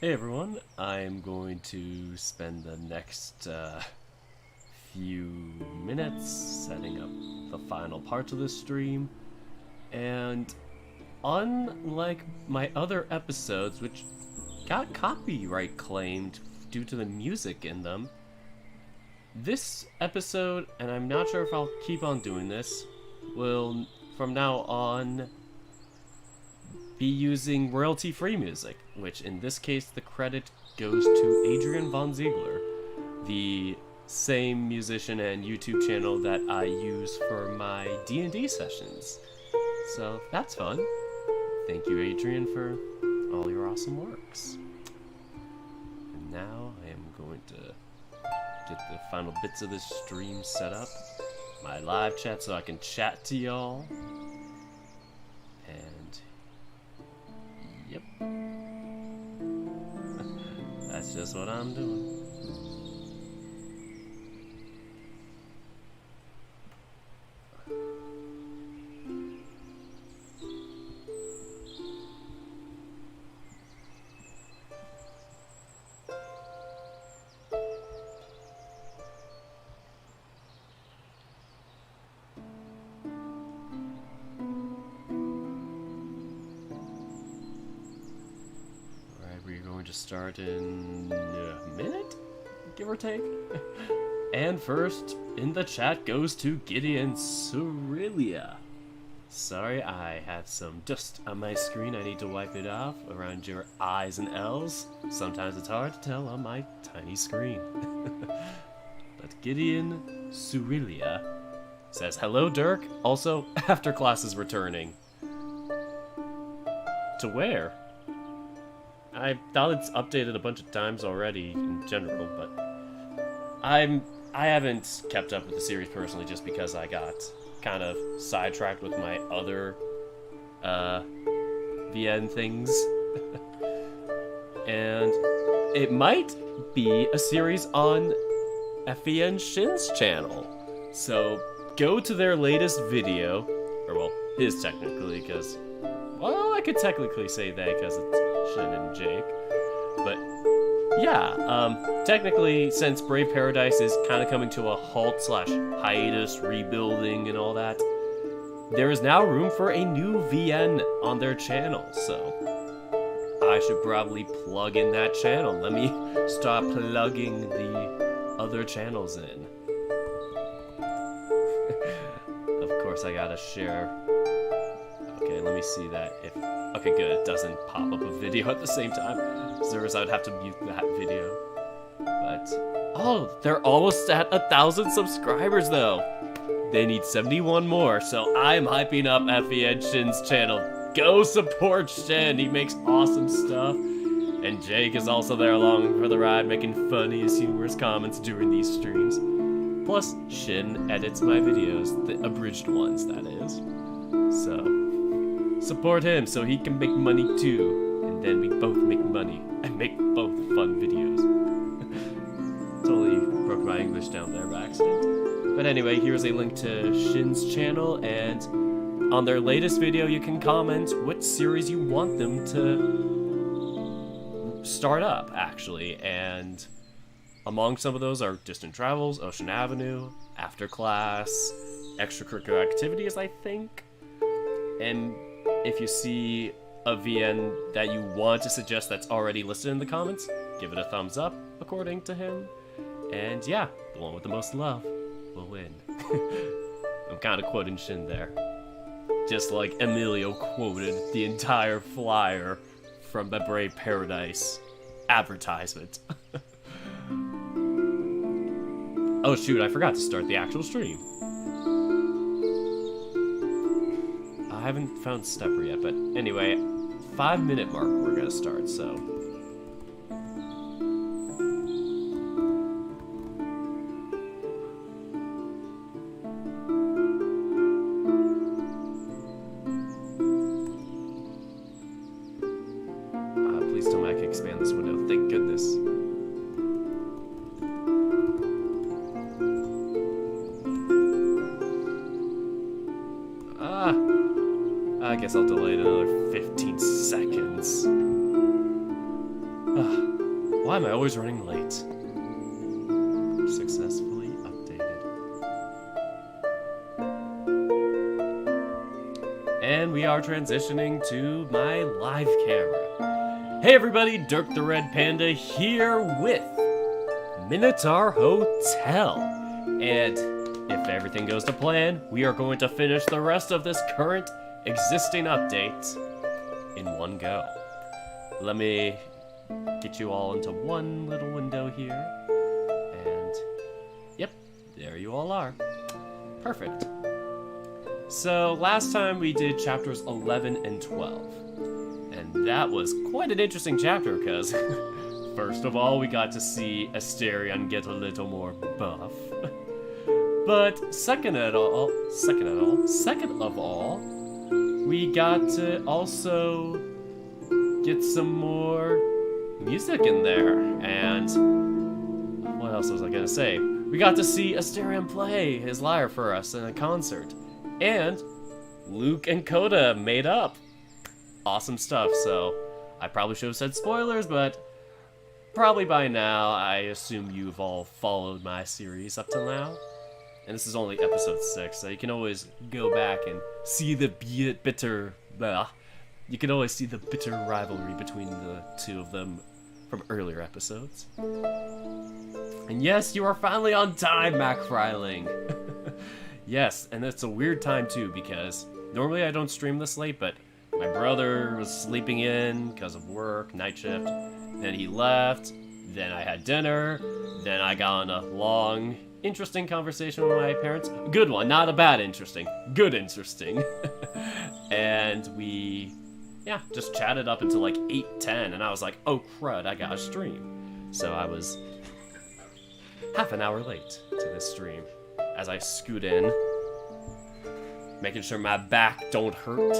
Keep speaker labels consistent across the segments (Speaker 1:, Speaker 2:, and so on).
Speaker 1: Hey everyone, I'm going to spend the next few minutes setting up the final parts of this stream, and unlike my other episodes, which got copyright claimed due to the music in them, this episode, and I'm not sure if I'll keep on doing this, will from now on be using royalty-free music, which in this case the credit goes to Adrian von Ziegler, the same musician and YouTube channel that I use for my D&D sessions. So that's fun. Thank you, Adrian, for all your awesome works. And now I am going to get the final bits of this stream set up, my live chat, so I can chat to y'all. And yep. That's just what I'm doing. To start in a minute, give or take. And first in the chat goes to Gideon Cerelia. Sorry, I have some dust on my screen. I need to wipe it off around your I's and L's. Sometimes it's hard to tell on my tiny screen. But Gideon Cerelia says, hello Dirk, also after class is returning. To where? I thought it's updated a bunch of times already in general, but I haven't kept up with the series personally just because I got kind of sidetracked with my other VN things. And it might be a series on FVN Shin's channel. So go to their latest video, or well, his technically, because, well, I could technically say they because it's Shin and Jake, but yeah, technically, since Brave Paradise is kind of coming to a halt / hiatus, rebuilding and all that, there is now room for a new VN on their channel, so I should probably plug in that channel. Let me start plugging the other channels in. Of course, I gotta share. Okay, let me see that if... Okay, good, it doesn't pop up a video at the same time. Otherwise, I'd have to mute that video. But... oh, they're almost at 1,000 subscribers, though! They need 71 more, so I'm hyping up FVN Shin's channel. Go support Shin, he makes awesome stuff. And Jake is also there along for the ride, making funny, humorous comments during these streams. Plus, Shin edits my videos, the abridged ones, that is. So... support him so he can make money too, and then we both make money and make both fun videos. Totally broke my English down there by accident. But anyway, here's a link to Shin's channel, and on their latest video you can comment what series you want them to start up, actually, and among some of those are Distant Travels, Ocean Avenue, After Class, Extracurricular Activities, I think, and if you see a VN that you want to suggest that's already listed in the comments, give it a thumbs up, according to him. And yeah, the one with the most love will win. I'm kind of quoting Shin there. Just like Emilio quoted the entire flyer from the Brave Paradise advertisement. Oh shoot, I forgot to start the actual stream. I haven't found Stepper yet, but anyway, 5-minute mark we're gonna start, so. Please tell me I can expand this window, thank goodness. I guess I'll delay it another 15 seconds. Why am I always running late? Successfully updated. And we are transitioning to my live camera. Hey everybody, Dirk the Red Panda here with Minotaur Hotel. And if everything goes to plan, we are going to finish the rest of this current existing update in one go. Let me get you all into one little window here. And yep, there you all are. Perfect. So last time we did chapters 11 and 12. And that was quite an interesting chapter because first of all, we got to see Asterion get a little more buff. But second of all, we got to also get some more music in there. And what else was I gonna say? We got to see Asterion play his lyre for us in a concert. And Luke and Coda made up. Awesome stuff. So I probably should have said spoilers, but probably by now I assume you've all followed my series up till now. And this is only episode 6, so you can always go back and see the bitter rivalry between the two of them from earlier episodes. And yes, you are finally on time, Mac Fryling. Yes, and it's a weird time too, because normally I don't stream this late, but my brother was sleeping in because of work, night shift. Then he left, then I had dinner, then I got on a long, interesting conversation with my parents. Good one, not a bad interesting. Good interesting. And we, just chatted up until like 8:10, and I was like, oh crud, I gotta stream. So I was half an hour late to this stream as I scoot in, making sure my back don't hurt.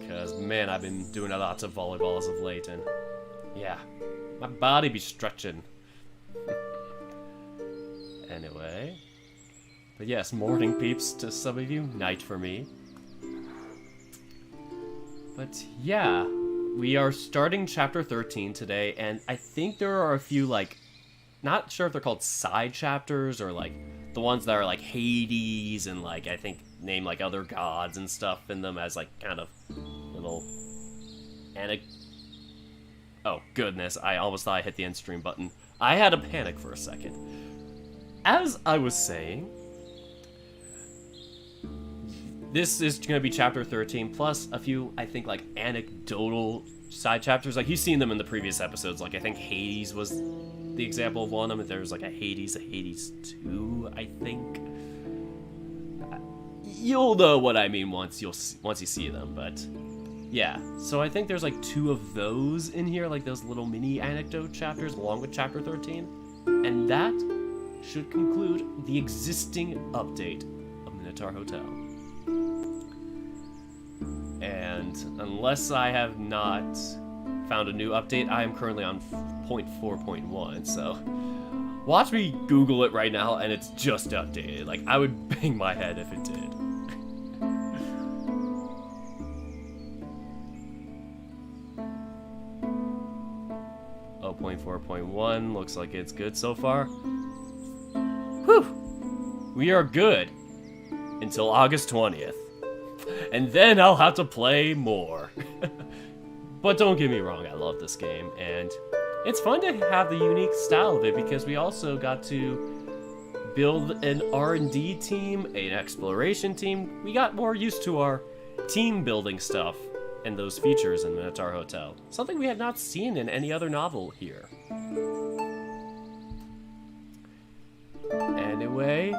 Speaker 1: Because, man, I've been doing a lot of volleyball as of late, and yeah, my body be stretching. Anyway, but yes, morning peeps to some of you, night for me. But yeah, we are starting chapter 13 today, and I think there are a few, like, not sure if they're called side chapters or like the ones that are like Hades and like I think name like other gods and stuff in them as like kind of little oh goodness, I almost thought I hit the end stream button. I had a panic for a second. As I was saying, this is going to be chapter 13 plus a few, I think, like anecdotal side chapters. Like you've seen them in the previous episodes. Like I think Hades was the example of one of them. There's like a Hades 2, I think. You'll know what I mean once you see them, but yeah. So I think there's like 2 of those in here, like those little mini anecdote chapters along with chapter 13. And that should conclude the existing update of Minotaur Hotel. And unless I have not found a new update, I am currently on 0.4.1, so watch me Google it right now and it's just updated. Like, I would bang my head if it did. Oh, 0.4.1 looks like it's good so far. Whew! We are good until August 20th. And then I'll have to play more. But don't get me wrong, I love this game, and it's fun to have the unique style of it because we also got to build an R&D team, an exploration team. We got more used to our team building stuff and those features in Minotaur Hotel. Something we had not seen in any other novel here. Anyway,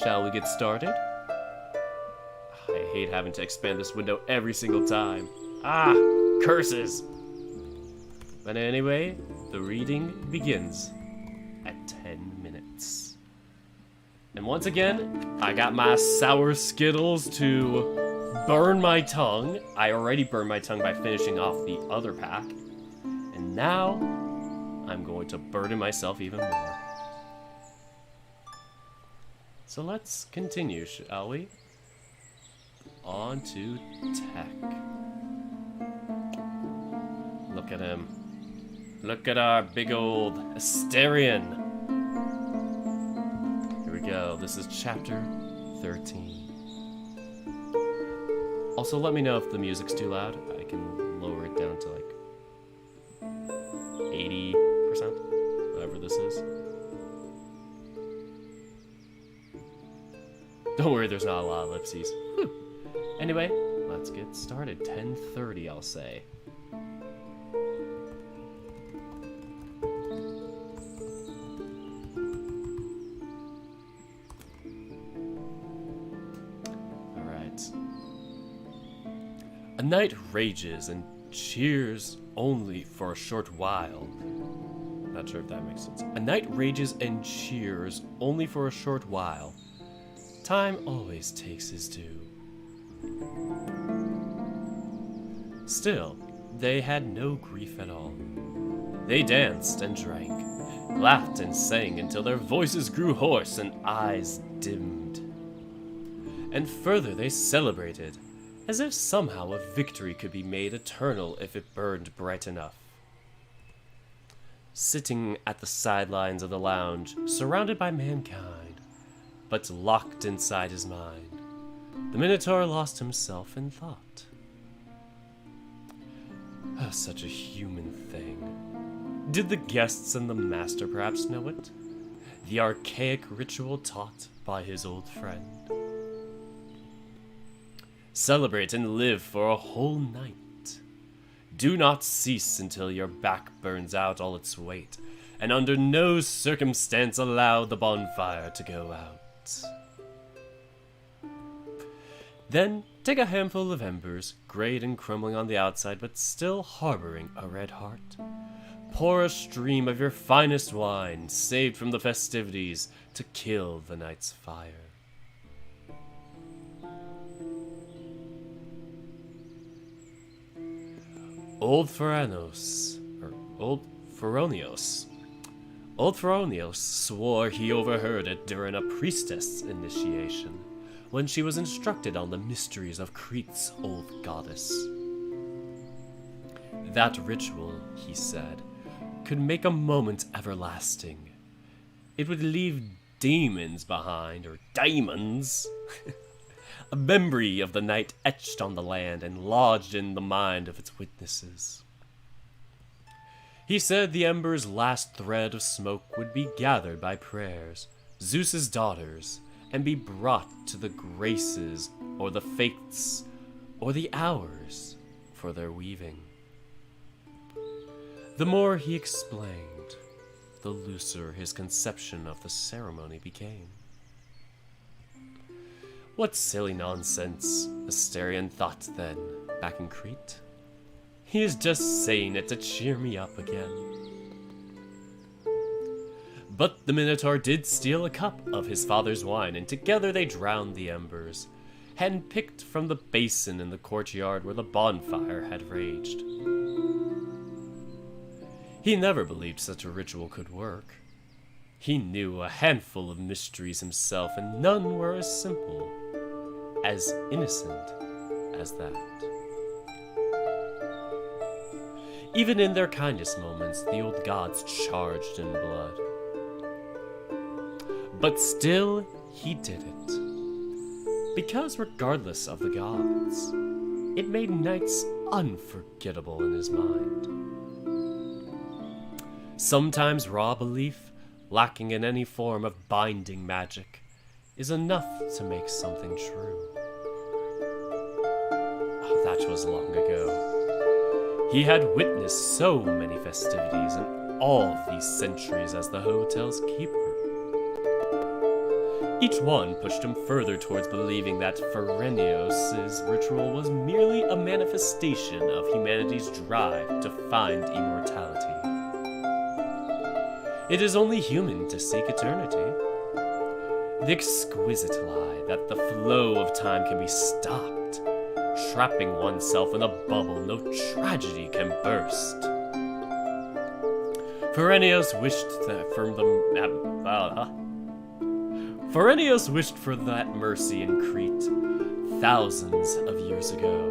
Speaker 1: shall we get started? I hate having to expand this window every single time. Ah, curses! But anyway, the reading begins at 10 minutes. And once again, I got my sour Skittles to burn my tongue. I already burned my tongue by finishing off the other pack. And now, I'm going to burden myself even more. So let's continue, shall we? On to Tech. Look at him. Look at our big old Asterion. Here we go. This is chapter 13. Also, let me know if the music's too loud. I can lower it down to like 80%, whatever this is. Don't worry, there's not a lot of ellipses. Whew. Anyway, let's get started. 10:30, I'll say. A night rages and cheers only for a short while. Not sure if that makes sense. A night rages and cheers only for a short while. Time always takes his due. Still, they had no grief at all. They danced and drank, laughed and sang until their voices grew hoarse and eyes dimmed. And further they celebrated, as if somehow a victory could be made eternal if it burned bright enough. Sitting at the sidelines of the lounge, surrounded by mankind, but locked inside his mind, the Minotaur lost himself in thought. Such a human thing. Did the guests and the master perhaps know it? The archaic ritual taught by his old friend. Celebrate and live for a whole night. Do not cease until your back burns out all its weight, and under no circumstance allow the bonfire to go out. Then take a handful of embers, grayed and crumbling on the outside but still harboring a red heart. Pour a stream of your finest wine, saved from the festivities, to kill the night's fire. Old Feronios swore he overheard it during a priestess initiation, when she was instructed on the mysteries of Crete's old goddess. That ritual, he said, could make a moment everlasting. It would leave demons behind, or daemons, a memory of the night etched on the land and lodged in the mind of its witnesses. He said the ember's last thread of smoke would be gathered by prayers, Zeus's daughters, and be brought to the graces, or the fates, or the hours for their weaving. The more he explained, the looser his conception of the ceremony became. What silly nonsense, Asterion thought then, back in Crete. He is just saying it to cheer me up again. But the Minotaur did steal a cup of his father's wine, and together they drowned the embers, hand-picked from the basin in the courtyard where the bonfire had raged. He never believed such a ritual could work. He knew a handful of mysteries himself, and none were as simple, as innocent as that. Even in their kindest moments, the old gods charged in blood. But still, he did it. Because regardless of the gods, it made nights unforgettable in his mind. Sometimes raw belief, lacking in any form of binding magic, is enough to make something true. Oh, that was long ago. He had witnessed so many festivities in all these centuries as the hotel's keeper. Each one pushed him further towards believing that Ferenios' ritual was merely a manifestation of humanity's drive to find immortality. It is only human to seek eternity. The exquisite lie that the flow of time can be stopped, trapping oneself in a bubble no tragedy can burst. Ferenios wished for that mercy in Crete thousands of years ago,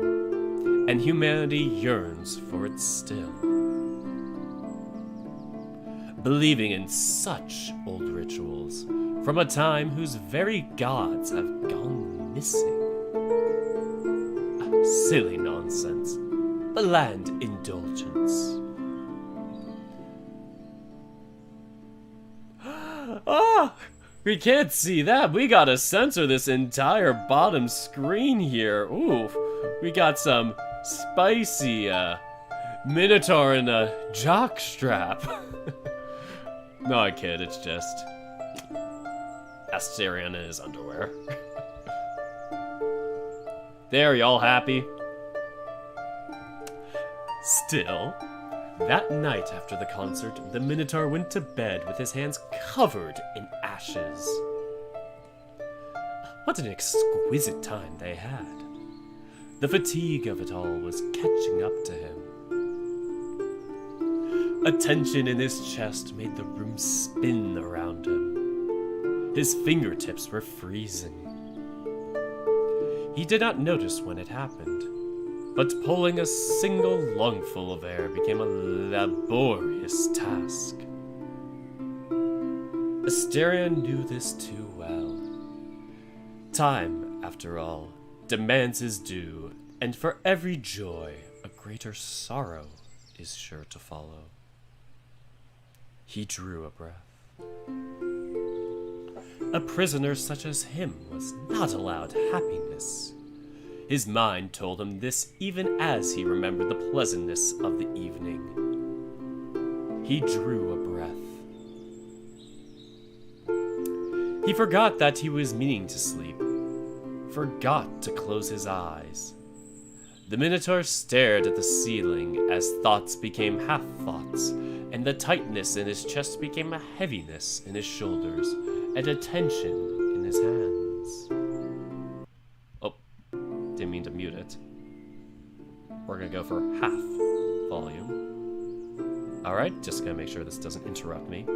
Speaker 1: and humanity yearns for it still. believing in such old rituals from a time whose very gods have gone missing. Silly nonsense. Bland indulgence. Ah! We can't see that. We gotta censor this entire bottom screen here. Ooh, we got some spicy Minotaur in a jockstrap. No, I kid. It's just Asterion in his underwear. There, y'all happy? Still, that night after the concert, the Minotaur went to bed with his hands covered in ashes. What an exquisite time they had. The fatigue of it all was catching up to him. A tension in his chest made the room spin around him. His fingertips were freezing. He did not notice when it happened, but pulling a single lungful of air became a laborious task. Asterion knew this too well. Time, after all, demands his due, and for every joy, a greater sorrow is sure to follow. He drew a breath. A prisoner such as him was not allowed happiness. His mind told him this even as he remembered the pleasantness of the evening. He drew a breath. He forgot that he was meaning to sleep, forgot to close his eyes. The Minotaur stared at the ceiling as thoughts became half-thoughts, and the tightness in his chest became a heaviness in his shoulders, and a tension in his hands. Oh, didn't mean to mute it. We're gonna go for half volume. Alright, just gonna make sure this doesn't interrupt me.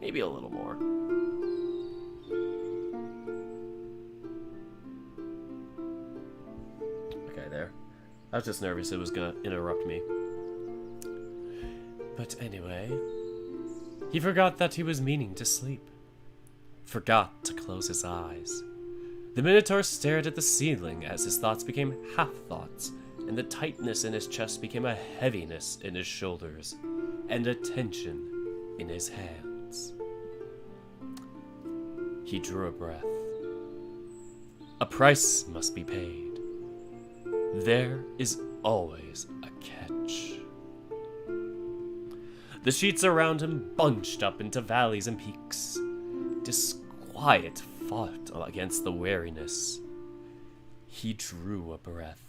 Speaker 1: Maybe a little more. Okay, there. I was just nervous it was gonna interrupt me. But anyway, he forgot that he was meaning to sleep. Forgot to close his eyes. The Minotaur stared at the ceiling as his thoughts became half-thoughts, and the tightness in his chest became a heaviness in his shoulders, and a tension in his hands. He drew a breath. A price must be paid. There is always a catch. The sheets around him bunched up into valleys and peaks. Disquiet fought against the weariness. He drew a breath.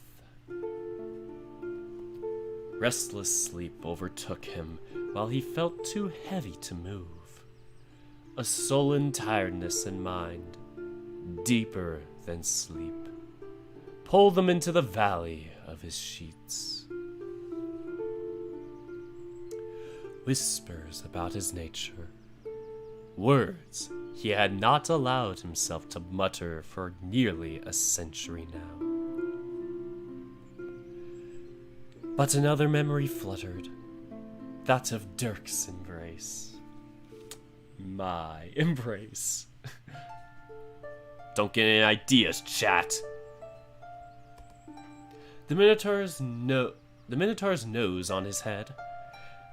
Speaker 1: Restless sleep overtook him while he felt too heavy to move. A sullen tiredness in mind, deeper than sleep, pulled him into the valley of his sheets. Whispers about his nature, words he had not allowed himself to mutter for nearly a century now. But another memory fluttered, that of Dirk's embrace. My embrace. Don't get any ideas, chat. The Minotaur's nose on his head,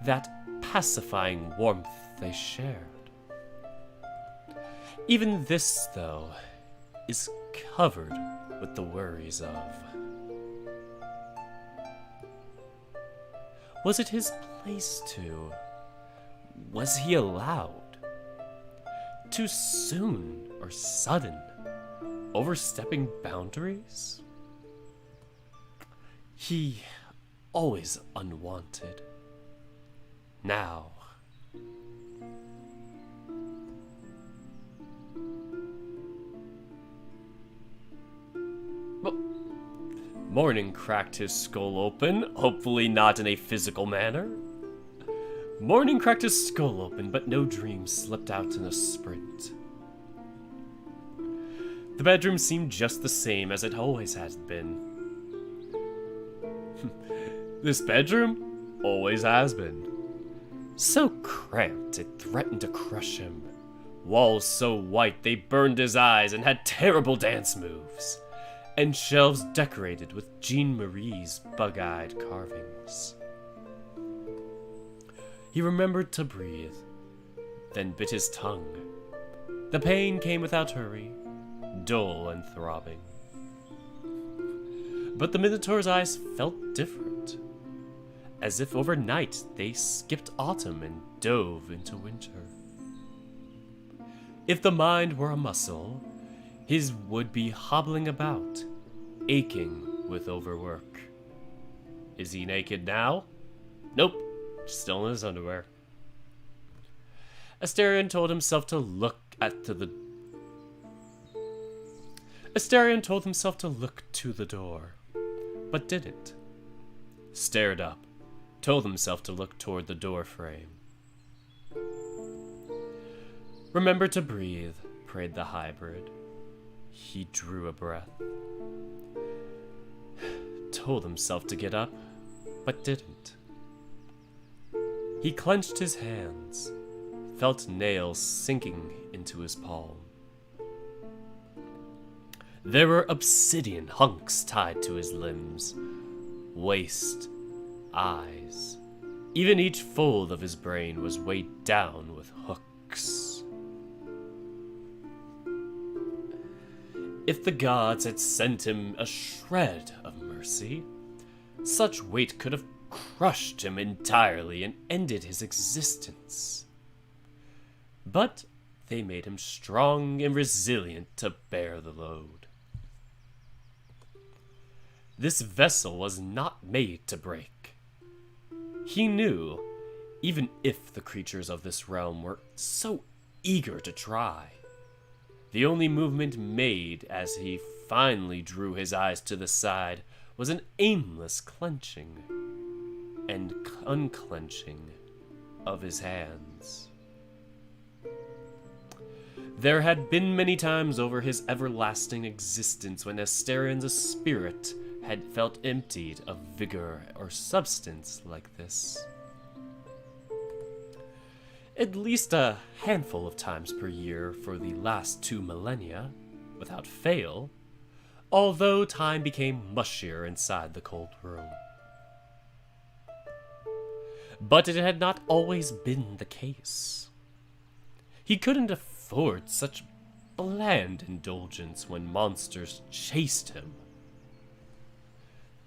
Speaker 1: that pacifying warmth they shared. Even this, though, is covered with the worries of. Was it his place to? Was he allowed? Too soon or sudden? Overstepping boundaries? He always unwanted. Now. Morning cracked his skull open, hopefully not in a physical manner. Morning cracked his skull open, but no dream slipped out in a sprint. The bedroom seemed just the same as it always has been. This bedroom always has been. So cramped it threatened to crush him. Walls so white they burned his eyes and had terrible dance moves. And shelves decorated with Jean Marie's bug-eyed carvings. He remembered to breathe, then bit his tongue. The pain came without hurry, dull and throbbing. But the Minotaur's eyes felt different, as if overnight they skipped autumn and dove into winter. If the mind were a muscle, his would be hobbling about, aching with overwork. Is he naked now? Nope, still in his underwear. Asterion told himself to look to the door, but didn't. Stared up, told himself to look toward the door frame. Remember to breathe, prayed the hybrid. He drew a breath. Told himself to get up, but didn't. He clenched his hands, felt nails sinking into his palm. There were obsidian hunks tied to his limbs, waist, eyes. Even each fold of his brain was weighed down with hooks. If the gods had sent him a shred of mercy, such weight could have crushed him entirely and ended his existence. But they made him strong and resilient to bear the load. This vessel was not made to break. He knew, even if the creatures of this realm were so eager to try, the only movement made as he finally drew his eyes to the side was an aimless clenching and unclenching of his hands. There had been many times over his everlasting existence when Asterion's spirit had felt emptied of vigor or substance like this. At least a handful of times per year for the last 2 millennia, without fail, although time became mushier inside the cold room. But it had not always been the case. He couldn't afford such bland indulgence when monsters chased him.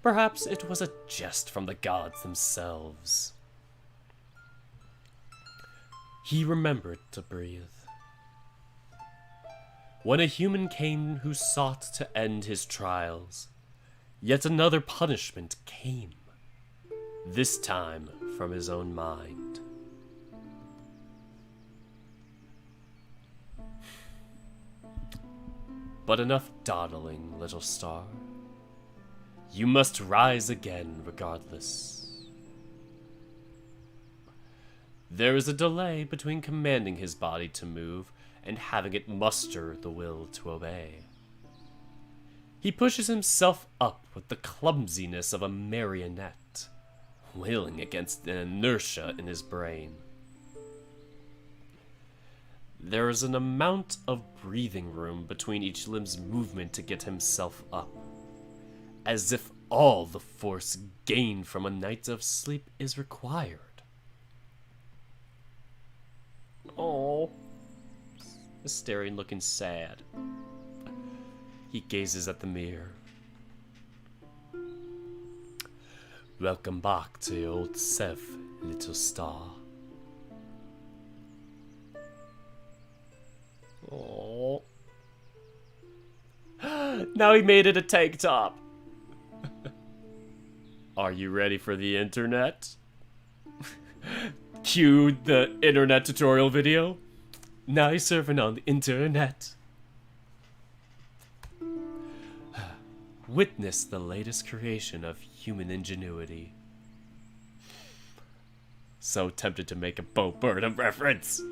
Speaker 1: Perhaps it was a jest from the gods themselves. He remembered to breathe. When a human came who sought to end his trials, yet another punishment came, this time from his own mind. But enough dawdling, little star. You must rise again regardless. There is a delay between commanding his body to move and having it muster the will to obey. He pushes himself up with the clumsiness of a marionette, wailing against the inertia in his brain. There is an amount of breathing room between each limb's movement to get himself up, as if all the force gained from a night of sleep is required. Oh, Asterion looking sad. He gazes at the mirror. Welcome back to your old self, little star. Oh. Now he made it a tank top. Are you ready for the internet? Cue the internet tutorial video. Now you're surfing on the internet. Witness the latest creation of human ingenuity. So tempted to make a Bo Burnham reference.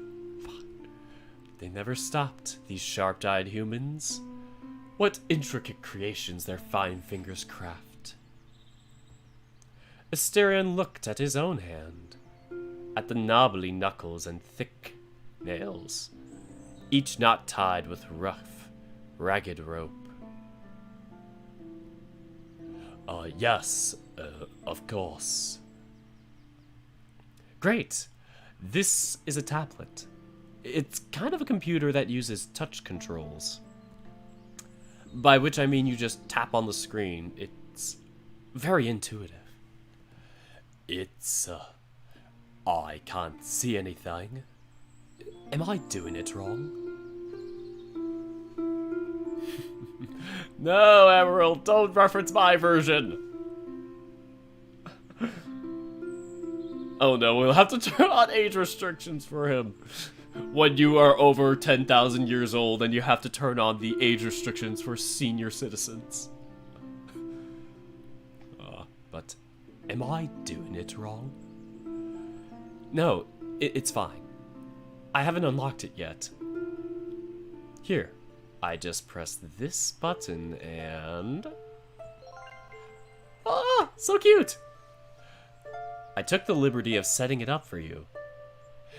Speaker 1: They never stopped, these sharp-eyed humans. What intricate creations their fine fingers craft. Asterion looked at his own hand. at the knobbly knuckles and thick nails, each knot tied with rough, ragged rope. Yes, of course. Great. This is a tablet. It's kind of a computer that uses touch controls. By which I mean you just tap on the screen. It's very intuitive. I can't see anything. Am I doing it wrong? No, Emerald, don't reference my version. Oh no, we'll have to turn on age restrictions for him. When you are over 10,000 years old and you have to turn on the age restrictions for senior citizens. But am I doing it wrong? No, it's fine. I haven't unlocked it yet. Here, I just press this button and... Ah, so cute! I took the liberty of setting it up for you.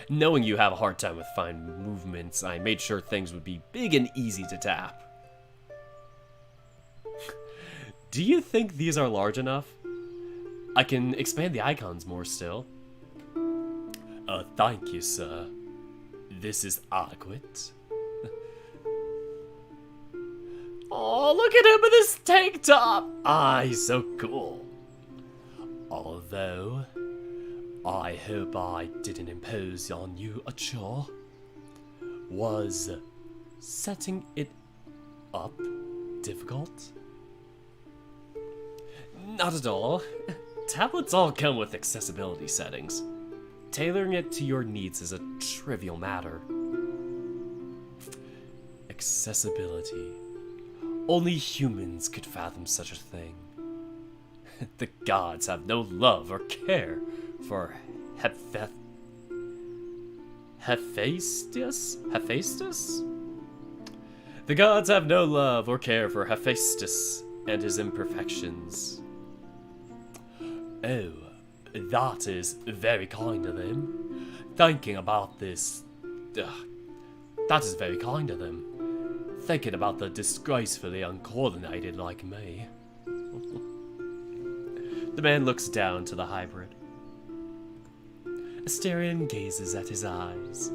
Speaker 1: Knowing you have a hard time with fine movements, I made sure things would be big and easy to tap. Do you think these are large enough? I can expand the icons more still. Thank you, sir. This is adequate. Oh, look at him in this tank top! Ah, he's so cool. Although, I hope I didn't impose on you a chore. Was setting it up difficult? Not at all. Tablets all come with accessibility settings. Tailoring it to your needs is a trivial matter. Accessibility. Only humans could fathom such a thing. The gods have no love or care for Hephaestus? The gods have no love or care for Hephaestus and his imperfections. Oh, that is very kind of them. Thinking about this... that is very kind of them. Thinking about the disgracefully uncoordinated like me. The man looks down to the hybrid. Asterion gazes at his eyes.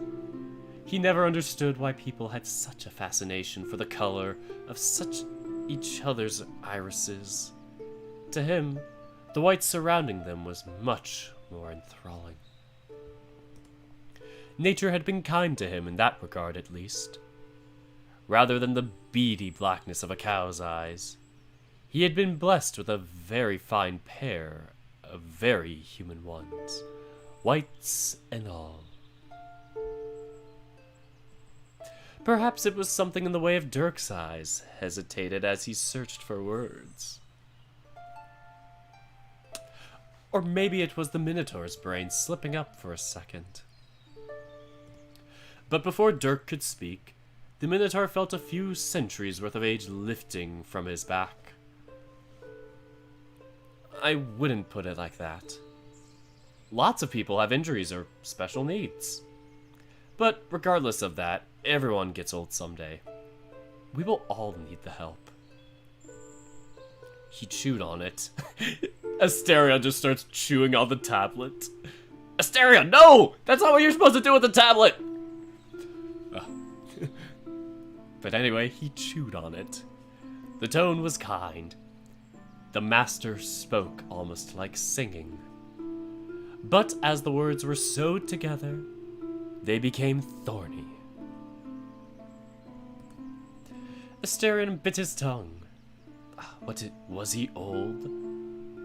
Speaker 1: He never understood why people had such a fascination for the color of such each other's irises. To him, the white surrounding them was much more enthralling. Nature had been kind to him in that regard, at least. Rather than the beady blackness of a cow's eyes, he had been blessed with a very fine pair of very human ones, whites and all. Perhaps it was something in the way of Dirk's eyes hesitated as he searched for words. Or maybe it was the Minotaur's brain slipping up for a second. But before Dirk could speak, the Minotaur felt a few centuries worth of age lifting from his back. I wouldn't put it like that. Lots of people have injuries or special needs. But regardless of that, everyone gets old someday. We will all need the help. He chewed on it. Asterion just starts chewing on the tablet. Asterion, no! That's not what you're supposed to do with the tablet! But anyway, he chewed on it. The tone was kind. The master spoke almost like singing. But as the words were sewed together, they became thorny. Asterion bit his tongue. Was he old?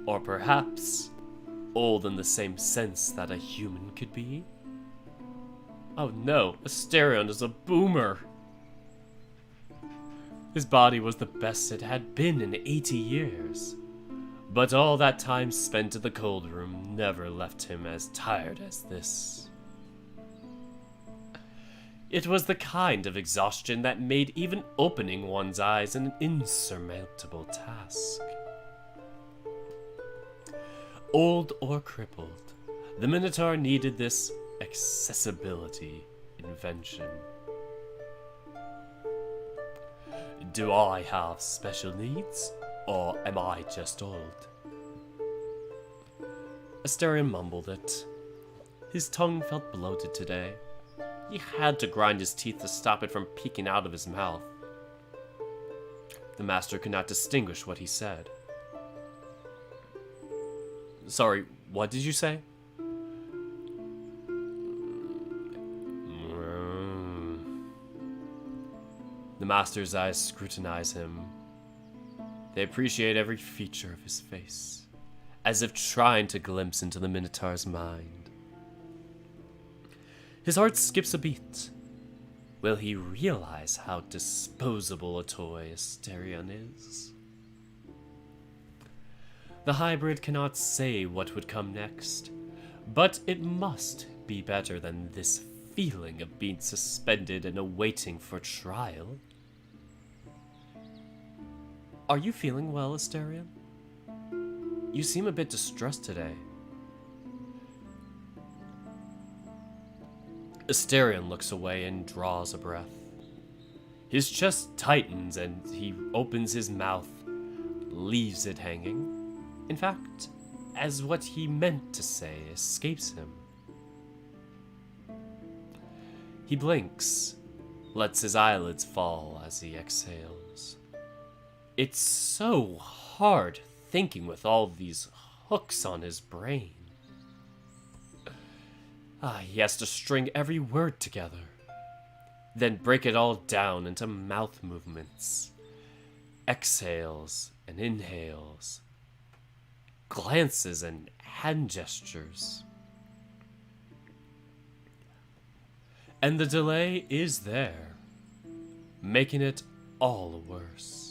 Speaker 1: Or perhaps old in the same sense that a human could be? Oh no, Asterion is a boomer. His body was the best it had been in 80 years. But all that time spent in the cold room never left him as tired as this. It was the kind of exhaustion that made even opening one's eyes an insurmountable task. Old or crippled, The Minotaur needed this accessibility invention. Do I have special needs, or am I just old? Asterion mumbled it. His tongue felt bloated today. He had to grind his teeth to stop it from peeking out of his mouth. The master could not distinguish what he said. Sorry, what did you say? The master's eyes scrutinize him. They appreciate every feature of his face, as if trying to glimpse into the Minotaur's mind. His heart skips a beat. Will he realize how disposable a toy Asterion is? The hybrid cannot say what would come next, but it must be better than this feeling of being suspended and awaiting for trial. Are you feeling well, Asterion? You seem a bit distressed today. Asterion looks away and draws a breath. His chest tightens and he opens his mouth, leaves it hanging. In fact, as what he meant to say escapes him. He blinks, lets his eyelids fall as he exhales. It's so hard thinking with all these hooks on his brain. He has to string every word together, then break it all down into mouth movements, exhales and inhales, glances and hand gestures. And the delay is there, making it all worse.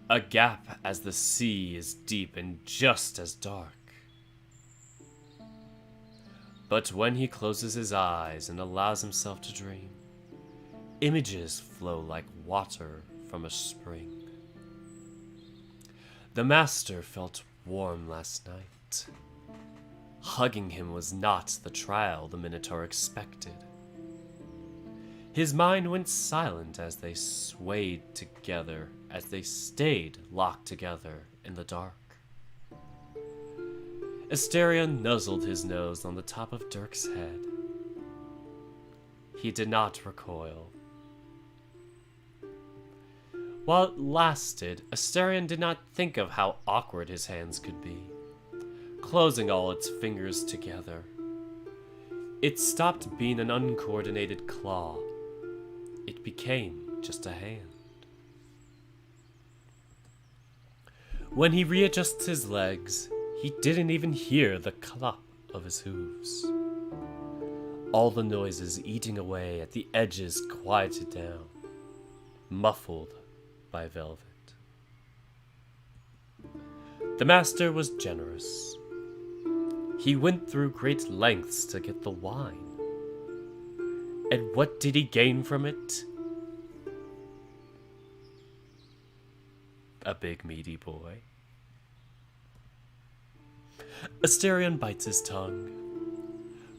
Speaker 1: A gap as the sea is deep and just as dark. But when he closes his eyes and allows himself to dream, images flow like water from a spring. The master felt warm last night. Hugging him was not the trial the Minotaur expected. His mind went silent as they swayed together, as they stayed locked together in the dark. Asterion nuzzled his nose on the top of Dirk's head. He did not recoil. While it lasted, Asterion did not think of how awkward his hands could be, closing all its fingers together. It stopped being an uncoordinated claw. It became just a hand. When he readjusts his legs, he didn't even hear the clop of his hooves. All the noises eating away at the edges quieted down, muffled by velvet. The master was generous. He went through great lengths to get the wine. And what did he gain from it? A big meaty boy. Asterion bites his tongue.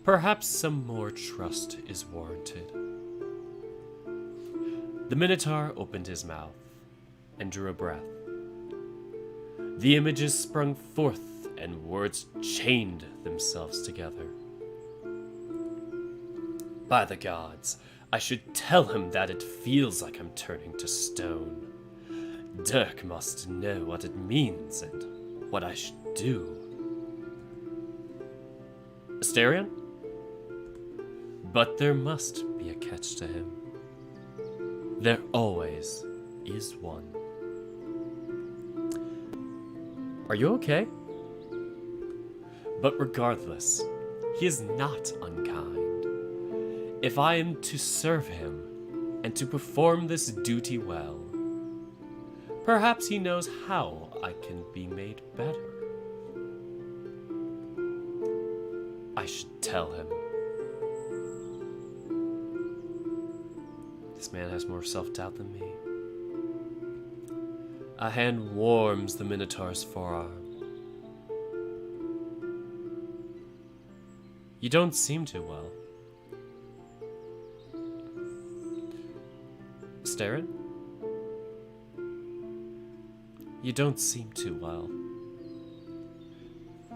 Speaker 1: Perhaps some more trust is warranted. The Minotaur opened his mouth and drew a breath. The images sprung forth and words chained themselves together. By the gods, I should tell him that it feels like I'm turning to stone. Dirk must know what it means and what I should do. Asterion? But there must be a catch to him. There always is one. Are you okay? But regardless, he is not unkind. If I am to serve him and to perform this duty well, perhaps he knows how I can be made better. I should tell him. This man has more self-doubt than me. A hand warms the Minotaur's forearm. You don't seem too well. Asterion? You don't seem too well.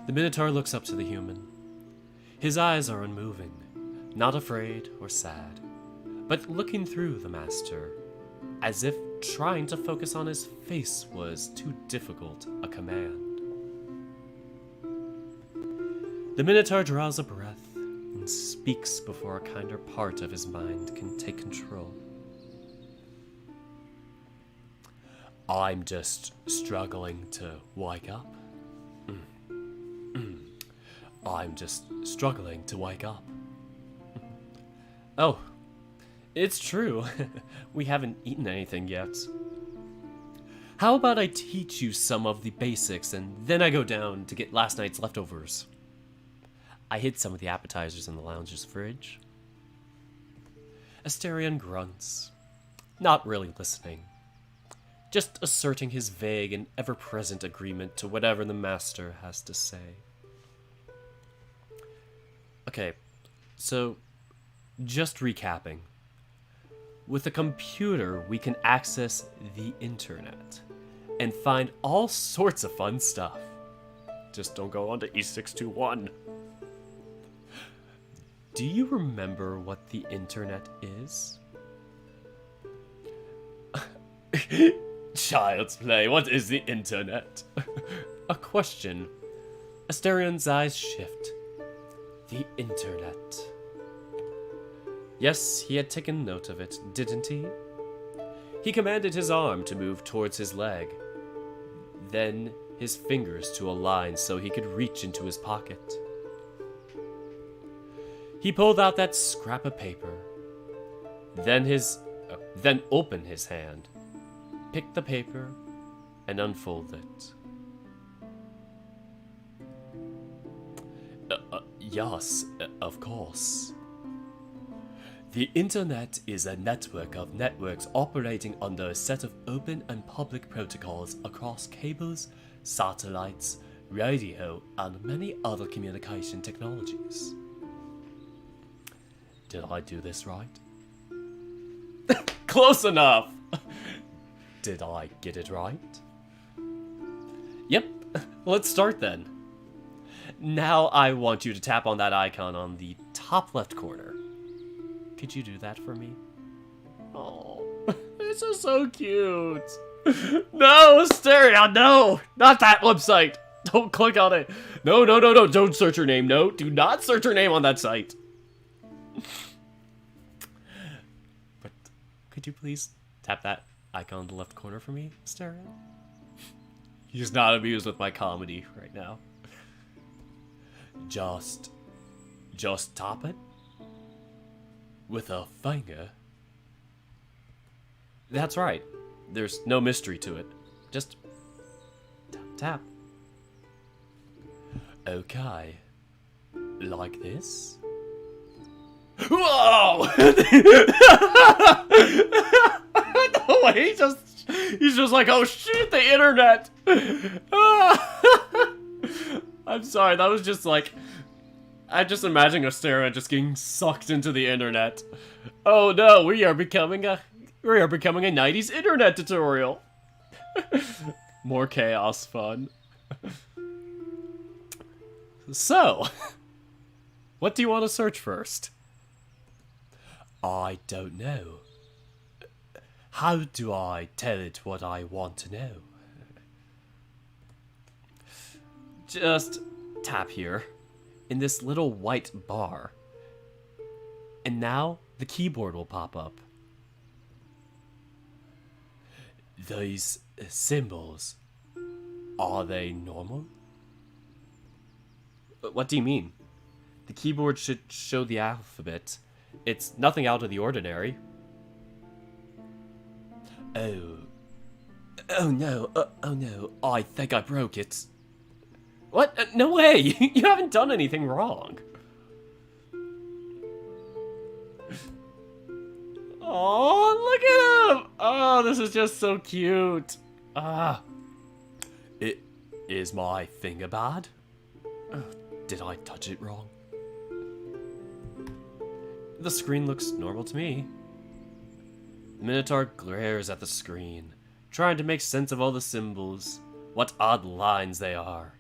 Speaker 1: The Minotaur looks up to the human. His eyes are unmoving, not afraid or sad, but looking through the master, as if trying to focus on his face was too difficult a command. The Minotaur draws a breath and speaks before a kinder part of his mind can take control. I'm just struggling to wake up. I'm just struggling to wake up. Oh, it's true. We haven't eaten anything yet. How about I teach you some of the basics and then I go down to get last night's leftovers? I hid some of the appetizers in the lounge's fridge. Asterion grunts, not really listening, just asserting his vague and ever-present agreement to whatever the master has to say. Okay, so just recapping. With a computer, we can access the internet and find all sorts of fun stuff. Just don't go onto E621. Do you remember what the internet is? Child's play, what is the internet? A question. Asterion's eyes shift. The internet. Yes, he had taken note of it, didn't he? He commanded his arm to move towards his leg, then his fingers to align so he could reach into his pocket. He pulled out that scrap of paper, then opened his hand, picked the paper, and unfolded it. Yes, of course. The internet is a network of networks operating under a set of open and public protocols across cables, satellites, radio, and many other communication technologies. Did I do this right? Close enough! Did I get it right? Yep, let's start then. Now I want you to tap on that icon on the top left corner. Could you do that for me? Oh, this is so cute. No, Asterion, no! Not that website! Don't click on it. No, don't search your name. No, do not search your name on that site. But could you please tap that icon in the left corner for me, Asterion? He's not amused with my comedy right now. Just tap it with a finger. That's right. There's no mystery to it. Just tap. Okay. Like this? Whoa! No, he's just like, oh shit, the internet! I'm sorry, that was just like, I just imagine Asterion just getting sucked into the internet. Oh no, we are becoming a 90s internet tutorial. More chaos fun. So, what do you want to search first? I don't know. How do I tell it what I want to know? Just tap here, in this little white bar. And now, the keyboard will pop up. These symbols, are they normal? What do you mean? The keyboard should show the alphabet. It's nothing out of the ordinary. Oh no, I think I broke it. What? No way! You haven't done anything wrong. Oh, look at him! Oh, this is just so cute. Is my finger bad? Oh, did I touch it wrong? The screen looks normal to me. The Minotaur glares at the screen, trying to make sense of all the symbols. What odd lines they are.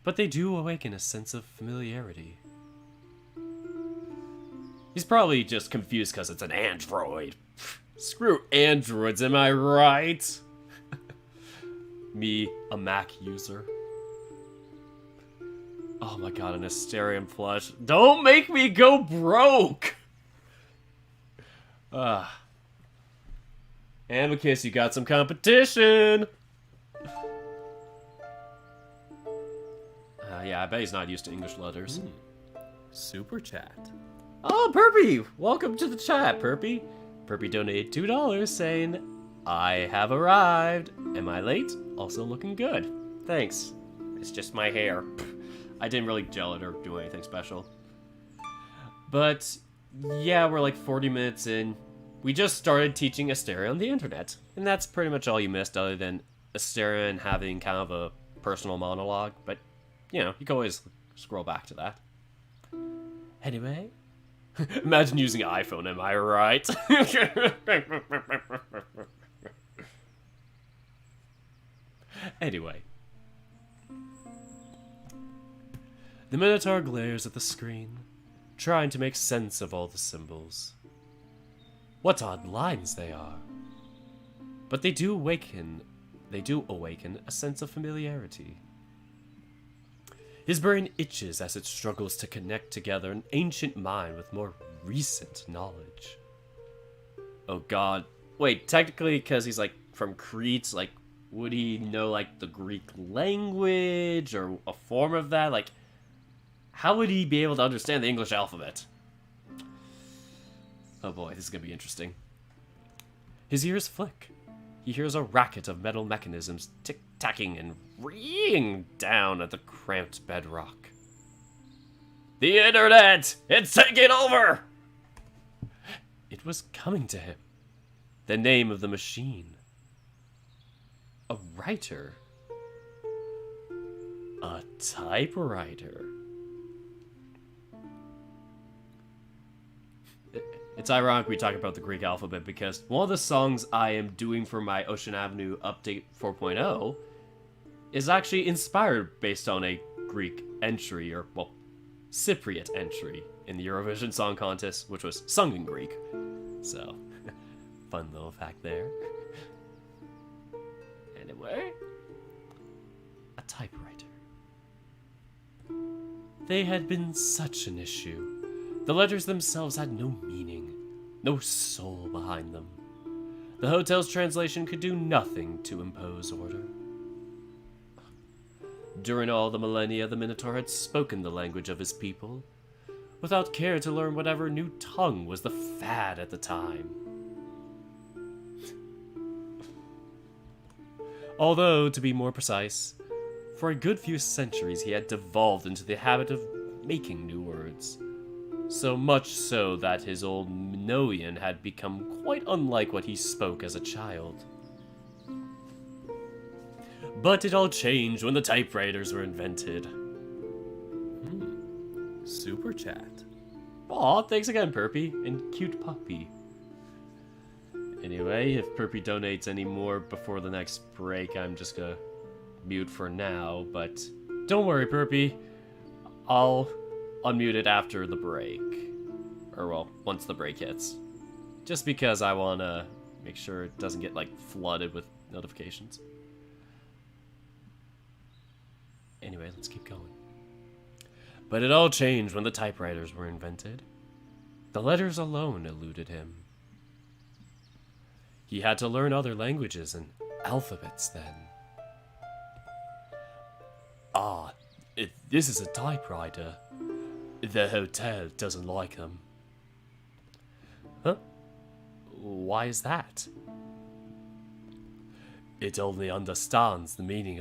Speaker 1: But they do awaken a sense of familiarity. He's probably just confused because it's an android. Screw androids, am I right? Me, a Mac user. Oh my god, an Asterion plush. Don't make me go broke! Amicus, you got some competition! Yeah, I bet he's not used to English letters.
Speaker 2: Super chat.
Speaker 1: Oh, Perpy! Welcome to the chat, Perpy. Perpy donated $2 saying, I have arrived. Am I late? Also looking good. Thanks. It's just my hair. I didn't really gel it or do anything special. But, yeah, we're like 40 minutes in. We just started teaching Asterion the internet. And that's pretty much all you missed other than Asterion having kind of a personal monologue. But, you know, you can always scroll back to that. Anyway. Imagine using an iPhone, am I right? Anyway. The Minotaur glares at the screen, trying to make sense of all the symbols. What odd lines they are. But they do awaken a sense of familiarity. His brain itches as it struggles to connect together an ancient mind with more recent knowledge. Oh god. Wait, technically, because he's, like, from Crete, like, would he know, like, the Greek language, or a form of that? Like, how would he be able to understand the English alphabet? Oh boy, this is gonna be interesting. His ears flick. He hears a racket of metal mechanisms tick-tacking and ringing down at the cramped bedrock. The internet! It's taking over! It was coming to him. The name of the machine. A writer. A typewriter. It's ironic we talk about the Greek alphabet because one of the songs I am doing for my Ocean Avenue Update 4.0 is actually inspired based on a Greek entry, or, well, Cypriot entry in the Eurovision Song Contest, which was sung in Greek. So, fun little fact there. Anyway, a typewriter. They had been such an issue. The letters themselves had no meaning, no soul behind them. The hotel's translation could do nothing to impose order. During all the millennia, the Minotaur had spoken the language of his people, without care to learn whatever new tongue was the fad at the time. Although, to be more precise, for a good few centuries he had devolved into the habit of making new words. So much so that his old Minoian had become quite unlike what he spoke as a child. But it all changed when the typewriters were invented.
Speaker 2: Super chat.
Speaker 1: Aw, thanks again, Perpy, and cute puppy. Anyway, if Perpy donates any more before the next break, I'm just gonna mute for now, but don't worry, Perpy. I'll unmute it after the break. Or, well, once the break hits. Just because I want to make sure it doesn't get, like, flooded with notifications. Anyway, let's keep going. But it all changed when the typewriters were invented. The letters alone eluded him. He had to learn other languages and alphabets then. This is a typewriter. The hotel doesn't like them. Huh? Why is that? It only understands meaning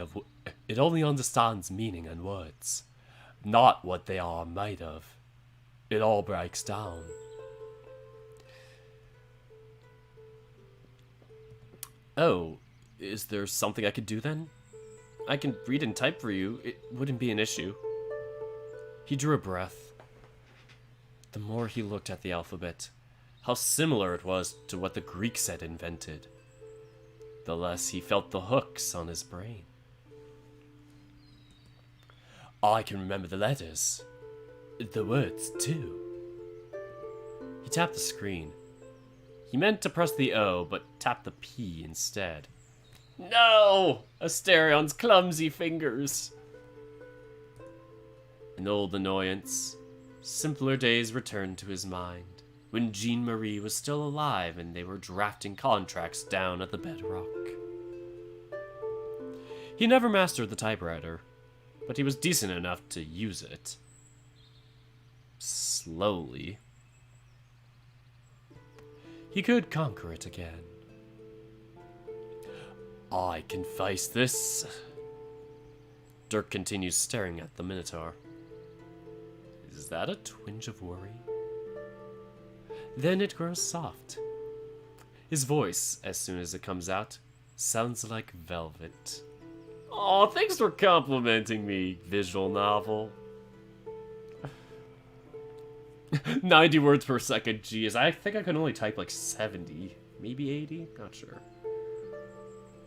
Speaker 1: and words, not what they are made of. It all breaks down. Oh, is there something I could do then? I can read and type for you. It wouldn't be an issue. He drew a breath. The more he looked at the alphabet, how similar it was to what the Greeks had invented, the less he felt the hooks on his brain. I can remember the letters. The words, too. He tapped the screen. He meant to press the O, but tapped the P instead. No! Asterion's clumsy fingers! An old annoyance. Simpler days returned to his mind, when Jean Marie was still alive and they were drafting contracts down at the Bedrock. He never mastered the typewriter, but he was decent enough to use it. Slowly. He could conquer it again. I can face this. Dirk continues staring at the Minotaur. Is that a twinge of worry? Then it grows soft. His voice, as soon as it comes out, sounds like velvet. Aw, thanks for complimenting me, visual novel. 90 words per second, geez. I think I can only type like 70, maybe 80, not sure.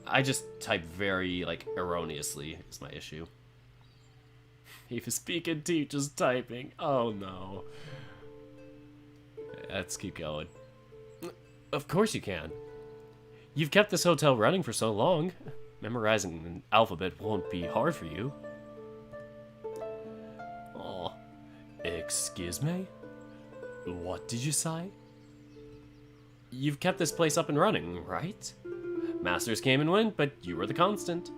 Speaker 1: I just type very, like, erroneously is my issue. If a speaking teacher's typing, oh no. Let's keep going. Of course you can. You've kept this hotel running for so long. Memorizing an alphabet won't be hard for you. Oh, excuse me? What did you say? You've kept this place up and running, right? Masters came and went, but you were the constant.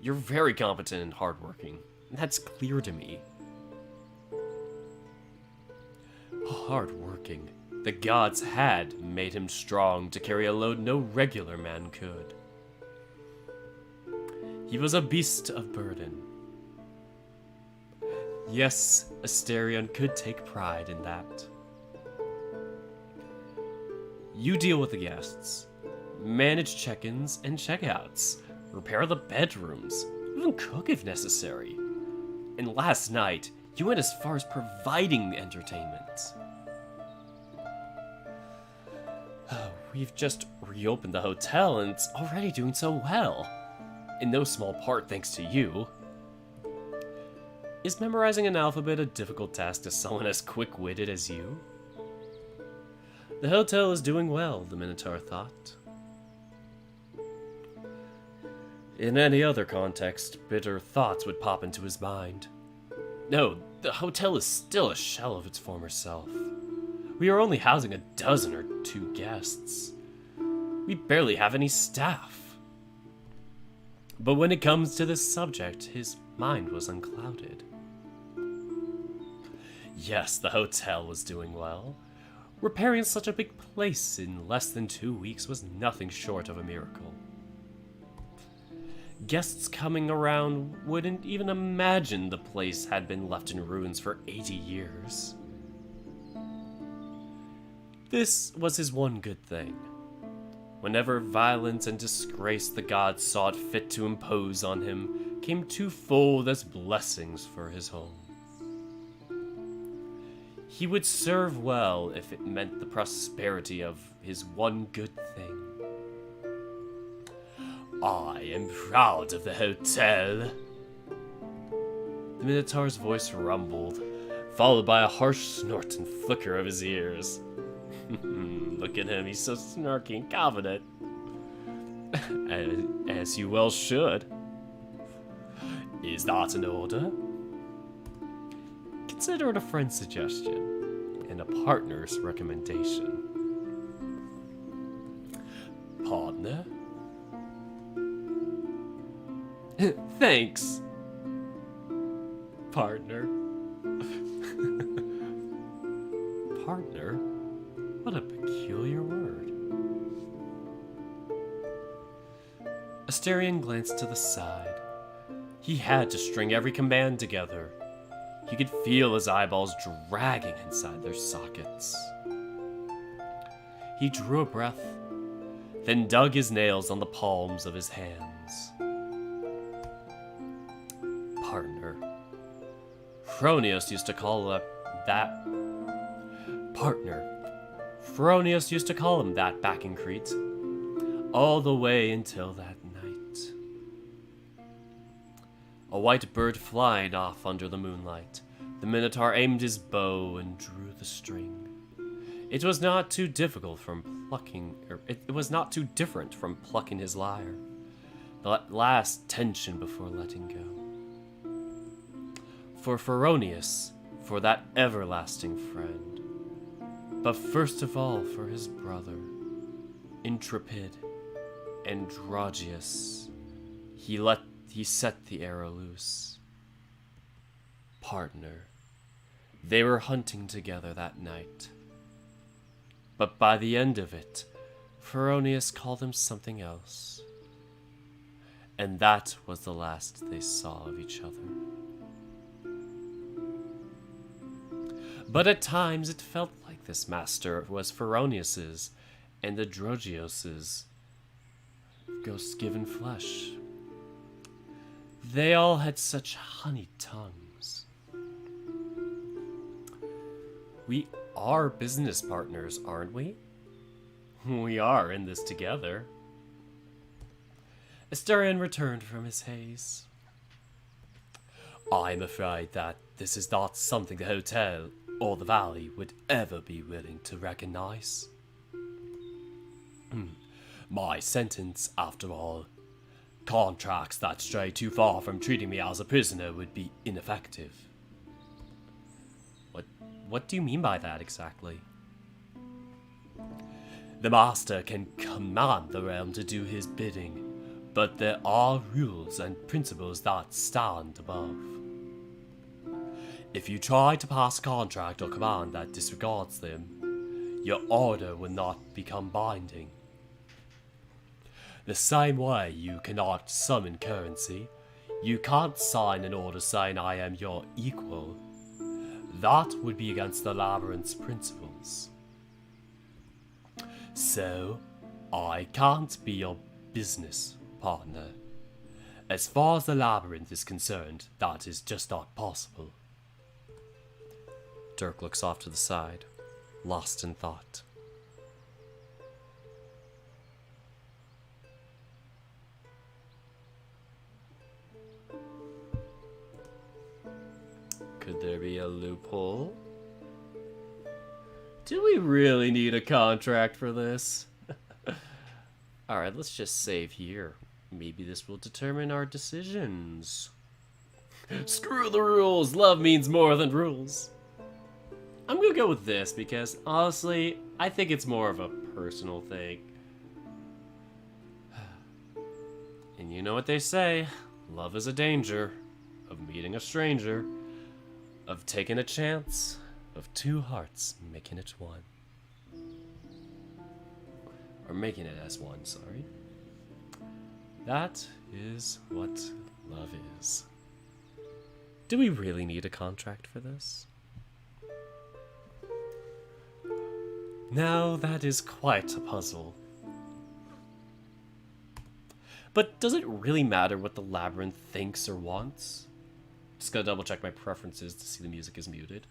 Speaker 1: You're very competent and hardworking. That's clear to me. Hardworking. The gods had made him strong to carry a load no regular man could. He was a beast of burden. Yes, Asterion could take pride in that. You deal with the guests, manage check-ins and check-outs, repair the bedrooms, even cook if necessary. And last night, you went as far as providing entertainment. We've just reopened the hotel and it's already doing so well. In no small part thanks to you. Is memorizing an alphabet a difficult task to someone as quick-witted as you? The hotel is doing well, the Minotaur thought. In any other context, bitter thoughts would pop into his mind. No, the hotel is still a shell of its former self. We are only housing a dozen or two guests. We barely have any staff. But when it comes to this subject, his mind was unclouded. Yes, the hotel was doing well. Repairing such a big place in less than 2 weeks was nothing short of a miracle. Guests coming around wouldn't even imagine the place had been left in ruins for 80 years. This was his one good thing. Whenever violence and disgrace the gods saw it fit to impose on him came twofold as blessings for his home. He would serve well if it meant the prosperity of his one good thing. I am proud of the hotel. The Minotaur's voice rumbled, followed by a harsh snort and flicker of his ears. Look at him, he's so snarky and confident. As you well should. Is that an order? Consider it a friend's suggestion and a partner's recommendation. Partner? Thanks. Partner. Partner? What a peculiar word. Asterion glanced to the side. He had to string every command together. He could feel his eyeballs dragging inside their sockets. He drew a breath, then dug his nails on the palms of his hands. Partner. Chronios used to call that Partner. Feronius used to call him that back in Crete. All the way until that night. A white bird flying off under the moonlight. The Minotaur aimed his bow and drew the string. It was not too difficult from plucking, it was not too different from plucking his lyre. The last tension before letting go. For Feronius, for that everlasting friend, but first of all for his brother, intrepid, Androgeus, he set the arrow loose. Partner. They were hunting together that night. But by the end of it, Feronius called him something else. And that was the last they saw of each other. But at times it felt like this master was Feronius's and Androgeus's ghost-given flesh. They all had such honey tongues. We are business partners, aren't we? We are in this together. Asterion returned from his haze. I'm afraid that this is not something the hotel or the valley would ever be willing to recognize. My sentence, after all. Contracts that stray too far from treating me as a prisoner would be ineffective. What do you mean by that exactly? The master can command the realm to do his bidding, but there are rules and principles that stand above. If you try to pass a contract or command that disregards them, your order will not become binding. The same way you cannot summon currency, you can't sign an order saying I am your equal. That would be against the labyrinth's principles. So, I can't be your business partner. As far as the labyrinth is concerned, that is just not possible. Dirk looks off to the side, lost in thought. Could there be a loophole? Do we really need a contract for this? Alright, let's just save here. Maybe this will determine our decisions. Screw the rules! Love means more than rules. I'm gonna go with this because, honestly, I think it's more of a personal thing. And you know what they say, love is a danger of meeting a stranger, of taking a chance, of two hearts making it one. Or making it as one, sorry. That is what love is. Do we really need a contract for this? Now that is quite a puzzle. But does it really matter what the labyrinth thinks or wants? Just gotta double check my preferences to see the music is muted.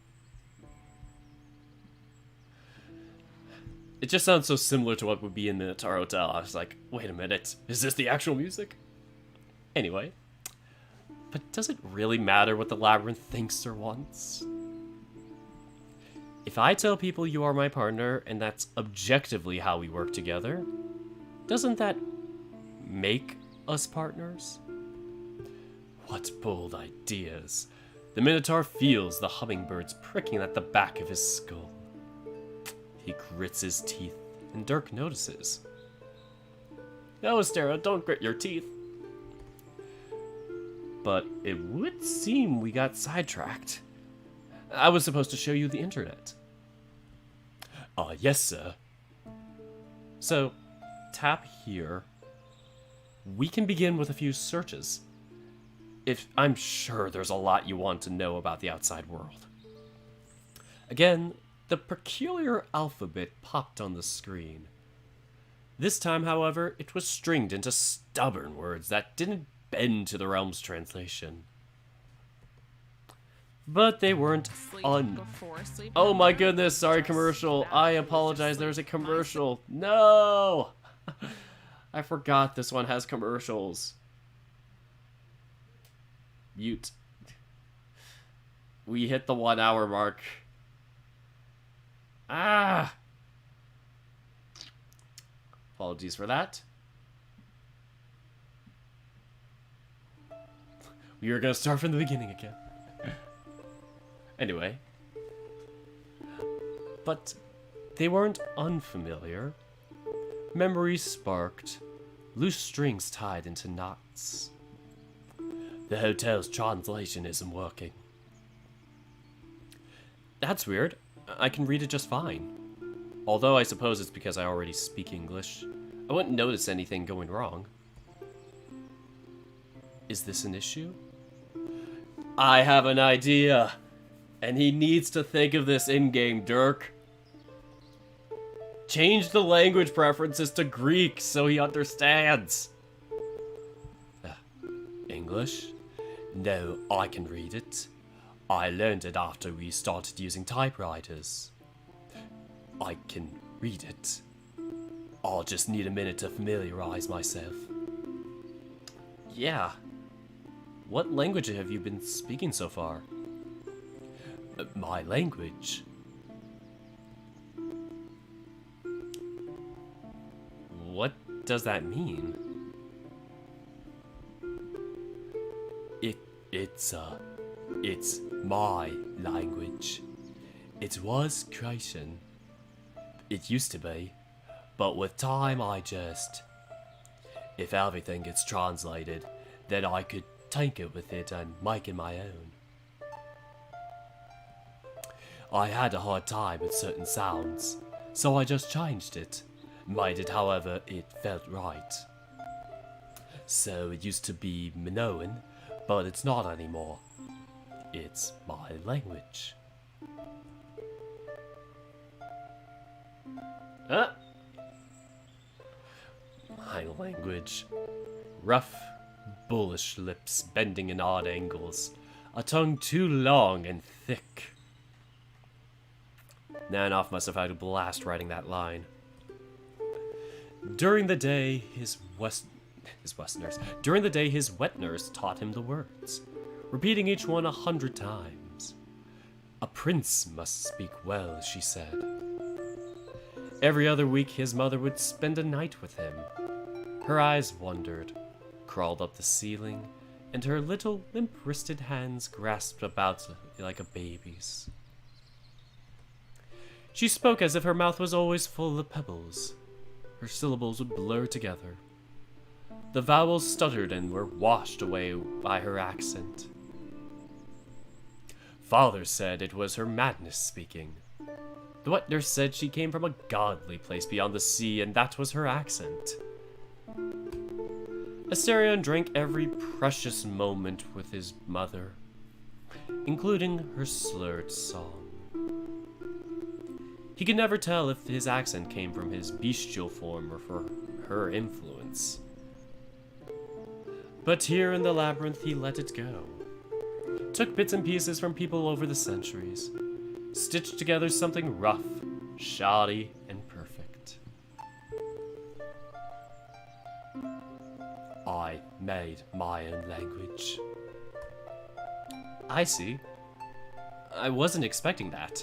Speaker 1: It just sounds so similar to what would be in Minotaur Hotel. I was like, wait a minute, is this the actual music? Anyway. But does it really matter what the labyrinth thinks or wants? If I tell people you are my partner, and that's objectively how we work together, doesn't that make us partners? What bold ideas. The Minotaur feels the hummingbirds pricking at the back of his skull. He grits his teeth, and Dirk notices. No, Asterion, don't grit your teeth. But it would seem we got sidetracked. I was supposed to show you the internet. Yes, sir. So, tap here. We can begin with a few searches. I'm sure there's a lot you want to know about the outside world. Again, the peculiar alphabet popped on the screen. This time, however, it was stringed into stubborn words that didn't bend to the realm's translation. But they weren't
Speaker 3: before sleep.
Speaker 1: Oh my goodness, sorry commercial. I apologize, there's a commercial. No! I forgot this one has commercials. Mute. We hit the 1 hour mark. Ah! Apologies for that. We are gonna start from the beginning again. Anyway. But they weren't unfamiliar. Memories sparked, loose strings tied into knots. The hotel's translation isn't working. That's weird. I can read it just fine. Although I suppose it's because I already speak English. I wouldn't notice anything going wrong. Is this an issue? I have an idea. And he needs to think of this in-game, Dirk. Change the language preferences to Greek so he understands. English? No, I can read it. I learned it after we started using typewriters. I can read it. I'll just need a minute to familiarize myself. Yeah. What language have you been speaking so far? My language? What does that mean? It's my language. It was Croatian. It used to be, but with time if everything gets translated, then I could tinker with it and make it my own. I had a hard time with certain sounds, so I just changed it, made it however it felt right. So it used to be Minoan, but it's not anymore. It's my language. My language. Rough, bullish lips bending in odd angles, a tongue too long and thick. Nanoff must have had a blast writing that line. During the day, his wet nurse taught him the words, repeating each one 100 times. A prince must speak well, she said. Every other week, his mother would spend a night with him. Her eyes wandered, crawled up the ceiling, and her little limp-wristed hands grasped about like a baby's. She spoke as if her mouth was always full of pebbles. Her syllables would blur together. The vowels stuttered and were washed away by her accent. Father said it was her madness speaking. The wet nurse said she came from a godly place beyond the sea, and that was her accent. Asterion drank every precious moment with his mother, including her slurred song. He could never tell if his accent came from his bestial form or from her influence. But here in the labyrinth he let it go. Took bits and pieces from people over the centuries, stitched together something rough, shoddy, and perfect. I made my own language. I see. I wasn't expecting that.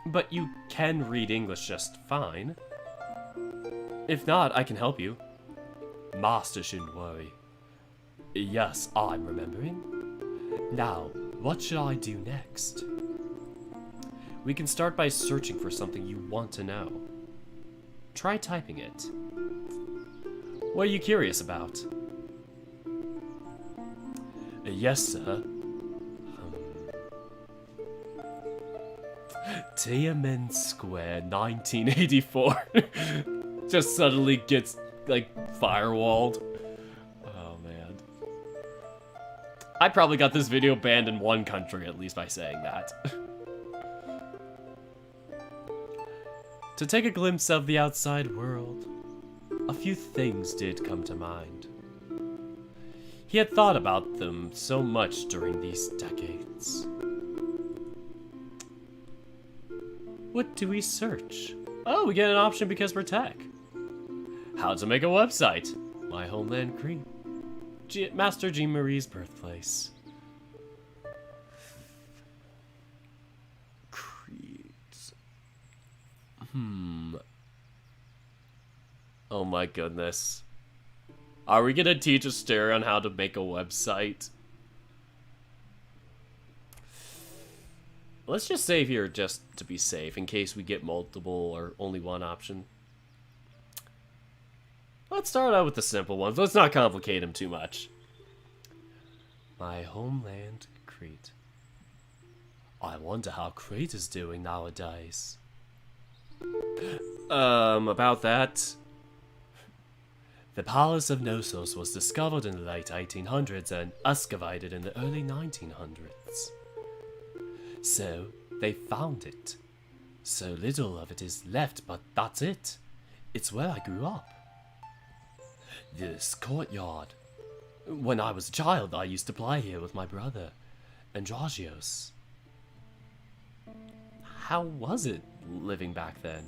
Speaker 1: But you can read English just fine. If not, I can help you. Master shouldn't worry. Yes, I'm remembering. Now, what should I do next? We can start by searching for something you want to know. Try typing it. What are you curious about? Yes, sir. Tiananmen Square, 1984. Just suddenly gets, like, firewalled. Oh, man. I probably got this video banned in one country, at least by saying that. To take a glimpse of the outside world, a few things did come to mind. He had thought about them so much during these decades. What do we search? Oh, we get an option because we're tech. How to make a website. My homeland Crete. Master Jean Marie's birthplace. Crete. Oh my goodness. Are we gonna teach Asterion how to make a website? Let's just save here just to be safe, in case we get multiple or only one option. Let's start out with the simple ones. Let's not complicate them too much. My homeland, Crete. I wonder how Crete is doing nowadays. About that. The Palace of Knossos was discovered in the late 1800s and excavated in the early 1900s. So, they found it. So little of it is left, but that's it. It's where I grew up. This courtyard. When I was a child, I used to play here with my brother, Andragios. How was it living back then?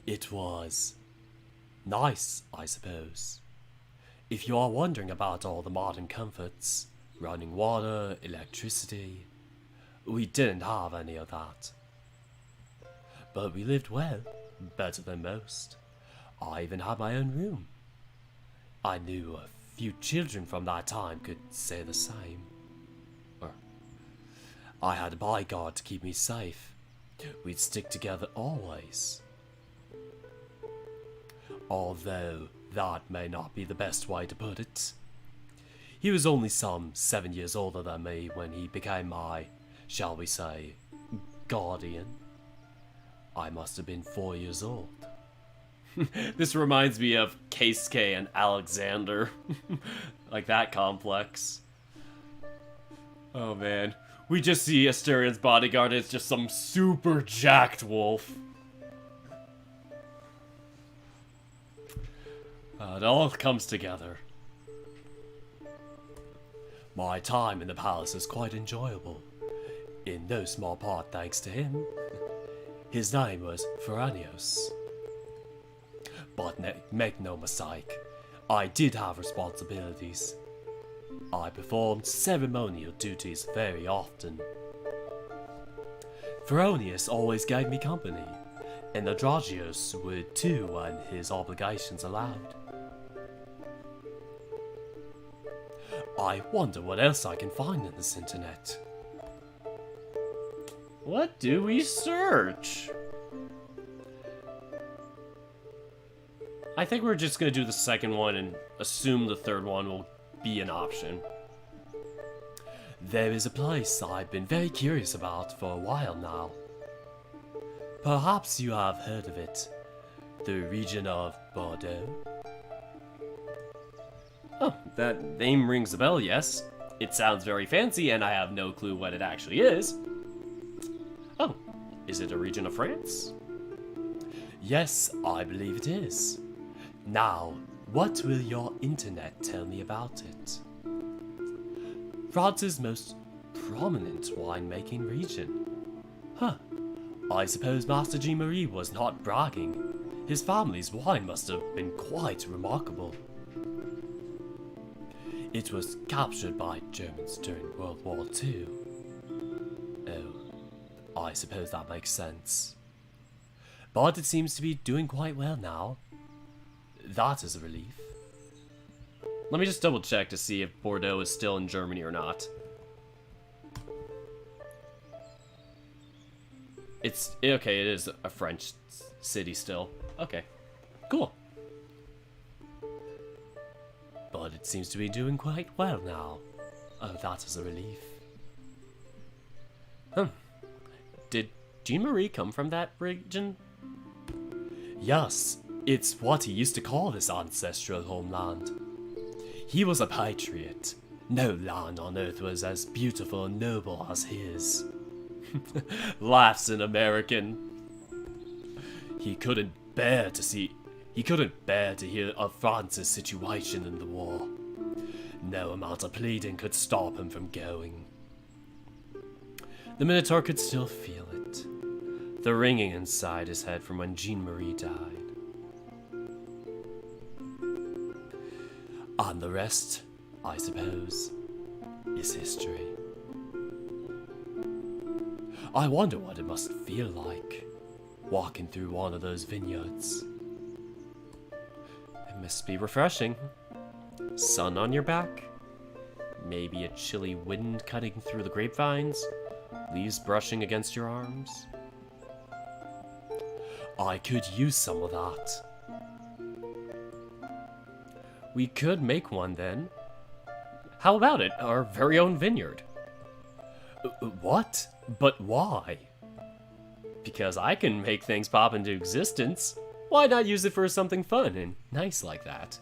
Speaker 1: It was nice, I suppose. If you are wondering about all the modern comforts, running water, electricity, we didn't have any of that. But we lived well, better than most. I even had my own room. I knew a few children from that time could say the same. I had a bodyguard to keep me safe. We'd stick together always. Although that may not be the best way to put it. He was only some 7 years older than me when he became my, shall we say, guardian. I must have been 4 years old. This reminds me of Keisuke and Alexander. Like that complex. Oh man. We just see Asterion's bodyguard as just some super jacked wolf. It all comes together. My time in the palace is quite enjoyable. In no small part thanks to him. His name was Feranios. But make no mistake, I did have responsibilities. I performed ceremonial duties very often. Feronius always gave me company, and Andragios would too when his obligations allowed. I wonder what else I can find in this internet. What do we search? I think we're just gonna do the second one and assume the third one will be an option. There is a place I've been very curious about for a while now. Perhaps you have heard of it. The region of Bordeaux. Oh, that name rings a bell, yes. It sounds very fancy and I have no clue what it actually is. Oh, is it a region of France? Yes, I believe it is. Now, what will your internet tell me about it? France's most prominent winemaking region. Huh. I suppose Master Jean Marie was not bragging. His family's wine must have been quite remarkable. It was captured by Germans during World War II. Oh, I suppose that makes sense. But it seems to be doing quite well now. That is a relief. Let me just double check to see if Bordeaux is still in Germany or not. It's okay, it is a French city still. Okay, cool. But it seems to be doing quite well now. Oh, that is a relief. Did Jean Marie come from that region? Yes. It's what he used to call his ancestral homeland. He was a patriot. No land on earth was as beautiful and noble as his. Laughs an American. He couldn't bear to see He couldn't bear to hear of France's situation in the war. No amount of pleading could stop him from going. The Minotaur could still feel it, the ringing inside his head from when Jean-Marie died. And the rest, I suppose, is history. I wonder what it must feel like, walking through one of those vineyards. It must be refreshing. Sun on your back, maybe a chilly wind cutting through the grapevines, leaves brushing against your arms. I could use some of that. We could make one then. How about it? Our very own vineyard. What? But why? Because I can make things pop into existence. Why not use it for something fun and nice like that?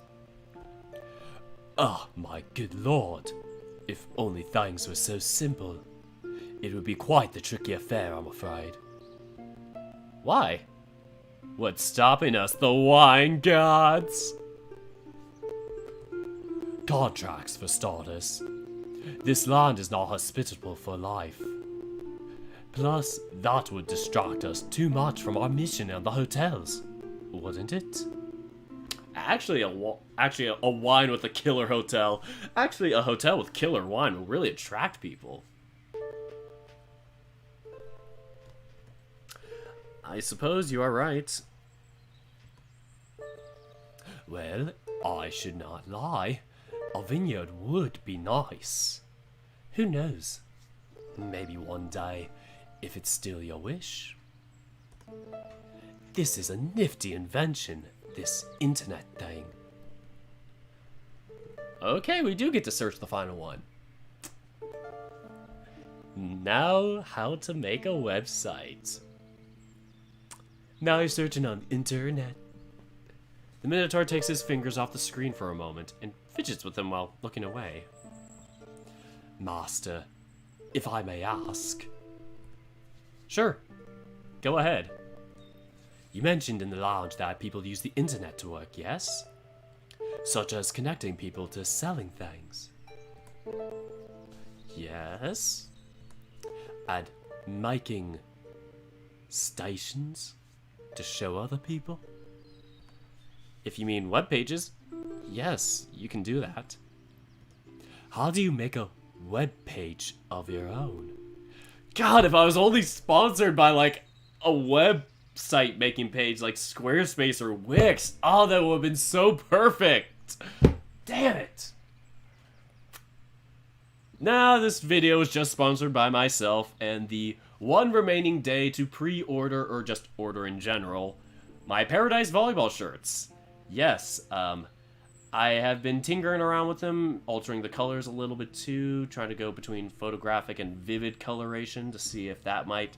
Speaker 1: Ah, my good lord. If only things were so simple. It would be quite the tricky affair, I'm afraid. Why? What's stopping us, the wine gods? Contracts, for starters. This land is not hospitable for life. Plus, that would distract us too much from our mission and the hotels, wouldn't it? Actually, a wine with a killer hotel. Actually, a hotel with killer wine will really attract people. I suppose you are right. Well, I should not lie. A vineyard would be nice. Who knows? Maybe one day, if it's still your wish. This is a nifty invention, this internet thing. Okay, we do get to search the final one. Now, how to make a website. Now you're searching on the internet. The Minotaur takes his fingers off the screen for a moment and fidgets with them while looking away. Master, if I may ask. Sure, go ahead. You mentioned in the lounge that people use the internet to work, yes? Such as connecting people to selling things. Yes. And making stations to show other people? If you mean web pages, yes, you can do that. How do you make a web page of your own? God, if I was only sponsored by like a website making page like Squarespace or Wix, oh, that would have been so perfect. Damn it. Now, this video is just sponsored by myself and the one remaining day to pre-order, or just order in general, my Paradise Volleyball shirts. Yes, I have been tinkering around with them, altering the colors a little bit too, trying to go between photographic and vivid coloration to see if that might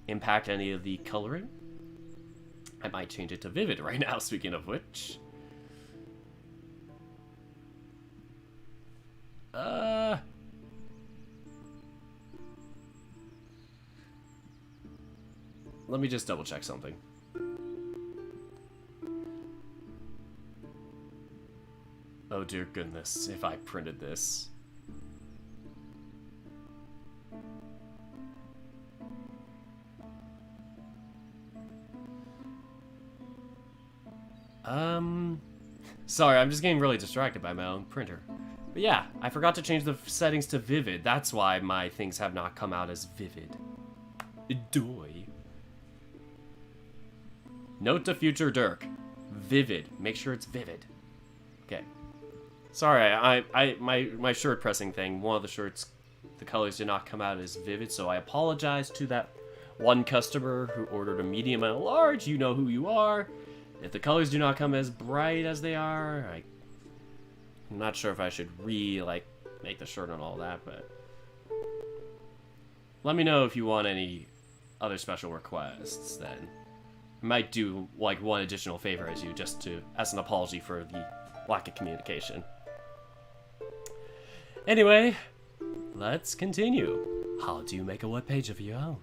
Speaker 1: impact any of the coloring. I might change it to vivid right now, speaking of which. Let me just double check something. Oh dear goodness, if I printed this. Sorry, I'm just getting really distracted by my own printer. But yeah, I forgot to change the settings to vivid. That's why my things have not come out as vivid. Doy. Note to future Dirk. Vivid. Make sure it's vivid. Okay. Sorry, my shirt pressing thing, one of the shirts, the colors did not come out as vivid, so I apologize to that one customer who ordered a medium and a large. You know who you are. If the colors do not come as bright as they are, I'm not sure if I should make the shirt and all that, but let me know if you want any other special requests then. I might do like one additional favor as an apology for the lack of communication. Anyway, let's continue. How do you make a webpage of your own?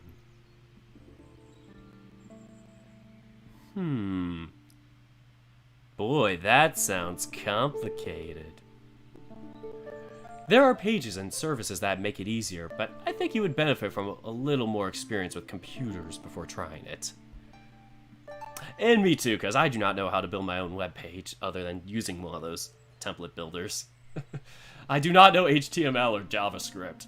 Speaker 1: Boy, that sounds complicated. There are pages and services that make it easier, but I think you would benefit from a little more experience with computers before trying it. And me too, because I do not know how to build my own web page other than using one of those template builders. I do not know HTML or JavaScript.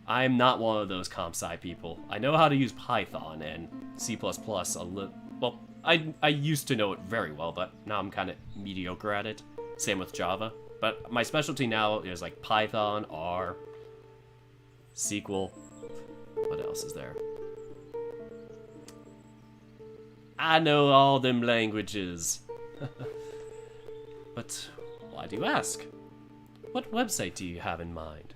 Speaker 1: I am not one of those comp sci people. I know how to use Python and C++ a little. Well, I used to know it very well, but now I'm kind of mediocre at it. Same with Java. But my specialty now is like Python, R, SQL. What else is there? I know all them languages. But why do you ask? What website do you have in mind?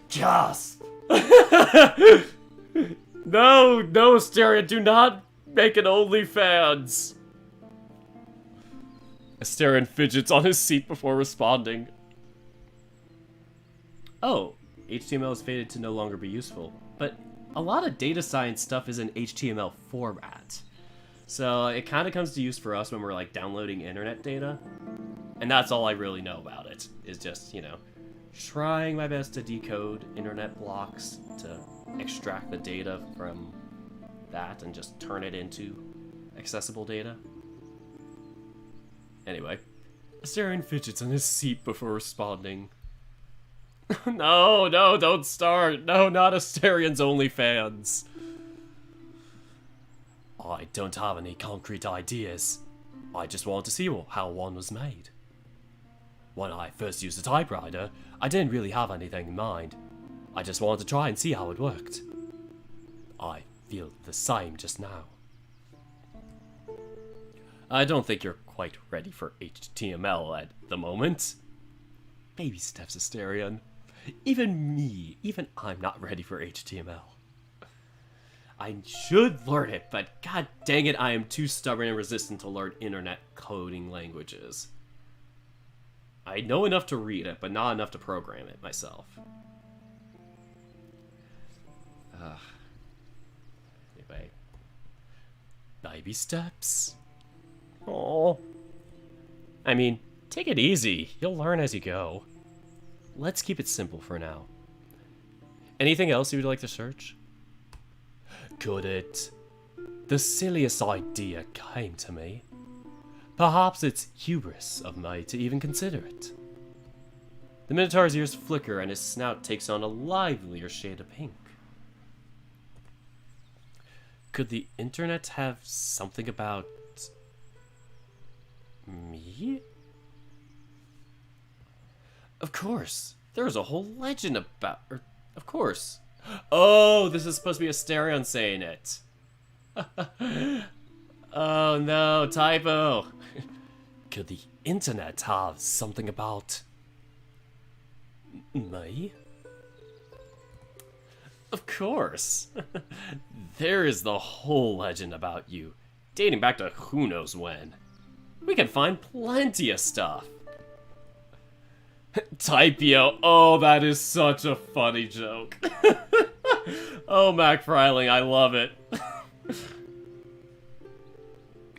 Speaker 1: Gasp! No, Asterion, do not make an OnlyFans! Asterion fidgets on his seat before responding. Oh, HTML is fated to no longer be useful, but a lot of data science stuff is in HTML format. So it kind of comes to use for us when we're like downloading internet data. And that's all I really know about it, is just, you know, trying my best to decode internet blocks to extract the data from that and just turn it into accessible data. Anyway, Asterion fidgets on his seat before responding. No, don't start. No, not Asterion's OnlyFans. I don't have any concrete ideas. I just want to see how one was made. When I first used a typewriter, I didn't really have anything in mind. I just wanted to try and see how it worked. I feel the same just now. I don't think you're quite ready for HTML at the moment. Baby steps, Asterion. Even I'm not ready for HTML. I should learn it, but god dang it, I am too stubborn and resistant to learn internet coding languages. I know enough to read it, but not enough to program it myself. Anyway. Baby steps? Oh. I mean, take it easy. You'll learn as you go. Let's keep it simple for now. Anything else you would like to search? Could it? The silliest idea came to me. Perhaps it's hubris of me to even consider it. The Minotaur's ears flicker and his snout takes on a livelier shade of pink. Could the internet have something about me? Of course. There's a whole legend about... of course. Oh, this is supposed to be Asterion saying it. Oh no, typo. Could the internet have something about... me? Of course. There is the whole legend about you, dating back to who knows when. We can find plenty of stuff. Typio, oh, that is such a funny joke. Oh, Mac Freiling, I love it.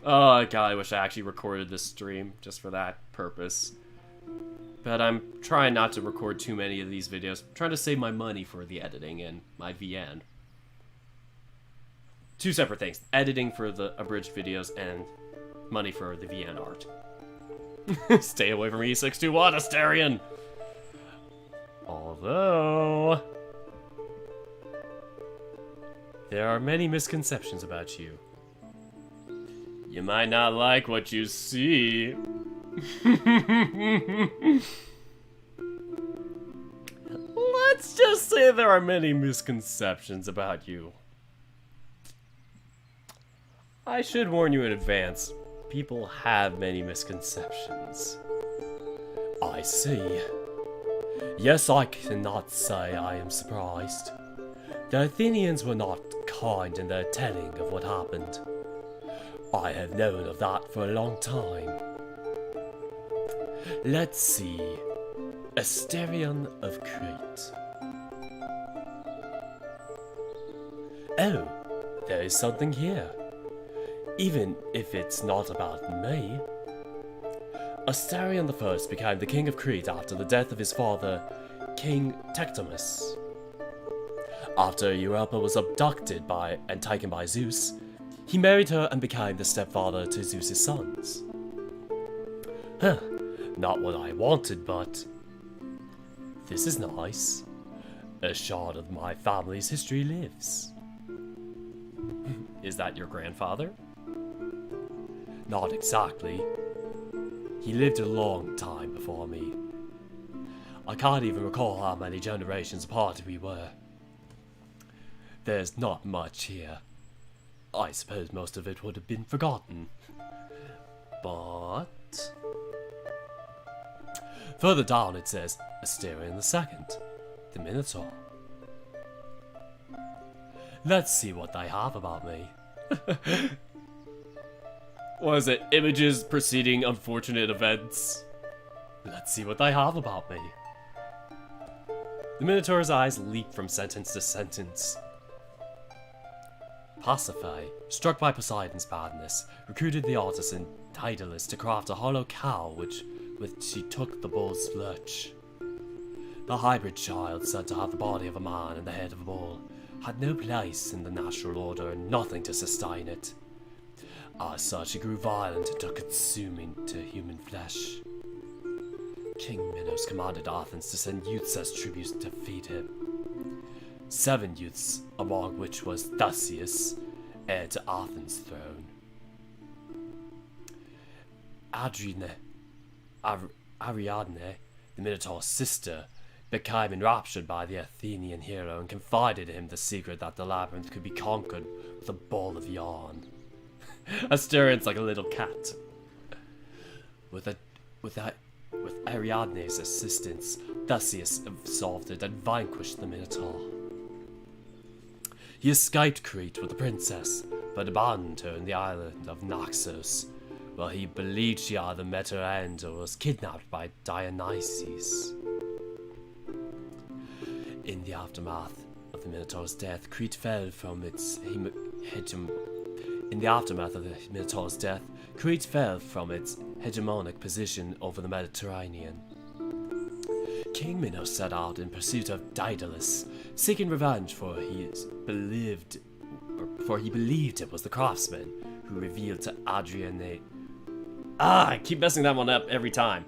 Speaker 1: Oh god, I wish I actually recorded this stream just for that purpose. But I'm trying not to record too many of these videos. I'm trying to save my money for the editing and my VN. Two separate things. Editing for the abridged videos and money for the VN art. Stay away from E621, Asterion! Although... there are many misconceptions about you. You might not like what you see. Let's just say there are many misconceptions about you. I should warn you in advance. People have many misconceptions. I see. Yes, I cannot say I am surprised. The Athenians were not kind in their telling of what happened. I have known of that for a long time. Let's see. Asterion of Crete. Oh, There is something here. Even if it's not about me. Asterion I became the king of Crete after the death of his father, King Tectomus. After Europa was abducted by and taken by Zeus, he married her and became the stepfather to Zeus's sons. Huh, not what I wanted, but this is nice. A shard of my family's history lives. Is that your grandfather? Not exactly. He lived a long time before me. I can't even recall how many generations apart we were. There's not much here. I suppose most of it would have been forgotten. But further down it says Asterion II, the Minotaur. Let's see what they have about me. What is it? Images preceding unfortunate events. Let's see what they have about me. The Minotaur's eyes leap from sentence to sentence. Pasiphae, struck by Poseidon's badness, recruited the artisan Daedalus to craft a hollow cow which she took the bull's flesh. The hybrid child, said to have the body of a man and the head of a bull, had no place in the natural order and nothing to sustain it. As such, it grew violent and took consuming to human flesh. King Minos commanded Athens to send youths as tributes to feed him. 7 youths, among which was Theseus, heir to Athens' throne. Ariadne, the Minotaur's sister, became enraptured by the Athenian hero and confided to him the secret that the labyrinth could be conquered with a ball of yarn. Asterion's like a little cat. With Ariadne's assistance, Theseus solved it and vanquished the Minotaur. He escaped Crete with the princess, but abandoned her in the island of Naxos, where he believed she either met her end or was kidnapped by Dionysus. In the aftermath of the Minotaur's death, Crete fell from its hegemonic position over the Mediterranean. King Minos set out in pursuit of Daedalus, seeking revenge for he believed it was the craftsman who revealed to Ariadne. I keep messing that one up every time.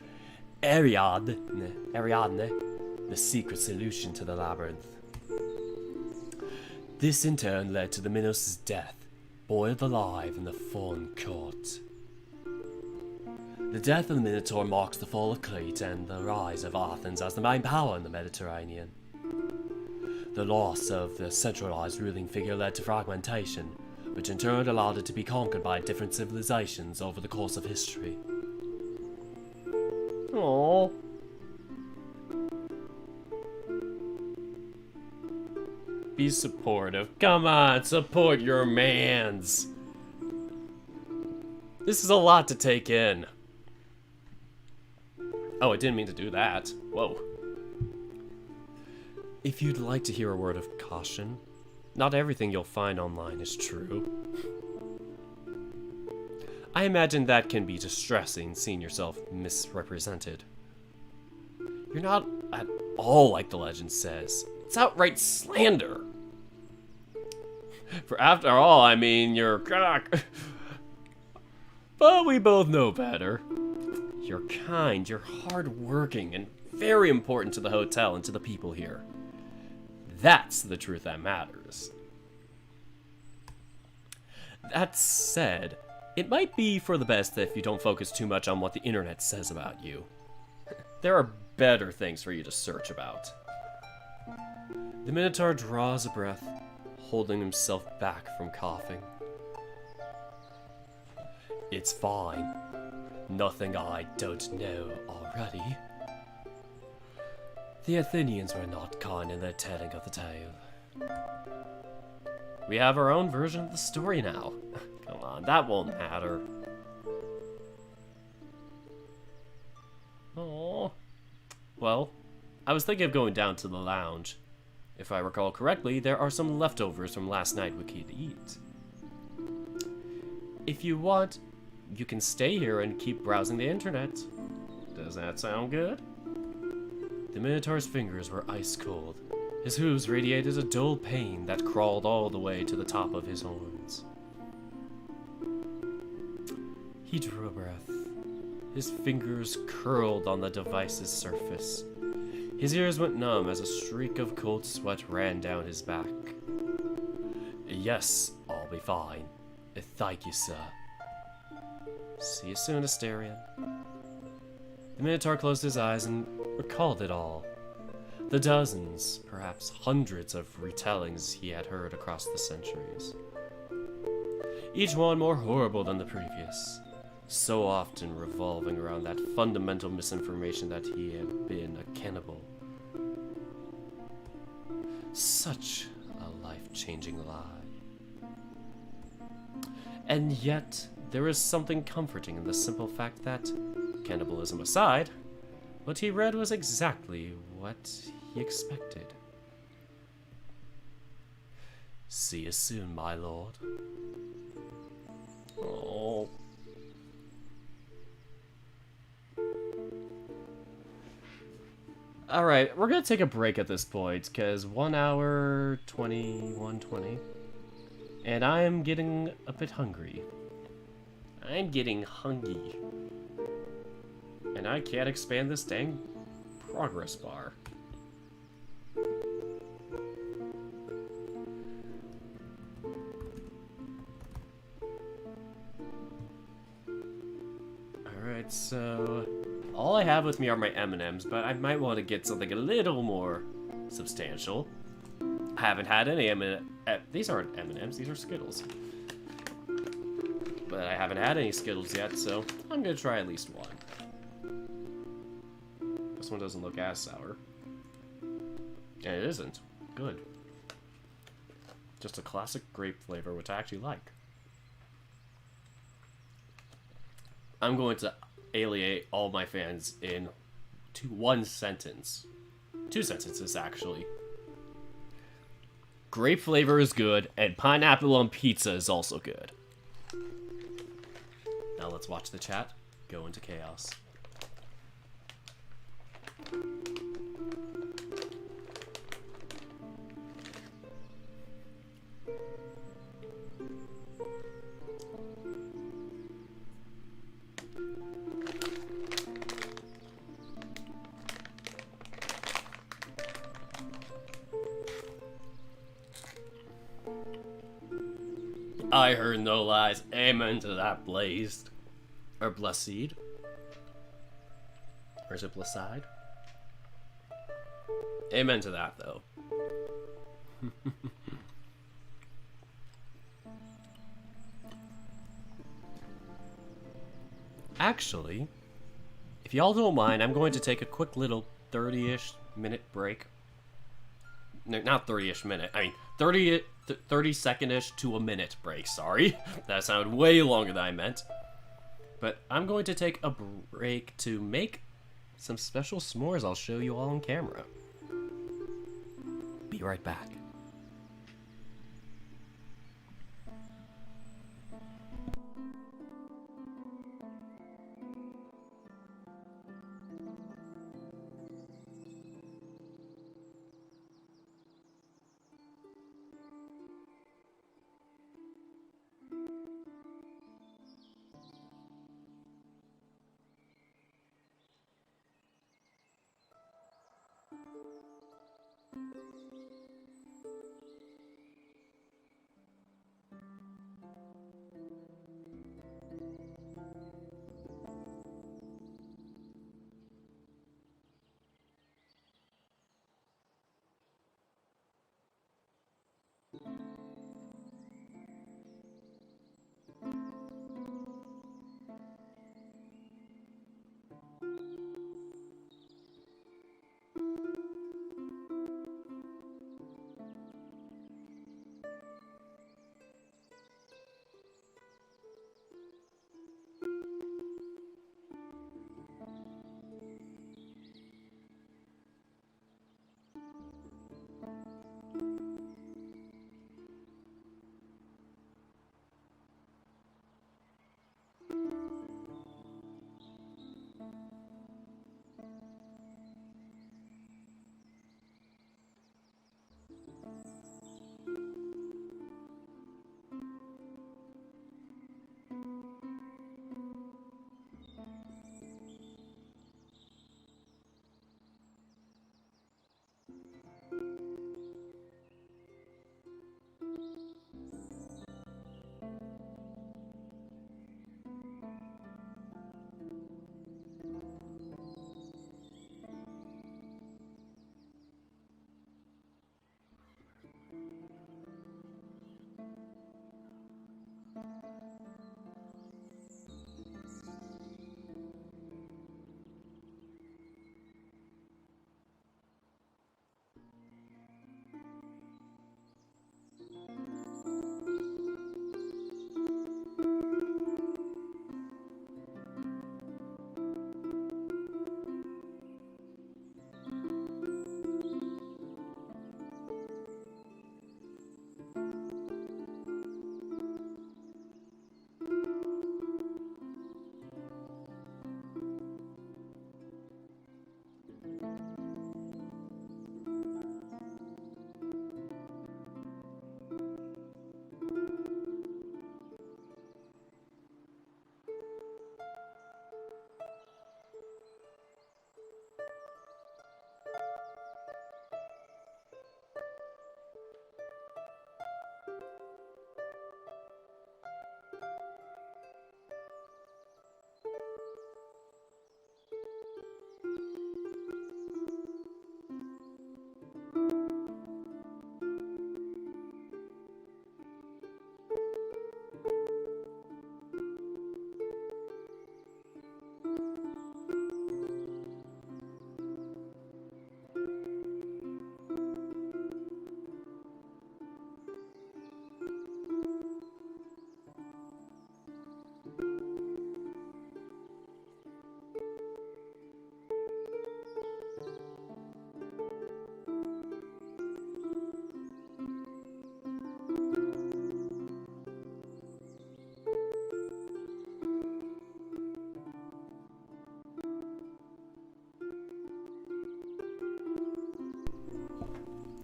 Speaker 1: Ariadne, the secret solution to the labyrinth. This in turn led to the Minos' death, boiled alive in the Faun court. The death of the Minotaur marks the fall of Crete and the rise of Athens as the main power in the Mediterranean. The loss of the centralized ruling figure led to fragmentation, which in turn allowed it to be conquered by different civilizations over the course of history. Aww. Be supportive. Come on, support your mans. This is a lot to take in. Oh, I didn't mean to do that. Whoa. If you'd like to hear a word of caution, not everything you'll find online is true. I imagine that can be distressing, seeing yourself misrepresented. You're not at all like the legend says. It's outright slander. For after all, I mean, you're cock. But we both know better. You're kind, you're hardworking, and very important to the hotel and to the people here. That's the truth that matters. That said, it might be for the best if you don't focus too much on what the internet says about you. There are better things for you to search about. The Minotaur draws a breath, holding himself back from coughing. It's fine. Nothing I don't know already. The Athenians were not kind in their telling of the tale. We have our own version of the story now. Come on, that won't matter. Oh. Well, I was thinking of going down to the lounge. If I recall correctly, there are some leftovers from last night we could eat. If you want, you can stay here and keep browsing the internet. Does that sound good? The Minotaur's fingers were ice cold. His hooves radiated a dull pain that crawled all the way to the top of his horns. He drew a breath. His fingers curled on the device's surface. His ears went numb as a streak of cold sweat ran down his back. Yes, I'll be fine. Thank you, sir. See you soon, Asterion. The Minotaur closed his eyes and recalled it all. The dozens, perhaps hundreds of retellings he had heard across the centuries. Each one more horrible than the previous, so often revolving around that fundamental misinformation that he had been a cannibal. Such a life-changing lie. And yet, there is something comforting in the simple fact that, cannibalism aside, what he read was exactly what he expected. See you soon, my lord. Oh. Alright, we're gonna take a break at this point, because 1 hour 21:20. And I'm getting a bit hungry. I'm getting hungry. And I can't expand this dang progress bar. Alright, so all I have with me are my M&Ms, but I might want to get something a little more substantial. I haven't had any M&Ms. These aren't M&Ms, these are Skittles. But I haven't had any Skittles yet, so I'm gonna try at least one. This one doesn't look as sour. And it isn't. Good. Just a classic grape flavor, which I actually like. I'm going to alienate all my fans in one sentence. 2 sentences, actually. Grape flavor is good, and pineapple on pizza is also good. Now let's watch the chat go into chaos. I heard no lies. Amen to that, blazed. Or blessed. Or is it blessed? Amen to that, though. Actually, if y'all don't mind, I'm going to take a quick little 30-ish minute break. No, not 30-ish minute. I mean, 30-second-ish to a minute break, sorry. That sounded way longer than I meant. But I'm going to take a break to make some special s'mores I'll show you all on camera. Be right back.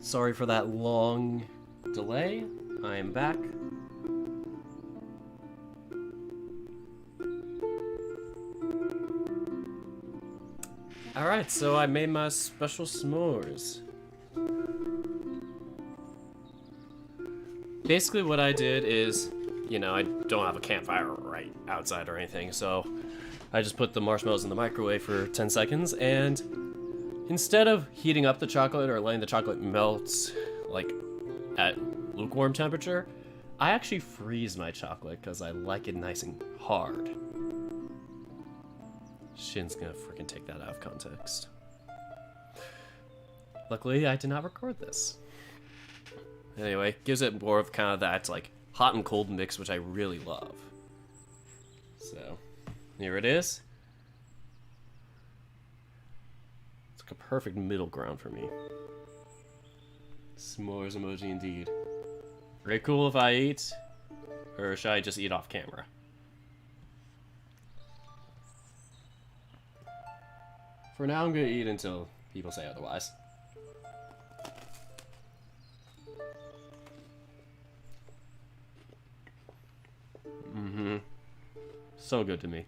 Speaker 1: Sorry for that long delay. I am back. Alright, so I made my special s'mores. Basically what I did is, you know, I don't have a campfire right outside or anything, so I just put the marshmallows in the microwave for 10 seconds, and instead of heating up the chocolate or letting the chocolate melt, like, at lukewarm temperature, I actually freeze my chocolate because I like it nice and hard. Shin's gonna freaking take that out of context. Luckily, I did not record this. Anyway, gives it more of kind of that, like, hot and cold mix, which I really love. So, here it is. It's like a perfect middle ground for me. S'mores emoji indeed. Very cool if I eat, or should I just eat off camera? For now, I'm gonna eat until people say otherwise. Mm-hmm. So good to me.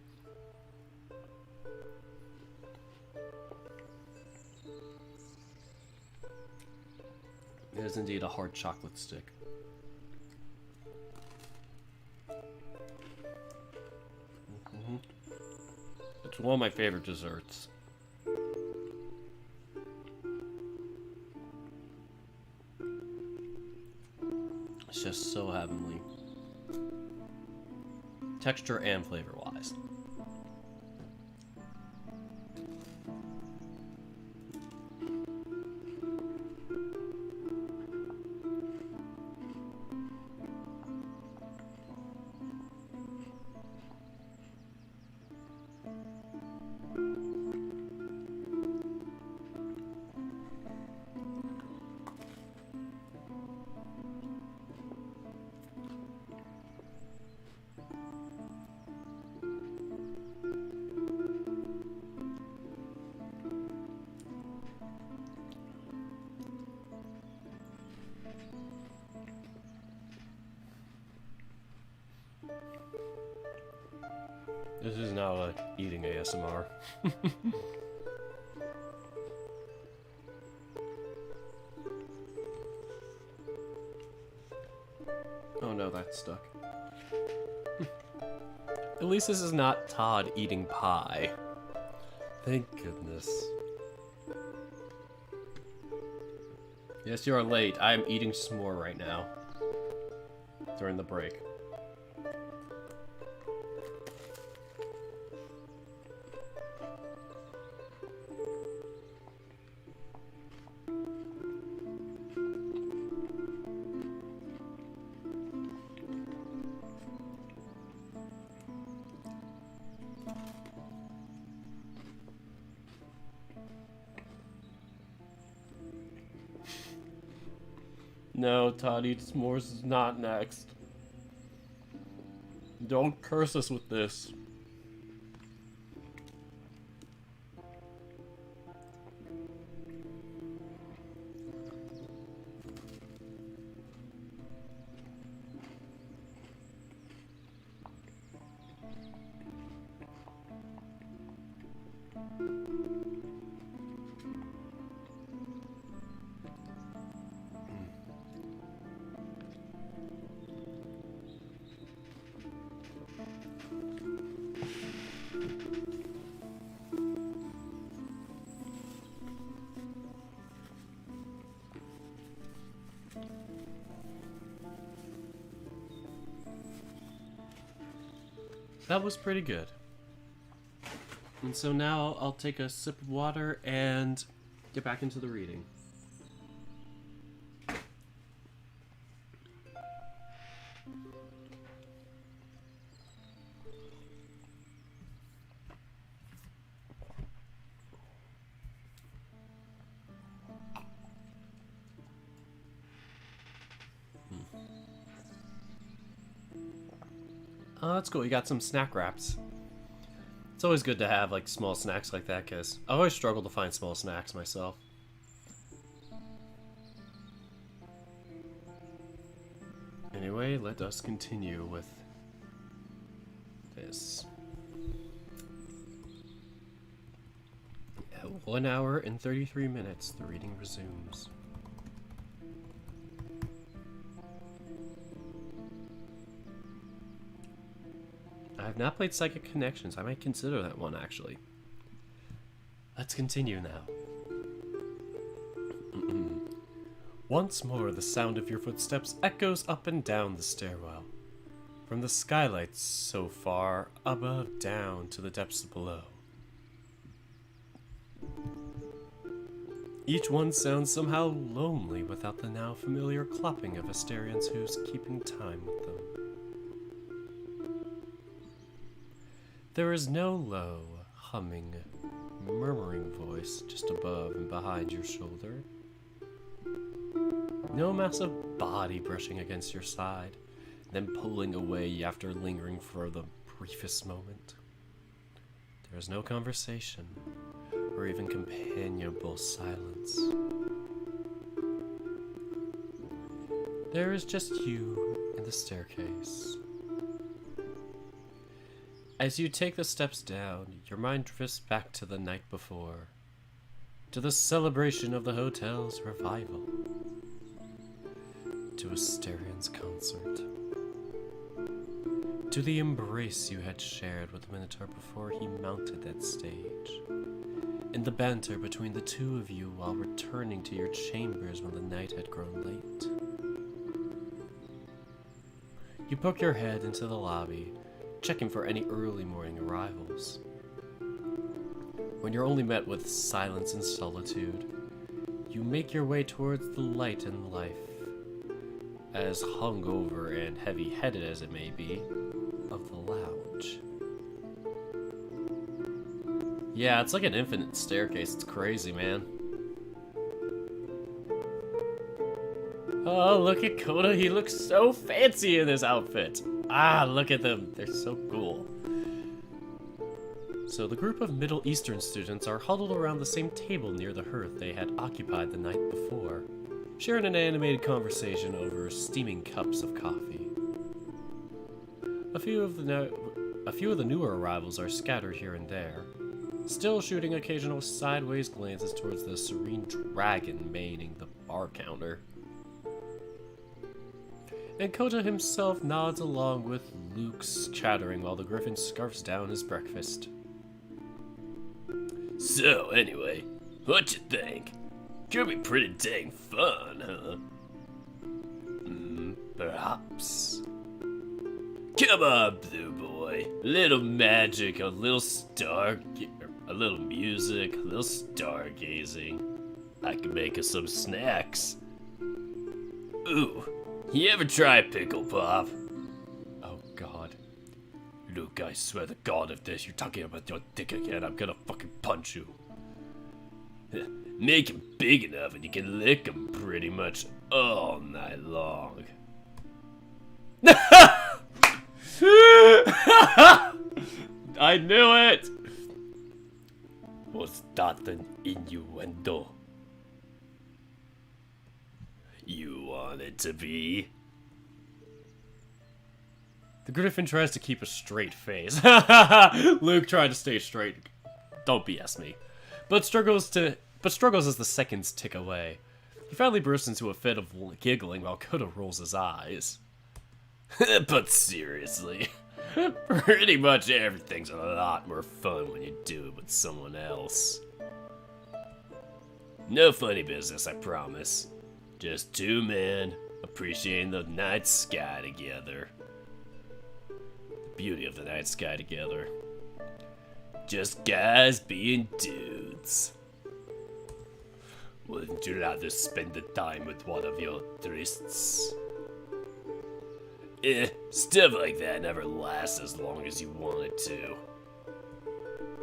Speaker 1: It is indeed a hard chocolate stick. Mm-hmm. It's one of my favorite desserts. It's just so heavenly. Texture and flavor-wise. This is now a eating ASMR. Oh no, that's stuck. At least this is not Todd eating pie. Thank goodness. Yes, you are late. I am eating s'more right now. During the break. No, Todd eats s'mores is not next. Don't curse us with this. That was pretty good. And so now I'll take a sip of water and get back into the reading. Oh, that's cool. You got some snack wraps. It's always good to have like small snacks like that because I always struggle to find small snacks myself. Anyway, let us continue with this. At 1 hour and 33 minutes, the reading resumes. I have not played Psychic Connections. I might consider that one, actually. Let's continue now. Once more, the sound of your footsteps echoes up and down the stairwell. From the skylights so far above down to the depths below. Each one sounds somehow lonely without the now familiar clopping of Asterions hooves keeping time with them. There is no low, humming, murmuring voice just above and behind your shoulder. No massive body brushing against your side, then pulling away after lingering for the briefest moment. There is no conversation, or even companionable silence. There is just you and the staircase. As you take the steps down, your mind drifts back to the night before, to the celebration of the hotel's revival, to Asterion's concert, to the embrace you had shared with Minotaur before he mounted that stage, and the banter between the two of you while returning to your chambers when the night had grown late. You poke your head into the lobby, checking for any early morning arrivals. When you're only met with silence and solitude, you make your way towards the light and life, as hungover and heavy-headed as it may be, of the lounge. Yeah, it's like an infinite staircase. It's crazy, man. Oh, look at Koda. He looks so fancy in this outfit. Ah, look at them. They're so cool. So the group of Middle Eastern students are huddled around the same table near the hearth they had occupied the night before, sharing an animated conversation over steaming cups of coffee. A few of the newer arrivals are scattered here and there, still shooting occasional sideways glances towards the serene dragon manning the bar counter. And Kota himself nods along with Luke's chattering while the griffin scarfs down his breakfast. So, anyway, what you think? Could be pretty dang fun, huh? Perhaps. Come on, Blue Boy. A little magic, a little a little music, a little stargazing. I can make us some snacks. Ooh, you ever try pickle pop? Oh God. Luke, I swear to God, if you're talking about your dick again, I'm gonna fucking punch you. Make him big enough and you can lick him pretty much all night long. I knew it! Was that an innuendo? You want it to be? The griffin tries to keep a straight face. Luke tried to stay straight. Don't BS me. But struggles as the seconds tick away. He finally bursts into a fit of giggling while Koda rolls his eyes. But seriously, pretty much everything's a lot more fun when you do it with someone else. No funny business, I promise. Just two men appreciating the night sky together. The beauty of the night sky together. Just guys being dudes. Wouldn't you rather spend the time with one of your trysts? Stuff like that never lasts as long as you want it to.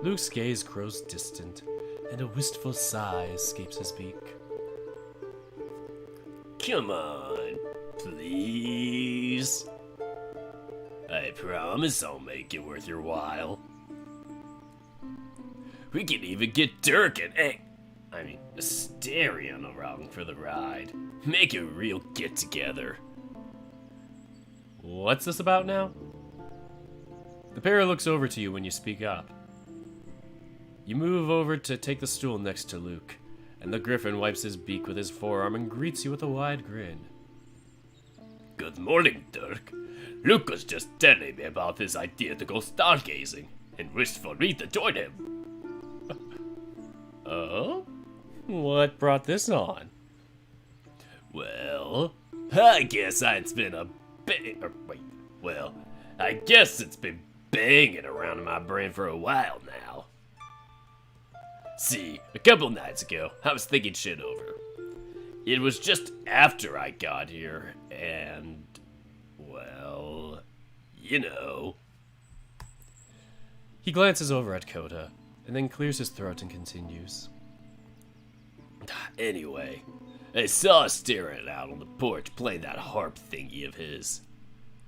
Speaker 1: Luke's gaze grows distant, and a wistful sigh escapes his beak. Come on, please. I promise I'll make it worth your while. We can even get Dirk and Asterion around for the ride. Make a real get-together. What's this about now? The pair looks over to you when you speak up. You move over to take the stool next to Luke, and the griffin wipes his beak with his forearm and greets you with a wide grin.
Speaker 3: Good morning, Dirk. Luke was just telling me about his idea to go stargazing, and wished for me to join him.
Speaker 1: Oh? What brought this on?
Speaker 3: Well, I guess it's been I guess it's been banging around in my brain for a while now. See, a couple nights ago, I was thinking shit over. It was just after I got here, and, well, you know.
Speaker 1: He glances over at Coda, and then clears his throat and continues.
Speaker 3: Anyway, I saw Asterion out on the porch playing that harp thingy of his.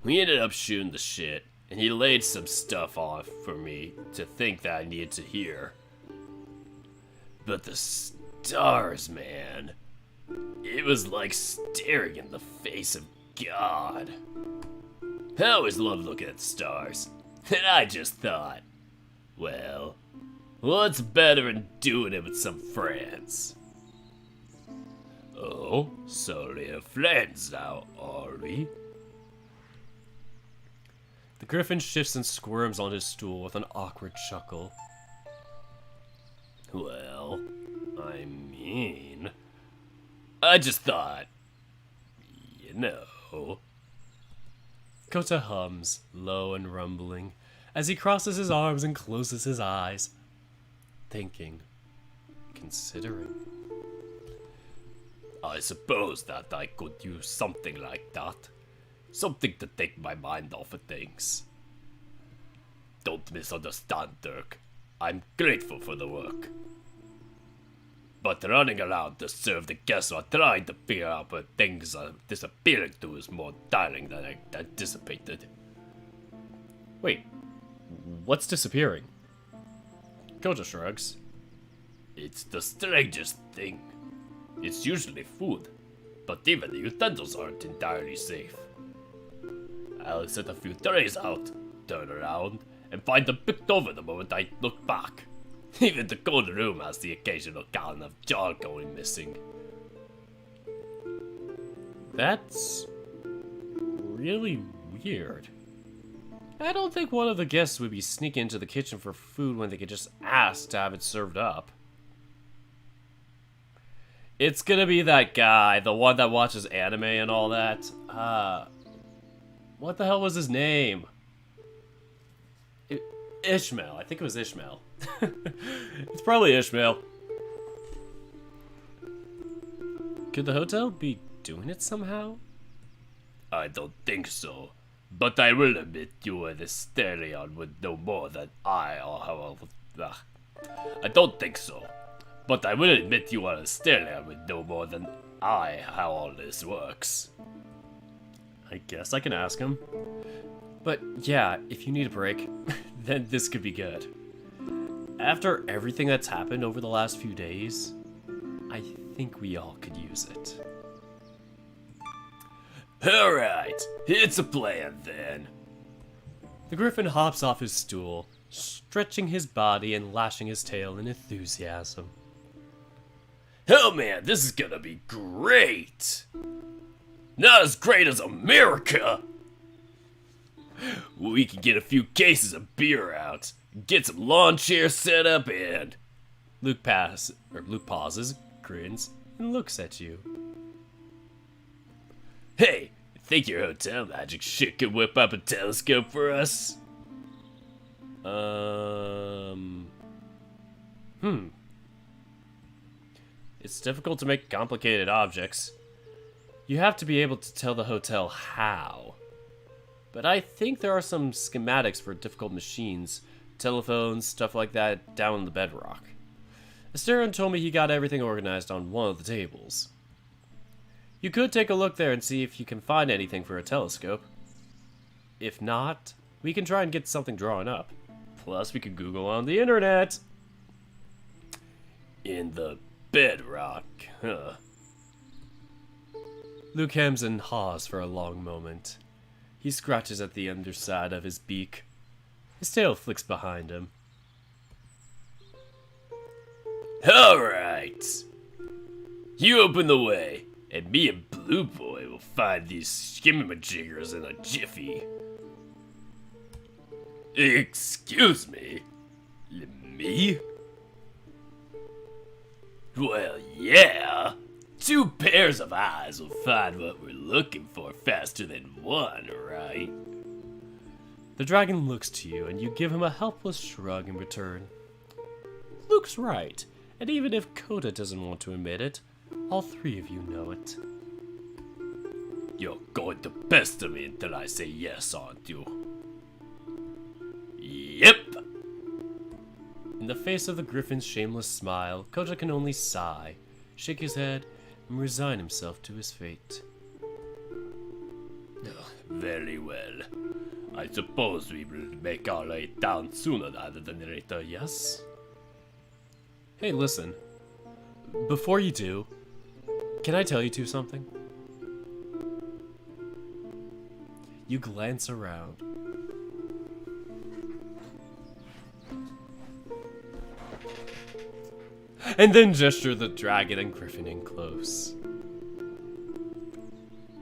Speaker 3: We ended up shooting the shit, and he laid some stuff off for me to think that I needed to hear. But the stars, man. It was like staring in the face of God. I always loved looking at stars, and I just thought, well, what's better than doing it with some friends? Oh, so we're friends now, are we?
Speaker 1: The griffin shifts and squirms on his stool with an awkward chuckle.
Speaker 3: Well, I mean, I just thought, you know.
Speaker 1: Kota hums, low and rumbling, as he crosses his arms and closes his eyes. Thinking. Considering.
Speaker 3: I suppose that I could use something like that. Something to take my mind off of things. Don't misunderstand, Dirk. I'm grateful for the work. But running around to serve the guests while trying to figure out where things are disappearing to is more tiring than I anticipated.
Speaker 1: Wait, what's disappearing? Kota shrugs.
Speaker 3: It's the strangest thing. It's usually food, but even the utensils aren't entirely safe. I'll set a few trays out, turn around, and find them picked over the moment I look back. Even the cold room has the occasional gallon of jar going missing.
Speaker 1: That's really weird. I don't think one of the guests would be sneaking into the kitchen for food when they could just ask to have it served up. It's gonna be that guy, the one that watches anime and all that. What the hell was his name? Ishmael. I think it was Ishmael. It's probably Ishmael. Could the hotel be doing it somehow?
Speaker 3: I don't think so, but I will admit you and Asterion would know more than I or how. I don't think so, but I will admit you and Asterion would know more than I how all this works.
Speaker 1: I guess I can ask him. But yeah, if you need a break, then this could be good. After everything that's happened over the last few days, I think we all could use it.
Speaker 3: Alright, it's a plan then.
Speaker 1: The griffin hops off his stool, stretching his body and lashing his tail in enthusiasm.
Speaker 3: Oh man, this is gonna be great! Not as great as America! We can get a few cases of beer out, get some lawn chairs set up, and
Speaker 1: Luke pauses, grins, and looks at you.
Speaker 3: Hey, think your hotel magic shit could whip up a telescope for us?
Speaker 1: It's difficult to make complicated objects. You have to be able to tell the hotel how. But I think there are some schematics for difficult machines, telephones, stuff like that, down in the bedrock. Asterion told me he got everything organized on one of the tables. You could take a look there and see if you can find anything for a telescope. If not, we can try and get something drawn up. Plus, we could Google on the internet.
Speaker 3: In the bedrock, huh?
Speaker 1: Luke hems and haws for a long moment. He scratches at the underside of his beak. His tail flicks behind him.
Speaker 3: Alright. You open the way, and me and Blue Boy will find these skimmamajiggers in a jiffy. Excuse me? Me? Well, yeah. 2 pairs of eyes will find what we're looking for faster than 1, right?
Speaker 1: The dragon looks to you, and you give him a helpless shrug in return. Luke's right, and even if Coda doesn't want to admit it, all 3 of you know it.
Speaker 3: You're going to pester me until I say yes, aren't you? Yep.
Speaker 1: In the face of the griffin's shameless smile, Coda can only sigh, shake his head, and resign himself to his fate.
Speaker 3: Very well. I suppose we will make our way down sooner rather than later, yes?
Speaker 1: Hey, listen. Before you do, can I tell you 2 something? You glance around. And then gesture the dragon and griffin in close.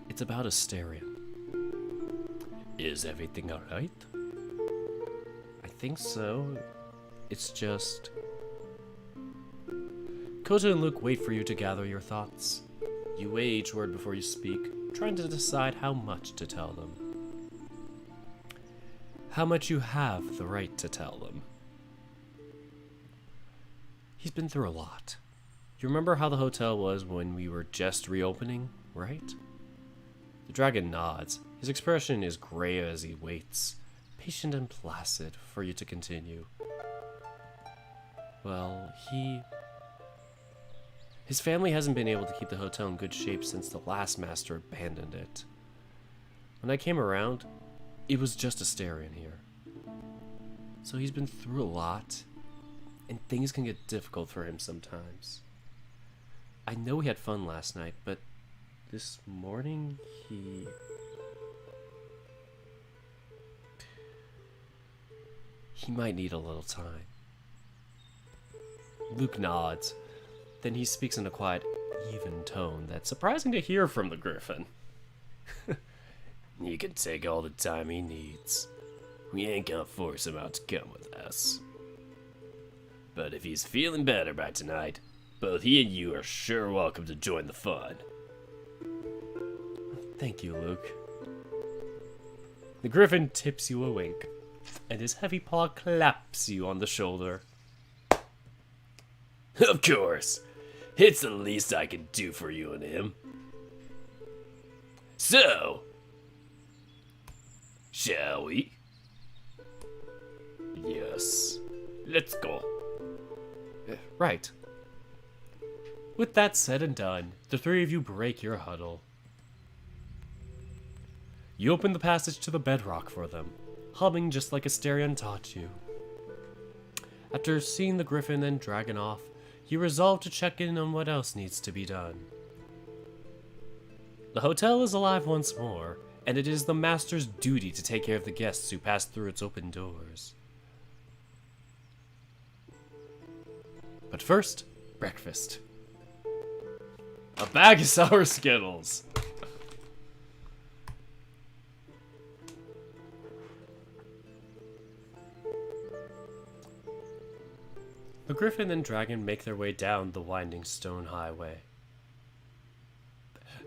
Speaker 1: It's about Asterion.
Speaker 3: Is everything alright?
Speaker 1: I think so. It's just... Kota and Luke wait for you to gather your thoughts. You weigh each word before you speak, trying to decide how much to tell them. How much you have the right to tell them. He's been through a lot. You remember how the hotel was when we were just reopening, right? The dragon nods. His expression is gray as he waits, patient and placid, for you to continue. Well, his family hasn't been able to keep the hotel in good shape since the last master abandoned it. When I came around, it was just Asterion here. So he's been through a lot, and things can get difficult for him sometimes. I know we had fun last night, but this morning he might need a little time. Luke nods. Then he speaks in a quiet, even tone that's surprising to hear from the griffin.
Speaker 3: You can take all the time he needs. We ain't gonna force him out to come with us. But if he's feeling better by tonight, both he and you are sure welcome to join the fun.
Speaker 1: Thank you, Luke. The griffin tips you a wink, and his heavy paw claps you on the shoulder.
Speaker 3: Of course. It's the least I can do for you and him. So, shall we? Yes. Let's go.
Speaker 1: Right. With that said and done, the 3 of you break your huddle. You open the passage to the bedrock for them, humming just like Asterion taught you. After seeing the griffin and dragon off, you resolve to check in on what else needs to be done. The hotel is alive once more, and it is the master's duty to take care of the guests who pass through its open doors. But first, breakfast. A bag of sour Skittles. The griffin and dragon make their way down the winding stone highway.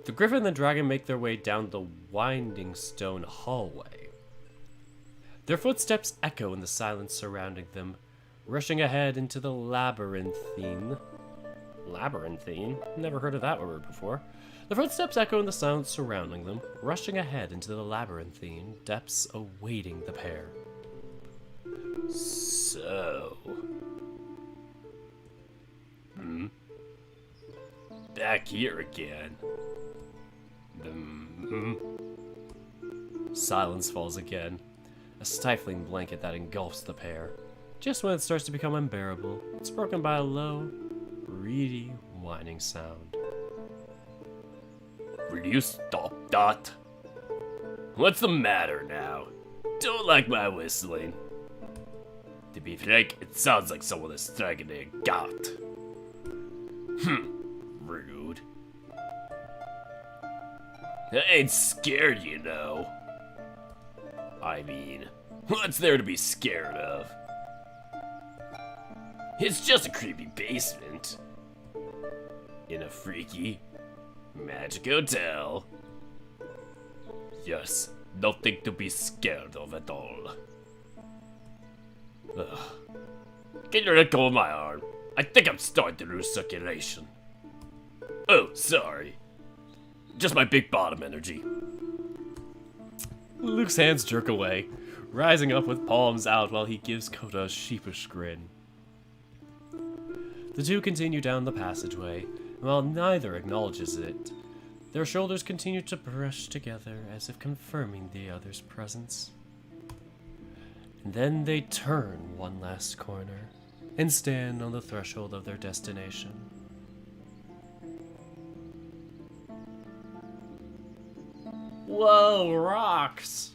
Speaker 1: The griffin and the dragon make their way down the winding stone hallway. Their footsteps echo in the silence surrounding them, rushing ahead into the labyrinthine. Labyrinthine? Never heard of that word before. The footsteps echo in the silence surrounding them, rushing ahead into the labyrinthine depths awaiting the pair.
Speaker 3: So... Back here again.
Speaker 1: Silence falls again, a stifling blanket that engulfs the pair. Just when it starts to become unbearable, it's broken by a low, reedy, whining sound.
Speaker 3: Will you stop that? What's the matter now? Don't like my whistling. To be frank, it sounds like someone is striking a gout. Rude. I ain't scared, you know. I mean, what's there to be scared of? It's just a creepy basement. In a freaky, magic hotel. Yes, nothing to be scared of at all. Ugh. Can you let go of my arm? I think I'm starting to lose circulation. Oh, sorry. Just my big bottom energy.
Speaker 1: Luke's hands jerk away, rising up with palms out while he gives Coda a sheepish grin. The two continue down the passageway, and while neither acknowledges it, their shoulders continue to brush together as if confirming the other's presence. And then they turn one last corner and stand on the threshold of their destination. Whoa, rocks!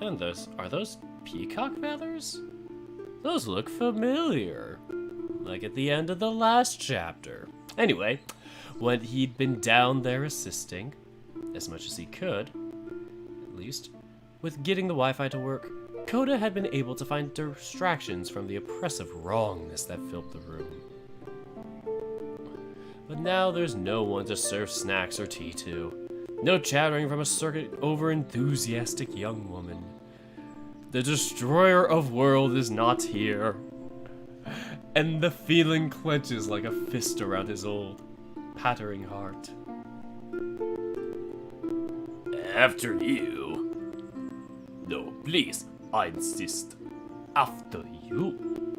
Speaker 1: And are those peacock feathers? Those look familiar. Like at the end of the last chapter. Anyway, when he'd been down there assisting, as much as he could, at least, with getting the Wi-Fi to work, Coda had been able to find distractions from the oppressive wrongness that filled the room. But now there's no one to serve snacks or tea to. No chattering from a circuit over-enthusiastic young woman. The destroyer of world is not here. And the feeling clenches like a fist around his old, pattering heart.
Speaker 3: After you. No, please, I insist. After you.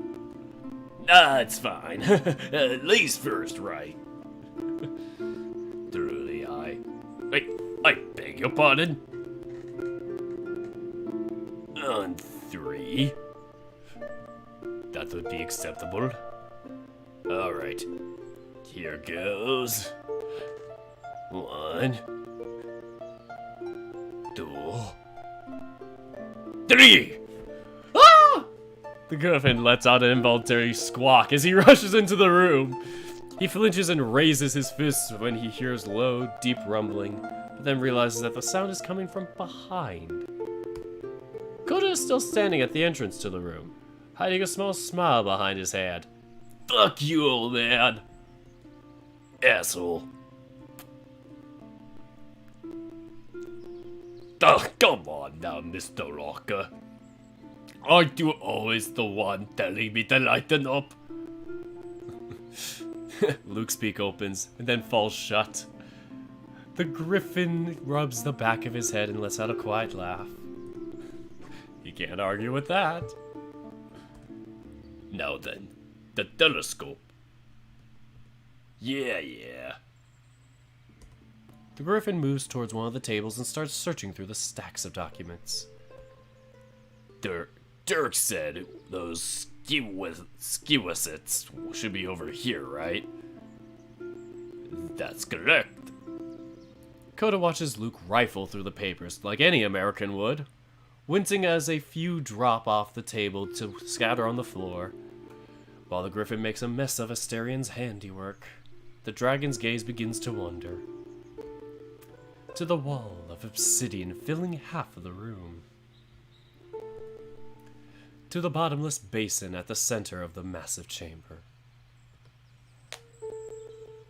Speaker 3: Nah, it's fine. Ladies first, right? Truly, I beg your pardon. On 3. That would be acceptable. Alright. Here goes. 1, 2, 3!
Speaker 1: Ah! The griffin lets out an involuntary squawk as he rushes into the room. He flinches and raises his fists when he hears low, deep rumbling, but then realizes that the sound is coming from behind. Coda is still standing at the entrance to the room, hiding a small smile behind his hand.
Speaker 3: Fuck you, old man. Asshole. Oh, come on now, Mr. Rocker. Aren't you always the one telling me to lighten up?
Speaker 1: Luke's beak opens and then falls shut. The griffin rubs the back of his head and lets out a quiet laugh. You can't argue with that.
Speaker 3: Now then, the telescope. Yeah.
Speaker 1: The griffin moves towards one of the tables and starts searching through the stacks of documents.
Speaker 3: Dirk said those skiwasets should be over here, right? That's correct.
Speaker 1: Coda watches Luke rifle through the papers like any American would, wincing as a few drop off the table to scatter on the floor. While the griffin makes a mess of Asterion's handiwork, the dragon's gaze begins to wander to the wall of obsidian filling half of the room, to the bottomless basin at the center of the massive chamber,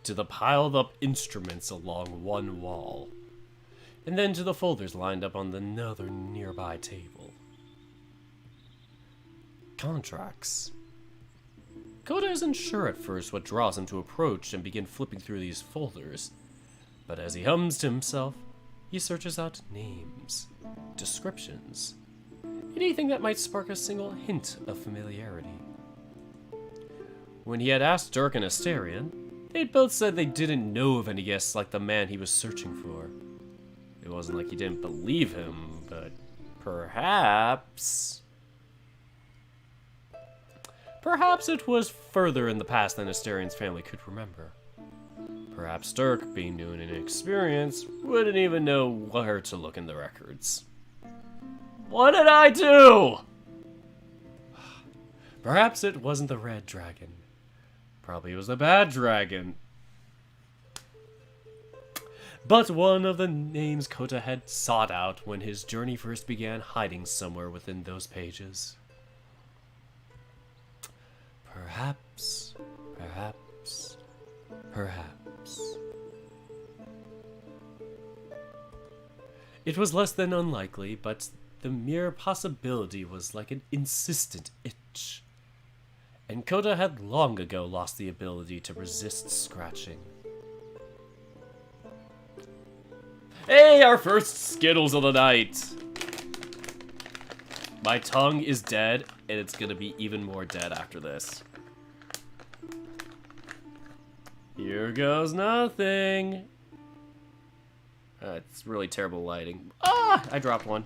Speaker 1: to the piled up instruments along one wall, and then to the folders lined up on another nearby table. Contracts. Coda isn't sure at first what draws him to approach and begin flipping through these folders, but as he hums to himself, he searches out names, descriptions, anything that might spark a single hint of familiarity. When he had asked Dirk and Asterion, they'd both said they didn't know of any guests like the man he was searching for. It wasn't like he didn't believe him, but perhaps it was further in the past than Asterion's family could remember. Perhaps Dirk, being new and inexperienced, wouldn't even know where to look in the records. What did I do? Perhaps it wasn't the red dragon. Probably it was the bad dragon. But one of the names Kota had sought out when his journey first began hiding somewhere within those pages. Perhaps, perhaps, perhaps. It was less than unlikely, but the mere possibility was like an insistent itch. And Kota had long ago lost the ability to resist scratching. Hey, our first Skittles of the night! My tongue is dead, and it's gonna be even more dead after this. Here goes nothing. It's really terrible lighting. Ah! I dropped one.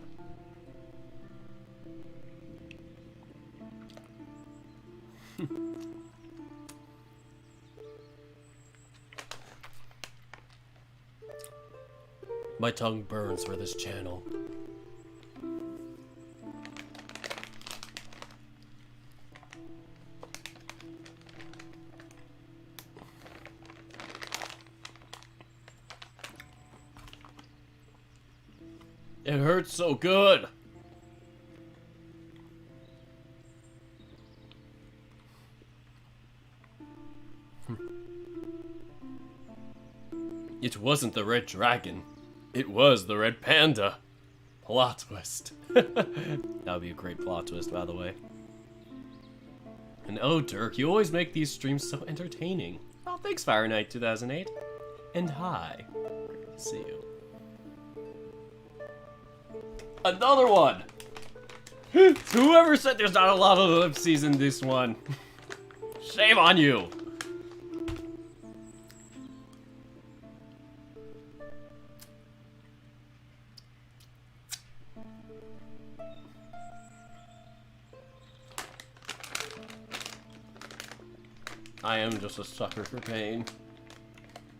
Speaker 1: My tongue burns for this channel. It hurts so good. It wasn't the red dragon. It was the red panda. Plot twist. That would be a great plot twist, by the way. And oh, Dirk, you always make these streams so entertaining. Oh, thanks, Fire Knight 2008. And hi. Great to see you. Another one! Whoever said there's not a lot of ellipses in this one. Shame on you. I am just a sucker for pain.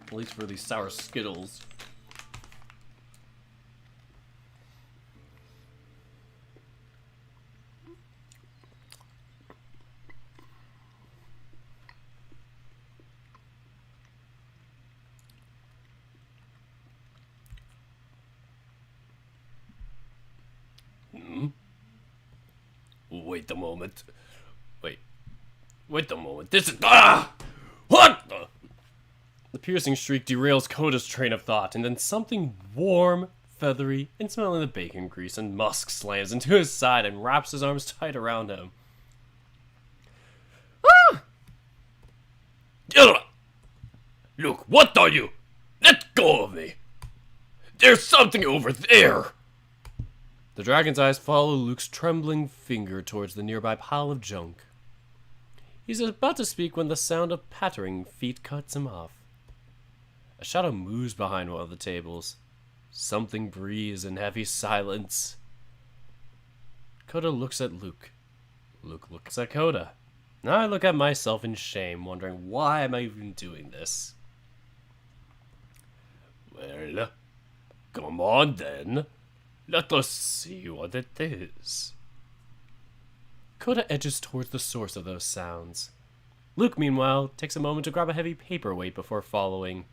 Speaker 1: At least for these sour Skittles. Wait a moment. Wait a moment. This is... Ah! What the... The piercing shriek derails Kota's train of thought, and then something warm, feathery, and smelling of bacon grease and musk slams into his side and wraps his arms tight around him. Ah! Look, what are you? Let go of me! There's something over there! The dragon's eyes follow Luke's trembling finger towards the nearby pile of junk. He's about to speak when the sound of pattering feet cuts him off. A shadow moves behind one of the tables. Something breathes in heavy silence. Kota looks at Luke. Luke looks at Kota. Now I look at myself in shame, wondering why am I even doing this? Well, come on then. Let us see what it is. Kota edges towards the source of those sounds. Luke, meanwhile, takes a moment to grab a heavy paperweight before following.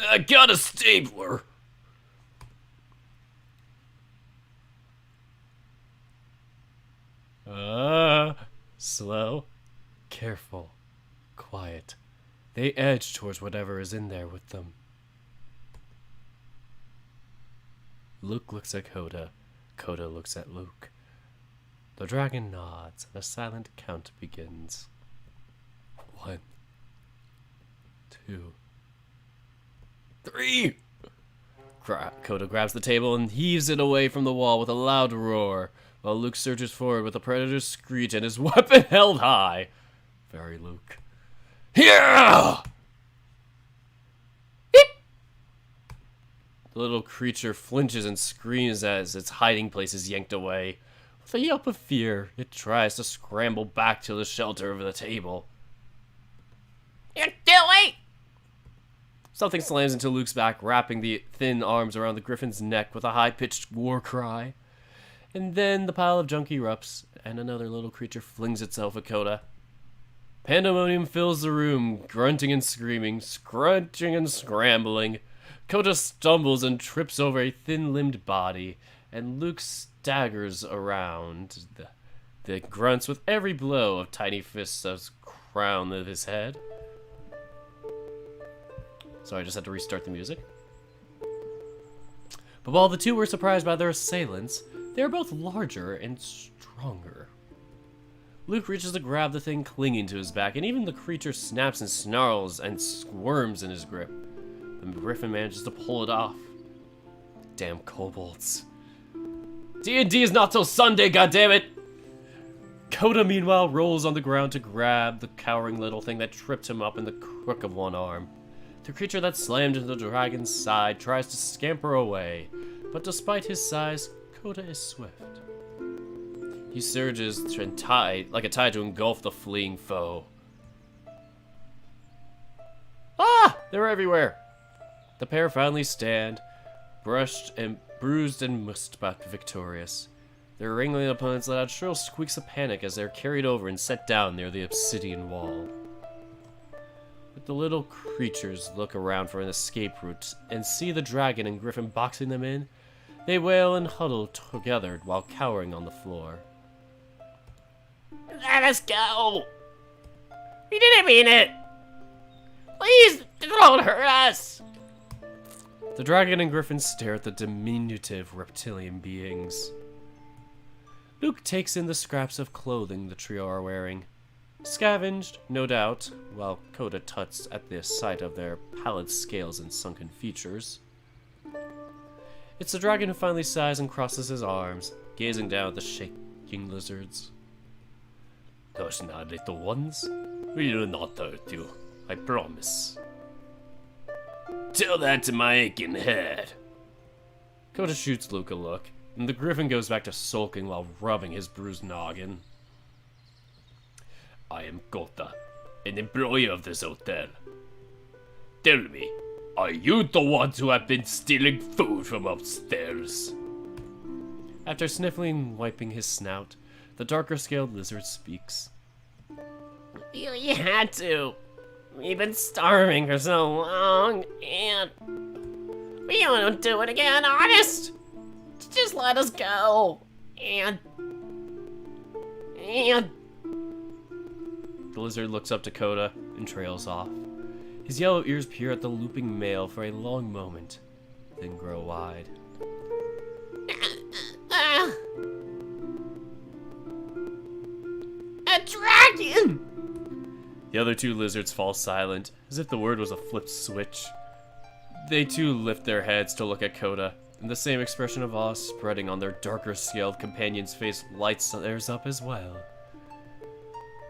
Speaker 1: I got a stapler! Slow, careful, quiet. They edge towards whatever is in there with them. Luke looks at Kota. Kota looks at Luke. The dragon nods, and a silent count begins. 1, 2, 3! Kota grabs the table and heaves it away from the wall with a loud roar, while Luke surges forward with a predator's screech and his weapon held high. Very Luke. Here! The little creature flinches and screams as its hiding place is yanked away. With a yelp of fear, it tries to scramble back to the shelter of the table. You're doing! Something slams into Luke's back, wrapping the thin arms around the griffin's neck with a high-pitched war cry. And then the pile of junk erupts, and another little creature flings itself at Coda. Pandemonium fills the room, grunting and screaming, scrunching and scrambling. Coda stumbles and trips over a thin-limbed body, and Luke staggers around the grunts with every blow of tiny fists as crown of his head. So I just had to restart the music. But while the two were surprised by their assailants, they are both larger and stronger. Luke reaches to grab the thing clinging to his back, and even the creature snaps and snarls and squirms in his grip. The griffin manages to pull it off. Damn kobolds. D&D is not till Sunday, goddammit! Coda, meanwhile, rolls on the ground to grab the cowering little thing that tripped him up in the crook of one arm. The creature that slammed into the dragon's side tries to scamper away, but despite his size, Coda is swift. He surges like a tide to engulf the fleeing foe. Ah! They're everywhere! The pair finally stand, brushed and bruised and mussed but victorious. Their wrangling opponents let out shrill squeaks of panic as they're carried over and set down near the obsidian wall. But the little creatures look around for an escape route and see the dragon and griffin boxing them in. They wail and huddle together while cowering on the floor.
Speaker 3: Let us go! We didn't mean it! Please, don't hurt us!
Speaker 1: The dragon and griffin stare at the diminutive reptilian beings. Luke takes in the scraps of clothing the trio are wearing. Scavenged, no doubt, while Coda tuts at the sight of their pallid scales and sunken features. It's the dragon who finally sighs and crosses his arms, gazing down at the shaking lizards.
Speaker 3: Those not little ones. We will not hurt you, I promise. Tell that to my aching head.
Speaker 1: Coda shoots Luke a look, and the griffin goes back to sulking while rubbing his bruised noggin.
Speaker 3: I am Kota, an employee of this hotel. Tell me, are you the ones who have been stealing food from upstairs?
Speaker 1: After sniffling and wiping his snout, the darker-scaled lizard speaks.
Speaker 3: You had to. We've been starving for so long, and we won't do it again, honest. Just let us go. And
Speaker 1: The lizard looks up to Coda and trails off. His yellow ears peer at the looping male for a long moment, then grow wide.
Speaker 3: A dragon!
Speaker 1: The other two lizards fall silent, as if the word was a flipped switch. They too lift their heads to look at Coda, and the same expression of awe spreading on their darker-scaled companion's face lights theirs up as well.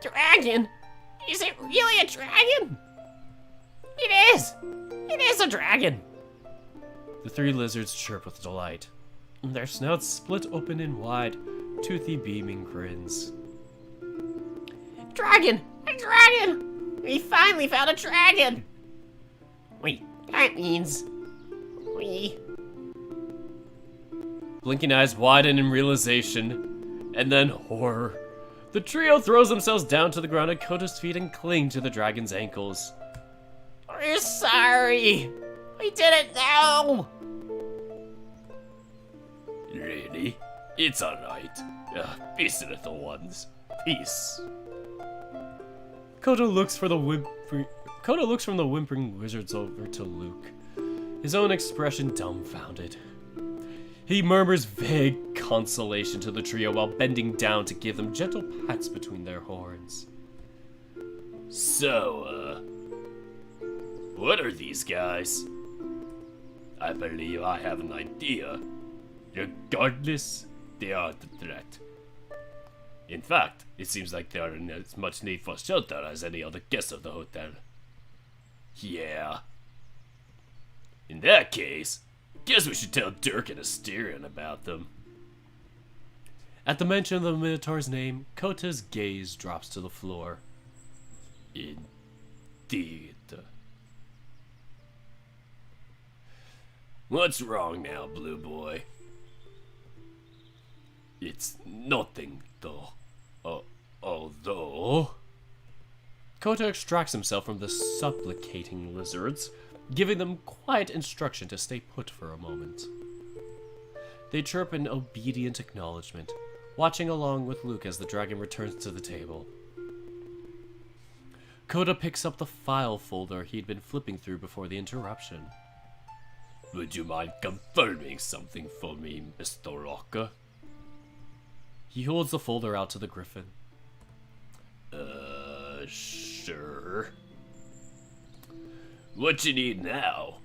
Speaker 3: Dragon? Is it really a dragon? It is! It is a dragon!
Speaker 1: The three lizards chirp with delight, and their snouts split open in wide, toothy beaming grins.
Speaker 3: Dragon! A dragon! We finally found a dragon! Wait, that means... we...
Speaker 1: Blinking eyes widen in realization, and then horror. The trio throws themselves down to the ground at Coda's feet and cling to the dragon's ankles.
Speaker 3: We're sorry! We didn't know! Really? It's alright. Peace, little ones. Peace.
Speaker 1: Coda looks from the whimpering wizards over to Luke, his own expression dumbfounded. He murmurs vague consolation to the trio while bending down to give them gentle pats between their horns.
Speaker 3: So, what are these guys? I believe I have an idea. Regardless, they are the threat. In fact, it seems like they are in as much need for shelter as any other guest of the hotel. Yeah. In that case, guess we should tell Dirk and Asterion about them.
Speaker 1: At the mention of the Minotaur's name, Kota's gaze drops to the floor.
Speaker 3: Indeed. What's wrong now, Blue Boy?
Speaker 1: It's nothing, though. Although... Kota extracts himself from the supplicating lizards, giving them quiet instruction to stay put for a moment. They chirp in obedient acknowledgement, watching along with Luke as the dragon returns to the table. Kota picks up the file folder he'd been flipping through before the interruption.
Speaker 3: Would you mind confirming something for me, Mr. Rocker?
Speaker 1: He holds the folder out to the griffin.
Speaker 3: Sure. What you need now?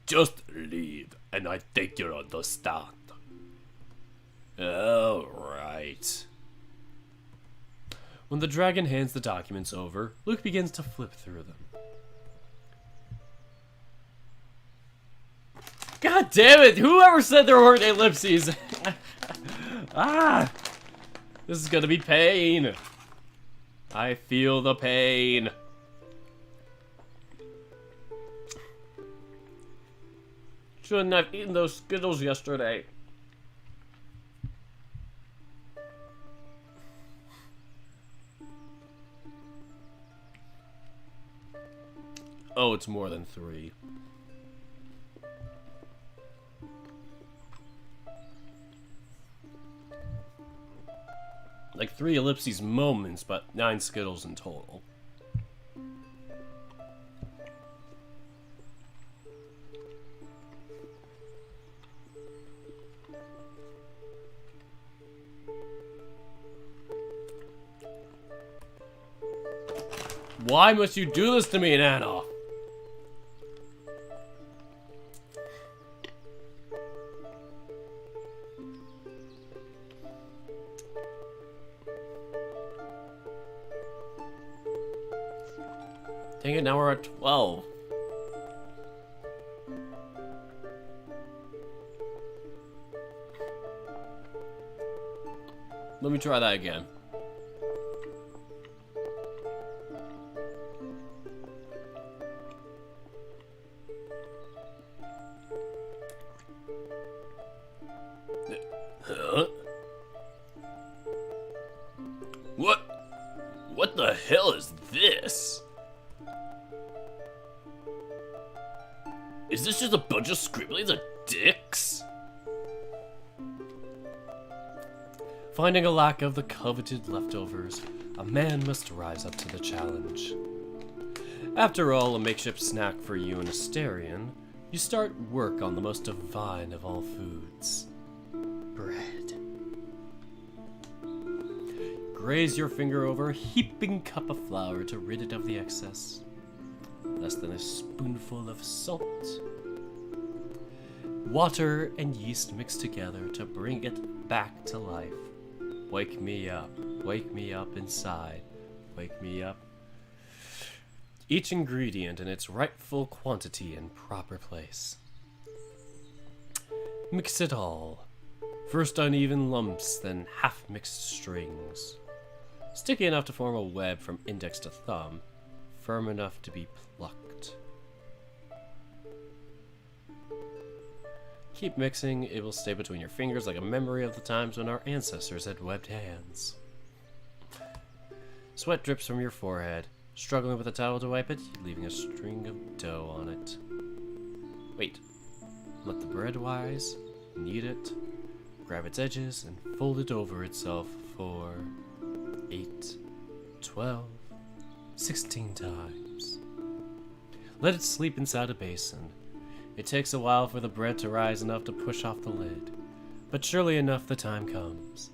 Speaker 3: Just leave, and I think you'll understand. Alright.
Speaker 1: When the dragon hands the documents over, Luke begins to flip through them. God damn it! Whoever said there weren't ellipses? This is gonna be pain. I feel the pain. Shouldn't have eaten those Skittles yesterday. Oh, it's more than 3. Like 3 ellipses moments, but 9 Skittles in total. Why must you do this to me, Nana? Dang it, now we're at 12. Let me try that again.
Speaker 3: Huh? What the hell is this? Is this just a bunch of scribblings of dicks?
Speaker 1: Finding a lack of the coveted leftovers, a man must rise up to the challenge. After all, a makeshift snack for you and Asterion, you start work on the most divine of all foods. Bread. Graze your finger over a heaping cup of flour to rid it of the excess. Less than a spoonful of salt. Water and yeast mixed together to bring it back to life. Wake me up inside. Wake me up. Each ingredient in its rightful quantity and proper place. Mix it all. First uneven lumps, then half-mixed strings. Sticky enough to form a web from index to thumb, firm enough to be plucked. Keep mixing, it will stay between your fingers like a memory of the times when our ancestors had webbed hands. Sweat drips from your forehead. Struggling with a towel to wipe it, leaving a string of dough on it. Wait. Let the bread rise, knead it, grab its edges, and fold it over itself for 8, 12, 16 times. Let it sleep inside a basin. It takes a while for the bread to rise enough to push off the lid, but surely enough the time comes.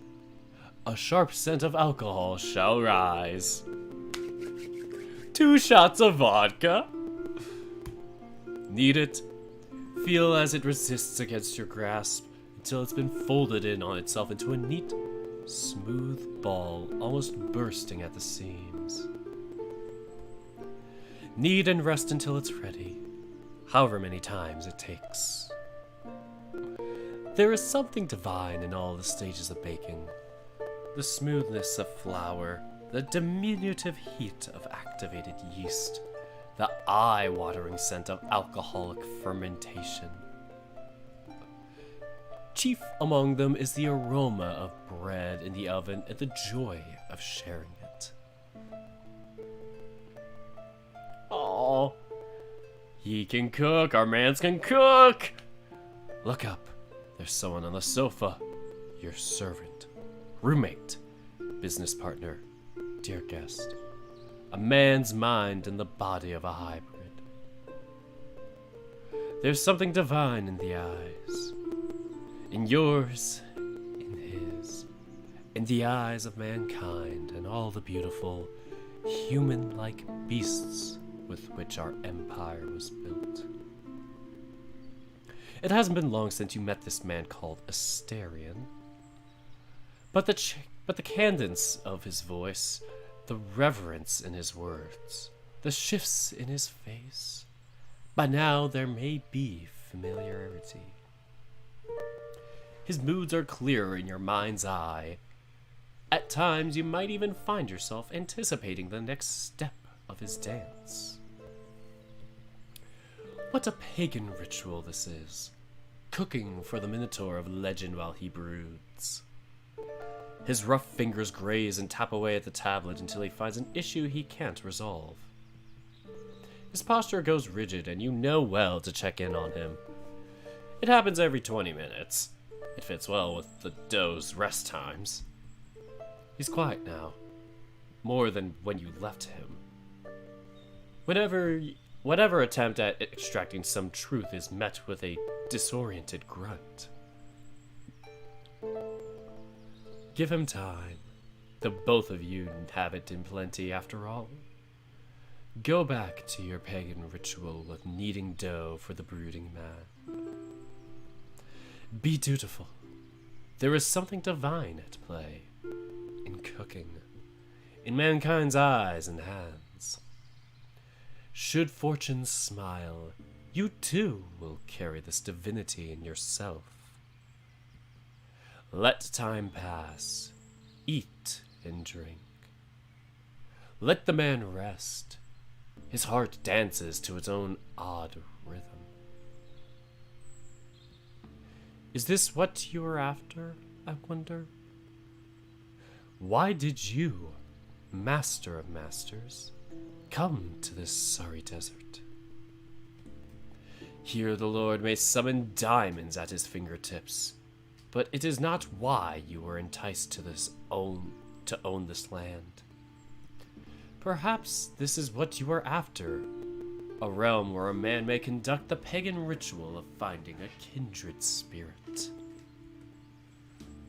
Speaker 1: A sharp scent of alcohol shall rise. 2 shots of vodka. Knead it. Feel as it resists against your grasp until it's been folded in on itself into a neat, smooth ball, almost bursting at the seams. Knead and rest until it's ready, however many times it takes. There is something divine in all the stages of baking. The smoothness of flour, the diminutive heat of activated yeast, the eye-watering scent of alcoholic fermentation. Chief among them is the aroma of bread in the oven and the joy of sharing it. Oh, he can cook. Our mans can cook. Look up. There's someone on the sofa. Your servant, roommate, business partner, dear guest. A man's mind in the body of a hybrid. There's something divine in the eyes. In yours, in his, in the eyes of mankind and all the beautiful, human-like beasts with which our empire was built. It hasn't been long since you met this man called Asterion, but the cadence of his voice, the reverence in his words, the shifts in his face, by now there may be familiarity. His moods are clearer in your mind's eye. At times, you might even find yourself anticipating the next step of his dance. What a pagan ritual this is, cooking for the Minotaur of legend while he broods. His rough fingers graze and tap away at the tablet until he finds an issue he can't resolve. His posture goes rigid, and you know well to check in on him. It happens every 20 minutes. It fits well with the dough's rest times. He's quiet now, more than when you left him. Whatever attempt at extracting some truth is met with a disoriented grunt. Give him time. The both of you have it in plenty after all. Go back to your pagan ritual of kneading dough for the brooding man. Be dutiful. There is something divine at play in cooking, in mankind's eyes and hands. Should fortune smile, you too will carry this divinity in yourself. Let time pass. Eat and drink. Let the man rest. His heart dances to its own odd rhythm. Is this what you are after, I wonder? Why did you, master of masters, come to this sorry desert? Here the Lord may summon diamonds at his fingertips, but it is not why you were enticed to own this land. Perhaps this is what you are after, a realm where a man may conduct the pagan ritual of finding a kindred spirit.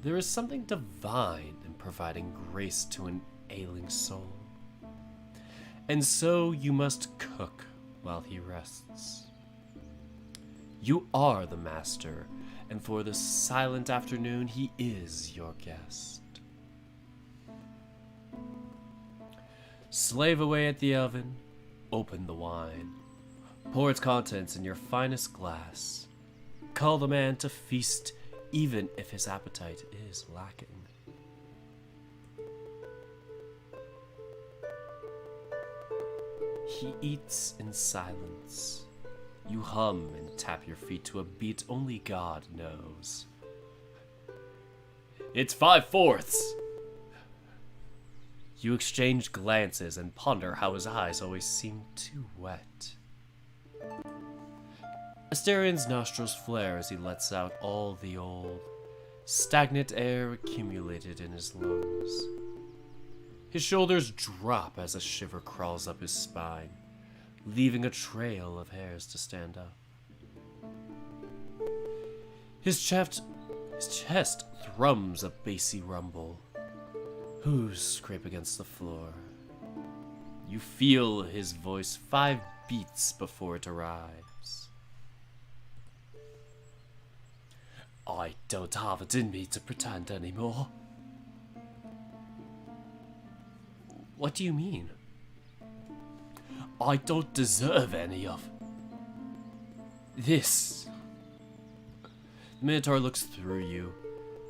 Speaker 1: There is something divine in providing grace to an ailing soul. And so you must cook while he rests. You are the master, and for this silent afternoon he is your guest. Slave away at the oven, open the wine, pour its contents in your finest glass. Call the man to feast even if his appetite is lacking. He eats in silence. You hum and tap your feet to a beat only God knows. It's 5/4. You exchange glances and ponder how his eyes always seem too wet. Asterion's nostrils flare as he lets out all the old, stagnant air accumulated in his lungs. His shoulders drop as a shiver crawls up his spine, leaving a trail of hairs to stand up. His chest thrums a bassy rumble. Hooves scrape against the floor. You feel his voice 5 beats before it arrives. I don't have it in me to pretend anymore. What do you mean? I don't deserve any of this. The Minotaur looks through you,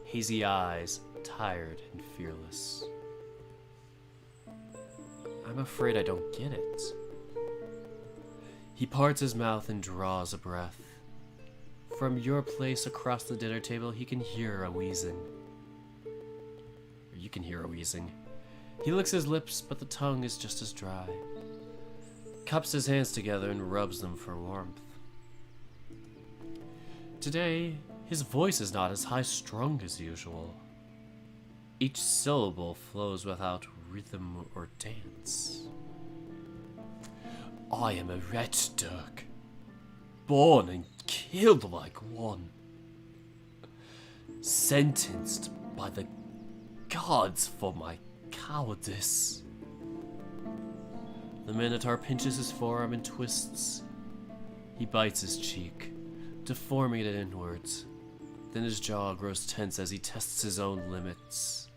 Speaker 1: hazy eyes, tired and fearless. I'm afraid I don't get it. He parts his mouth and draws a breath. From your place across the dinner table, he can hear a wheezing. Or you can hear a wheezing. He licks his lips, but the tongue is just as dry. Cups his hands together and rubs them for warmth. Today, his voice is not as high-strung as usual. Each syllable flows without rhythm or dance. I am a wretch, Dirk. Born and killed like one. Sentenced by the gods for my cowardice. The Minotaur pinches his forearm and twists. He bites his cheek, deforming it inwards. Then his jaw grows tense as he tests his own limits.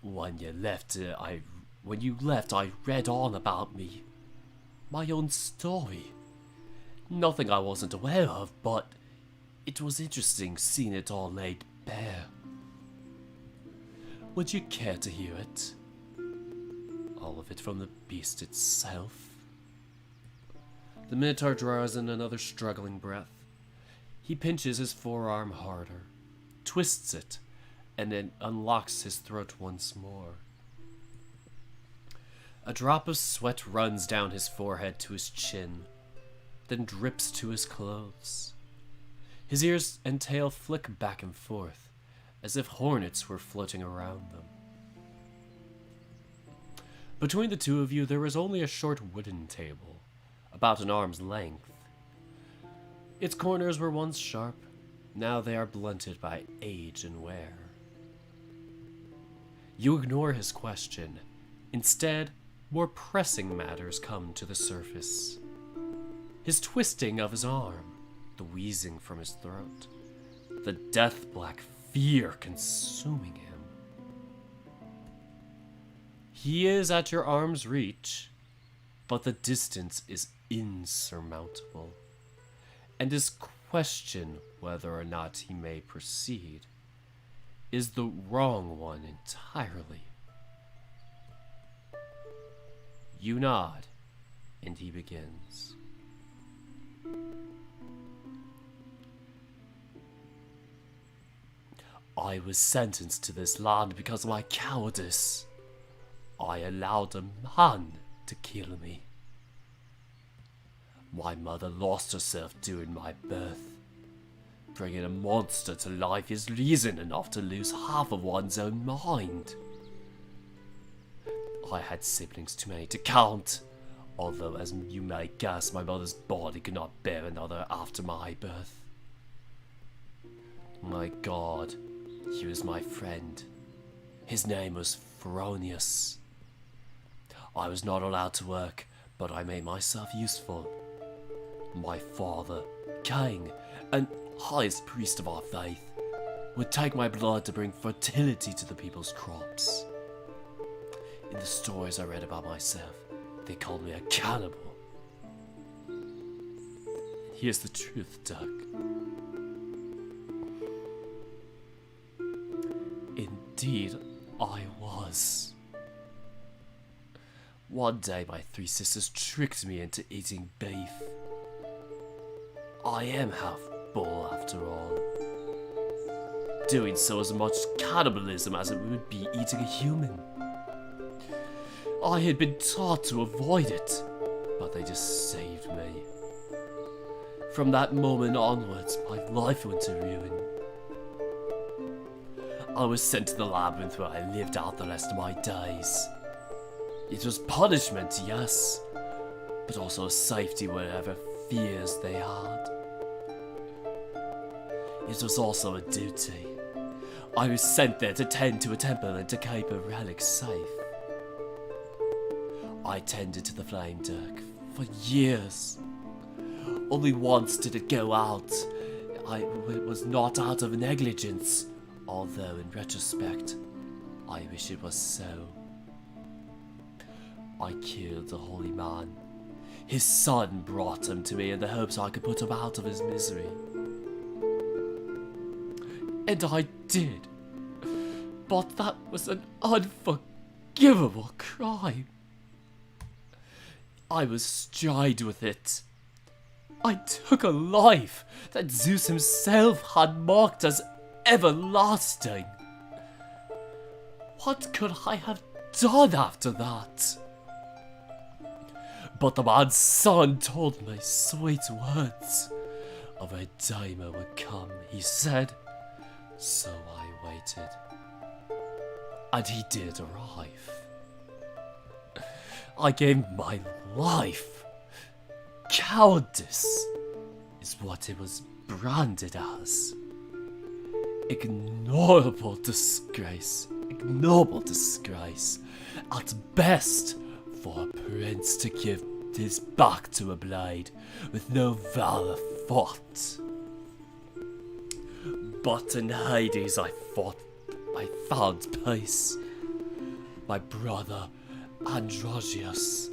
Speaker 1: When you left, I read on about me. My own story. Nothing I wasn't aware of, but it was interesting seeing it all laid bare. Would you care to hear it? All of it from the beast itself. The Minotaur draws in another struggling breath. He pinches his forearm harder, twists it, and then unlocks his throat once more. A drop of sweat runs down his forehead to his chin, then drips to his clothes. His ears and tail flick back and forth, as if hornets were floating around them. Between the two of you, there is only a short wooden table, about an arm's length. Its corners were once sharp, now they are blunted by age and wear. You ignore his question. Instead, more pressing matters come to the surface. His twisting of his arm, the wheezing from his throat, the death-black fear consuming him. He is at your arm's reach, but the distance is insurmountable, and his question whether or not he may proceed is the wrong one entirely. You nod, and he begins. I was sentenced to this land because of my cowardice. I allowed a man to kill me. My mother lost herself during my birth. Bringing a monster to life is reason enough to lose half of one's own mind. I had siblings too many to count, although as you may guess, my mother's body could not bear another after my birth. My God, he was my friend. His name was Fronius. I was not allowed to work, but I made myself useful. My father, king, and highest priest of our faith, would take my blood to bring fertility to the people's crops. In the stories I read about myself, they called me a cannibal. Here's the truth, Doug. Indeed, I was. One day my three sisters tricked me into eating beef. I am half bull after all. Doing so is as much cannibalism as it would be eating a human. I had been taught to avoid it, but they just saved me. From that moment onwards, my life went to ruin. I was sent to the labyrinth where I lived out the rest of my days. It was punishment, yes, but also safety wherever fears they had. It was also a duty. I was sent there to tend to a temple and to keep a relic safe. I tended to the flame, Dirk, for years. Only once did it go out. It was not out of negligence, although in retrospect, I wish it was so. I killed the holy man. His son brought him to me in the hopes I could put him out of his misery. And I did. But that was an unforgivable crime. I was stride with it. I took a life that Zeus himself had marked as everlasting. What could I have done after that? But the man's son told me sweet words of a daimon would come, he said. So I waited. And he did arrive. I gave my life. Cowardice is what it was branded as. Ignoble disgrace. Ignoble disgrace. At best, for a prince to give his back to a blade with no valor fought. But in Hades I found peace. My brother Androgeus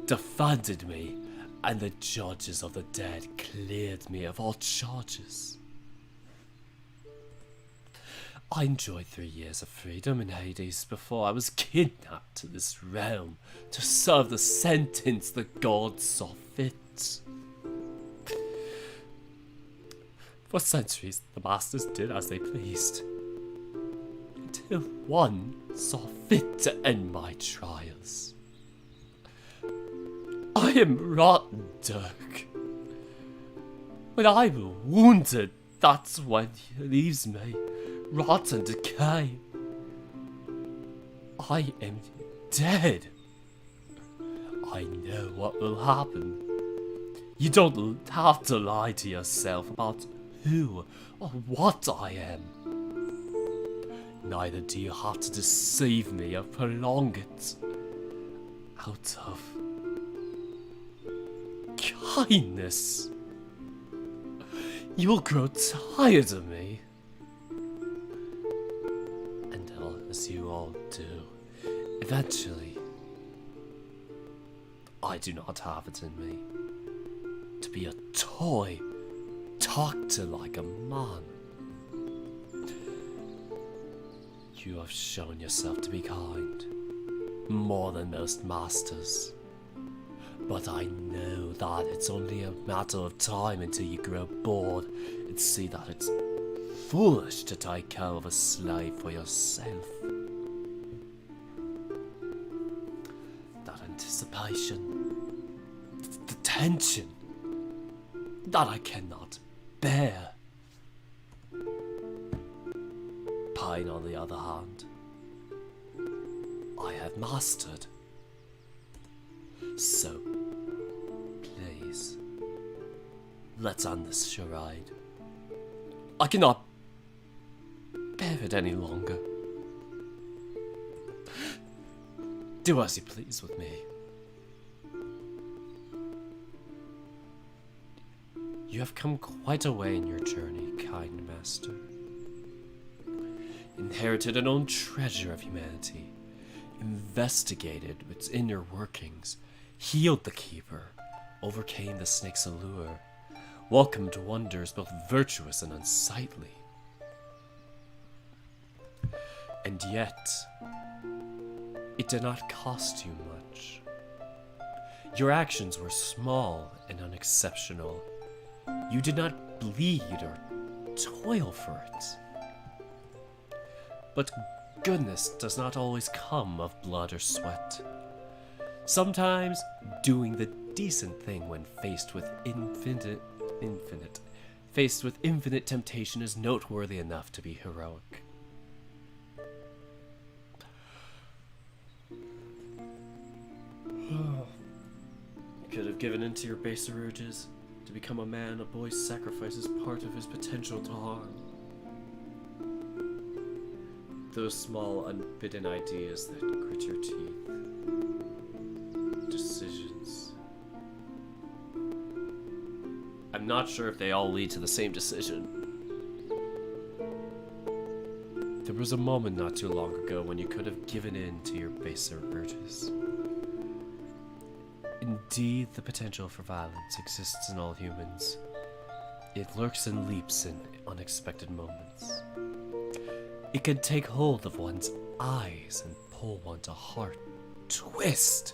Speaker 1: defended me, and the judges of the dead cleared me of all charges. I enjoyed 3 years of freedom in Hades before I was kidnapped to this realm to serve the sentence the gods saw fit. For centuries, the masters did as they pleased, until one saw fit to end my trials. I am rotten, Dirk. When I'm wounded, that's when he leaves me, rot and decay. I am dead. I know what will happen. You don't have to lie to yourself about who or what I am. Neither do you have to deceive me or prolong it out of kindness. You will grow tired of me, and as you all do, eventually, I do not have it in me to be a toy talked to like a man. You have shown yourself to be kind, more than most masters. But I know that it's only a matter of time until you grow bored and see that it's foolish to take care of a slave for yourself. That anticipation, the tension, that I cannot bear. Pain, on the other hand, I have mastered. So, please, let's end this charade. I cannot bear it any longer. Do as you please with me. You have come quite a way in your journey, kind master. Inherited an own treasure of humanity, investigated its inner workings, healed the keeper, overcame the snake's allure, welcomed wonders both virtuous and unsightly. And yet, it did not cost you much. Your actions were small and unexceptional. You did not bleed or toil for it. But goodness does not always come of blood or sweat. Sometimes doing the decent thing when faced with infinite temptation is noteworthy enough to be heroic. You could have given in to your baser urges. To become a man, a boy sacrifices part of his potential to harm. Those small, unbidden ideas that grit your teeth. Decisions. I'm not sure if they all lead to the same decision. There was a moment not too long ago when you could have given in to your baser urges. Indeed, the potential for violence exists in all humans. It lurks and leaps in unexpected moments. It can take hold of one's eyes and pull one to heart twist.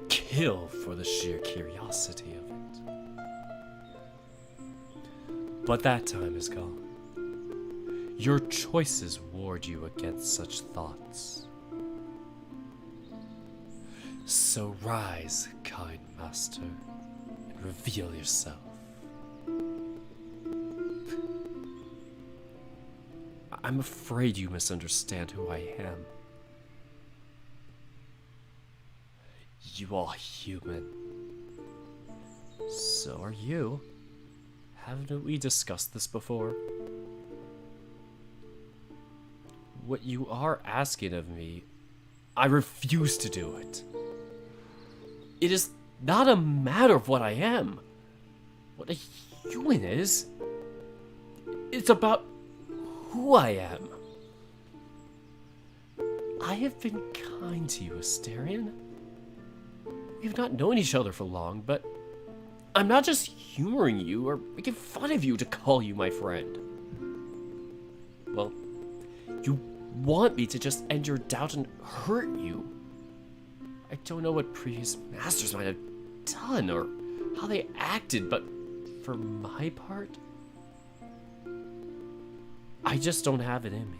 Speaker 1: kill for the sheer curiosity of it. But that time is gone. Your choices ward you against such thoughts. So rise, kind master, and reveal yourself. I'm afraid you misunderstand who I am. You are human. So are you. Haven't we discussed this before? What you are asking of me, I refuse to do it. It is not a matter of what I am, what a human is. It's about who I am. I have been kind to you, Asterion. We've not known each other for long, but I'm not just humoring you or making fun of you to call you my friend. Well, you want me to just end your doubt and hurt you. I don't know what previous masters might have done or how they acted, but for my part, I just don't have it in me.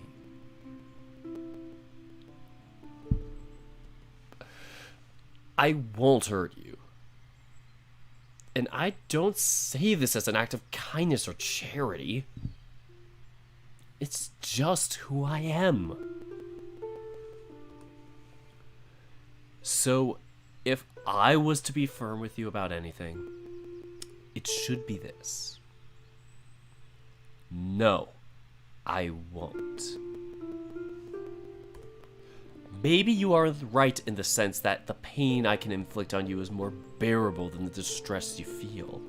Speaker 1: I won't hurt you. And I don't say this as an act of kindness or charity. It's just who I am. So, if I was to be firm with you about anything, it should be this. No, I won't. Maybe you are right in the sense that the pain I can inflict on you is more bearable than the distress you feel.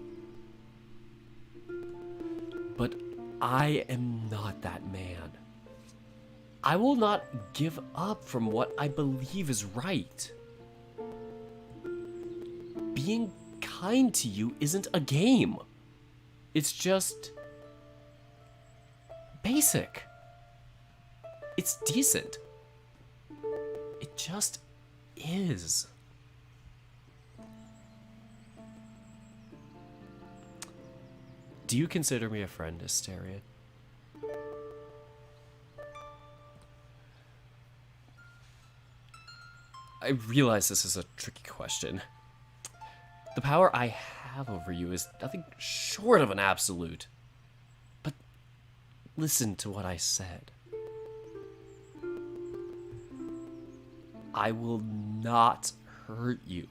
Speaker 1: But I am not that man. I will not give up from what I believe is right. Being kind to you isn't a game. It's just basic. It's decent. It just is. Do you consider me a friend, Asterion? I realize this is a tricky question. The power I have over you is nothing short of an absolute. But listen to what I said. I will not hurt you.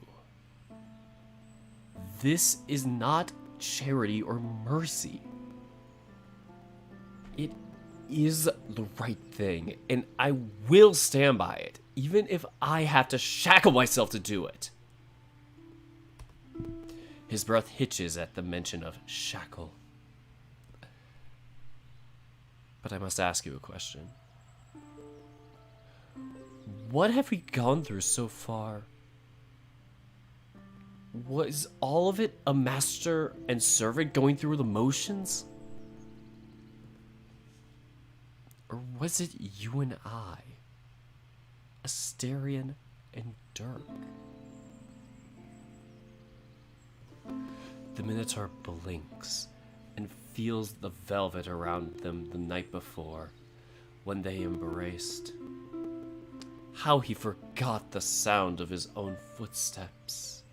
Speaker 1: This is not charity or mercy. It is the right thing, and I will stand by it, even if I have to shackle myself to do it. His breath hitches at the mention of shackle. But I must ask you a question. What have we gone through so far? Was all of it a master and servant going through the motions? Or was it you and I, Asterion and Dirk? The Minotaur blinks and feels the velvet around them the night before, when they embraced. How he forgot the sound of his own footsteps.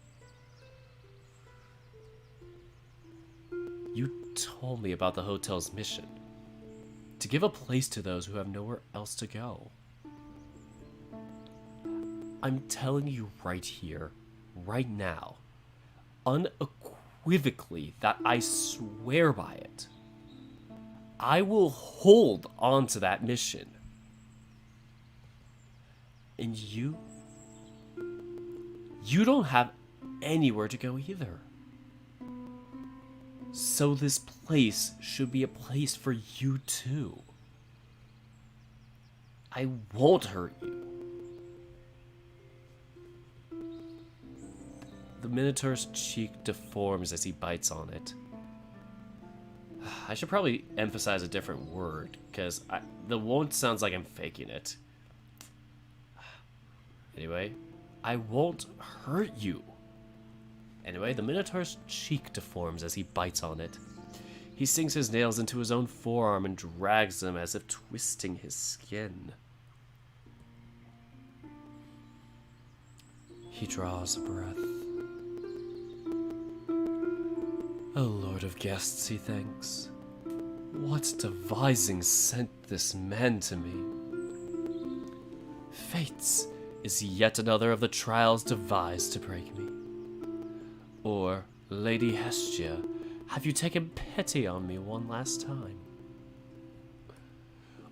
Speaker 1: You told me about the hotel's mission. To give a place to those who have nowhere else to go. I'm telling you right here, right now, unequivocally that I swear by it. I will hold on to that mission. And you don't have anywhere to go either. So this place should be a place for you too. I won't hurt you. The Minotaur's cheek deforms as he bites on it. I should probably emphasize a different word, because the won't sounds like I'm faking it. Anyway, I won't hurt you. Anyway, the Minotaur's cheek deforms as he bites on it. He sinks his nails into his own forearm and drags them as if twisting his skin. He draws a breath. O Lord of Guests, he thinks. What devising sent this man to me? Fates is yet another of the trials devised to break me. Or, Lady Hestia, have you taken pity on me one last time?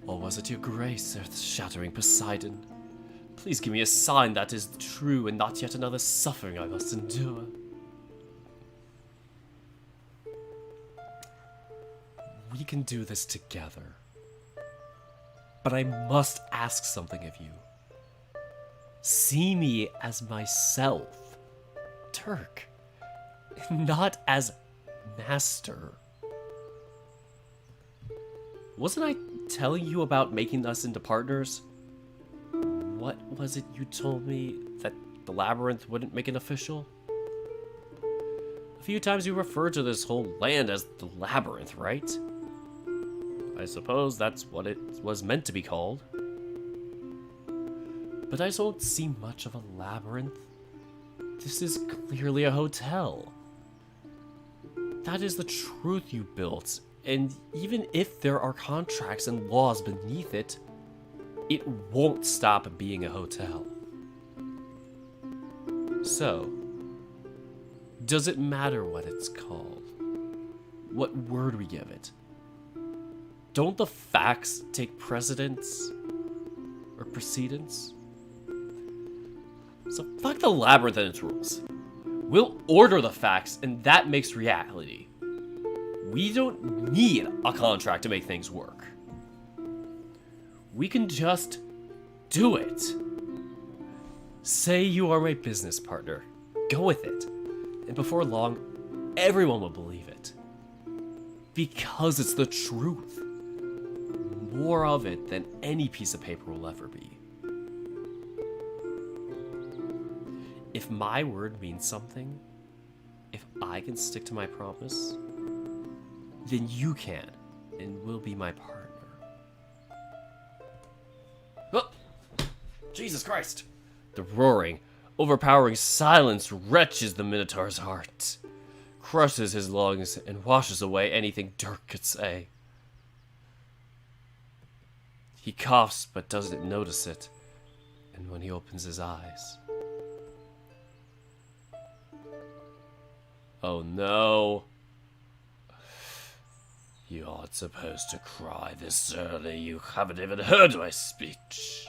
Speaker 1: Or was it your grace, earth-shattering Poseidon? Please give me a sign that is true and not yet another suffering I must endure. We can do this together. But I must ask something of you. See me as myself, Turk, not as master. Wasn't I telling you about making us into partners? What was it you told me that the labyrinth wouldn't make it official? A few times you referred to this whole land as the labyrinth, right? I suppose that's what it was meant to be called. But I don't see much of a labyrinth. This is clearly a hotel. That is the truth you built, and even if there are contracts and laws beneath it, it won't stop being a hotel. So, does it matter what it's called? What word we give it? Don't the facts take precedence? Or precedence? So fuck the labyrinth and its rules. We'll order the facts, and that makes reality. We don't need a contract to make things work. We can just do it. Say you are my business partner. Go with it. And before long, everyone will believe it. Because it's the truth. More of it than any piece of paper will ever be. If my word means something, if I can stick to my promise, then you can, and will be my partner. Oh, Jesus Christ! The roaring, overpowering silence wrenches the Minotaur's heart, crushes his lungs, and washes away anything Dirk could say. He coughs but doesn't notice it, and when he opens his eyes... Oh no. You aren't supposed to cry this early. You haven't even heard my speech.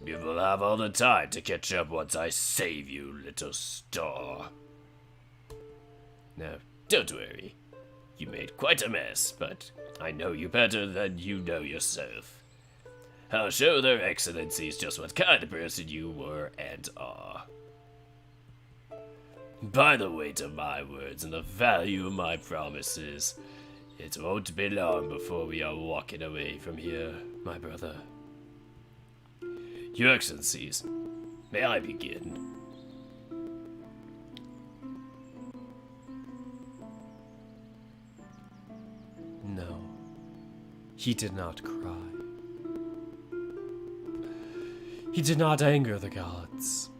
Speaker 1: You will have all the time to catch up once I save you, little star. Now, don't worry. You made quite a mess, but I know you better than you know yourself. I'll show their excellencies just what kind of person you were and are. By the weight of my words and the value of my promises, it won't be long before we are walking away from here, my brother. Your excellencies, may I begin? No, he did not cry. He did not anger the gods.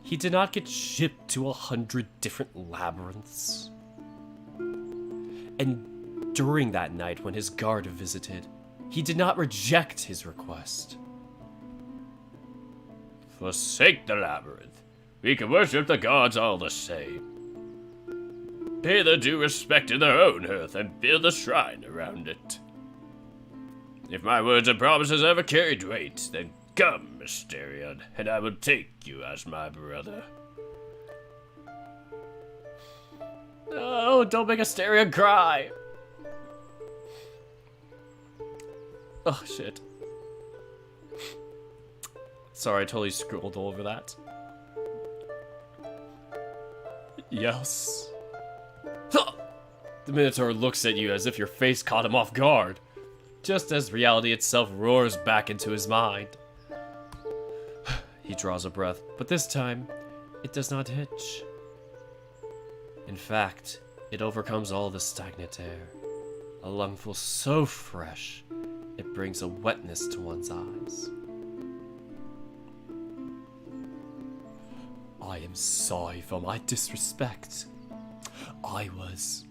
Speaker 1: He did not get shipped to 100 different labyrinths. And during that night when his guard visited, he did not reject his request. Forsake the labyrinth. We can worship the gods all the same. Pay their due respect to their own hearth and build a shrine around it. If my words and promises ever carried weight, then come, Asterion, and I will take you as my brother. No, don't make Asterion cry! Oh, shit. Sorry, I totally scrolled over that. Yes. The Minotaur looks at you as if your face caught him off guard, just as reality itself roars back into his mind. He draws a breath, but this time, it does not hitch. In fact, it overcomes all the stagnant air. A lungful so fresh, it brings a wetness to one's eyes. I am sorry for my disrespect. I was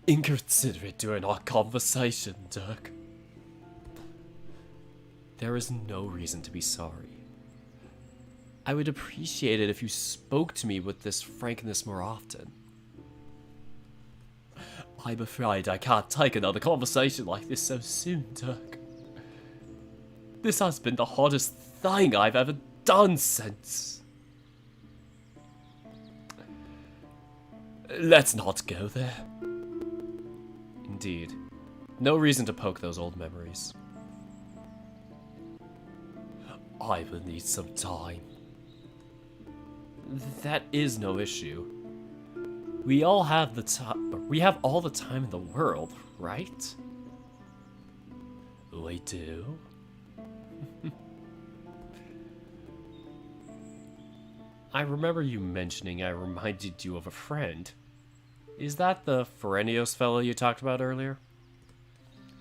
Speaker 1: inconsiderate during our conversation, Dirk. There is no reason to be sorry. I would appreciate it if you spoke to me with this frankness more often. I'm afraid I can't take another conversation like this so soon, Dirk. This has been the hardest thing I've ever done since. Let's not go there. Indeed. No reason to poke those old memories. I will need some time. That is no issue. We all have the time. We have all the time in the world, right? We do. I remember you mentioning I reminded you of a friend. Is that the Ferenios fellow you talked about earlier?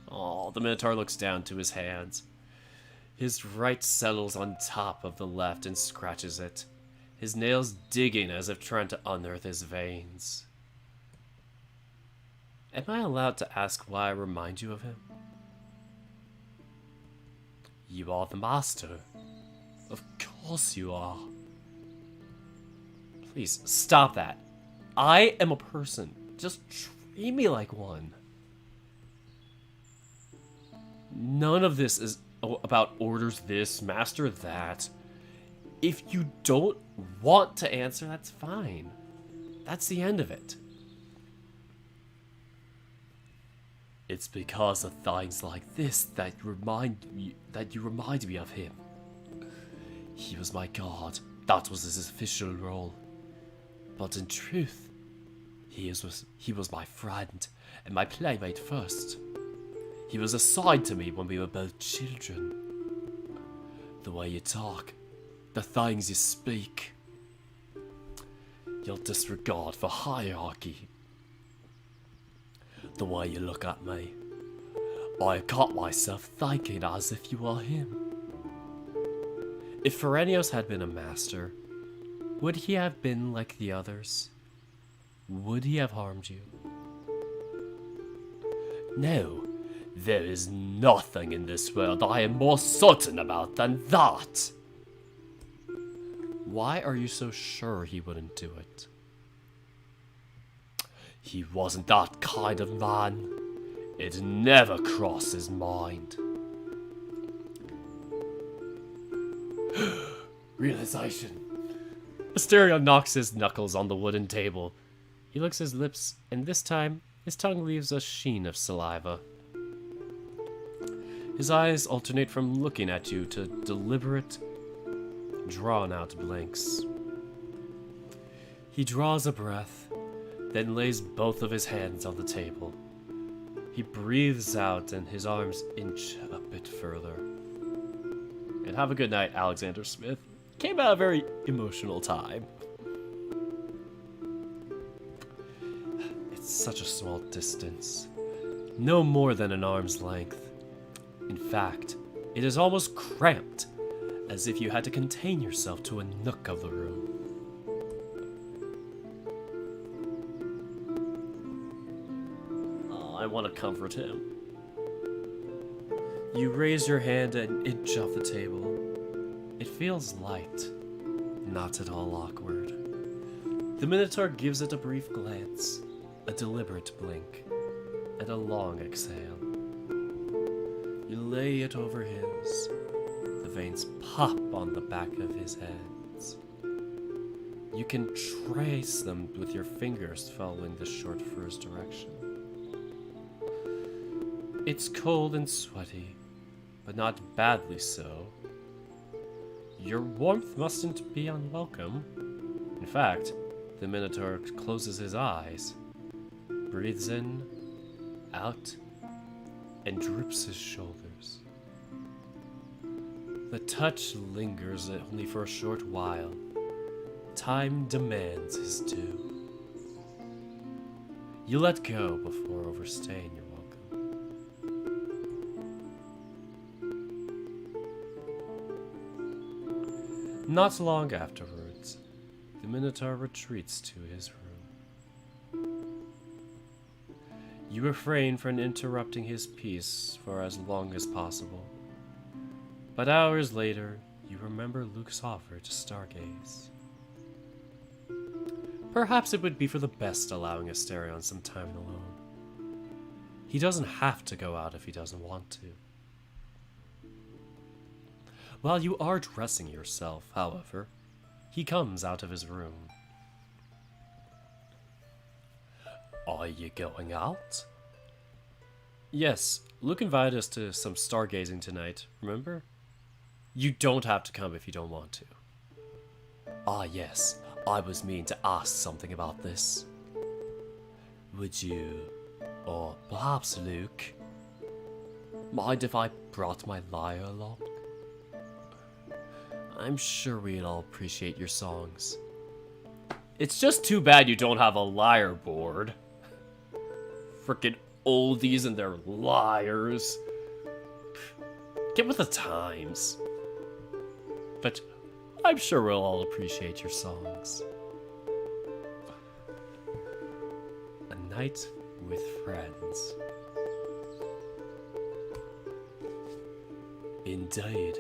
Speaker 1: Oh, the Minotaur looks down to his hands. His right settles on top of the left and scratches it, his nails digging as if trying to unearth his veins. Am I allowed to ask why I remind you of him? You are the master. Of course you are. Please, stop that. I am a person. Just treat me like one. None of this is about orders this, master that. If you don't want to answer, that's fine. That's the end of it. It's because of things like this that you remind me of him. He was my god. That was his official role. But in truth, he was my friend and my playmate first. He was assigned to me when we were both children. The way you talk, the things you speak, your disregard for hierarchy, the way you look at me. I caught myself thinking as if you were him. If Ferenios had been a master, would he have been like the others? Would he have harmed you? No. There is nothing in this world I am more certain about than that. Why are you so sure he wouldn't do it? He wasn't that kind of man. It never crossed his mind. Realization. Asterion knocks his knuckles on the wooden table. He licks his lips, and this time, his tongue leaves a sheen of saliva. His eyes alternate from looking at you to deliberate, drawn-out blinks. He draws a breath, then lays both of his hands on the table. He breathes out and his arms inch a bit further. And have a good night, Alexander Smith. Came at a very emotional time. It's such a small distance. No more than an arm's length. In fact, it is almost cramped, as if you had to contain yourself to a nook of the room. Oh, I want to comfort him. You raise your hand an inch off the table. It feels light, not at all awkward. The Minotaur gives it a brief glance, a deliberate blink, and a long exhale. You lay it over his. The veins pop on the back of his hands. You can trace them with your fingers following the short fur's direction. It's cold and sweaty, but not badly so. Your warmth mustn't be unwelcome. In fact, the Minotaur closes his eyes, breathes in, out, and droops his shoulders. The touch lingers only for a short while. Time demands his due. You let go before overstaying your welcome. Not long afterwards, the Minotaur retreats to his room. You refrain from interrupting his peace for as long as possible. But hours later, you remember Luke's offer to stargaze. Perhaps it would be for the best allowing Asterion some time alone. He doesn't have to go out if he doesn't want to. While you are dressing yourself, however, he comes out of his room. Are you going out? Yes, Luke invited us to some stargazing tonight, remember? You don't have to come if you don't want to. Ah, yes, I was meaning to ask something about this. Would you, or perhaps Luke, mind if I brought my lyre along? I'm sure we'd all appreciate your songs. It's just too bad you don't have a lyre board. Frickin' oldies and their lyres. Get with the times. But I'm sure we'll all appreciate your songs. A night with friends. Indeed.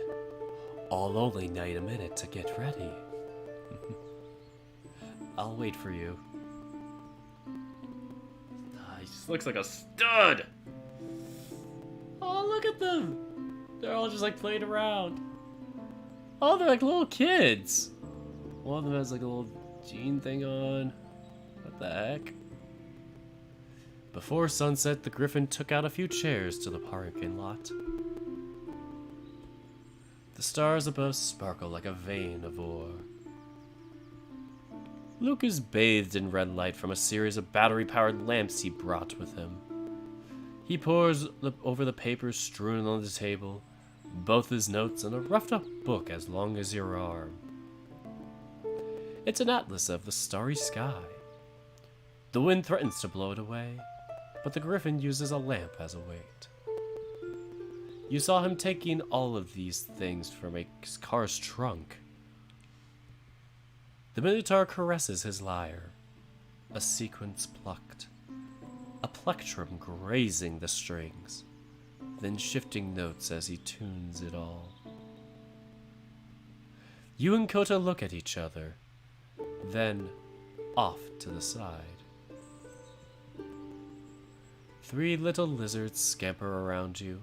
Speaker 1: I'll only need a minute to get ready. I'll wait for you. He just looks like a stud! Oh, look at them! They're all just like playing around. Oh, they're like little kids. One of them has like a little jean thing on. What the heck? Before sunset, the Griffin took out a few chairs to the parking lot. The stars above sparkle like a vein of ore. Luke is bathed in red light from a series of battery-powered lamps he brought with him. He pores over the papers strewn on the table, both his notes and a roughed-up book as long as your arm. It's an atlas of the starry sky. The wind threatens to blow it away, but the Griffin uses a lamp as a weight. You saw him taking all of these things from a car's trunk. The Minotaur caresses his lyre, a sequence plucked, a plectrum grazing the strings, then shifting notes as he tunes it all. You and Kota look at each other, then off to the side. 3 little lizards scamper around you.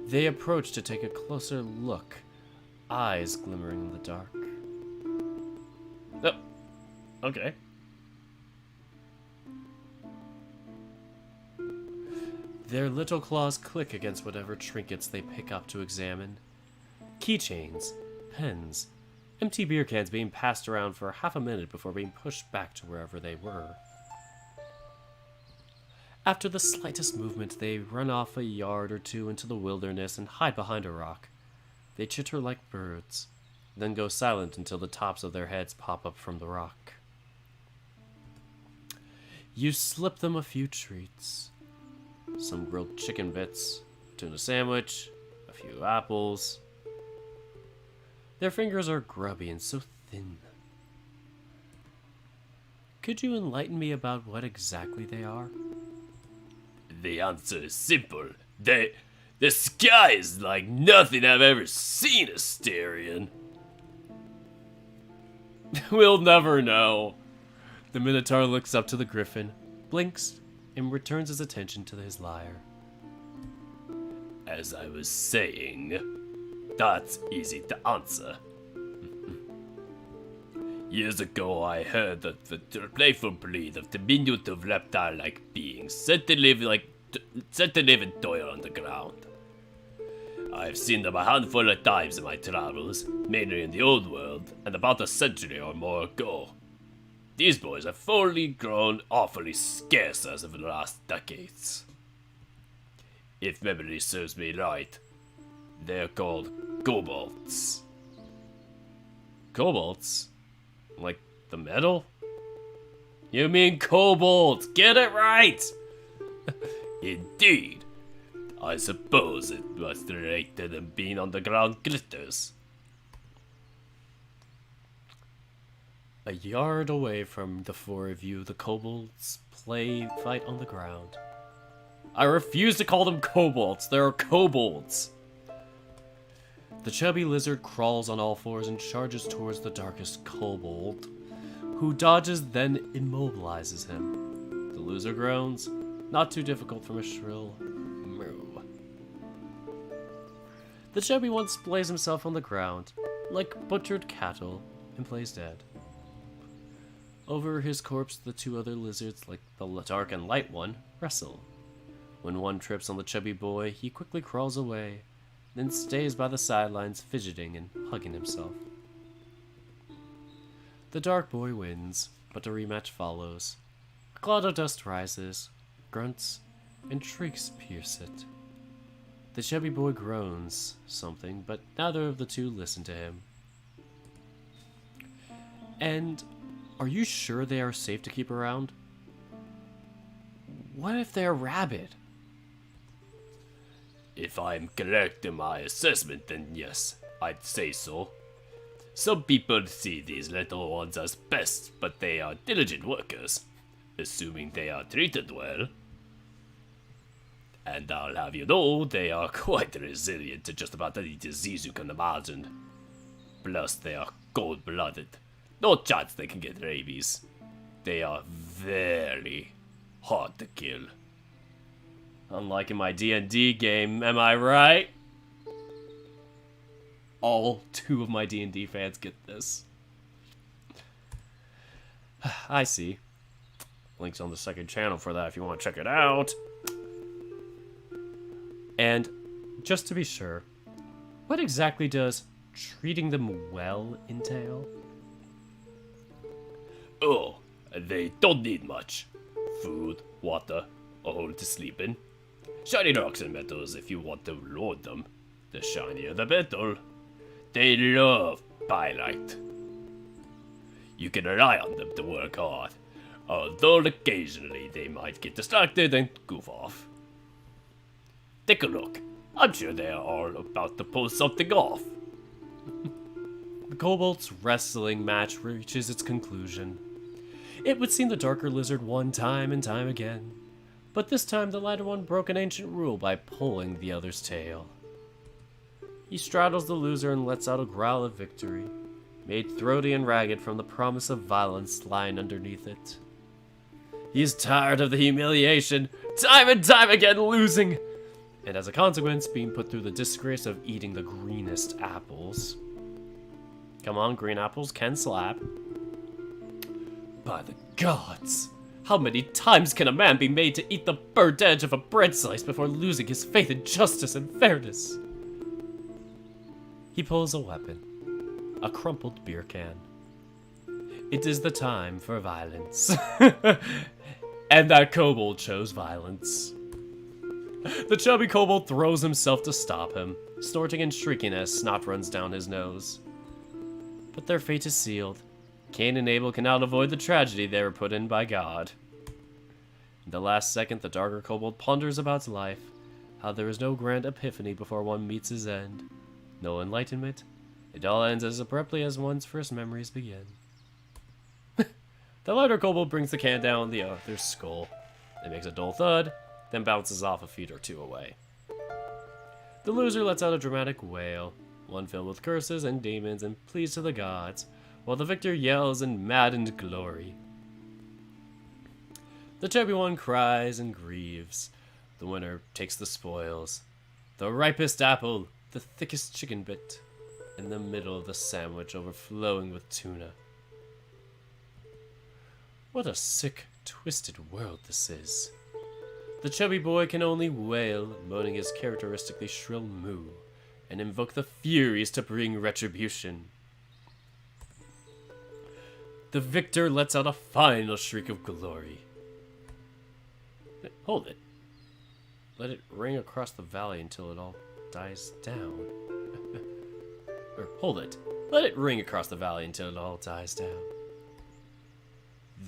Speaker 1: They approach to take a closer look, eyes glimmering in the dark. Oh, okay. Their little claws click against whatever trinkets they pick up to examine. Keychains, pens, empty beer cans being passed around for half a minute before being pushed back to wherever they were. After the slightest movement, they run off a yard or two into the wilderness and hide behind a rock. They chitter like birds, then go silent until the tops of their heads pop up from the rock. You slip them a few treats. Some grilled chicken bits, a tuna sandwich, a few apples. Their fingers are grubby and so thin. Could you enlighten me about what exactly they are?
Speaker 3: The answer is simple. The sky is like nothing I've ever seen, Asterion.
Speaker 1: We'll never know. The Minotaur looks up to the Griffin, blinks, and returns his attention to his lyre.
Speaker 3: As I was saying, that's easy to answer. Years ago, I heard that the playful breed of diminutive reptile-like beings said to live and toil on the ground. I've seen them a handful of times in my travels, mainly in the old world, and about a century or more ago. These boys have fully grown awfully scarce as of the last decades. If memory serves me right, They're called kobolds.
Speaker 1: Kobolds? Like the metal? You mean kobolds! Get it right!
Speaker 3: Indeed. I suppose it must relate to them being underground critters.
Speaker 1: A yard away from the four of you, the kobolds fight on the ground. I refuse to call them kobolds. There are kobolds. The chubby lizard crawls on all fours and charges towards the darkest kobold, who dodges, then immobilizes him. The loser groans, not too difficult from a shrill moo. The chubby one splays himself on the ground, like butchered cattle, and plays dead. Over his corpse, the two other lizards, like the dark and light one, wrestle. When one trips on the chubby boy, he quickly crawls away, then stays by the sidelines fidgeting and hugging himself. The dark boy wins, but a rematch follows. A cloud of dust rises, grunts, and shrieks pierce it. The chubby boy groans something, but neither of the two listen to him. And are you sure they are safe to keep around? What if they're rabid?
Speaker 3: If I'm correct in my assessment, then yes, I'd say so. Some people see these little ones as pests, but they are diligent workers, assuming they are treated well. And I'll have you know, they are quite resilient to just about any disease you can imagine. Plus, they are cold-blooded. No chance they can get rabies. They are very hard to kill.
Speaker 1: Unlike in my D&D game, am I right? All two of my D&D fans get this. I see. Link's on the second channel for that if you want to check it out. And just to be sure, what exactly does treating them well entail?
Speaker 3: Oh, they don't need much. Food, water, a hole to sleep in. Shiny rocks and metals if you want to load them. The shinier the better. They love pyrite. You can rely on them to work hard, although occasionally they might get distracted and goof off. Take a look. I'm sure they are all about to pull something off.
Speaker 1: The kobold's wrestling match reaches its conclusion. It would seem the darker lizard won time and time again, but this time the lighter one broke an ancient rule by pulling the other's tail. He straddles the loser and lets out a growl of victory, made throaty and ragged from the promise of violence lying underneath it. He is tired of the humiliation, time and time again losing, and as a consequence being put through the disgrace of eating the greenest apples. Come on, green apples can slap. By the gods! How many times can a man be made to eat the burnt edge of a bread slice before losing his faith in justice and fairness? He pulls a weapon. A crumpled beer can. It is the time for violence. And that kobold chose violence. The chubby kobold throws himself to stop him, snorting and shrieking as snot runs down his nose. But their fate is sealed. Cain and Abel cannot avoid the tragedy they were put in by God. In the last second, the darker kobold ponders about life, how there is no grand epiphany before one meets his end. No enlightenment. It all ends as abruptly as one's first memories begin. The lighter kobold brings the can down the other's skull. It makes a dull thud, then bounces off a feet or two away. The loser lets out a dramatic wail, one filled with curses and demons and pleas to the gods, while the victor yells in maddened glory. The chubby one cries and grieves. The winner takes the spoils. The ripest apple, the thickest chicken bit, in the middle of the sandwich overflowing with tuna. What a sick, twisted world this is. The chubby boy can only wail, moaning his characteristically shrill moo, and invoke the Furies to bring retribution. The victor lets out a final shriek of glory. Hold it. Let it ring across the valley until it all dies down. Or hold it. Let it ring across the valley until it all dies down.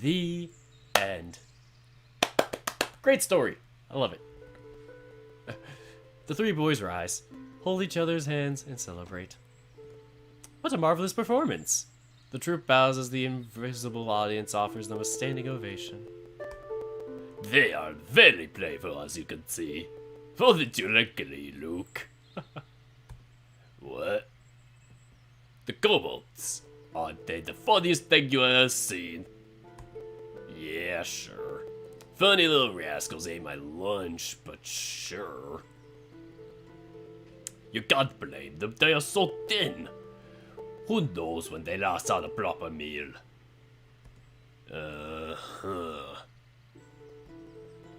Speaker 1: The end. Great story. I love it. The three boys rise, hold each other's hands, and celebrate. What a marvelous performance! The troupe bows as the invisible audience offers them a standing ovation.
Speaker 3: They are very playful, as you can see. For the directly, Luke. What? The kobolds. Aren't they the funniest thing you ever seen? Yeah, sure. Funny little rascals ate my lunch, but sure. You can't blame them, they are so thin. Who knows when they last had a proper meal? Uh-huh.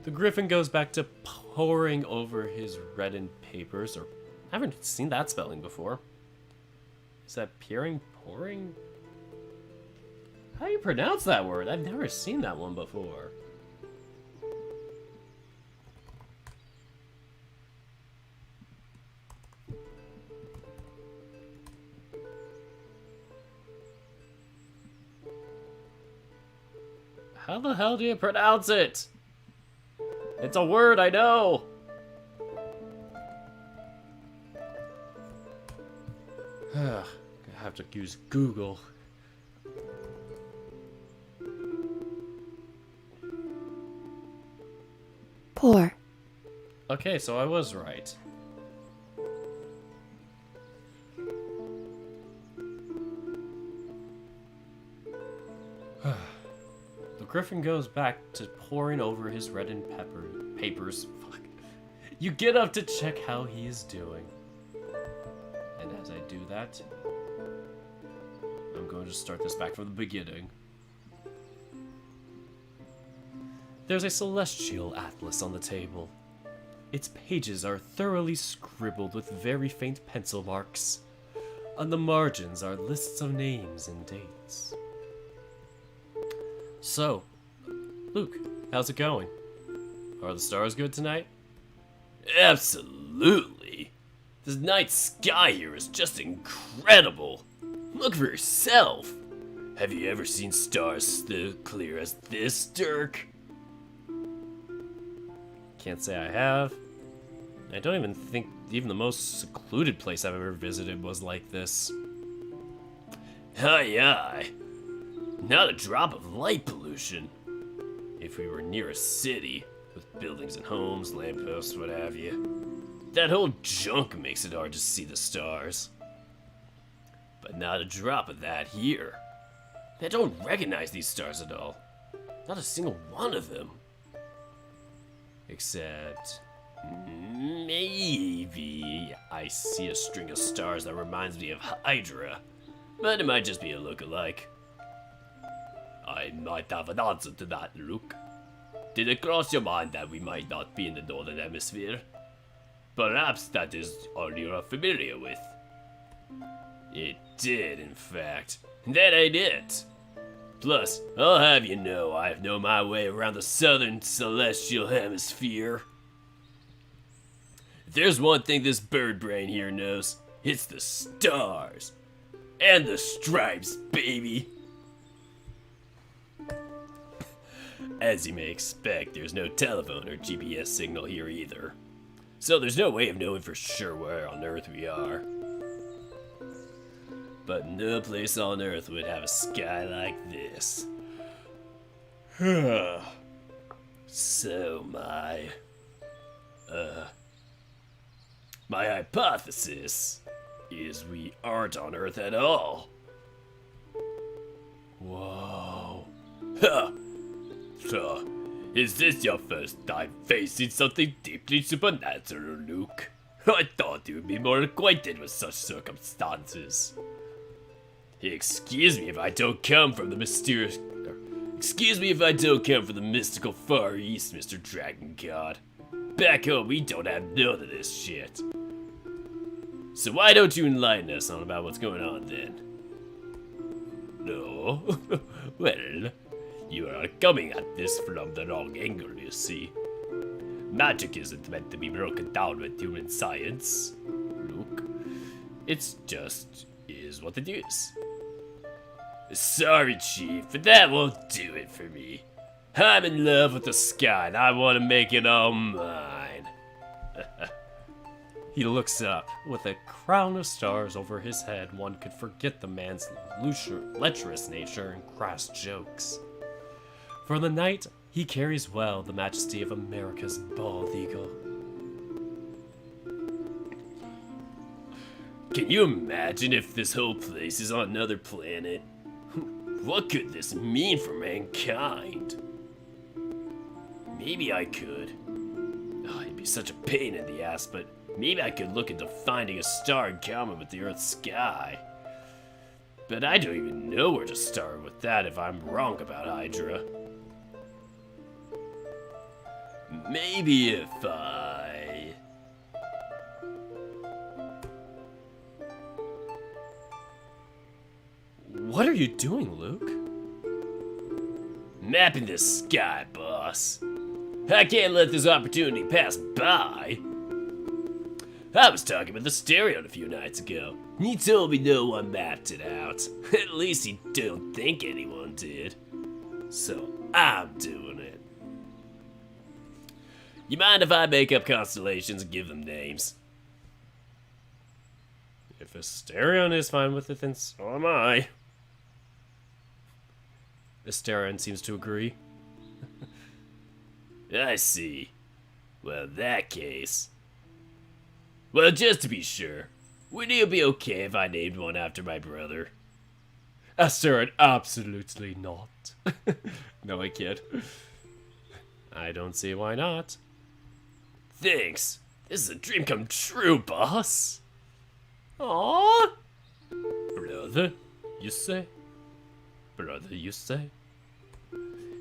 Speaker 1: The griffin goes back to poring over his reddened papers, or I haven't seen that spelling before. Is that peering, pouring? How do you pronounce that word? I've never seen that one before. How the hell do you pronounce it? It's a word, I know. I have to use Google.
Speaker 4: Poor.
Speaker 1: Okay, so I was right. The griffin goes back to poring over his reddened papers. Fuck. You get up to check how he is doing. And as I do that, I'm going to start this back from the beginning. There's a celestial atlas on the table. Its pages are thoroughly scribbled with very faint pencil marks. On the margins are lists of names and dates. So, Luke, how's it going? Are the stars good tonight?
Speaker 3: Absolutely. The night sky here is just incredible. Look for yourself. Have you ever seen stars so clear as this, Dirk?
Speaker 1: Can't say I have. I don't even think even the most secluded place I've ever visited was like this.
Speaker 3: Aye, aye. Not a drop of light pollution. If we were near a city, with buildings and homes, lampposts, what have you, that whole junk makes it hard to see the stars. But not a drop of that here. I don't recognize these stars at all. Not a single one of them. Except, maybe I see a string of stars that reminds me of Hydra. But it might just be a look-alike. I might have an answer to that, Luke. Did it cross your mind that we might not be in the Northern Hemisphere? Perhaps that is all you are familiar with. It did, in fact. That ain't it. Plus, I'll have you know I've known my way around the Southern Celestial Hemisphere. If there's one thing this bird brain here knows, it's the stars. And the stripes, baby. As you may expect, there's no telephone or GPS signal here either. So there's no way of knowing for sure where on Earth we are. But no place on Earth would have a sky like this. So my hypothesis is we aren't on Earth at all.
Speaker 1: Whoa.
Speaker 3: Ha! So, is this your first time facing something deeply supernatural, Luke? I thought you would be more acquainted with such circumstances. Excuse me if I don't come from the mysterious... Excuse me if I don't come from the mystical Far East, Mr. Dragon God. Back home, we don't have none of this shit. So why don't you enlighten us on about what's going on, then? No? Well... You are coming at this from the wrong angle, you see. Magic isn't meant to be broken down with human science, Luke. It's just is what it is. Sorry, Chief, but that won't do it for me. I'm in love with the sky and I want to make it all mine.
Speaker 1: He looks up. With a crown of stars over his head, one could forget the man's lecherous nature and crass jokes. For the night, he carries well the majesty of America's bald eagle.
Speaker 3: Can you imagine if this whole place is on another planet? What could this mean for mankind? Maybe I could. Oh, it'd be such a pain in the ass, but maybe I could look into finding a star in common with the Earth's sky. But I don't even know where to start with that if I'm wrong about Hydra. Maybe if I...
Speaker 1: What are you doing, Luke?
Speaker 3: Mapping the sky, boss. I can't let this opportunity pass by. I was talking with Asterion a few nights ago. He told me no one mapped it out. At least he don't think anyone did. So I'm doing it. You mind if I make up constellations and give them names?
Speaker 1: If Asterion is fine with it, then so am I. Asterion seems to agree.
Speaker 3: I see. Well, in that case... Well, just to be sure, would it be okay if I named one after my brother?
Speaker 1: Asterion, absolutely not. No, I kid. I don't see why not.
Speaker 3: Thanks. This is a dream come true, boss.
Speaker 1: Aww. Brother, you say? Brother, you say?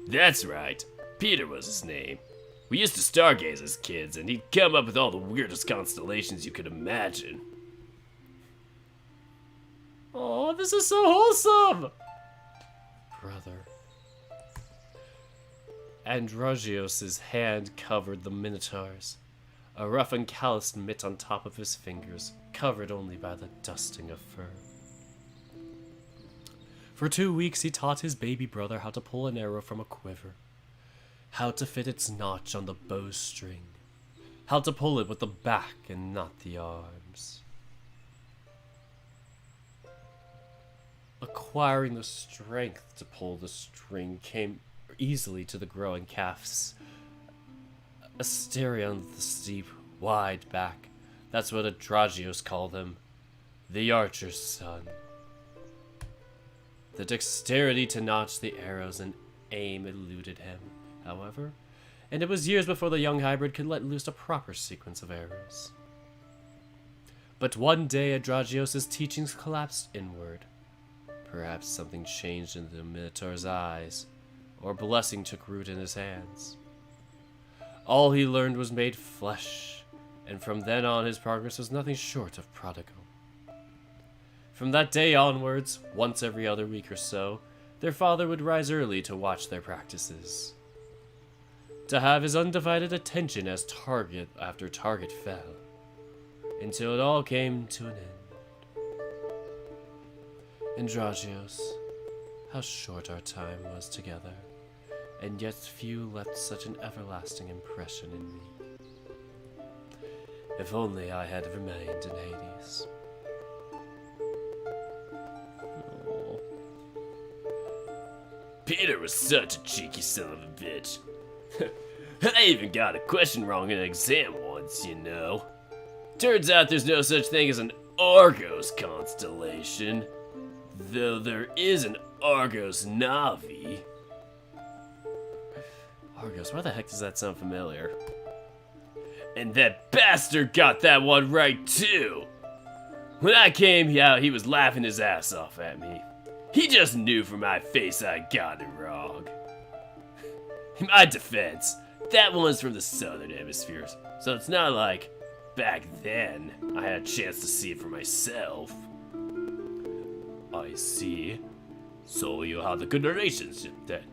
Speaker 3: That's right. Peter was his name. We used to stargaze as kids, and he'd come up with all the weirdest constellations you could imagine.
Speaker 1: Oh, this is so wholesome! Brother. Androgeos' hand covered the Minotaur's, a rough and calloused mitt on top of his fingers, covered only by the dusting of fur. For 2 weeks he taught his baby brother how to pull an arrow from a quiver, how to fit its notch on the bowstring, how to pull it with the back and not the arms. Acquiring the strength to pull the string came easily to the growing calves. Asterion, the steep, wide back, that's what Androgeos called him, the archer's son. The dexterity to notch the arrows and aim eluded him, however, and it was years before the young hybrid could let loose a proper sequence of arrows. But one day Androgeos' teachings collapsed inward. Perhaps something changed in the Minotaur's eyes, or blessing took root in his hands. All he learned was made flesh, and from then on his progress was nothing short of prodigal. From that day onwards, once every other week or so, their father would rise early to watch their practices, to have his undivided attention as target after target fell, until it all came to an end. Androgeos, how short our time was together, and yet few left such an everlasting impression in me. If only I had remained in Hades. Oh.
Speaker 3: Peter was such a cheeky son of a bitch. I even got a question wrong in an exam once, you know. Turns out there's no such thing as an Argos constellation, though there is an Argos Navi.
Speaker 1: Argos, why the heck does that sound familiar?
Speaker 3: And that bastard got that one right too. When I came out, he was laughing his ass off at me. He just knew from my face I got it wrong. In my defense, that one's from the southern hemisphere, so it's not like back then I had a chance to see it for myself.
Speaker 1: I see.
Speaker 3: So you had a good relationship then?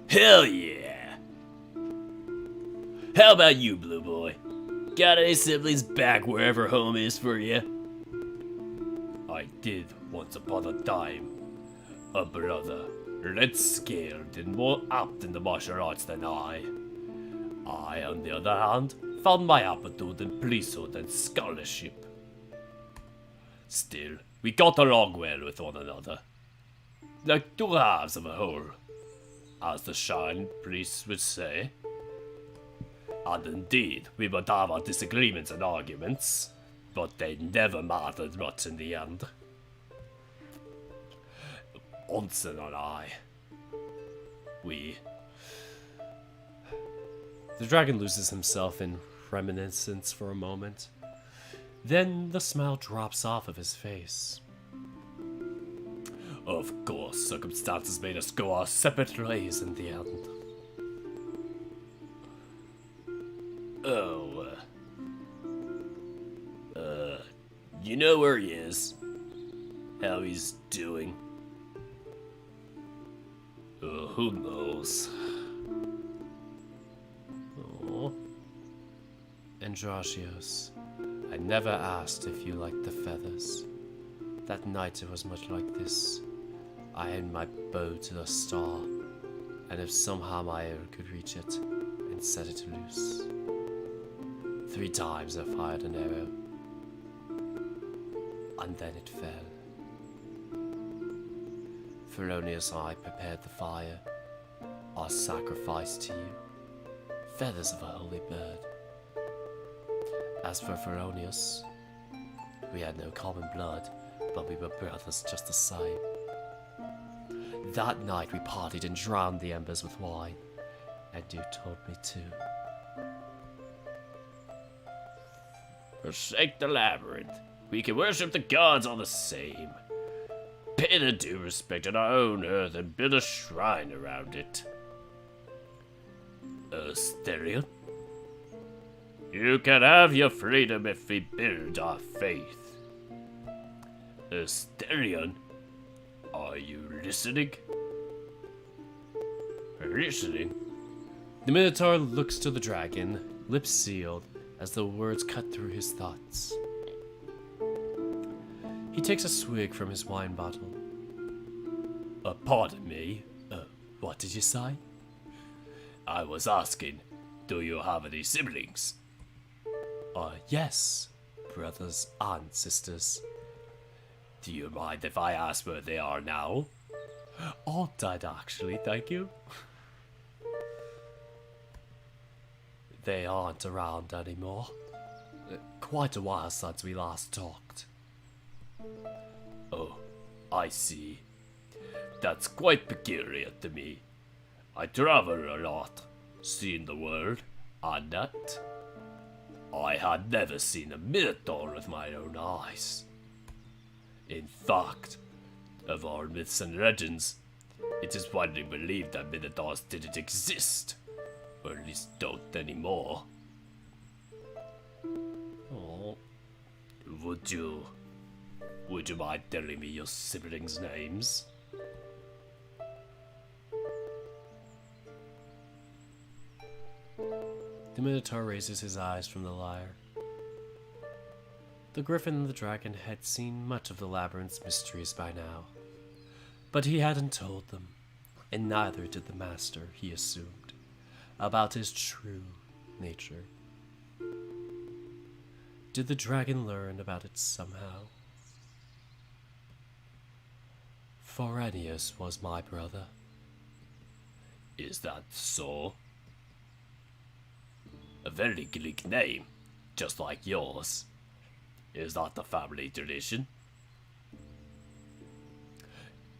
Speaker 3: Hell yeah! How about you, Blue Boy? Got any siblings back wherever home is for you?
Speaker 1: I did once upon a time. A brother, less skilled and more apt in the martial arts than I. I, on the other hand, found my aptitude in priesthood and scholarship. Still, we got along well with one another. Like two halves of a whole, as the Shine priests would say. And indeed, we would have our disagreements and arguments, but they never mattered much in the end. Onsen and I, The dragon loses himself in reminiscence for a moment. Then the smile drops off of his face. Of course, circumstances made us go our separate ways in the end.
Speaker 3: Oh, you know where he is? How he's doing?
Speaker 1: Who knows?
Speaker 3: Oh.
Speaker 1: Androgios, I never asked if you liked the feathers. That night it was much like this. I aimed my bow to the star, and if somehow my arrow could reach it, and set it loose. 3 times I fired an arrow, and then it fell. Felonius and I prepared the fire, our sacrifice to you, feathers of a holy bird. As for Felonius, we had no common blood, but we were brothers just the same. That night we partied and drowned the embers with wine, and you told me to.
Speaker 3: Forsake the labyrinth. We can worship the gods all the same. Pay the due respect on our own earth and build a shrine around it.
Speaker 1: Asterion?
Speaker 3: You can have your freedom if we build our faith.
Speaker 1: Asterion?
Speaker 3: Are you listening? Listening?
Speaker 1: The Minotaur looks to the dragon, lips sealed, as the words cut through his thoughts. He takes a swig from his wine bottle. Pardon me, what did you say?
Speaker 3: I was asking, do you have any siblings?
Speaker 1: Yes, brothers and sisters.
Speaker 3: Do you mind if I ask where they are now?
Speaker 1: All dead, actually, thank you. They aren't around anymore. Quite a while since we last talked.
Speaker 3: Oh, I see. That's quite peculiar to me. I travel a lot, seen the world, and that. I had never seen a Minotaur with my own eyes. In fact, of all myths and legends, it is widely believed that Minotaurs didn't exist, or at least don't anymore.
Speaker 1: Oh,
Speaker 3: Would you mind telling me your siblings' names?
Speaker 1: the Minotaur raises his eyes from the lyre. The Griffin and the Dragon had seen much of the labyrinth's mysteries by now, but he hadn't told them, and neither did the Master, he assumed, about his true nature. Did the dragon learn about it somehow? Forenius was my brother.
Speaker 3: Is that so? A very Greek name, just like yours. Is that the family tradition?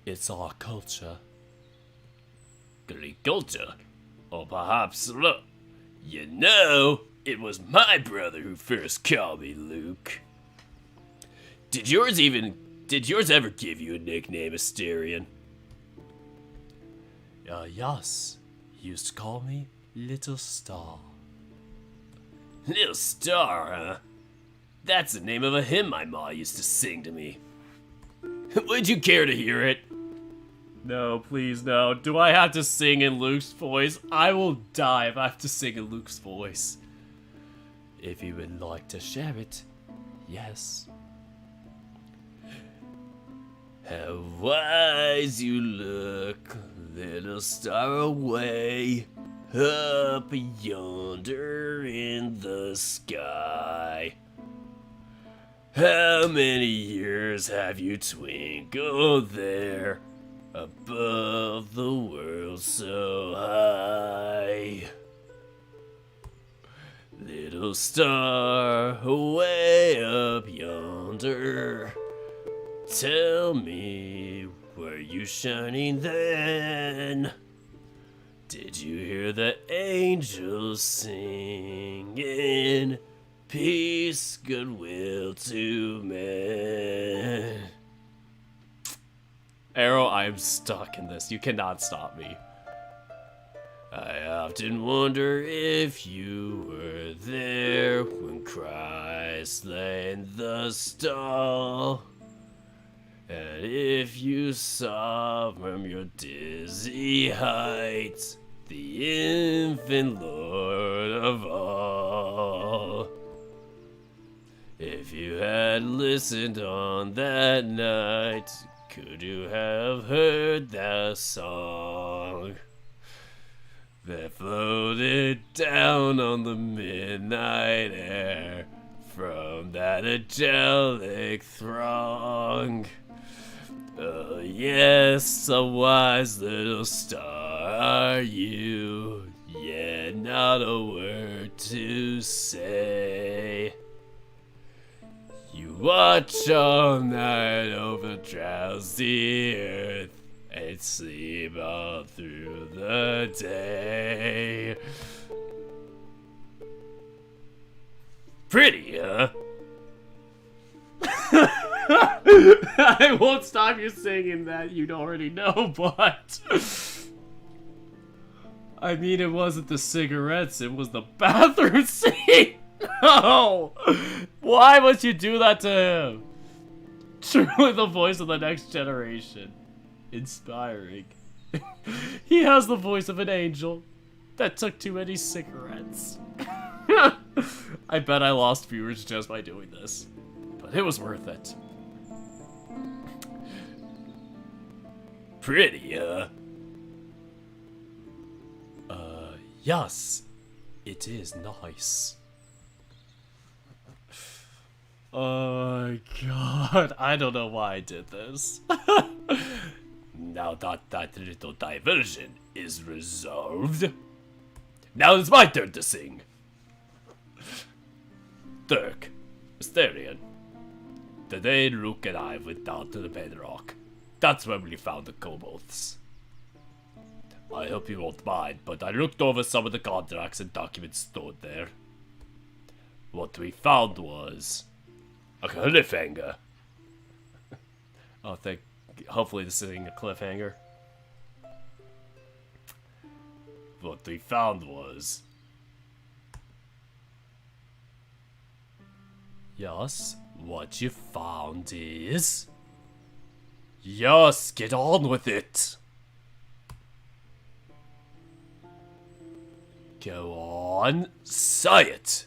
Speaker 1: It's our culture.
Speaker 3: Greek culture? Or perhaps, look, you know, it was my brother who first called me Luke. Did yours ever give you a nickname, Asterion?
Speaker 1: Yes. He used to call me Little Star.
Speaker 3: Little Star, huh? That's the name of a hymn my ma used to sing to me. Would you care to hear it?
Speaker 1: No, please, no. Do I have to sing in Luke's voice? I will die if I have to sing in Luke's voice. If you would like to share it, yes. How wise you look, little star away, up yonder in the sky. How many years have you twinkled there, above the world so high? Little star away up yonder, tell me, were you shining then? Did you hear the angels singing, peace, goodwill to men? Arrow, I am stuck in this. You cannot stop me. I often wonder if you were there when Christ lay in the stall, and if you saw from your dizzy height the infant Lord of all. If you had listened on that night, could you have heard that song that floated down on the midnight air from that angelic throng? Oh yes, a wise little star are you, yet not a word to say. You watch all night over drowsy earth and sleep all through the day. Pretty, huh? I won't stop you singing that, you'd already know, but... I mean, it wasn't the cigarettes, it was the bathroom scene! No! Why would you do that to him? Truly the voice of the next generation. Inspiring. He has the voice of an angel that took too many cigarettes. I bet I lost viewers just by doing this. But it was worth it. Pretty, yes. It is nice. Oh my god, I don't know why I did this. Now that little diversion is resolved, now it's my turn to sing. Dirk, Asterion, today Luke and I went down to the bedrock. That's where we found the kobolds. I hope you won't mind, but I looked over some of the contracts and documents stored there. What we found was a cliffhanger. Oh, hopefully this isn't a cliffhanger. What we found was... Yes, what you found is... Yes, get on with it! Go on, say it!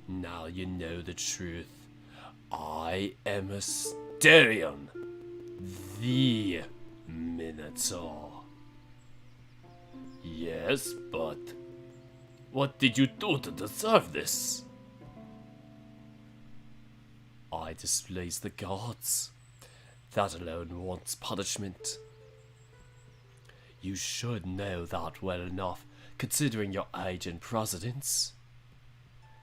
Speaker 1: Now you know the truth. I am Asterion, the Minotaur. Yes, but what did you do to deserve this? I displeased the gods. That alone wants punishment. You should know that well enough, considering your age and precedence.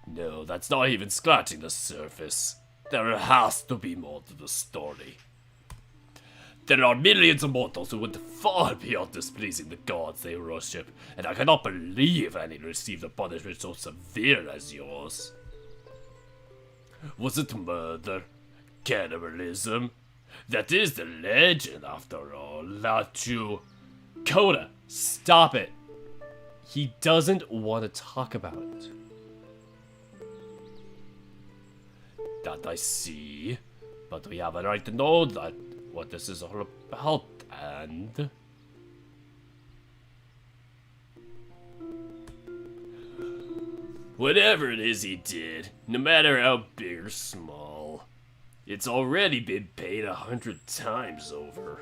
Speaker 1: No, that's not even scratching the surface. There has to be more to the story. There are millions of mortals who went far beyond displeasing the gods they worship, and I cannot believe any received a punishment so severe as yours. Was it murder? Cannibalism? That is the legend, after all, not you. Coda, stop it. He doesn't want to talk about it. That I see.
Speaker 3: but we have a right to know that what this is all about, and... Whatever it is he did, no matter how big or small, it's already been paid 100 times over.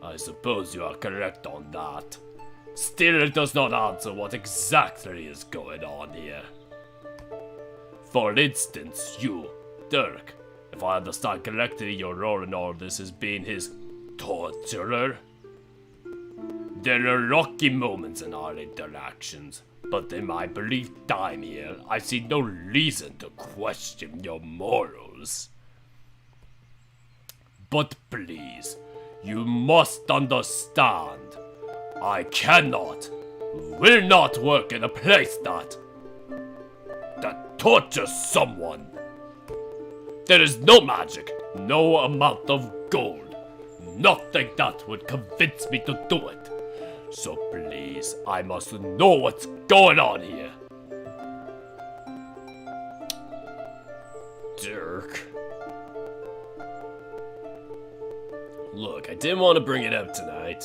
Speaker 3: I suppose you are correct on that. Still, it does not answer what exactly is going on here. For instance, you, Dirk, if I understand correctly, your role in all this has been his torturer. There are rocky moments in our interactions, but in my brief time here, I see no reason to question your morals. But please, you must understand, I cannot, will not work in a place that tortures someone. There is no magic, no amount of gold, nothing that would convince me to do it. So please, I must know what's going on here. Dirk. Look, I didn't want to bring it up tonight.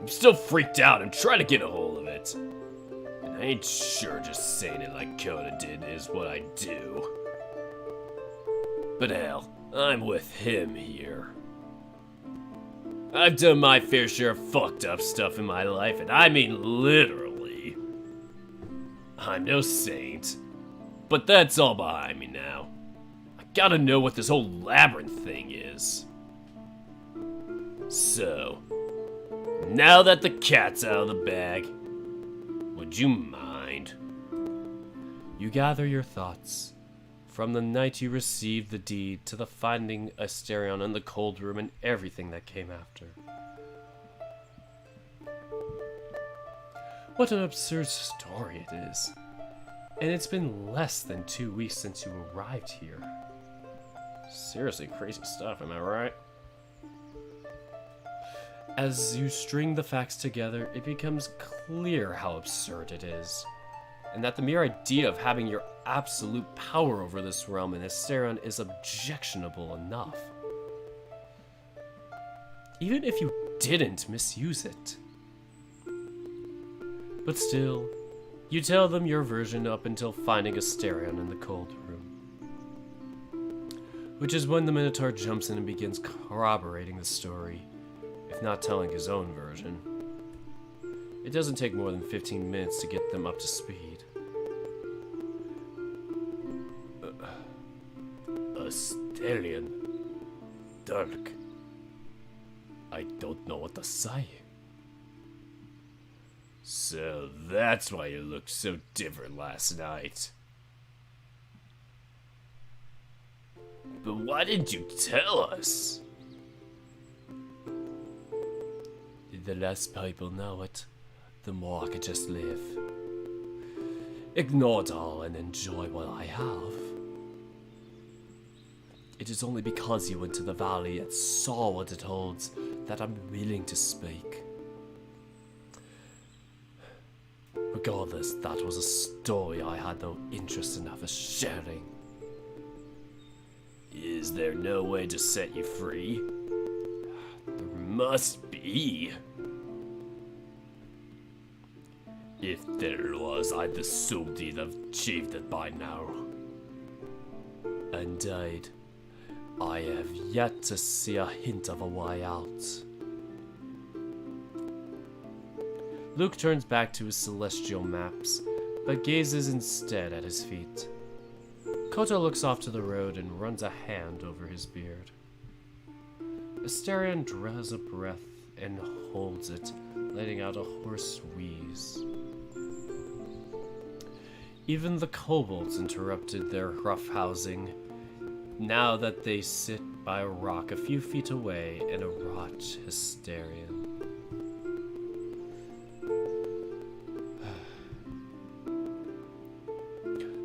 Speaker 3: I'm still freaked out and trying to get a hold of it. And I ain't sure just saying it like Coda did is what I do. But hell, I'm with him here. I've done my fair share of fucked up stuff in my life, and I mean literally. I'm no saint, but that's all behind me now. I gotta know what this whole labyrinth thing is. So, now that the cat's out of the bag, would you mind?
Speaker 1: You gather your thoughts. From the night you received the deed to the finding Asterion in the cold room and everything that came after. What an absurd story it is. And it's been less than 2 weeks since you arrived here. Seriously crazy stuff, am I right? As you string the facts together, it becomes clear how absurd it is. And that the mere idea of having your absolute power over this realm in Asterion is objectionable enough. Even if you didn't misuse it. But still, you tell them your version up until finding Asterion in the cold room. Which is when the Minotaur jumps in and begins corroborating the story, if not telling his own version. It doesn't take more than 15 minutes to get them up to speed.
Speaker 3: Asterion. Dirk. I don't know what to say. So that's why you looked so different last night. But why didn't you tell us?
Speaker 1: The less people know it, the more I could just live. Ignore it all and enjoy what I have. It is only because you went to the valley and saw what it holds that I'm willing to speak. Regardless, that was a story I had no interest in ever sharing.
Speaker 3: Is there no way to set you free? There must be. If there was, I'd assumed he'd have achieved it by now.
Speaker 1: Indeed. I have yet to see a hint of a way out. Luke turns back to his celestial maps, but gazes instead at his feet. Koto looks off to the road and runs a hand over his beard. Asterion draws a breath and holds it, letting out a hoarse wheeze. Even the kobolds interrupted their roughhousing, now that they sit by a rock a few feet away and watch Asterion.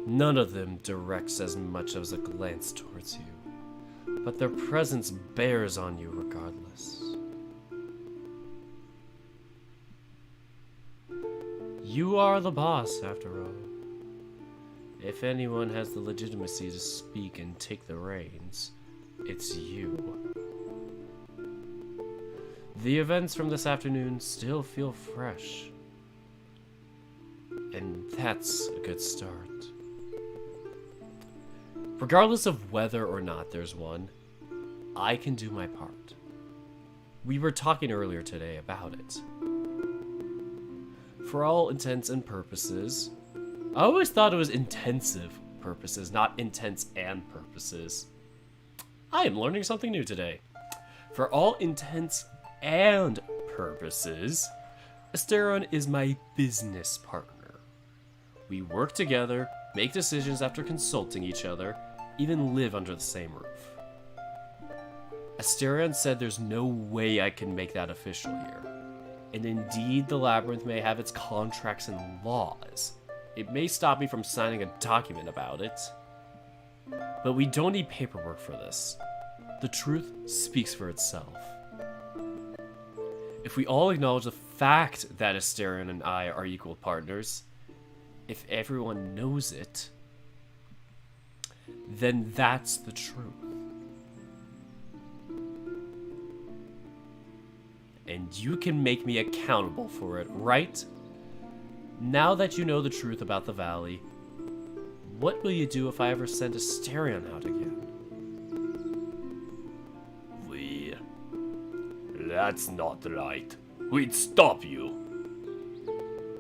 Speaker 1: None of them directs as much as a glance towards you, but their presence bears on you regardless. You are the boss, after all. If anyone has the legitimacy to speak and take the reins, it's you. The events from this afternoon still feel fresh. And that's a good start. Regardless of whether or not there's one, I can do my part. We were talking earlier today about it. For all intents and purposes, I always thought it was intensive purposes, not intents and purposes. I am learning something new today. For all intents and purposes, Asterion is my business partner. We work together, make decisions after consulting each other, even live under the same roof. Asterion said there's no way I can make that official here. And indeed, the Labyrinth may have its contracts and laws. It may stop me from signing a document about it. But we don't need paperwork for this. The truth speaks for itself. If we all acknowledge the fact that Asterion and I are equal partners, if everyone knows it, then that's the truth. And you can make me accountable for it, right? Now that you know the truth about the valley, what will you do if I ever send Asterion out again?
Speaker 3: That's not right. We'd stop you.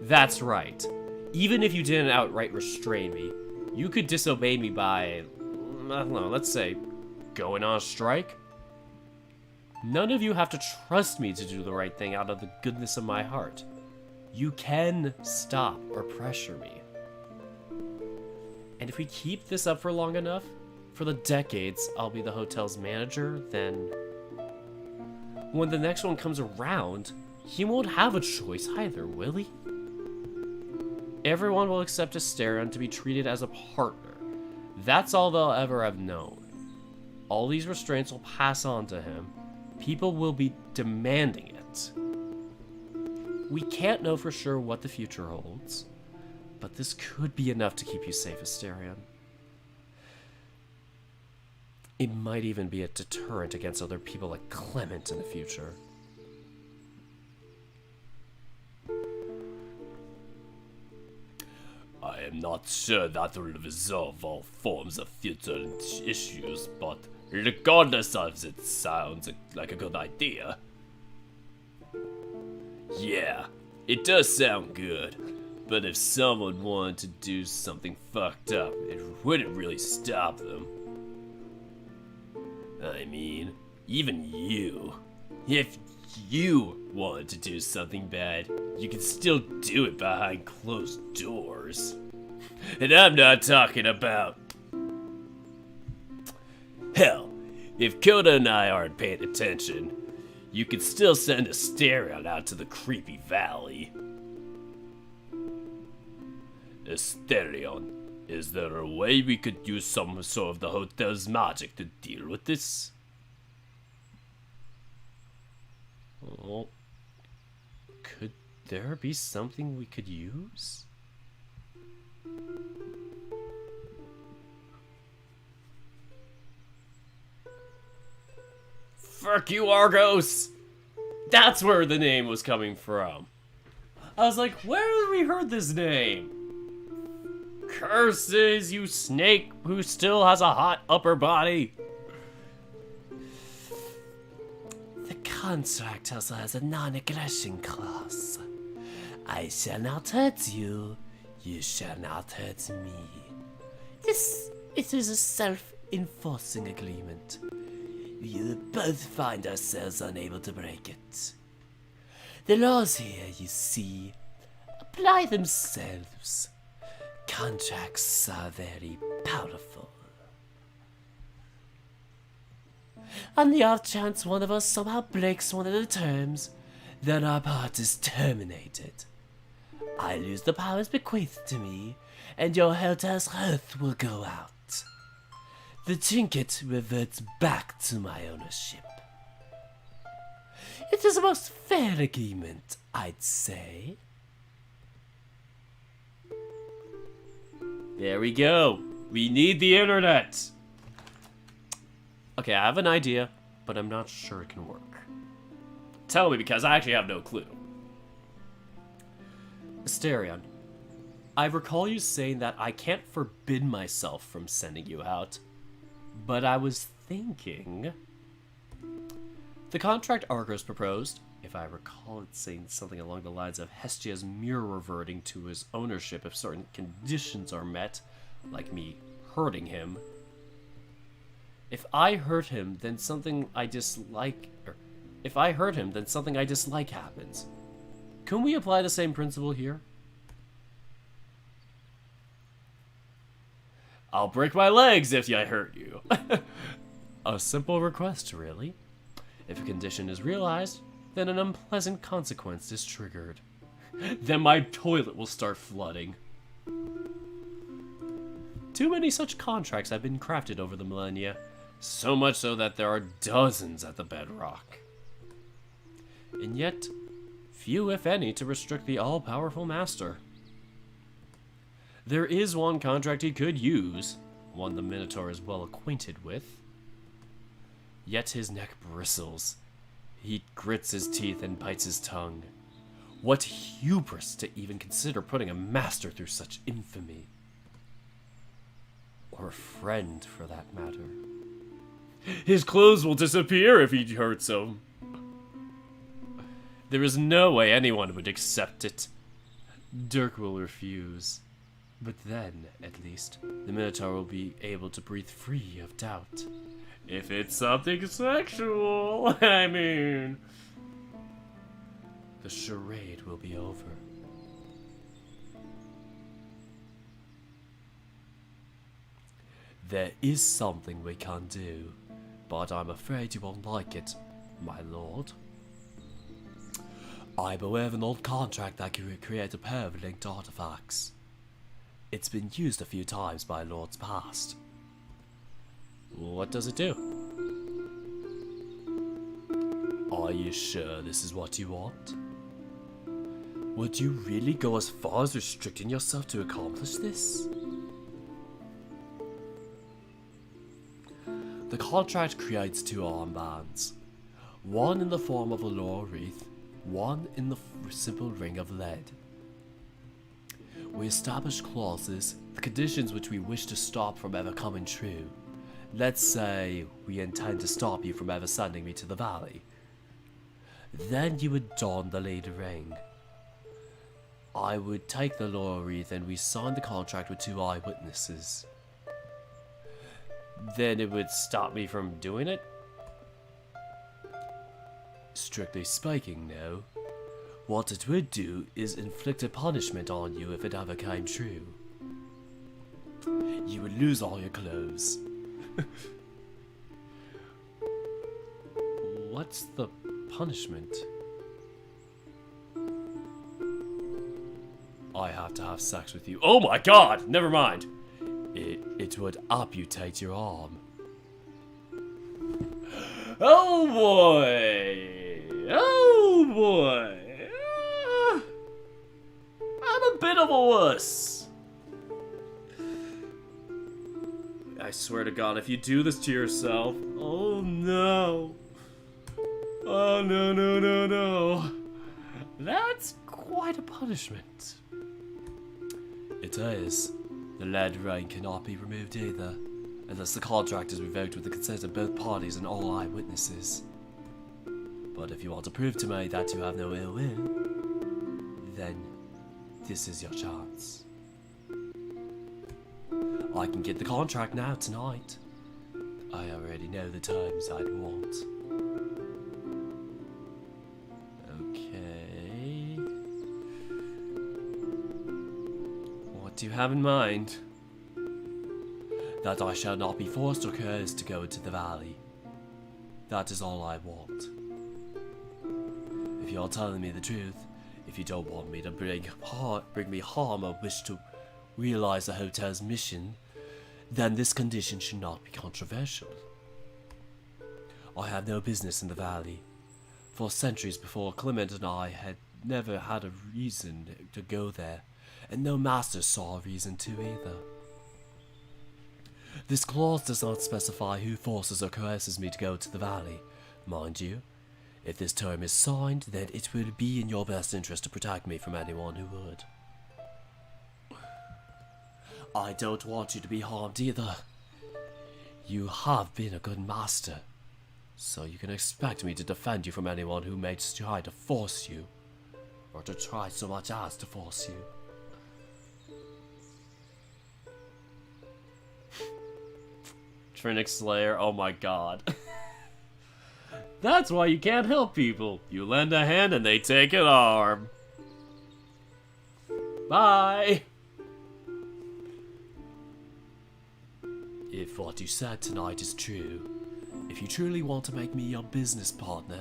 Speaker 1: That's right. Even if you didn't outright restrain me, you could disobey me by, I don't know, let's say, going on a strike? None of you have to trust me to do the right thing out of the goodness of my heart. You can stop or pressure me. And if we keep this up for long enough, for the decades I'll be the hotel's manager, then when the next one comes around, he won't have a choice either, will he? Everyone will accept Asterion to be treated as a partner. That's all they'll ever have known. All these restraints will pass on to him. People will be demanding it. We can't know for sure what the future holds, but this could be enough to keep you safe, Asterion. It might even be a deterrent against other people like Clement in the future.
Speaker 3: I am not sure that will resolve all forms of future issues, but regardless of it sounds like a good idea. Yeah, it does sound good, but if someone wanted to do something fucked up, it wouldn't really stop them. I mean, even you. If you wanted to do something bad, you can still do it behind closed doors. And I'm not talking about... Hell, if Coda and I aren't paying attention, you could still send Asterion out to the creepy valley. Asterion, is there a way we could use some sort of the hotel's magic to deal with this?
Speaker 1: Oh, could there be something we could use? Fuck you, Argos! That's where the name was coming from. I was like, where have we heard this name? Curses, you snake who still has a hot upper body. The contract also has a non-aggression clause. I shall not hurt you. You shall not hurt me. It is a self-enforcing agreement. We'll both find ourselves unable to break it. The laws here, you see, apply themselves. Contracts are very powerful. On the off chance one of us somehow breaks one of the terms, then our part is terminated. I lose the powers bequeathed to me, and your Helter's hearth will go out. The trinket reverts back to my ownership. It is a most fair agreement, I'd say. There we go. We need the internet. Okay, I have an idea, but I'm not sure it can work.
Speaker 3: Tell me, because I actually have no clue.
Speaker 1: Asterion, I recall you saying that I can't forbid myself from sending you out, but I was thinking... The contract Argos proposed, if I recall it saying something along the lines of Hestia's mirror reverting to his ownership if certain conditions are met, like me hurting him. If I hurt him, then something I dislike happens. Can we apply the same principle here?
Speaker 3: I'll break my legs if I hurt you.
Speaker 1: A simple request, really. If a condition is realized, then an unpleasant consequence is triggered.
Speaker 3: Then my toilet will start flooding.
Speaker 1: Too many such contracts have been crafted over the millennia.
Speaker 3: So much so that there are dozens at the bedrock.
Speaker 1: And yet, few if any to restrict the all-powerful master. There is one contract he could use, one the Minotaur is well acquainted with. Yet his neck bristles. He grits his teeth and bites his tongue. What hubris to even consider putting a master through such infamy. Or a friend, for that matter.
Speaker 3: His clothes will disappear if he hurts him.
Speaker 1: There is no way anyone would accept it. Dirk will refuse. But then, at least, the Minotaur will be able to breathe free of doubt.
Speaker 3: If it's something sexual, I mean...
Speaker 1: The charade will be over. There is something we can do, but I'm afraid you won't like it, my lord. I'm aware of an old contract that could create a pair of linked artifacts. It's been used a few times by lords past. What does it do? Are you sure this is what you want? Would you really go as far as restricting yourself to accomplish this? The contract creates two armbands. One in the form of a laurel wreath, one in the simple ring of lead. We establish clauses, the conditions which we wish to stop from ever coming true. Let's say we intend to stop you from ever sending me to the valley. Then you would don the lead ring. I would take the laurel wreath and we sign the contract with two eyewitnesses. Then it would stop me from doing it? Strictly speaking, no. What it would do is inflict a punishment on you if it ever came true. You would lose all your clothes. What's the punishment? I have to have sex with you.
Speaker 3: Oh my god! Never mind.
Speaker 1: It would amputate your arm.
Speaker 3: Oh boy! Oh boy! I'm a bit of a wuss. I swear to God, if you do this to yourself, oh no. Oh no, no, no, no.
Speaker 1: That's quite a punishment. It is. The lead ring cannot be removed either, unless the contract is revoked with the consent of both parties and all eyewitnesses. But if you want to prove to me that you have no ill will, then this is your chance. I can get the contract now tonight. I already know the terms I'd want. Okay. What do you have in mind? That I shall not be forced or coerced to go into the valley. That is all I want. If you're telling me the truth, if you don't want me to bring me harm or wish to realize the hotel's mission, then this condition should not be controversial. I have no business in the valley. For centuries before, Clement and I had never had a reason to go there, and no master saw a reason to either. This clause does not specify who forces or coerces me to go to the valley. Mind you, if this term is signed, then it would be in your best interest to protect me from anyone who would. I don't want you to be harmed either. You have been a good master, so you can expect me to defend you from anyone who may try to force you, or to try so much as to force you.
Speaker 3: Trinic Slayer, oh my god. That's why you can't help people. You lend a hand and they take an arm. Bye!
Speaker 1: If what you said tonight is true, if you truly want to make me your business partner,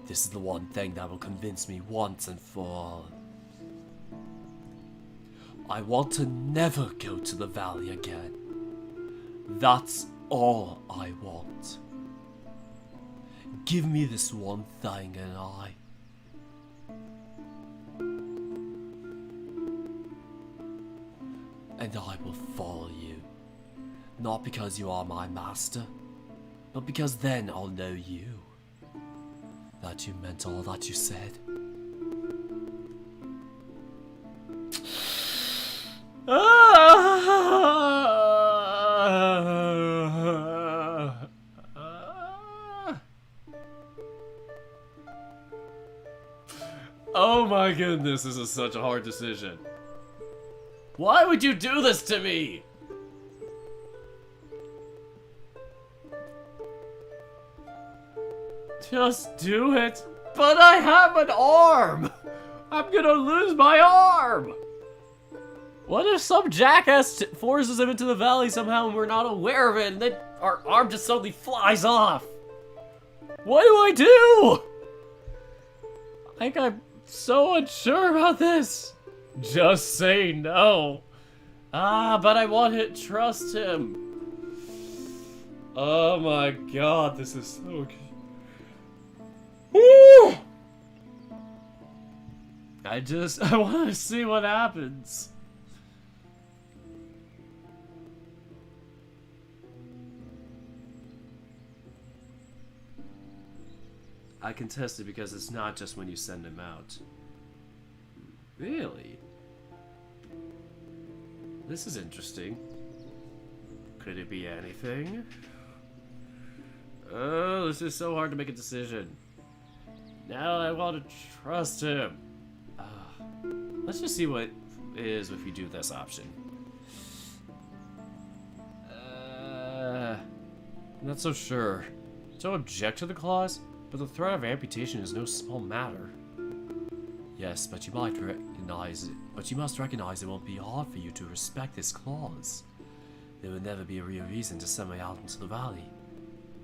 Speaker 1: this is the one thing that will convince me once and for all. I want to never go to the valley again. That's all I want. Give me this one thing and I will follow you. Not because you are my master, but because then I'll know you. That you meant all that you said.
Speaker 3: Oh my goodness, this is such a hard decision. Why would you do this to me? Just do it. But I have an arm! I'm gonna lose my arm! What if some jackass forces him into the valley somehow and we're not aware of it and then our arm just suddenly flies off? What do I do? I'm so unsure about this. Just say no. But I want to trust him. Oh my god, this is so good. Woo! I want to see what happens. I can test it because it's not just when you send him out. Really? This is interesting. Could it be anything? Oh, this is so hard to make a decision. Now I want to trust him. Let's just see what is if we do this option. I'm not so sure. Don't object to the clause, but the threat of amputation is no small matter. Yes, but you must recognize it won't be hard for you to respect this clause. There will never be a real reason to send me out into the valley,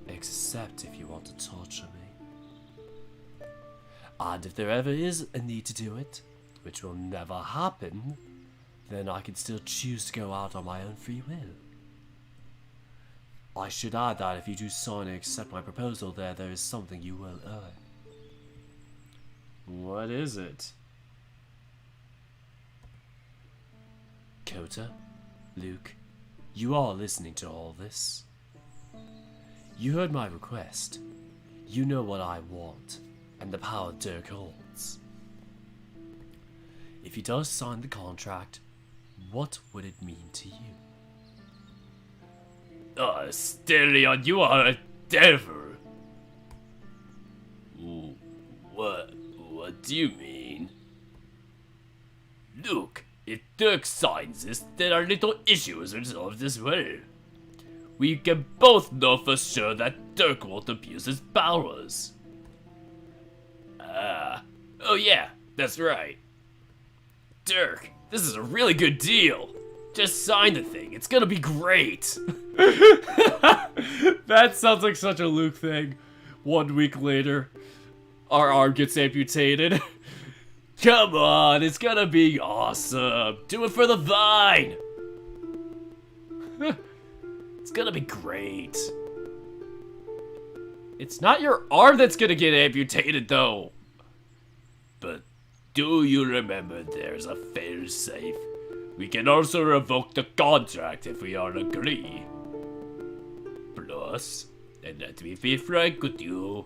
Speaker 3: except if you want to torture me. And if there ever is a need to do it, which will never happen, then I can still choose to go out on my own free will. I should add that if you do sign and accept my proposal there is something you will earn. What is it? Kota, Luke, you are listening to all this. You heard my request. You know what I want, and the power Dirk holds. If he does sign the contract, what would it mean to you? Asterion, you are a devil. What do you mean? Look, if Dirk signs this, then our little issue is resolved as well. We can both know for sure that Dirk won't abuse his powers. Oh yeah, that's right. Dirk, this is a really good deal. Just sign the thing, it's gonna be great. That sounds like such a Luke thing. 1 week later, our arm gets amputated. Come on, it's gonna be awesome. Do it for the vine. It's gonna be great. It's not your arm that's gonna get amputated though. But do you remember there's a fail-safe? We can also revoke the contract if we all agree. us, and let me be frank with you.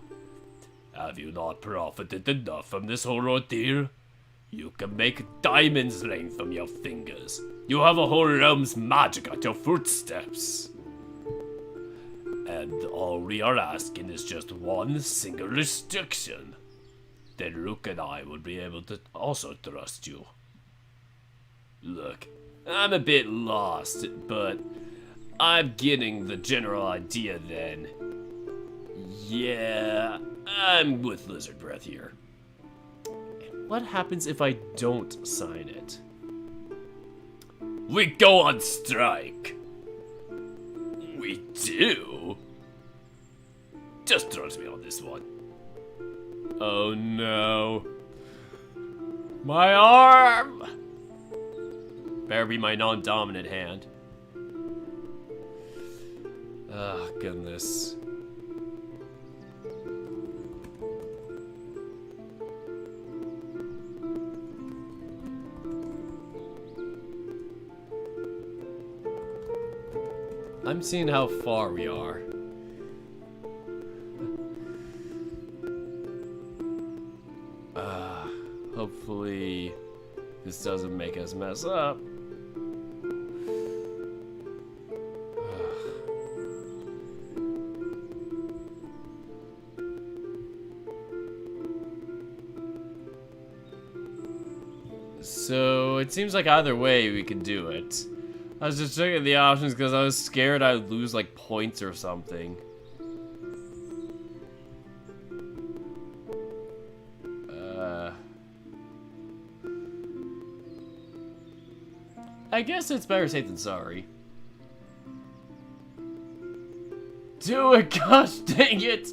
Speaker 3: Have you not profited enough from this whole ordeal? You can make diamonds rain from your fingers. You have a whole realm's magic at your footsteps. And all we are asking is just one single restriction. Then Luke and I will be able to also trust you. Look, I'm a bit lost, but I'm getting the general idea then. Yeah, I'm with Lizard Breath here.
Speaker 1: What happens if I don't sign it?
Speaker 3: We go on strike. We do? Just trust me on this one.
Speaker 1: Oh no. My arm! Better be my non-dominant hand. Oh, goodness. I'm seeing how far we are. Hopefully this doesn't make us mess up. So it seems like either way we can do it. I was just checking the options because I was scared I'd lose like points or something. I guess it's better safe than sorry. Do it, gosh dang it!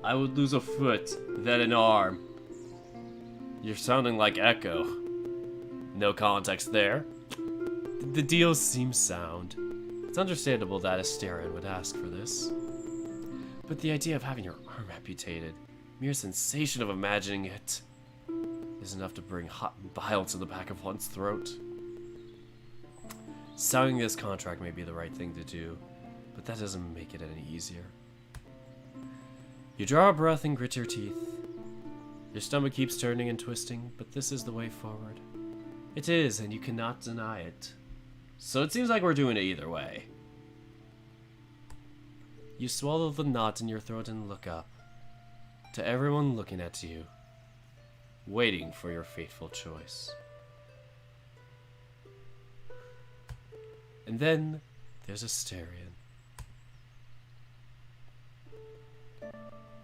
Speaker 1: I would lose a foot, then an arm. You're sounding like Echo. No context there. The deal seems sound. It's understandable that Asterion would ask for this. But the idea of having your arm amputated, mere sensation of imagining it, is enough to bring hot bile to the back of one's throat. Signing this contract may be the right thing to do, but that doesn't make it any easier. You draw a breath and grit your teeth. Your stomach keeps turning and twisting, but this is the way forward. It is, and you cannot deny it. So it seems like we're doing it either way. You swallow the knot in your throat and look up. To everyone looking at you, waiting for your fateful choice. And then there's Asterion.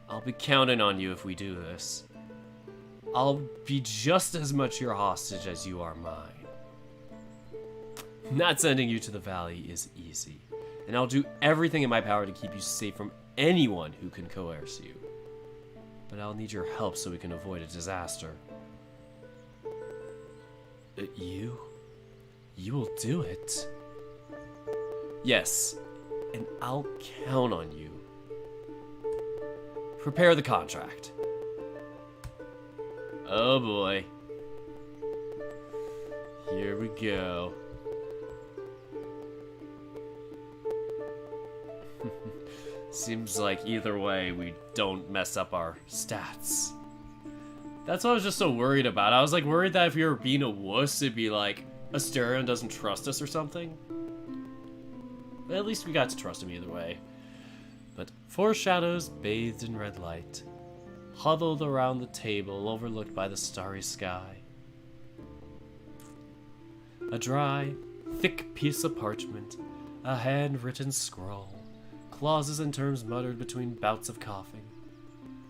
Speaker 1: I'll be counting on you if we do this. I'll be just as much your hostage as you are mine. Not sending you to the valley is easy, and I'll do everything in my power to keep you safe from anyone who can coerce you. But I'll need your help so we can avoid a disaster. You? You will do it. Yes, and I'll count on you. Prepare the contract. Oh boy. Here we go. Seems like either way we don't mess up our stats. That's what I was just so worried about. I was like worried that if we were being a wuss, it'd be like Asterion doesn't trust us or something. But at least we got to trust him either way. But four shadows bathed in red light, huddled around the table overlooked by the starry sky. A dry, thick piece of parchment, a handwritten scroll, clauses and terms muttered between bouts of coughing.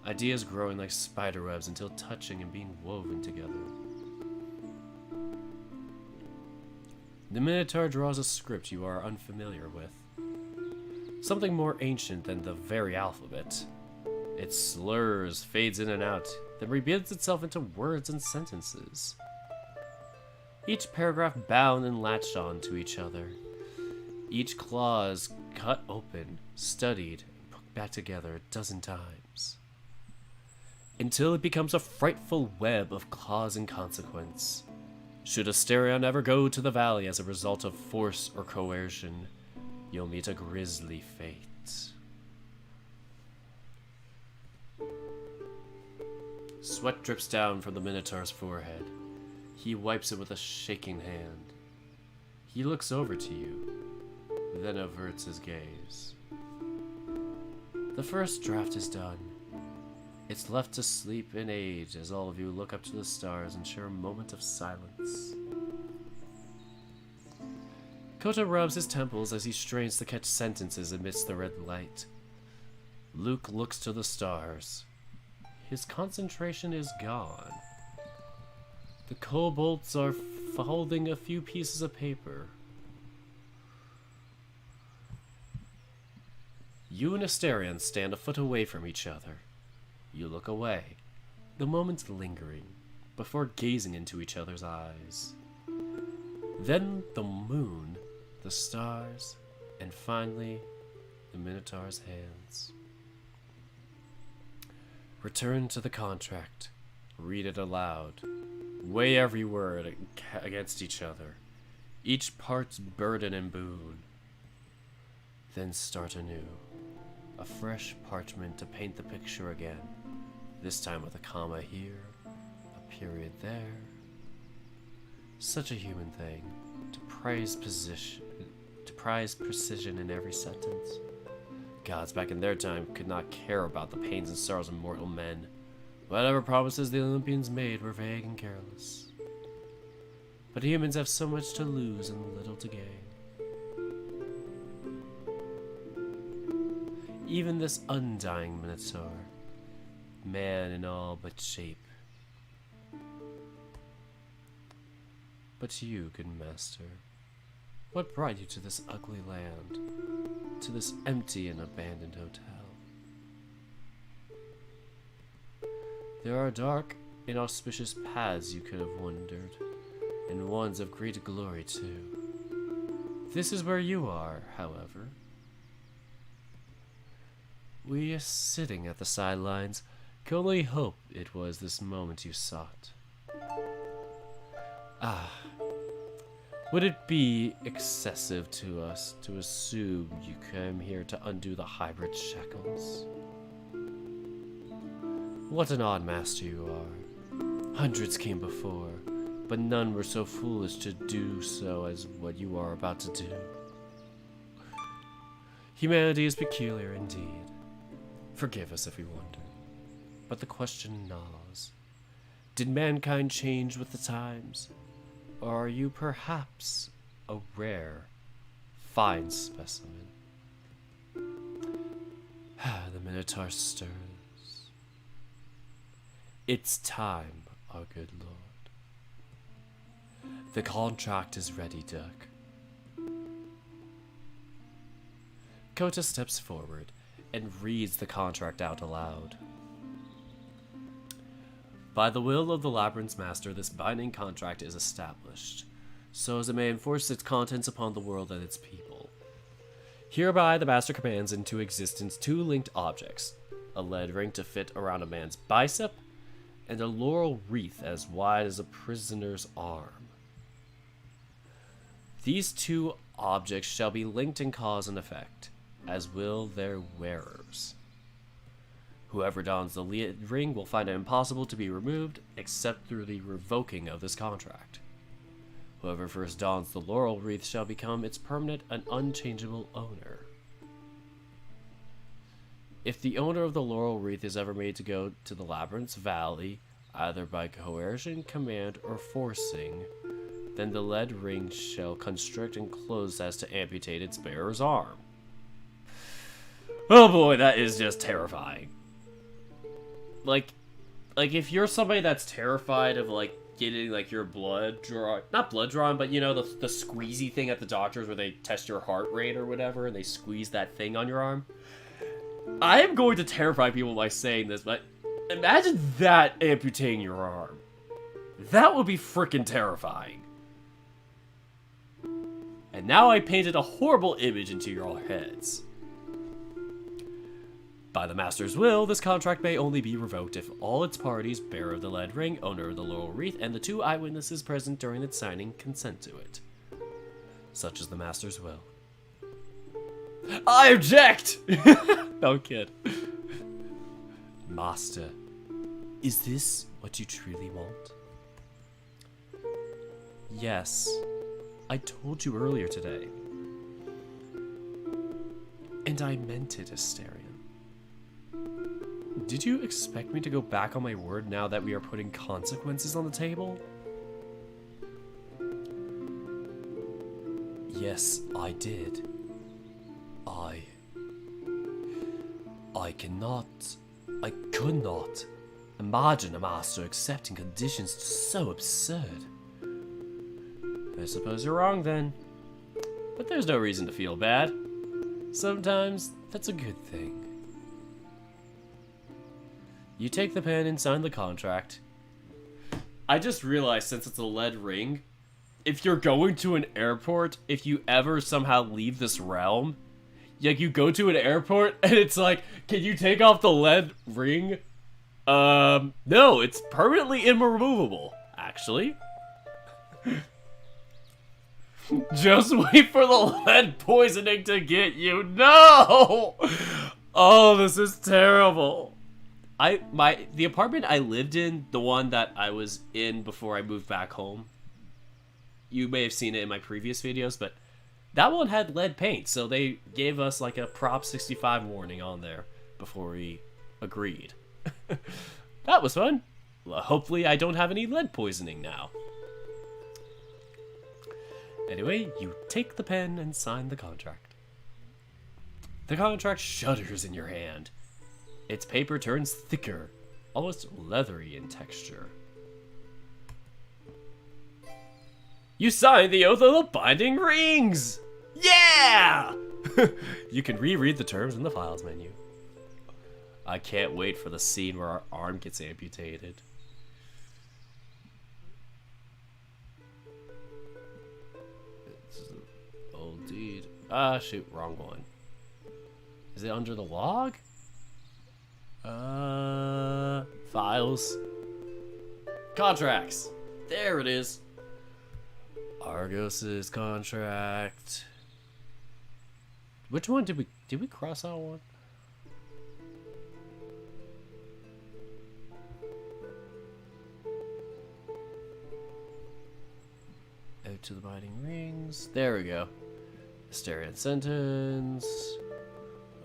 Speaker 1: Ideas growing like spiderwebs until touching and being woven together. The Minotaur draws a script you are unfamiliar with. Something more ancient than the very alphabet. It slurs, fades in and out, then rebuilds itself into words and sentences. Each paragraph bound and latched on to each other. Each clause cut open, studied, and put back together a dozen times. Until it becomes a frightful web of cause and consequence. Should Asterion ever go to the valley as a result of force or coercion, you'll meet a grisly fate. Sweat drips down from the Minotaur's forehead. He wipes it with a shaking hand. He looks over to you, then averts his gaze. The first draft is done. It's left to sleep in age as all of you look up to the stars and share a moment of silence. Kota rubs his temples as he strains to catch sentences amidst the red light. Luke looks to the stars. His concentration is gone. The kobolds are folding a few pieces of paper. You and Asterion stand a foot away from each other. You look away, the moment lingering, before gazing into each other's eyes. Then the moon, the stars, and finally, the Minotaur's hands. Return to the contract. Read it aloud. Weigh every word against each other, each part's burden and boon. Then start anew. A fresh parchment to paint the picture again, this time with a comma here, a period there. Such a human thing, to prize precision in every sentence. Gods back in their time could not care about the pains and sorrows of mortal men. Whatever promises the Olympians made were vague and careless. But humans have so much to lose and little to gain. Even this undying Minotaur, man in all but shape. But you, good master, what brought you to this ugly land, to this empty and abandoned hotel? There are dark, inauspicious paths you could have wandered, and ones of great glory too. This is where you are, however. We are sitting at the sidelines, can only hope it was this moment you sought. Would it be excessive to us to assume you came here to undo the hybrid shackles? What an odd master you are. Hundreds came before, but none were so foolish to do so as what you are about to do. Humanity is peculiar indeed. Forgive us if we wonder, but the question gnaws. Did mankind change with the times? Or are you perhaps a rare, fine specimen? The Minotaur stirs. It's time, our good lord. The contract is ready, Duck. Kota steps forward and reads the contract out aloud. By the will of the Labyrinth's master, this binding contract is established, so as it may enforce its contents upon the world and its people. Hereby the master commands into existence 2 linked objects, a lead ring to fit around a man's bicep, and a laurel wreath as wide as a prisoner's arm. These 2 objects shall be linked in cause and effect, as will their wearers. Whoever dons the lead ring will find it impossible to be removed, except through the revoking of this contract. Whoever first dons the laurel wreath shall become its permanent and unchangeable owner. If the owner of the laurel wreath is ever made to go to the Labyrinth's Valley, either by coercion, command, or forcing, then the lead ring shall constrict and close as to amputate its bearer's arm. Oh boy, that is just terrifying. Like if you're somebody that's terrified of, like, getting, like, your blood drawn, not blood drawn, but, you know, the squeezy thing at the doctors where they test your heart rate or whatever, and they squeeze that thing on your arm. I am going to terrify people by saying this, but imagine that amputating your arm. That would be freaking terrifying. And now I painted a horrible image into your heads. By the master's will, this contract may only be revoked if all its parties, bearer of the lead ring, owner of the laurel wreath, and the 2 eyewitnesses present during its signing consent to it. Such is the master's will. I object! No kid. Master, is this what you truly want? Yes. I told you earlier today. And I meant it, Asterion. Did you expect me to go back on my word now that we are putting consequences on the table? Yes, I did. I could not imagine a master accepting conditions so absurd. I suppose you're wrong then. But there's no reason to feel bad. Sometimes that's a good thing. You take the pen and sign the contract. I just realized, since it's a lead ring, if you're going to an airport, if you ever somehow leave this realm, like you go to an airport and it's like, can you take off the lead ring? No, it's permanently imremovable, actually. Just wait for the lead poisoning to get you. No! Oh, this is terrible. The apartment I lived in, the one that I was in before I moved back home, you may have seen it in my previous videos, but that one had lead paint, so they gave us like a Prop 65 warning on there before we agreed. That was fun. Well, hopefully I don't have any lead poisoning now. Anyway, you take the pen and sign the contract. The contract shudders in your hand. Its paper turns thicker, almost leathery in texture. You sign the oath of the binding rings! Yeah! You can reread the terms in the files menu. I can't wait for the scene where our arm gets amputated. It's an old deed. Ah, shoot, wrong one. Is it under the log? Files. Contracts. There it is. Argos's contract. Which one did we cross out one? Out to the binding rings. There we go. Asterion sentence.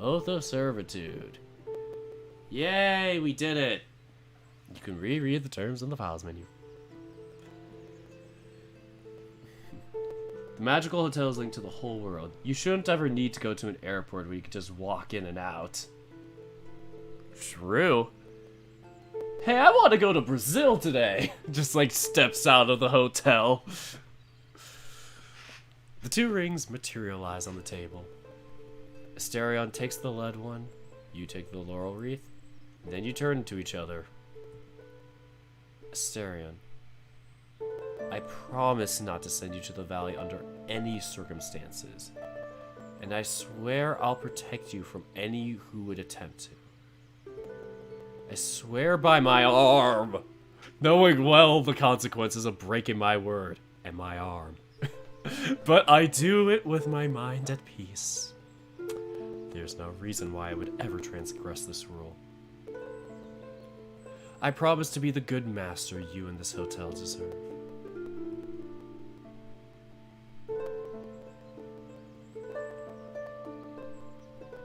Speaker 1: Oath of servitude. Yay, we did it. You can reread the terms in the files menu. The magical hotel is linked to the whole world. You shouldn't ever need to go to an airport where you can just walk in and out. True. Hey, I want to go to Brazil today. Just like steps out of the hotel. The two rings materialize on the table. Asterion takes the lead one. You take the laurel wreath. And then you turn to each other. Asterion, I promise not to send you to the valley under any circumstances. And I swear I'll protect you from any who would attempt to. I swear by my arm, knowing well the consequences of breaking my word and my arm. But I do it with my mind at peace. There's no reason why I would ever transgress this rule. I promise to be the good master you and this hotel deserve.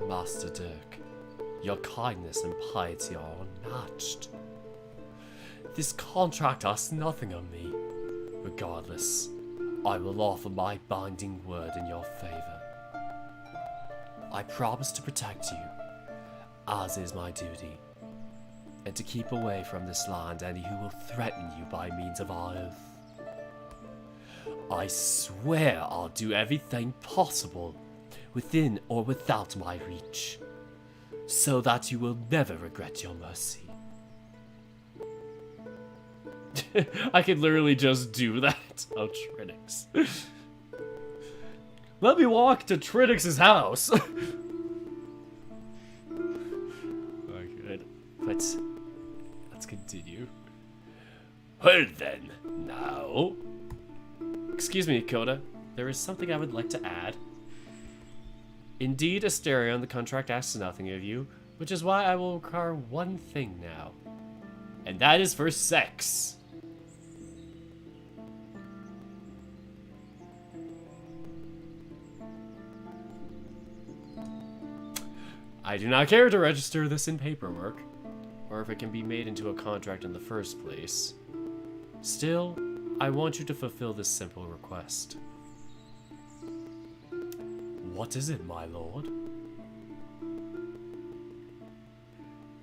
Speaker 1: Master Dirk, your kindness and piety are unmatched. This contract asks nothing of me. Regardless, I will offer my binding word in your favor. I promise to protect you, as is my duty, and to keep away from this land any who will threaten you by means of our oath. I swear I'll do everything possible, within or without my reach, so that you will never regret your mercy. I could literally just do that. Oh, Trinix. Let me walk to Trinix's house. Oh, good. But let's continue. Well then, now. Excuse me, Coda. There is something I would like to add. Indeed, Asterion, the contract asks nothing of you, which is why I will require one thing now. And that is for sex. I do not care to register this in paperwork, or if it can be made into a contract in the first place. Still, I want you to fulfill this simple request. What is it, my lord?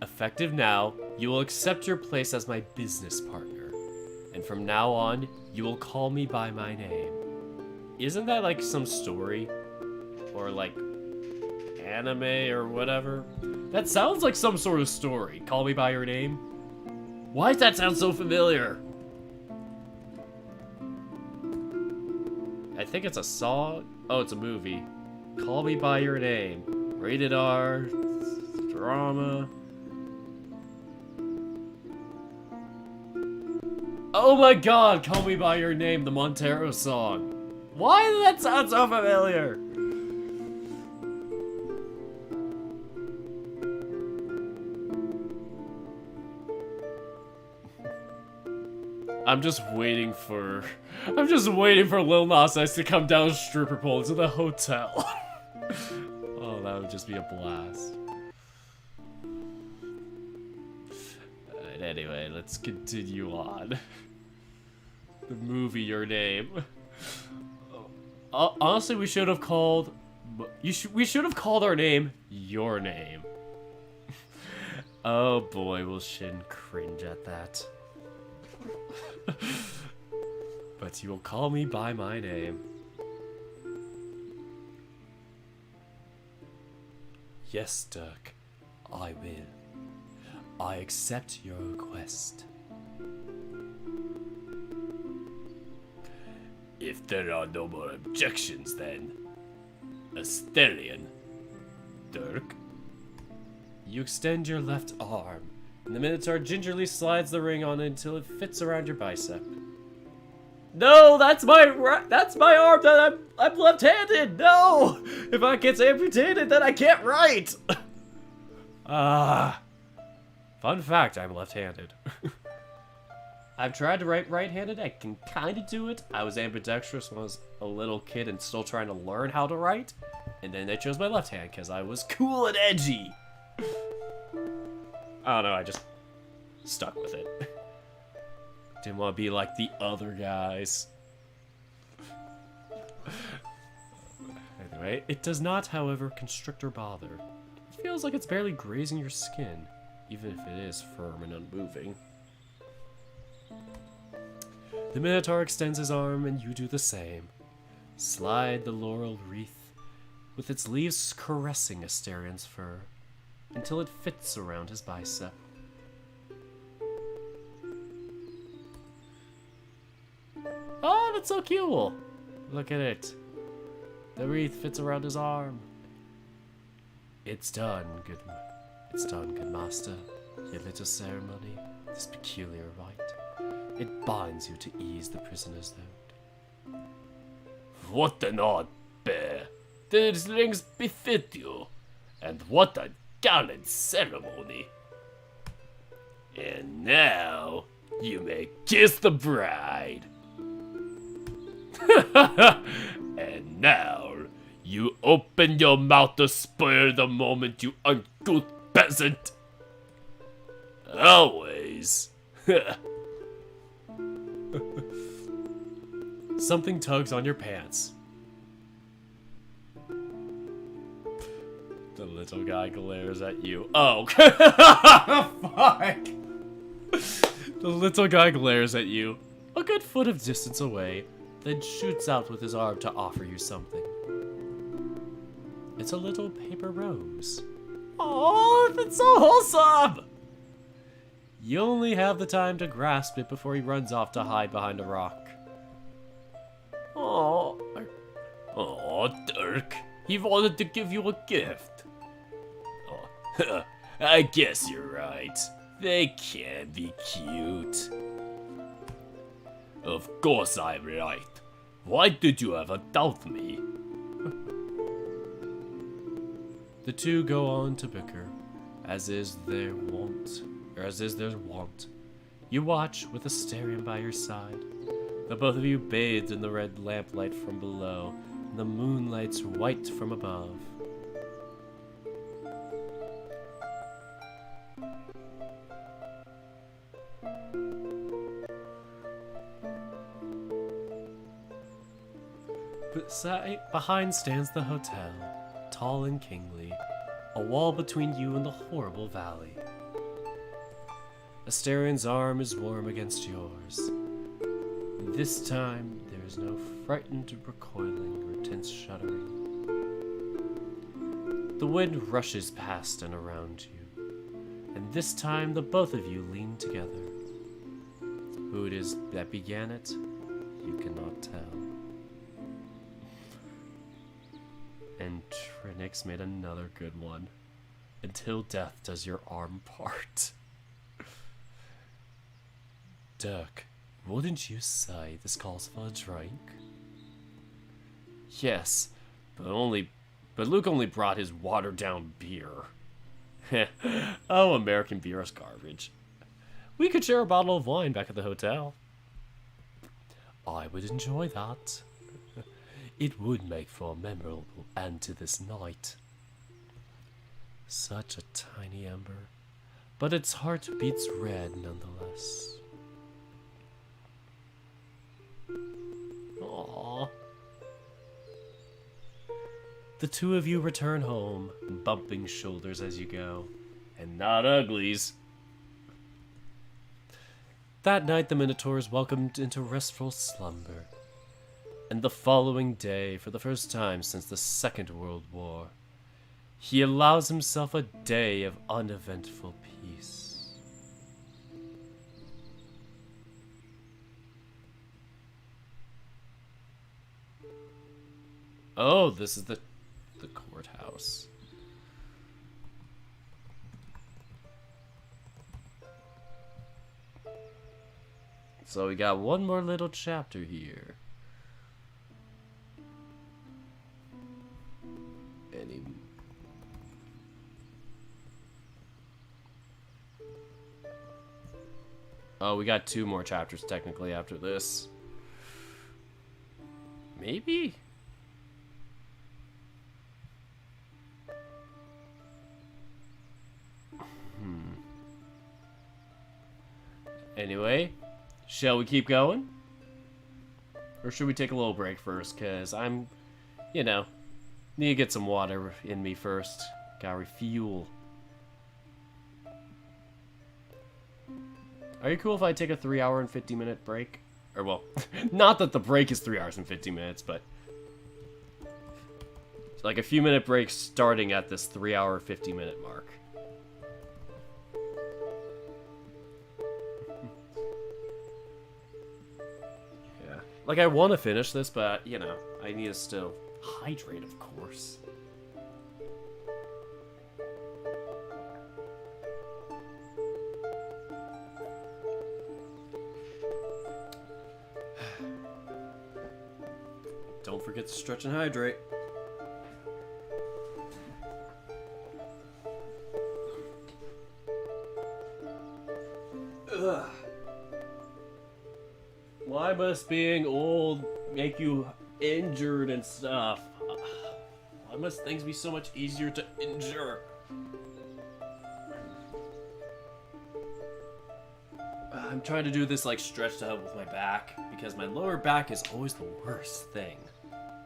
Speaker 1: Effective now, you will accept your place as my business partner, and from now on, you will call me by my name. Isn't that like some story? Or like anime or whatever? That sounds like some sort of story. Call me by your name? Why does that sound so familiar? I think it's a song. Oh, it's a movie. Call Me By Your Name. Rated R. Drama. Oh my god, Call Me By Your Name, the Montero song. Why does that sound so familiar? I'm just waiting for Lil Nas X to come down stripper pole to the hotel. Oh, that would just be a blast. Alright, anyway, let's continue on. The movie Your Name. Honestly, we should have called we should have called our name Your Name. Oh boy, will Shin cringe at that. But you will call me by my name. Yes, Dirk, I will. I accept your request.
Speaker 3: If there are no more objections, then. Asterion. Dirk?
Speaker 1: You extend your left arm, and the Minotaur gingerly slides the ring on until it fits around your bicep. No, that's my arm. That I'm left-handed. No, if I get amputated, then I can't write. Fun fact: I'm left-handed. I've tried to write right-handed. I can kind of do it. I was ambidextrous when I was a little kid and still trying to learn how to write, and then I chose my left hand because I was cool and edgy. I don't know. I just stuck with it. Didn't want to be like the other guys. Anyway, it does not, however, constrict or bother. It feels like it's barely grazing your skin, even if it is firm and unmoving. The Minotaur extends his arm, and you do the same. Slide the laurel wreath, with its leaves caressing Asterion's fur, until it fits around his bicep. Oh, that's so cute! Look at it. The wreath fits around his arm. It's done, good master. Your little ceremony, this peculiar rite. It binds you to ease the prisoner's load.
Speaker 3: What an odd pair. These rings befit you. And what a gallant ceremony. And now, you may kiss the bride. And now, you open your mouth to spoil the moment, you uncouth peasant. Always.
Speaker 1: Something tugs on your pants. The little guy glares at you. Oh, fuck! The little guy glares at you, a good foot of distance away, then shoots out with his arm to offer you something. It's a little paper rose. Oh, that's so wholesome! You only have the time to grasp it before he runs off to hide behind a rock.
Speaker 3: Oh, Dirk, he wanted to give you a gift. Oh, I guess you're right. They can be cute. Of course I'm right. Why did you ever doubt me?
Speaker 1: The two go on to bicker, as is their wont. You watch with Asterion by your side. The both of you bathed in the red lamplight from below, and the moonlight's white from above. Behind stands the hotel, tall and kingly, a wall between you and the horrible valley. Asterion's arm is warm against yours. This time, there is no frightened recoiling or tense shuddering. The wind rushes past and around you, and this time the both of you lean together. Who it is that began it, you cannot tell. And Trinix made another good one. Until death does your arm part. Dirk, wouldn't you say this calls for a drink? Yes, but Luke only brought his watered-down beer. Oh, American beer is garbage. We could share a bottle of wine back at the hotel. I would enjoy that. It would make for a memorable end to this night. Such a tiny ember, but its heart beats red nonetheless. Aww. The two of you return home, bumping shoulders as you go, and not uglies. That night the Minotaur is welcomed into restful slumber. And the following day, for the first time since the Second World War, he allows himself a day of uneventful peace. Oh, this is the courthouse. So we got one more little chapter here. Oh, we got two more chapters technically after this. Maybe? Anyway, shall we keep going? Or should we take a little break first? Because I'm, need to get some water in me first. Gotta refuel. Are you cool if I take a 3-hour and 50-minute break? Or, well, not that the break is 3 hours and 50 minutes, but... It's like a few minute break starting at this 3-hour, 50-minute mark. Yeah. Like, I want to finish this, but, I need to still hydrate, of course. Don't forget to stretch and hydrate. Ugh. Why must being old make you injured and stuff? Why must things be so much easier to injure? I'm trying to do this like stretch to help with my back because my lower back is always the worst thing.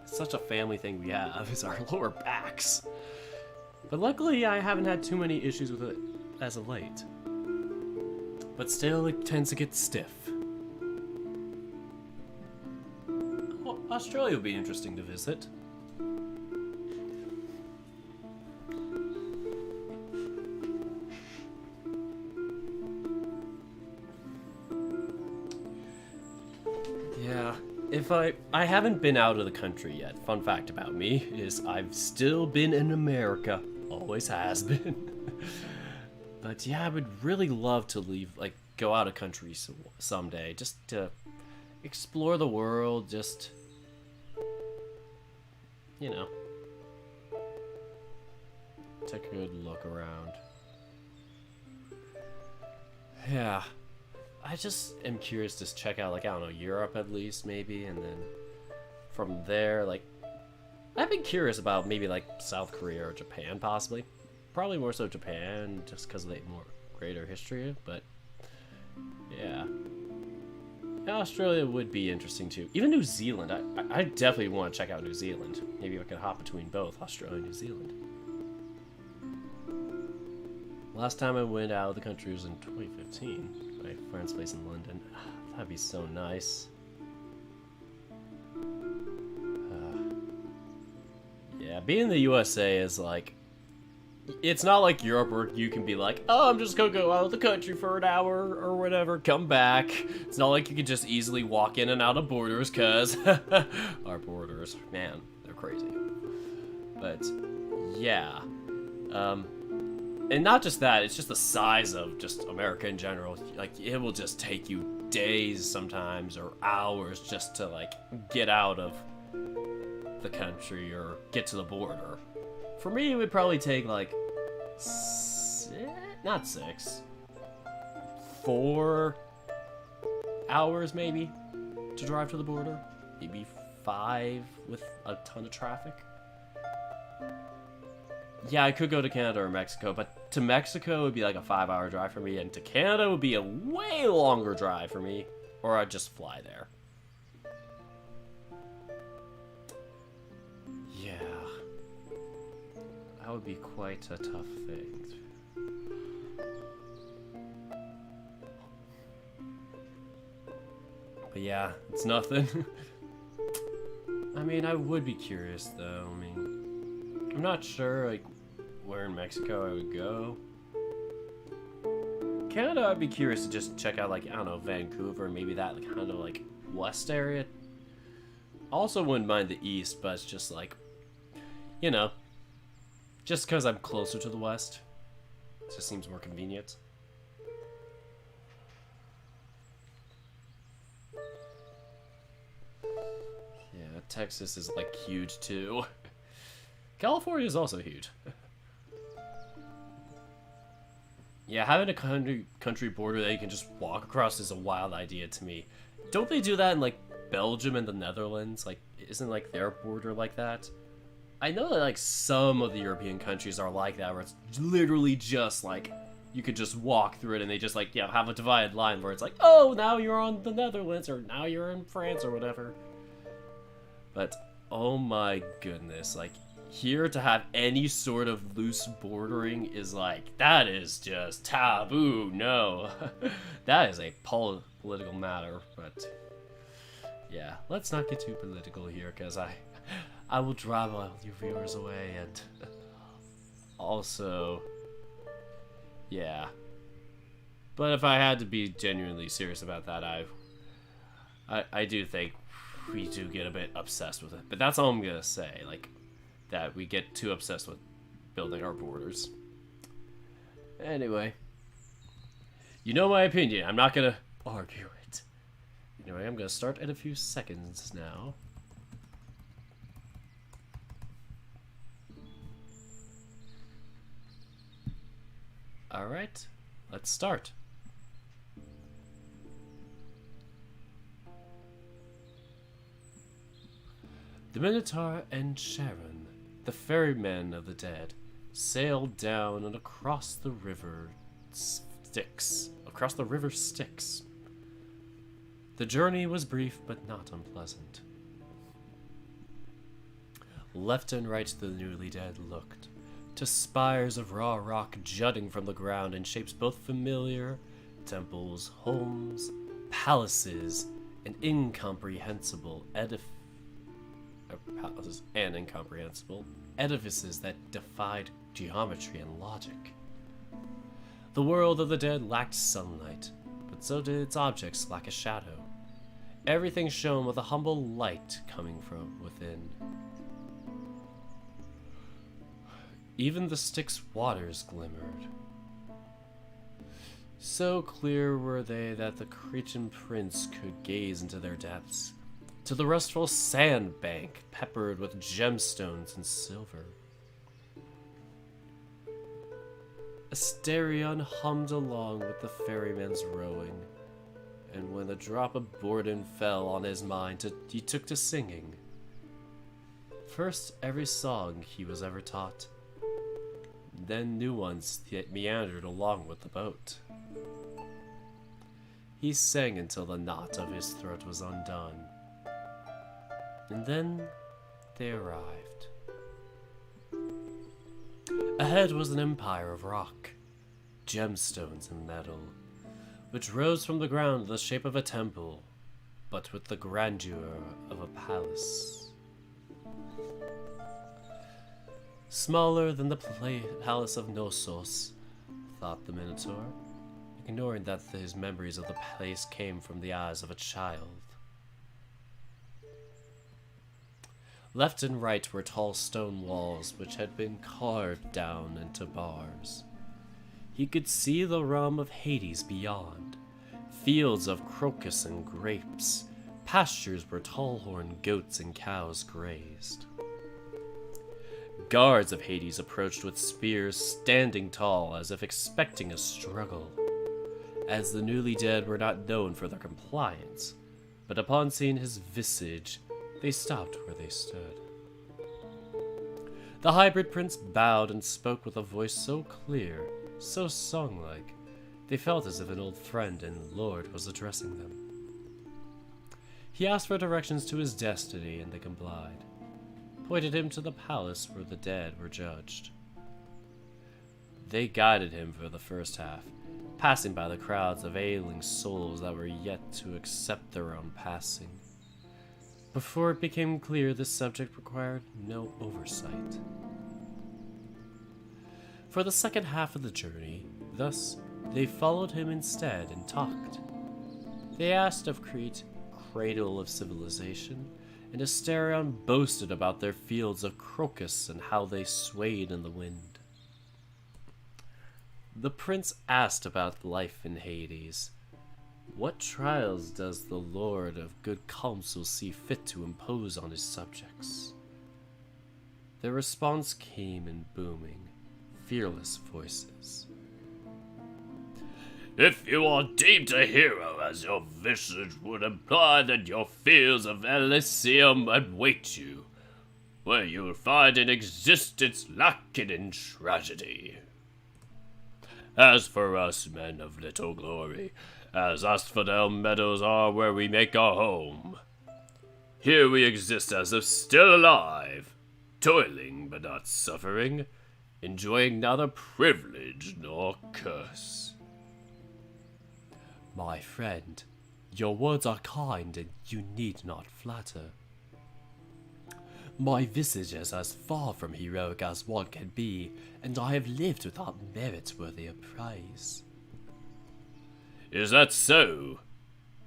Speaker 1: It's such a family thing we have is our lower backs. But luckily I haven't had too many issues with it as of late. But still it tends to get stiff. Well, Australia would be interesting to visit. I haven't been out of the country yet. Fun fact about me is I've still been in America. Always has been. But yeah, I would really love to go out of country someday. Just to explore the world, just... take a good look around. Yeah. I just am curious to check out, like, I don't know, Europe at least, maybe, and then from there, like, I've been curious about maybe, like, South Korea or Japan, possibly. Probably more so Japan, just because of the more greater history, but, yeah. Australia would be interesting, too. Even New Zealand, I definitely want to check out New Zealand. Maybe I could hop between both, Australia and New Zealand. Last time I went out of the country was in 2015. My friend's place in London. That'd be so nice. Yeah, being in the USA is like... It's not like Europe where you can be like, oh, I'm just gonna go out of the country for an hour or whatever, come back. It's not like you can just easily walk in and out of borders, cause our borders, man, they're crazy. But, yeah. And not just that, it's just the size of just America in general. Like, it will just take you days sometimes, or hours just to, like, get out of the country or get to the border. For me, it would probably take, like, not 6, 4 hours, maybe, to drive to the border. Maybe 5 with a ton of traffic. Yeah, I could go to Canada or Mexico, but to Mexico would be like a 5-hour drive for me, and to Canada would be a way longer drive for me, or I'd just fly there. Yeah. That would be quite a tough thing. But yeah, it's nothing. I mean, I would be curious, though. I mean, I'm not sure, like, where in Mexico I would go. Canada, I'd be curious to just check out, like, I don't know, Vancouver, maybe that like, kind of, like, west area. Also wouldn't mind the east, but it's just, like, you know, just because I'm closer to the west. It just seems more convenient. Yeah, Texas is, like, huge, too. California is also huge. Yeah, having a country border that you can just walk across is a wild idea to me. Don't they do that in, like, Belgium and the Netherlands? Like, isn't, like, their border like that? I know that, like, some of the European countries are like that, where it's literally just, like, you could just walk through it and they just, like, you know, have a divided line where it's like, oh, now you're on the Netherlands, or now you're in France, or whatever. But, oh my goodness, like, here to have any sort of loose bordering is like, that is just taboo, no. That is a political matter, but yeah, let's not get too political here, because I will drive all your viewers away, and also, yeah. But if I had to be genuinely serious about that, I do think we do get a bit obsessed with it. But that's all I'm gonna say, like, that we get too obsessed with building our borders. Anyway, you know my opinion. I'm not gonna argue it. Anyway, I'm gonna start in a few seconds now. Alright, let's start. The Minotaur and Sharon, the ferrymen of the dead, sailed down and across the river Styx. The journey was brief but not unpleasant. Left and right the newly dead looked, to spires of raw rock jutting from the ground in shapes both familiar, temples, homes, palaces, and incomprehensible edifices that defied geometry and logic. The world of the dead lacked sunlight, but so did its objects lack a shadow. Everything shone with a humble light coming from within. Even the Styx waters glimmered. So clear were they that the Cretan prince could gaze into their depths, to the restful sandbank peppered with gemstones and silver. Asterion hummed along with the ferryman's rowing, and when a drop of boredom fell on his mind, he took to singing. First, every song he was ever taught, then new ones that meandered along with the boat. He sang until the knot of his throat was undone, and then they arrived. Ahead was an empire of rock, gemstones and metal, which rose from the ground in the shape of a temple, but with the grandeur of a palace. Smaller than the palace of Knossos, thought the Minotaur, ignoring that his memories of the place came from the eyes of a child. Left and right were tall stone walls which had been carved down into bars. He could see the realm of Hades beyond, fields of crocus and grapes, pastures where tall-horned goats and cows grazed. Guards of Hades approached with spears standing tall as if expecting a struggle, as the newly dead were not known for their compliance, but upon seeing his visage, they stopped where they stood. The hybrid prince bowed and spoke with a voice so clear, so song-like, they felt as if an old friend and lord was addressing them. He asked for directions to his destiny, and they complied, pointed him to the palace where the dead were judged. They guided him for the first half, passing by the crowds of ailing souls that were yet to accept their own passing, before it became clear this subject required no oversight. For the second half of the journey, thus, they followed him instead and talked. They asked of Crete, cradle of civilization, and Asterion boasted about their fields of crocus and how they swayed in the wind. The prince asked about life in Hades. What trials does the Lord of good counsel see fit to impose on his subjects? Their response came in booming, fearless voices.
Speaker 3: If you are deemed a hero, as your visage would imply, then your fields of Elysium await you, where you will find an existence lacking in tragedy. As for us, men of little glory, as asphodel meadows are where we make our home, here we exist as if still alive, toiling but not suffering, enjoying neither privilege nor curse.
Speaker 1: My friend, your words are kind and you need not flatter. My visage is as far from heroic as one can be, and I have lived without merit worthy of praise.
Speaker 3: Is that so?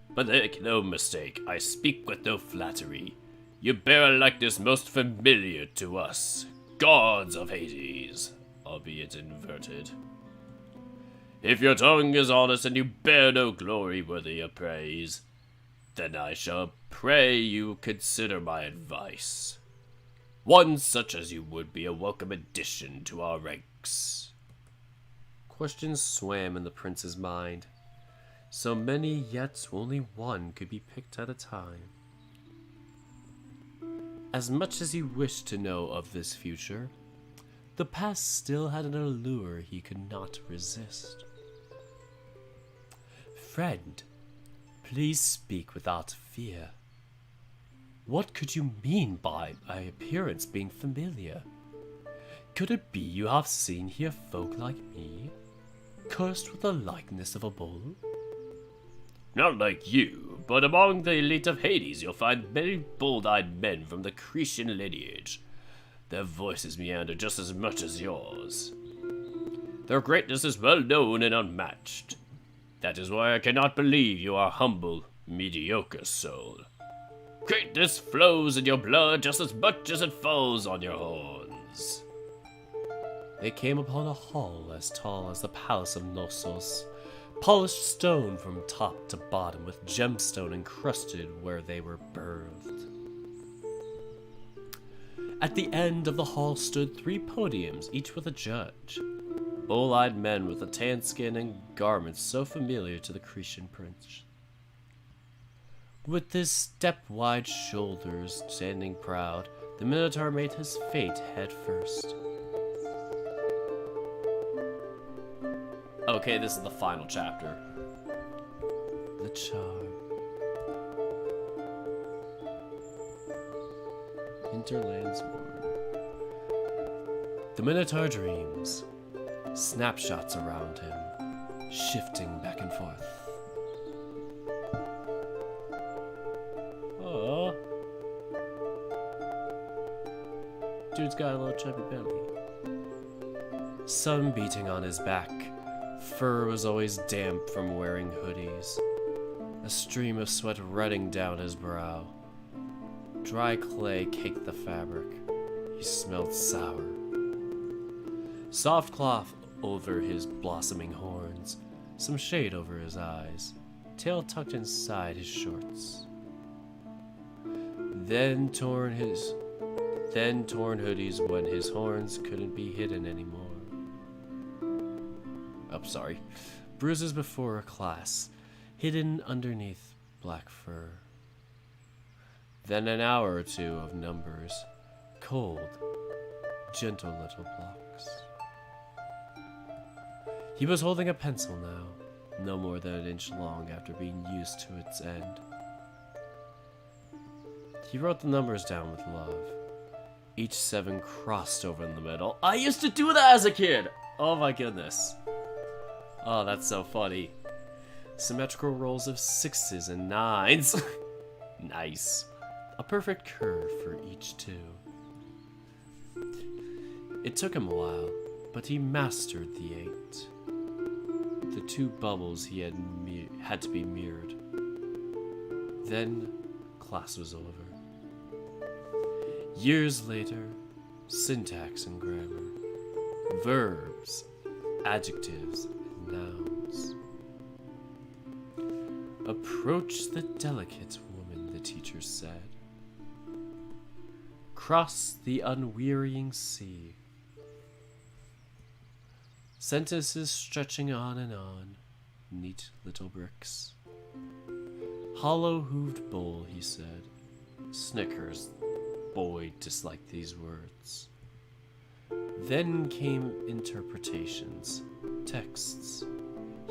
Speaker 3: But make no mistake, I speak with no flattery. You bear a likeness most familiar to us, gods of Hades, albeit inverted. If your tongue is honest and you bear no glory worthy of praise, then I shall pray you consider my advice. One such as you would be a welcome addition to our ranks.
Speaker 1: Questions swam in the prince's mind. So many, yet only one could be picked at a time. As much as he wished to know of this future, the past still had an allure he could not resist. Friend, please speak without fear. What could you mean by my appearance being familiar? Could it be you have seen here folk like me, cursed with the likeness of a bull?
Speaker 3: Not like you, but among the elite of Hades you'll find many bold-eyed men from the Cretan lineage. Their voices meander just as much as yours. Their greatness is well known and unmatched. That is why I cannot believe you are humble, mediocre soul. Greatness flows in your blood just as much as it falls on your horns.
Speaker 1: They came upon a hall as tall as the palace of Knossos, polished stone from top to bottom with gemstone encrusted where they were birthed. At the end of the hall stood 3 podiums, each with a judge. Bull-eyed men with a tan skin and garments so familiar to the Cretan prince. With his step-wide shoulders standing proud, the Minotaur made his fate head first. Okay, this is the final chapter. The charm. Hinterlands Mourn. The Minotaur dreams. Snapshots around him, shifting back and forth. Oh, dude's got a little chubby belly. Sun beating on his back. Fur was always damp from wearing hoodies. A stream of sweat running down his brow. Dry clay caked the fabric. He smelled sour. Soft cloth over his blossoming horns, some shade over his eyes, tail tucked inside his shorts. Then torn hoodies when his horns couldn't be hidden anymore. Sorry. Bruises before a class, hidden underneath black fur. Then an hour or two of numbers, cold, gentle little blocks. He was holding a pencil now, no more than an inch long after being used to its end. He wrote the numbers down with love. Each 7 crossed over in the middle. I used to do that as a kid! Oh my goodness. Oh, that's so funny. Symmetrical rolls of 6s and 9s. Nice. A perfect curve for each 2. It took him a while, but he mastered the 8. The 2 bubbles he had to be mirrored. Then, class was over. Years later, syntax and grammar, verbs, adjectives, and nouns. Approach the delicate woman, the teacher said. Cross the unwearying sea. Sentences stretching on and on, neat little bricks. Hollow-hooved bowl, he said. Snickers. Boyd disliked these words. Then came interpretations, texts.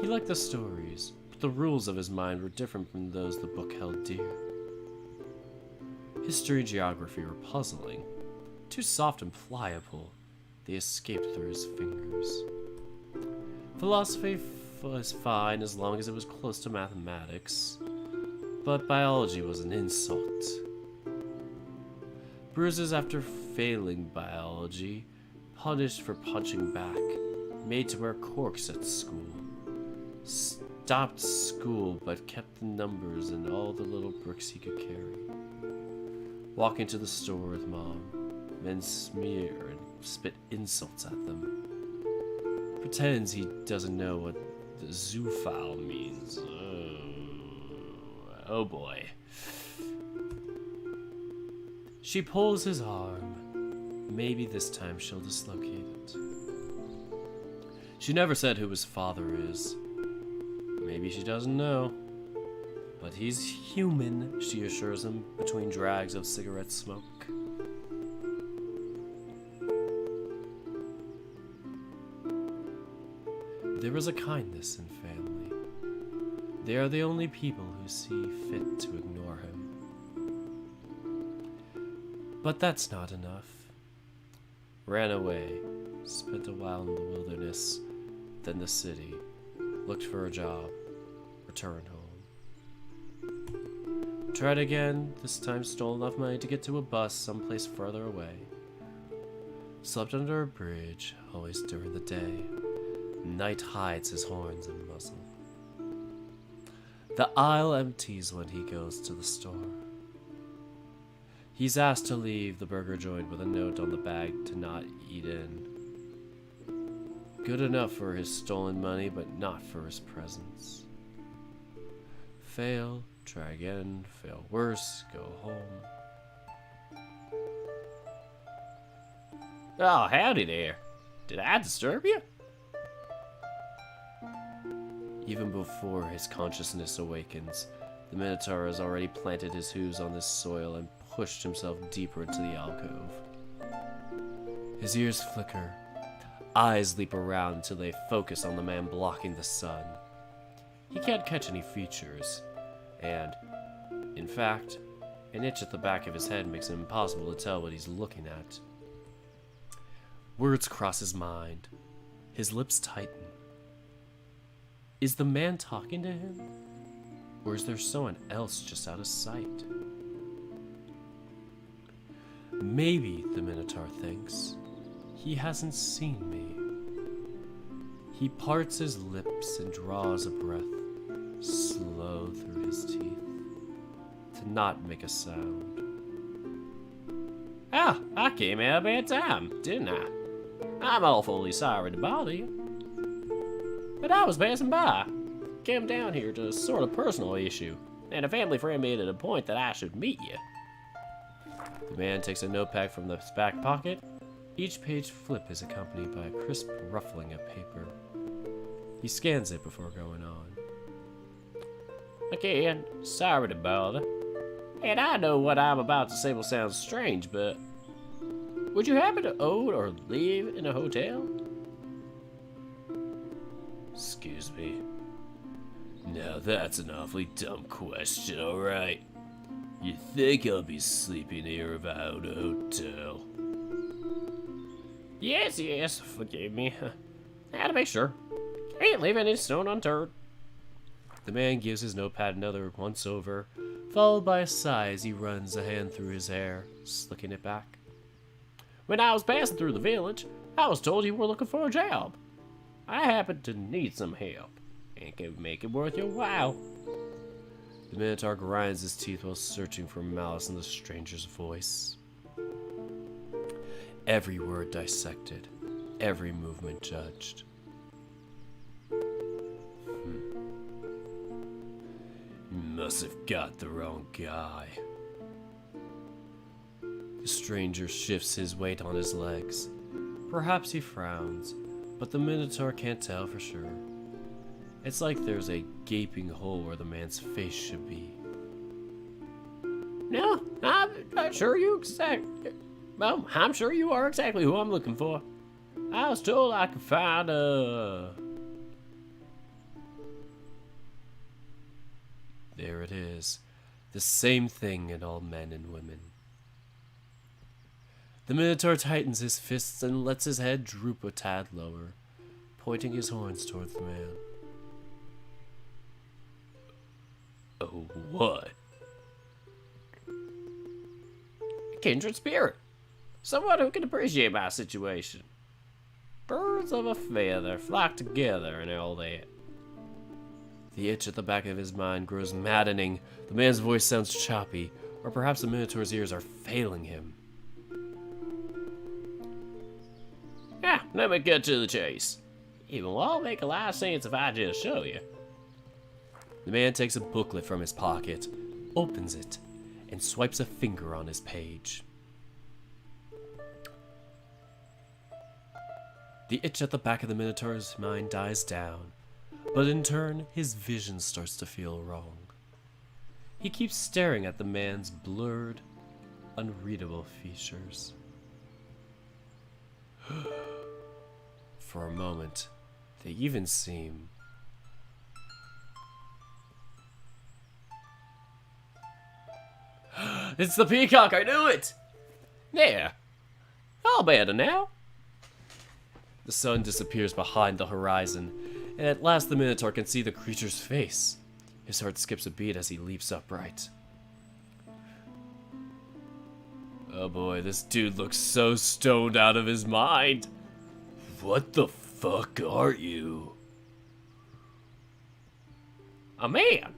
Speaker 1: He liked the stories, but the rules of his mind were different from those the book held dear. History and geography were puzzling. Too soft and pliable, they escaped through his fingers. Philosophy was fine as long as it was close to mathematics, but biology was an insult. Bruises after failing biology, punished for punching back, made to wear corks at school. Stopped school but kept the numbers and all the little bricks he could carry. Walking to the store with mom, men smear and spit insults at them. Pretends he doesn't know what the zoophile means. Oh boy. She pulls his arm. Maybe this time she'll dislocate it. She never said who his father is. Maybe she doesn't know. But he's human, she assures him, between drags of cigarette smoke. There is a kindness in family. They are the only people who see fit to ignore him. But that's not enough. Ran away, spent a while in the wilderness, then the city, looked for a job, returned home. Tried again, this time stole enough money to get to a bus someplace further away. Slept under a bridge, always during the day. Night hides his horns and muzzle. The aisle empties when he goes to the store. He's asked to leave the burger joint with a note on the bag to not eat in. Good enough for his stolen money, but not for his presence. Fail, try again, fail worse, go home.
Speaker 3: Oh, howdy there. Did I disturb you?
Speaker 1: Even before his consciousness awakens, the Minotaur has already planted his hooves on this soil and pushed himself deeper into the alcove. His ears flicker. Eyes leap around until they focus on the man blocking the sun. He can't catch any features, and, in fact, an itch at the back of his head makes it impossible to tell what he's looking at. Words cross his mind. His lips tighten. Is the man talking to him? Or is there someone else just out of sight? Maybe, the Minotaur thinks, he hasn't seen me. He parts his lips and draws a breath, slow through his teeth, to not make a sound.
Speaker 3: Ah, I came out a bad time, didn't I? I'm awfully sorry to bother you. But I was passing by. Came down here to a sort of personal issue, and a family friend made it a point that I should meet you.
Speaker 1: The man takes a notepad from his back pocket. Each page flip is accompanied by a crisp ruffling of paper. He scans it before going on.
Speaker 3: Again, sorry to bother. And I know what I'm about to say will sound strange, but would you happen to own or live in a hotel?
Speaker 1: Excuse me. Now that's an awfully dumb question, alright. You think I'll be sleeping here if I own a hotel?
Speaker 3: Yes, forgive me. I had to make sure. Ain't leaving any stone unturned.
Speaker 1: The man gives his notepad another once over, followed by a sigh as he runs a hand through his hair, slicking it back.
Speaker 3: When I was passing through the village, I was told you were looking for a job. I happen to need some help, and can make it worth your while.
Speaker 1: The Minotaur grinds his teeth while searching for malice in the stranger's voice. Every word dissected, every movement judged. Must have got the wrong guy. The stranger shifts his weight on his legs. Perhaps he frowns, but the Minotaur can't tell for sure. It's like there's a gaping hole where the man's face should be.
Speaker 3: No, I'm sure well, I'm sure you are exactly who I'm looking for. I was told I could find
Speaker 1: There it is, the same thing in all men and women. The Minotaur tightens his fists and lets his head droop a tad lower, pointing his horns towards the man.
Speaker 3: Oh, what? A kindred spirit. Someone who can appreciate my situation. Birds of a feather flock together and all that.
Speaker 1: The itch at the back of his mind grows maddening. The man's voice sounds choppy, or perhaps the Minotaur's ears are failing him.
Speaker 3: Yeah, let me get to the chase. It will all make a lot of sense if I just show you.
Speaker 1: The man takes a booklet from his pocket, opens it, and swipes a finger on his page. The itch at the back of the Minotaur's mind dies down, but in turn, his vision starts to feel wrong. He keeps staring at the man's blurred, unreadable features. For a moment, they even seem...
Speaker 3: It's the peacock, I knew it! There. All better now.
Speaker 1: The sun disappears behind the horizon, and at last the Minotaur can see the creature's face. His heart skips a beat as he leaps upright. Oh boy, this dude looks so stoned out of his mind. What the fuck are you?
Speaker 3: A man.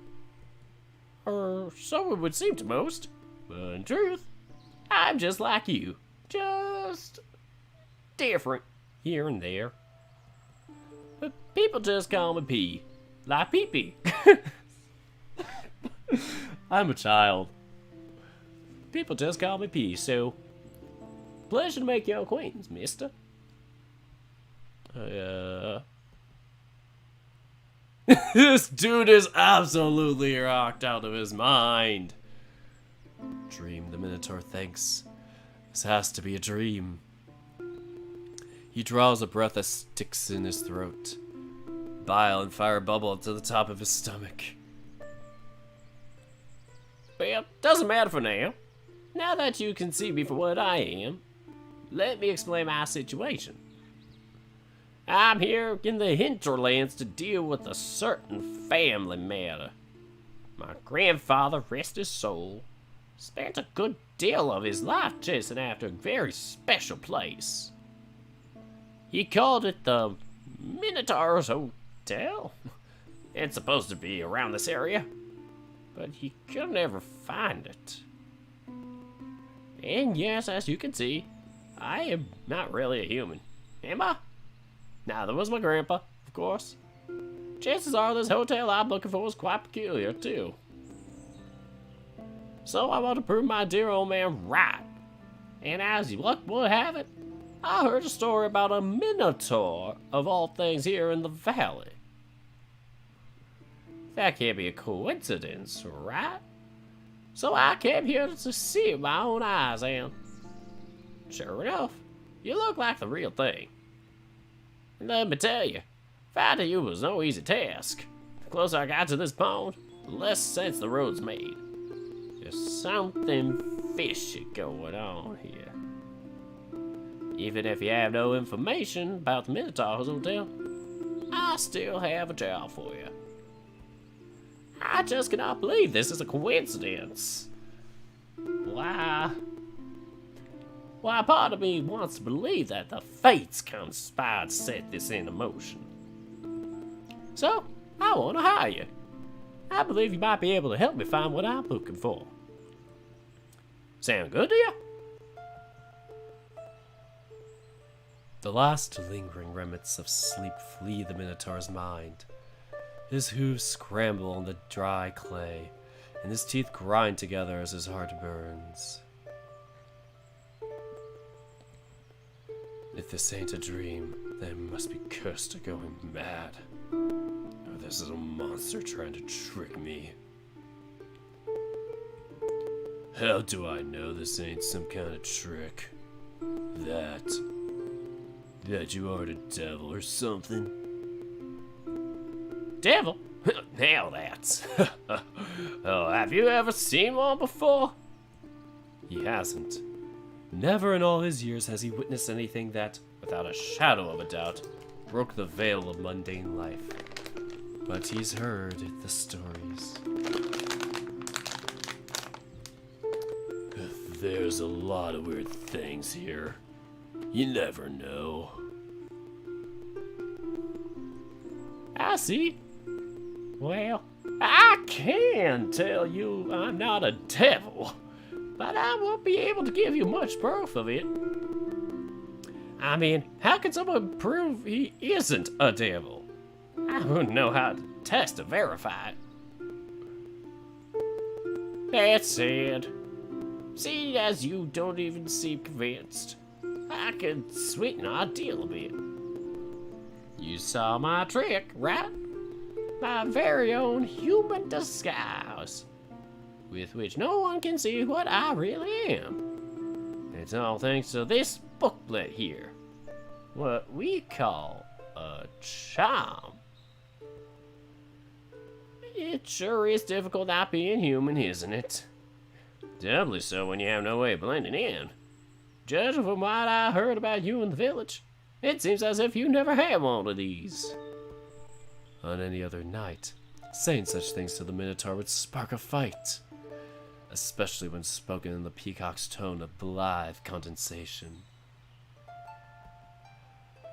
Speaker 3: Or so it would seem to most. But in truth, I'm just like you. Just different here and there. But people just call me P. Like Pee-Pee.
Speaker 1: I'm a child.
Speaker 3: People just call me P, so pleasure to make your acquaintance, mister.
Speaker 1: This dude is absolutely rocked out of his mind. Dream, the Minotaur thinks. This has to be a dream. He draws a breath that sticks in his throat. Bile and fire bubble to the top of his stomach.
Speaker 3: Well, doesn't matter for now. Now that you can see me for what I am, let me explain my situation. I'm here in the hinterlands to deal with a certain family matter. My grandfather, rest his soul, spent a good deal of his life chasing after a very special place. He called it the Minotaur Hotel. It's supposed to be around this area, but he could never find it. And yes, as you can see, I am not really a human, am I? Neither was my grandpa, of course. Chances are this hotel I'm looking for is quite peculiar, too. So I want to prove my dear old man right. And as luck would have it, I heard a story about a Minotaur, of all things, here in the valley. That can't be a coincidence, right? So I came here to see it with my own eyes, and sure enough, you look like the real thing. And let me tell you, finding you was no easy task. The closer I got to this pond, the less sense the road's made. There's something fishy going on here. Even if you have no information about the Minotaur Hotel, I still have a job for you. I just cannot believe this is a coincidence. Why, part of me wants to believe that the fates conspired to set this into motion. So, I want to hire you. I believe you might be able to help me find what I'm looking for. Sound good to you?
Speaker 1: The last lingering remnants of sleep flee the Minotaur's mind. His hooves scramble on the dry clay, and his teeth grind together as his heart burns. If this ain't a dream, then I must be cursed to going mad. Or this is a monster trying to trick me. How do I know this ain't some kind of trick? That you are the devil or something?
Speaker 3: Devil? Now that's... Oh, have you ever seen one before?
Speaker 1: He hasn't. Never in all his years has he witnessed anything that, without a shadow of a doubt, broke the veil of mundane life. But he's heard the stories. There's a lot of weird things here. You never know.
Speaker 3: I see. Well, I can tell you I'm not a devil, but I won't be able to give you much proof of it. I mean, how can someone prove he isn't a devil? I wouldn't know how to test to verify it. That said, see as you don't even seem convinced, I could sweeten our deal a bit. You saw my trick, right? My very own human disguise, with which no one can see what I really am. It's all thanks to this booklet here, what we call a charm. It sure is difficult not being human, isn't it? Doubly so when you have no way of blending in. Judging from what I heard about you in the village, it seems as if you never had one of these.
Speaker 1: On any other night, saying such things to the Minotaur would spark a fight, especially when spoken in the peacock's tone of blithe condescension.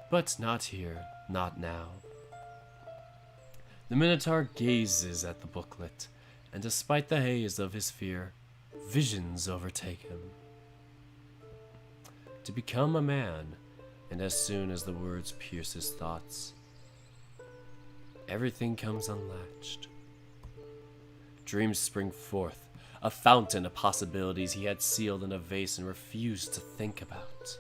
Speaker 1: But not here, not now. The Minotaur gazes at the booklet, and despite the haze of his fear, visions overtake him. To become a man, and as soon as the words pierce his thoughts, everything comes unlatched. Dreams spring forth, a fountain of possibilities he had sealed in a vase and refused to think about.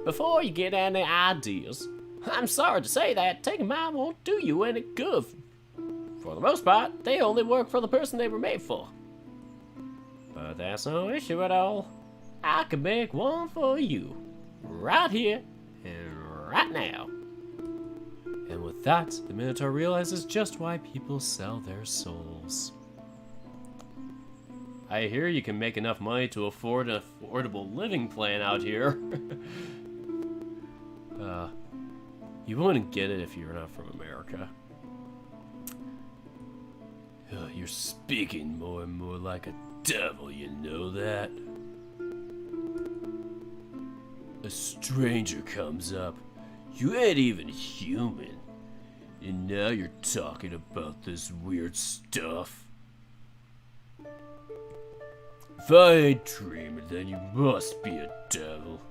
Speaker 3: Before you get any ideas, I'm sorry to say that taking mine won't do you any good. For the most part, they only work for the person they were made for. But that's no issue at all. I can make one for you. Right here and right now.
Speaker 1: And with that, the Minotaur realizes just why people sell their souls. I hear you can make enough money to afford an affordable living plan out here. You wouldn't get it if you're not from America. You're speaking more and more like a devil, you know that? A stranger comes up. You ain't even human. And now you're talking about this weird stuff. If I ain't dreaming, then you must be a devil.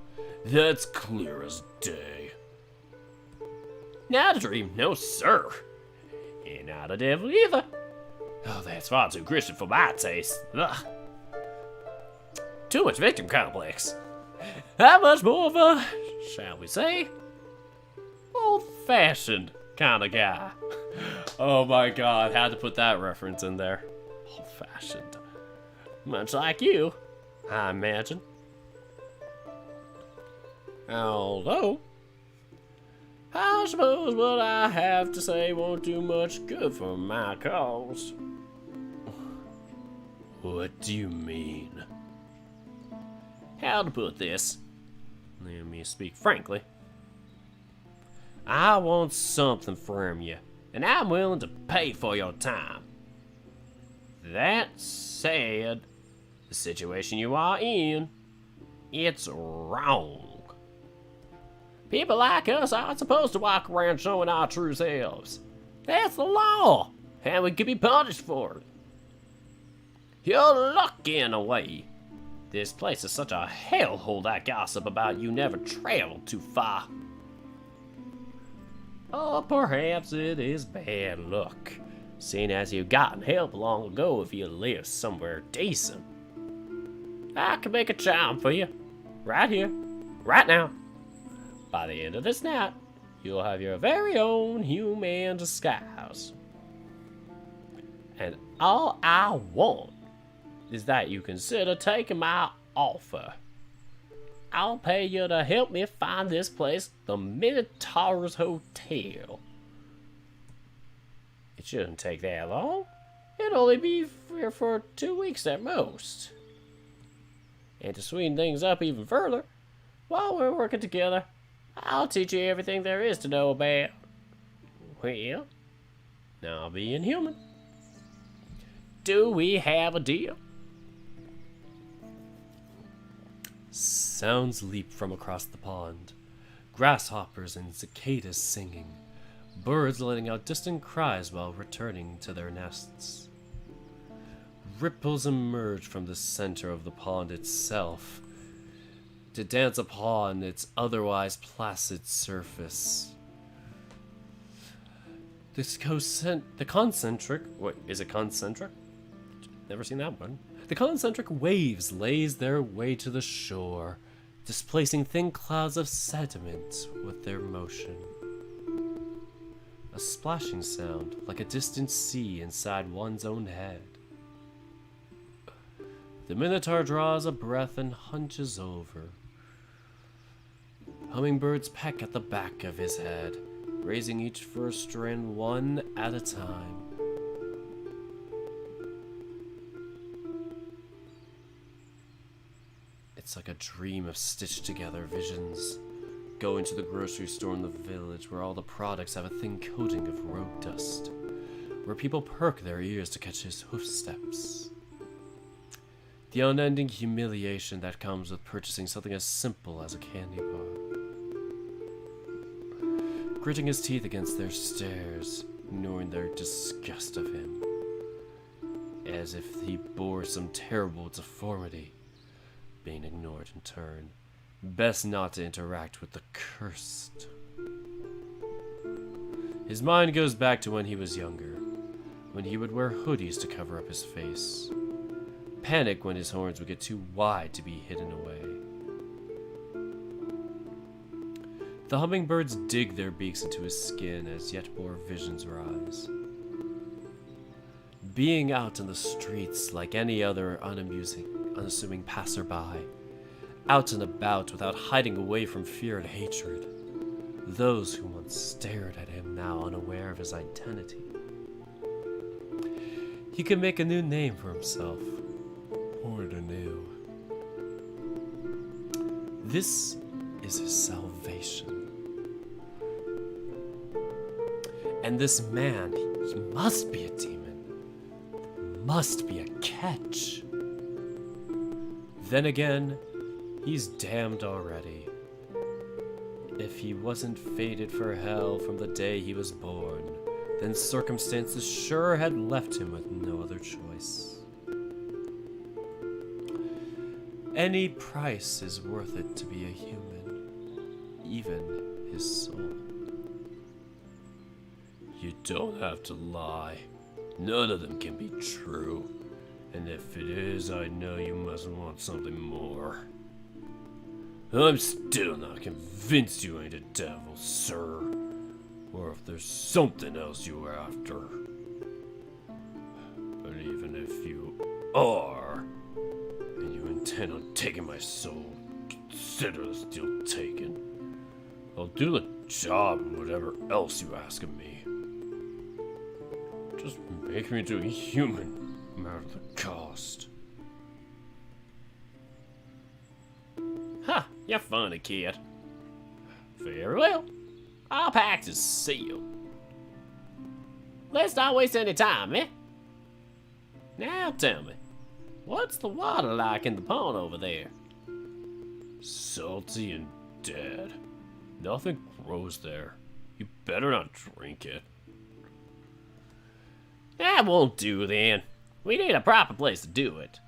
Speaker 1: That's clear as day.
Speaker 3: Not a dream, no sir. And not a devil either. Oh, that's far too Christian for my taste. Ugh. Too much victim complex. How much more of a, shall we say, old-fashioned kind of guy.
Speaker 1: Oh my god, had to put that reference in there.
Speaker 3: Old-fashioned. Much like you, I imagine. Although, I suppose what I have to say won't do much good for my cause.
Speaker 1: What do you mean?
Speaker 3: How to put this? Let me speak frankly. I want something from you, and I'm willing to pay for your time. That said, the situation you are in, it's wrong. People like us aren't supposed to walk around showing our true selves. That's the law, and we could be punished for it. You're lucky in a way. This place is such a hellhole that gossip about you never traveled too far. Or perhaps it is bad luck, seeing as you've gotten help long ago if you live somewhere decent. I can make a charm for you, right here, right now. By the end of this night, you'll have your very own human disguise. And all I want is that you consider taking my offer. I'll pay you to help me find this place, the Minotaur Hotel. It shouldn't take that long. It'll only be here for 2 weeks at most. And to sweeten things up even further, while we're working together, I'll teach you everything there is to know about, well, now being human. Do we have a deal?
Speaker 1: Sounds leap from across the pond. Grasshoppers and cicadas singing. Birds letting out distant cries while returning to their nests. Ripples emerge from the center of the pond itself to dance upon its otherwise placid surface. The concentric... Wait, is it concentric? Never seen that one. The concentric waves laze their way to the shore, displacing thin clouds of sediment with their motion. A splashing sound, like a distant sea inside one's own head. The Minotaur draws a breath and hunches over. Hummingbirds peck at the back of his head, raising each fur strand one at a time. It's like a dream of stitched together visions. Going to the grocery store in the village where all the products have a thin coating of road dust. Where people perk their ears to catch his hoofsteps. The unending humiliation that comes with purchasing something as simple as a candy bar. Gritting his teeth against their stares, ignoring their disgust of him. As if he bore some terrible deformity. Being ignored in turn. Best not to interact with the cursed. His mind goes back to when he was younger, when he would wear hoodies to cover up his face. Panic when his horns would get too wide to be hidden away. The hummingbirds dig their beaks into his skin as yet more visions rise. Being out in the streets like any other unassuming passerby, out and about without hiding away from fear and hatred, those who once stared at him now unaware of his identity. He can make a new name for himself, or anew. This is his salvation. And this man, he must be a demon. Must be a catch. Then again, he's damned already. If he wasn't fated for hell from the day he was born, then circumstances sure had left him with no other choice. Any price is worth it to be a human, even his soul.
Speaker 3: You don't have to lie. None of them can be true. And if it is, I know you must want something more. I'm still not convinced you ain't a devil, sir. Or if there's something else you're after. But even if you are, and you intend on taking my soul, consider the still taken. I'll do the job and whatever else you ask of me. Just make me into a human, no matter the cost.
Speaker 4: Huh, you're funny, kid. Very well. Our pact is sealed. Let's not waste any time, eh? Now tell me, what's the water like in the pond over there?
Speaker 3: Salty and dead. Nothing grows there. You better not drink it.
Speaker 4: That won't do then. We need a proper place to do it.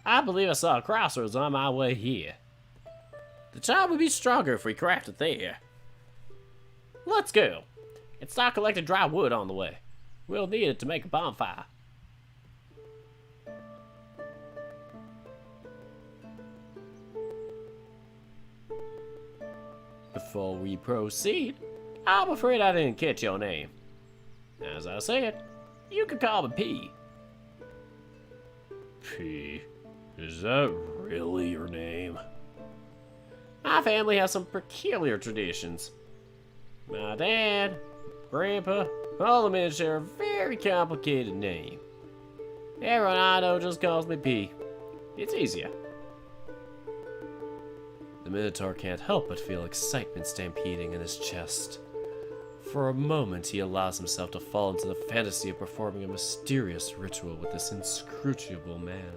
Speaker 4: I believe I saw a crossroads on my way here. The charm would be stronger if we craft it there. Let's go, and start collecting dry wood on the way. We'll need it to make a bonfire. Before we proceed, I'm afraid I didn't catch your name. As I said, you can call me P.
Speaker 3: P. Is that really your name?
Speaker 4: My family has some peculiar traditions. My dad, grandpa, all the men share a very complicated name. Everyone I know just calls me P. It's easier.
Speaker 1: The Minotaur can't help but feel excitement stampeding in his chest. For a moment, he allows himself to fall into the fantasy of performing a mysterious ritual with this inscrutable man.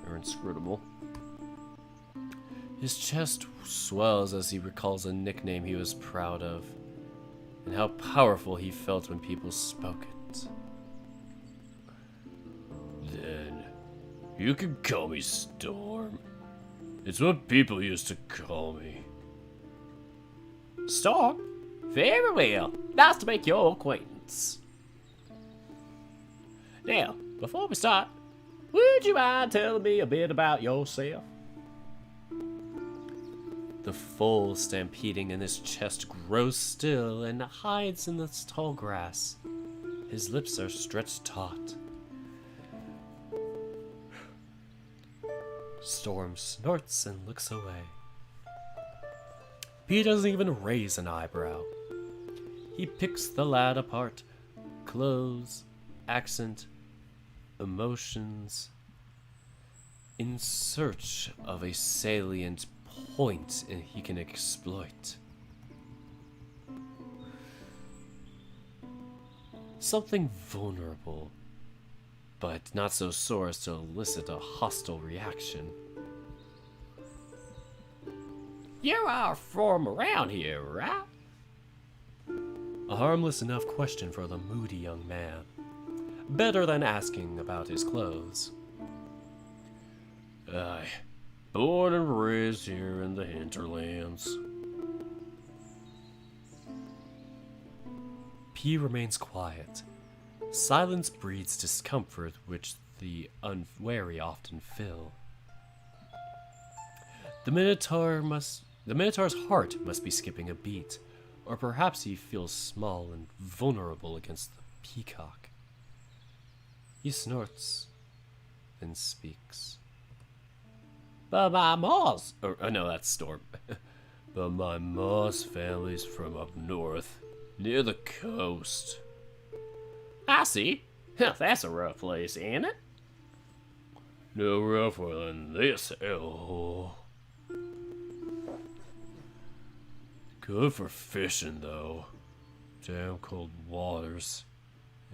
Speaker 1: Or inscrutable. His chest swells as he recalls a nickname he was proud of, and how powerful he felt when people spoke it.
Speaker 3: Then, you can call me Storm. It's what people used to call me.
Speaker 4: Storm? Very well. Nice to make your acquaintance. Now, before we start, would you mind telling me a bit about yourself?
Speaker 1: The full stampeding in his chest grows still and hides in the tall grass. His lips are stretched taut. Storm snorts and looks away. He doesn't even raise an eyebrow. He picks the lad apart. Clothes, accent, emotions, in search of a salient point he can exploit. Something vulnerable, but not so sore as to elicit a hostile reaction.
Speaker 4: You are from around here, right?
Speaker 1: A harmless enough question for the moody young man. Better than asking about his clothes.
Speaker 3: Aye. Born and raised here in the hinterlands.
Speaker 1: P remains quiet. Silence breeds discomfort, which the unwary often feel. The Minotaur must The Minotaur's heart must be skipping a beat, or perhaps he feels small and vulnerable against the peacock. He snorts, then speaks.
Speaker 4: But my moss.
Speaker 1: Oh no, that's Storm. But my Moss family's from up north, near the coast.
Speaker 4: I see. That's a rough place, ain't it?
Speaker 1: No rougher than this hellhole. Good for fishing, though. Damn cold waters.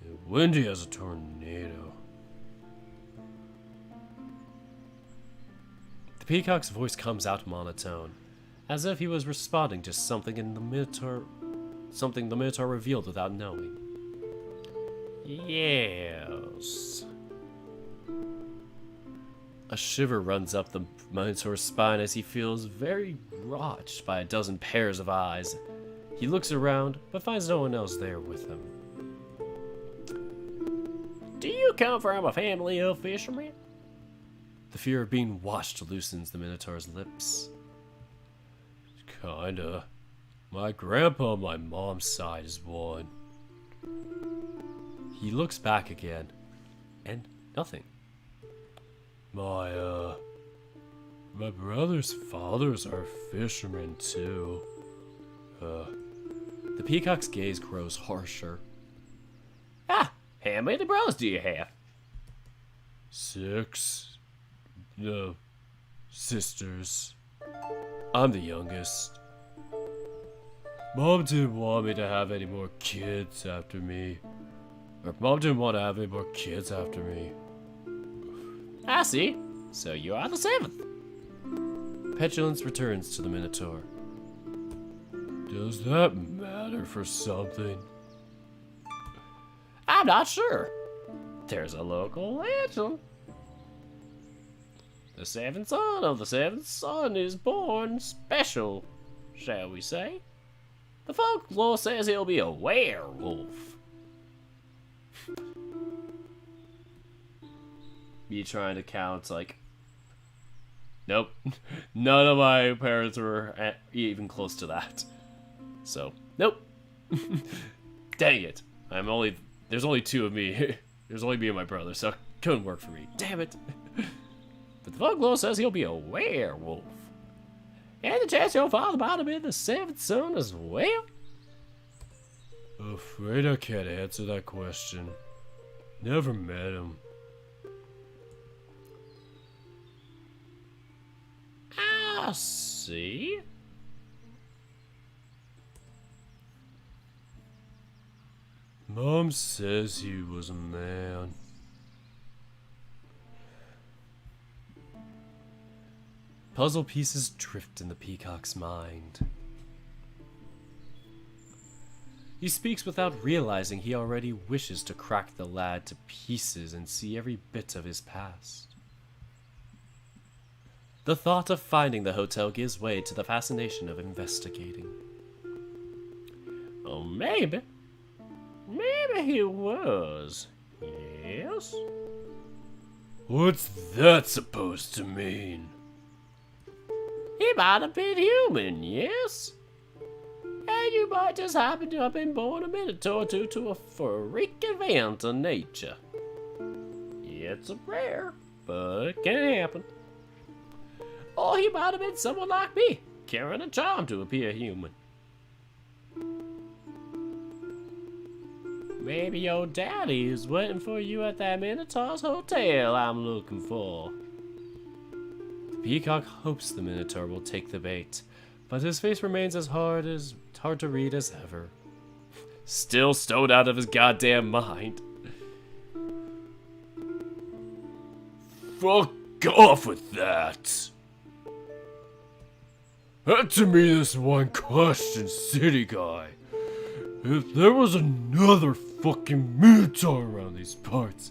Speaker 1: And windy as a tornado. The peacock's voice comes out monotone, as if he was responding to something the Minotaur revealed without knowing.
Speaker 4: Yes.
Speaker 1: A shiver runs up the Minotaur's spine as he feels very watched by a dozen pairs of eyes. He looks around, but finds no one else there with him.
Speaker 4: Do you come from a family of fishermen?
Speaker 1: The fear of being watched loosens the Minotaur's lips. Kinda. My grandpa on my mom's side is one. He looks back again, and nothing. My brother's fathers are fishermen too. The peacock's gaze grows harsher.
Speaker 4: Ah, how many brothers do you have?
Speaker 1: 6. No, sisters. I'm the youngest. Mom didn't want me to have any more kids after me. Or Mom didn't want to have any more kids after me.
Speaker 4: I see. So you are the 7th.
Speaker 1: Petulance returns to the Minotaur. Does that matter for something?
Speaker 4: I'm not sure. There's a local legend. The 7th son of the 7th son is born special, shall we say. The folklore says he'll be a werewolf.
Speaker 1: Me trying to count like... Nope. None of my parents were even close to that. So, nope. Dang it. There's only 2 of me. There's only me and my brother, so it couldn't work for me. Damn it.
Speaker 4: But the folklore says he'll be a werewolf. And the chance your father might have been the 7th son as well.
Speaker 1: Afraid I can't answer that question. Never met him.
Speaker 4: I see.
Speaker 1: Mom says he was a man. Puzzle pieces drift in the peacock's mind. He speaks without realizing he already wishes to crack the lad to pieces and see every bit of his past. The thought of finding the hotel gives way to the fascination of investigating.
Speaker 4: Oh, maybe he was. Yes?
Speaker 1: What's that supposed to mean?
Speaker 4: He might have been human, yes? And you might just happen to have been born a Minotaur due to a freak event of nature. It's rare, but it can happen. Or he might have been someone like me, carrying a charm to appear human. Maybe your daddy is waiting for you at that Minotaur's Hotel I'm looking for.
Speaker 1: The peacock hopes the Minotaur will take the bait, but his face remains as hard to read as ever. Still stoned out of his goddamn mind. Fuck off with that! Answer me this one question, city guy. If there was another fucking Minotaur around these parts,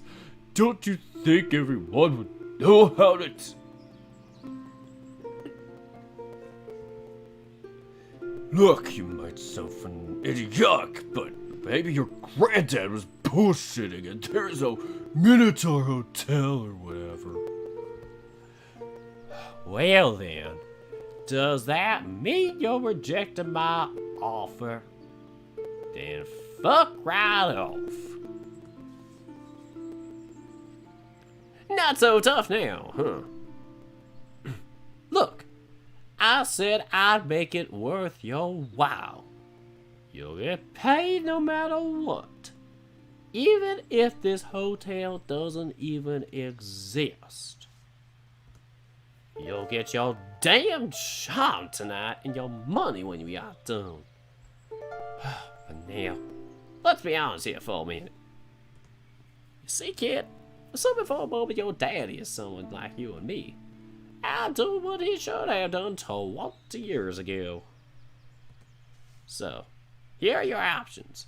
Speaker 1: don't you think everyone would know about it? Look, you might sound an idiot, but maybe your granddad was bullshitting and there's a Minotaur Hotel or whatever.
Speaker 4: Well then, Does that mean you're rejecting my offer? Then fuck right off. Not so tough now, huh? Look, I said I'd make it worth your while. You'll get paid no matter what. Even if this hotel doesn't even exist. You'll get your damn job tonight and your money when we are done. But now, let's be honest here for a minute. You see, kid, assuming for a moment your daddy is someone like you and me, I'll do what he should have done 20 years ago. So, here are your options.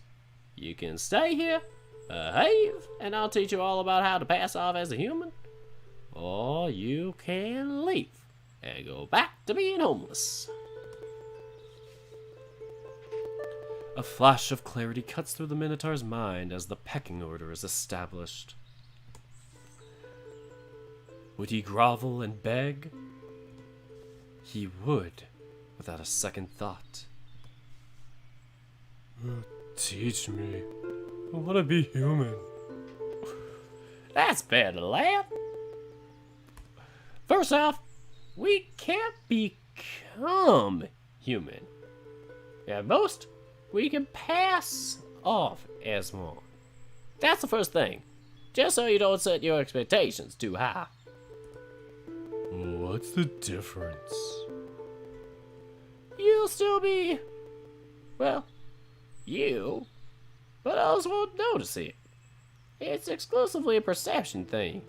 Speaker 4: You can stay here, behave, and I'll teach you all about how to pass off as a human. Or you can leave and go back to being homeless.
Speaker 1: A flash of clarity cuts through the Minotaur's mind as the pecking order is established. Would he grovel and beg? He would, without a second thought. Teach me. I want to be human.
Speaker 4: That's better, lad. First off, we can't become human. At most, we can pass off as one. That's the first thing. Just so you don't set your expectations too high.
Speaker 1: What's the difference?
Speaker 4: You'll still be, well, you, but others won't notice it. It's exclusively a perception thing.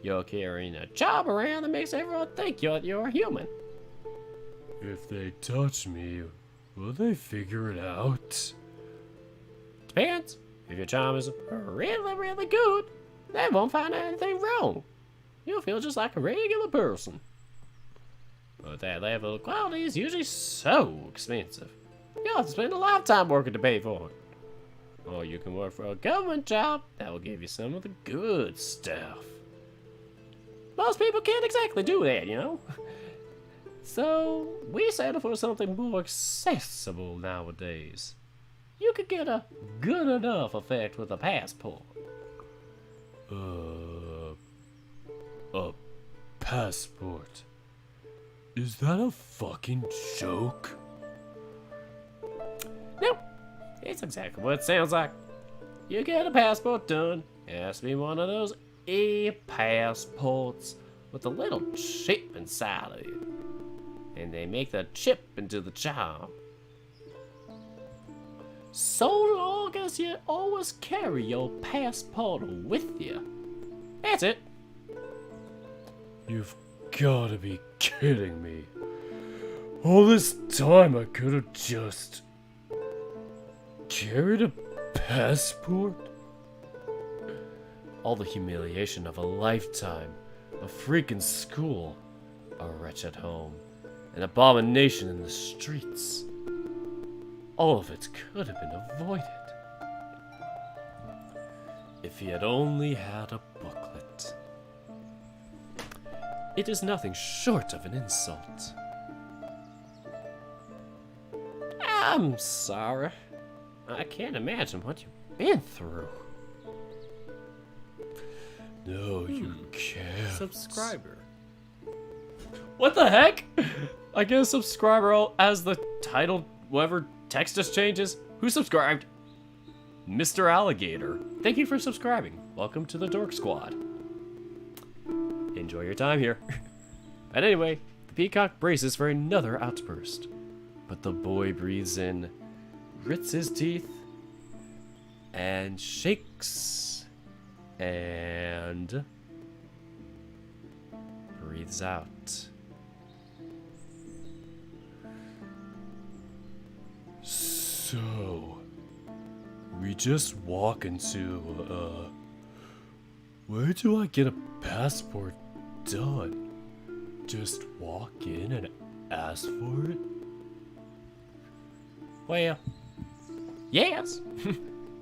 Speaker 4: You're carrying a job around that makes everyone think you're human.
Speaker 1: If they touch me, will they figure it out?
Speaker 4: Depends. If your charm is really, really good, they won't find anything wrong. You'll feel just like a regular person. But that level of quality is usually so expensive. You'll have to spend a lifetime working to pay for it. Or you can work for a government job that will give you some of the good stuff. Most people can't exactly do that, you know? So, we settle for something more accessible nowadays. You could get a good enough effect with a passport.
Speaker 1: A passport? Is that a fucking joke?
Speaker 4: Nope. It's exactly what it sounds like. You get a passport done. It has to be one of those e-passports with a little chip inside of it. And they make the chip into the charm. So long as you always carry your passport with you. That's it.
Speaker 1: You've gotta be kidding me. All this time I could have just carried a passport? All the humiliation of a lifetime, a freaking school, a wretched home, an abomination in the streets. All of it could have been avoided. If he had only had a booklet. It is nothing short of an insult.
Speaker 4: I'm sorry. I can't imagine what you've been through.
Speaker 1: No, you can't.
Speaker 2: Subscriber.
Speaker 1: What the heck? I get a subscriber as the title, whatever text just changes. Who subscribed? Mr. Alligator. Thank you for subscribing. Welcome to the Dork Squad. Enjoy your time here. But anyway, the peacock braces for another outburst. But the boy breathes in, grits his teeth, and shakes, and breathes out. So, we just walk into, where do I get a passport done? Just walk in and ask for it?
Speaker 4: Well, yes,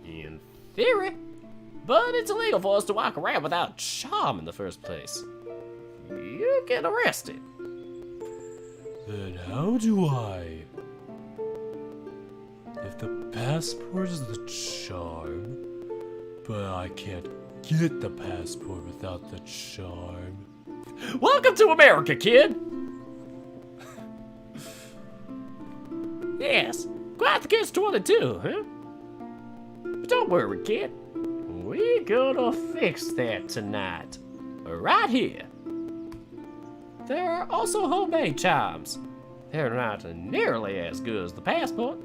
Speaker 4: in theory, but it's illegal for us to walk around without charm in the first place. You get arrested.
Speaker 1: Then how do I... If the passport is the charm, but I can't get the passport without the charm.
Speaker 4: Welcome to America, kid! Yes, quite the catch-22, huh? But don't worry, kid. We're gonna fix that tonight. Right here. There are also homemade charms. They're not nearly as good as the passport.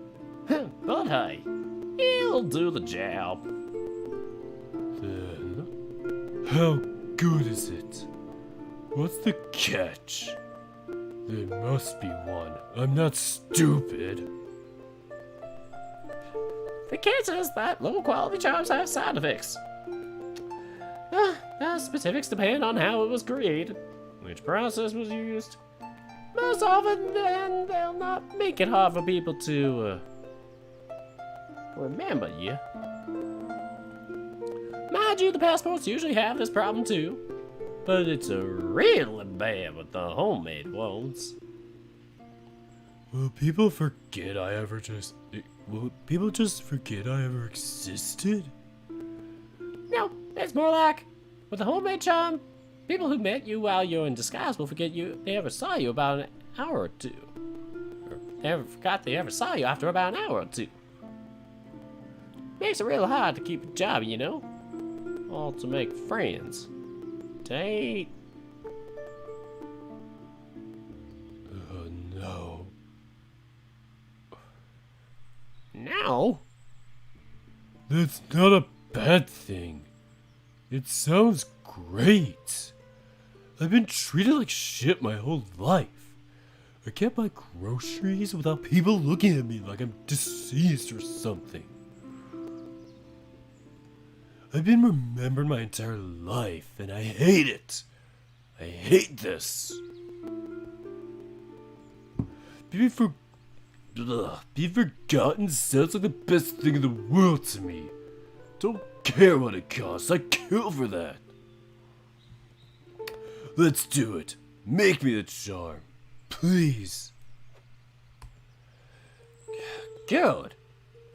Speaker 4: But hey, it'll do the job.
Speaker 1: Then, how good is it? What's the catch? There must be one. I'm not stupid.
Speaker 4: The catch is that low-quality charms have side effects. The specifics depend on how it was created, which process was used. Most often, then, they'll not make it hard for people to remember you. Mind you, the passports usually have this problem too, but it's really bad with the homemade ones.
Speaker 1: Will people forget I ever just... Will people just forget I ever existed?
Speaker 4: No, it's more like, with the homemade charm, people who met you while you're in disguise will forget they ever saw you about an hour or two. Or they forgot they ever saw you after about an hour or two. Makes it real hard to keep a job, you know? Or to make friends. Date.
Speaker 1: No.
Speaker 4: Now?
Speaker 1: That's not a bad thing. It sounds great. I've been treated like shit my whole life. I can't buy groceries without people looking at me like I'm deceased or something. I've been remembered my entire life, and I hate it. I hate this. Being forgotten sounds like the best thing in the world to me. Don't care what it costs, I'd kill for that. Let's do it. Make me the charm. Please.
Speaker 4: Good.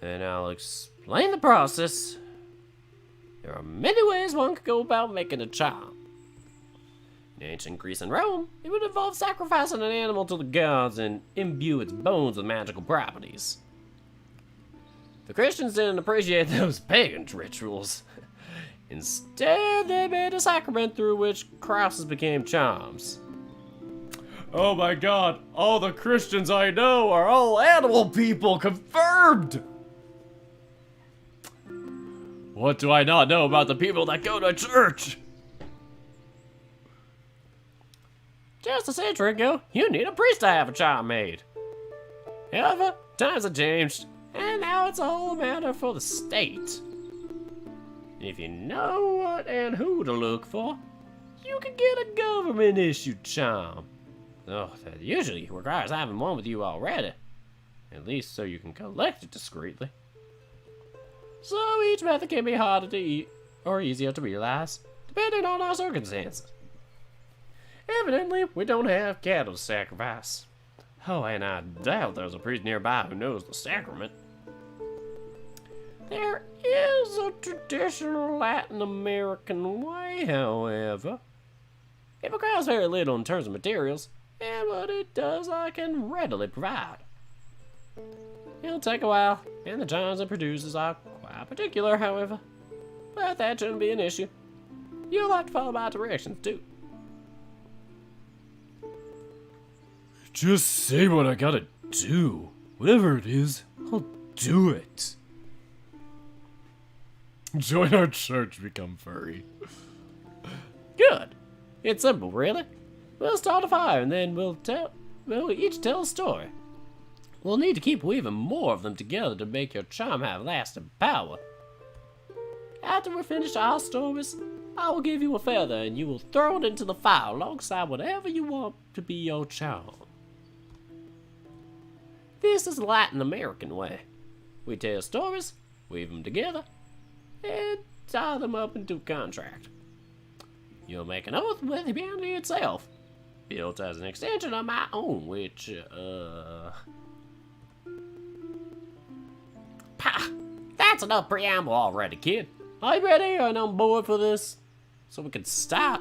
Speaker 4: And I'll explain the process. There are many ways one could go about making a charm. In ancient Greece and Rome, it would involve sacrificing an animal to the gods and imbue its bones with magical properties. The Christians didn't appreciate those pagan rituals. Instead, they made a sacrament through which crosses became charms.
Speaker 1: Oh my god, all the Christians I know are all animal people, confirmed!
Speaker 4: What do I not know about the people that go to church? Just a century ago, you need a priest to have a charm made. However, times have changed, and now it's a whole matter for the state. If you know what and who to look for, you can get a government-issued charm. Though that usually requires having one with you already. At least so you can collect it discreetly. So each method can be harder to eat or easier to realize, depending on our circumstances. Evidently, we don't have cattle to sacrifice. Oh, and I doubt there's a priest nearby who knows the sacrament. There is a traditional Latin American way, however. It requires very little in terms of materials, and what it does I can readily provide. It'll take a while, and the charms it produces are quite particular, however. But that shouldn't be an issue. You'll have to follow my directions, too.
Speaker 1: Just say what I gotta do. Whatever it is, I'll do it. Join our church, become furry.
Speaker 4: Good. It's simple, really. We'll start a fire, and then we'll each tell a story. We'll need to keep weaving more of them together to make your charm have lasting power. After we finish our stories, I will give you a feather, and you will throw it into the fire alongside whatever you want to be your charm. This is the Latin American way. We tell stories, weave them together, and tie them up into a contract. You'll make an oath with humanity itself. built as an extension of my own, which, Pah! That's enough preamble already, kid. Are you ready and on board for this? So we can start?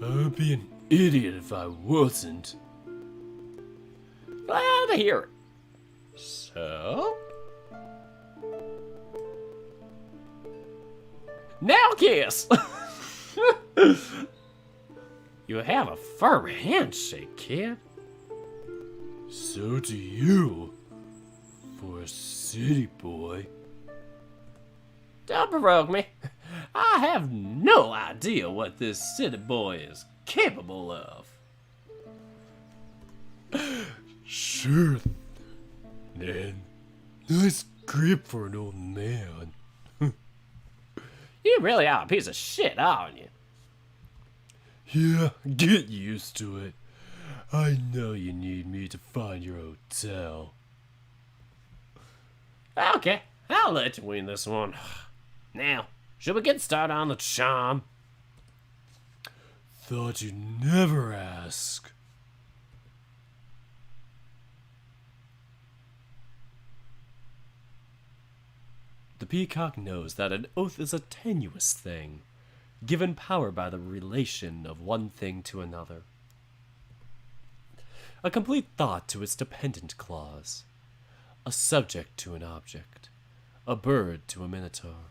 Speaker 1: I'd be an idiot if I wasn't.
Speaker 4: Glad to hear it. So? Now kiss! You have a firm handshake, kid.
Speaker 1: So do you. For a city boy.
Speaker 4: Don't provoke me. I have no idea what this city boy is capable of.
Speaker 1: Sure, man. Nice grip for an old man.
Speaker 4: You really are a piece of shit, aren't you?
Speaker 1: Yeah, get used to it. I know you need me to find your hotel.
Speaker 4: Okay, I'll let you win this one. Now, should we get started on the charm?
Speaker 1: Thought you'd never ask. The peacock knows that an oath is a tenuous thing, given power by the relation of one thing to another. A complete thought to its dependent clause, a subject to an object, a bird to a minotaur.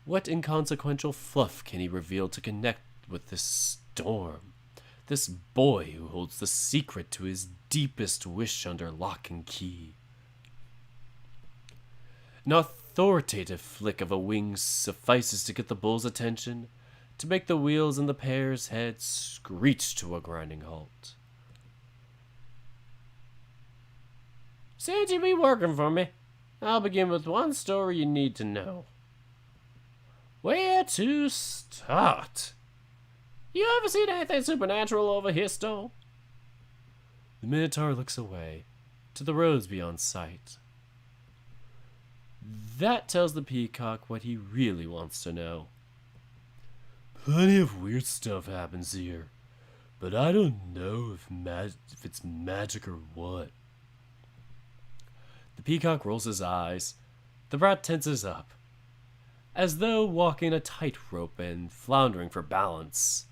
Speaker 1: What inconsequential fluff can he reveal to connect with this storm, this boy who holds the secret to his deepest wish under lock and key? An authoritative flick of a wing suffices to get the bull's attention, to make the wheels in the pair's head screech to a grinding halt.
Speaker 4: Since you be working for me, I'll begin with one story you need to know. Where to start? You ever seen anything supernatural over here, Stoll?
Speaker 1: The Minotaur looks away, to the roads beyond sight. That tells the peacock what he really wants to know. Plenty of weird stuff happens here, but I don't know if it's magic or what. The peacock rolls his eyes. The brat tenses up, as though walking a tightrope and floundering for balance.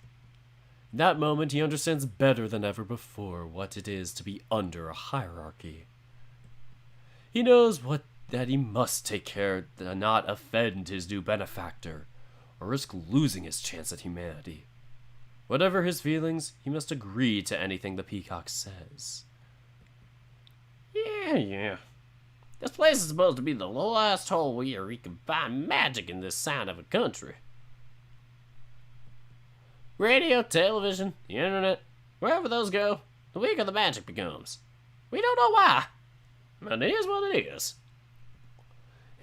Speaker 1: In that moment, he understands better than ever before what it is to be under a hierarchy. He knows that he must take care to not offend his new benefactor, or risk losing his chance at humanity. Whatever his feelings, he must agree to anything the peacock says.
Speaker 4: Yeah. This place is supposed to be the last hole where you can find magic in this side of a country. Radio, television, the internet, wherever those go, the weaker the magic becomes. We don't know why, but it is what it is.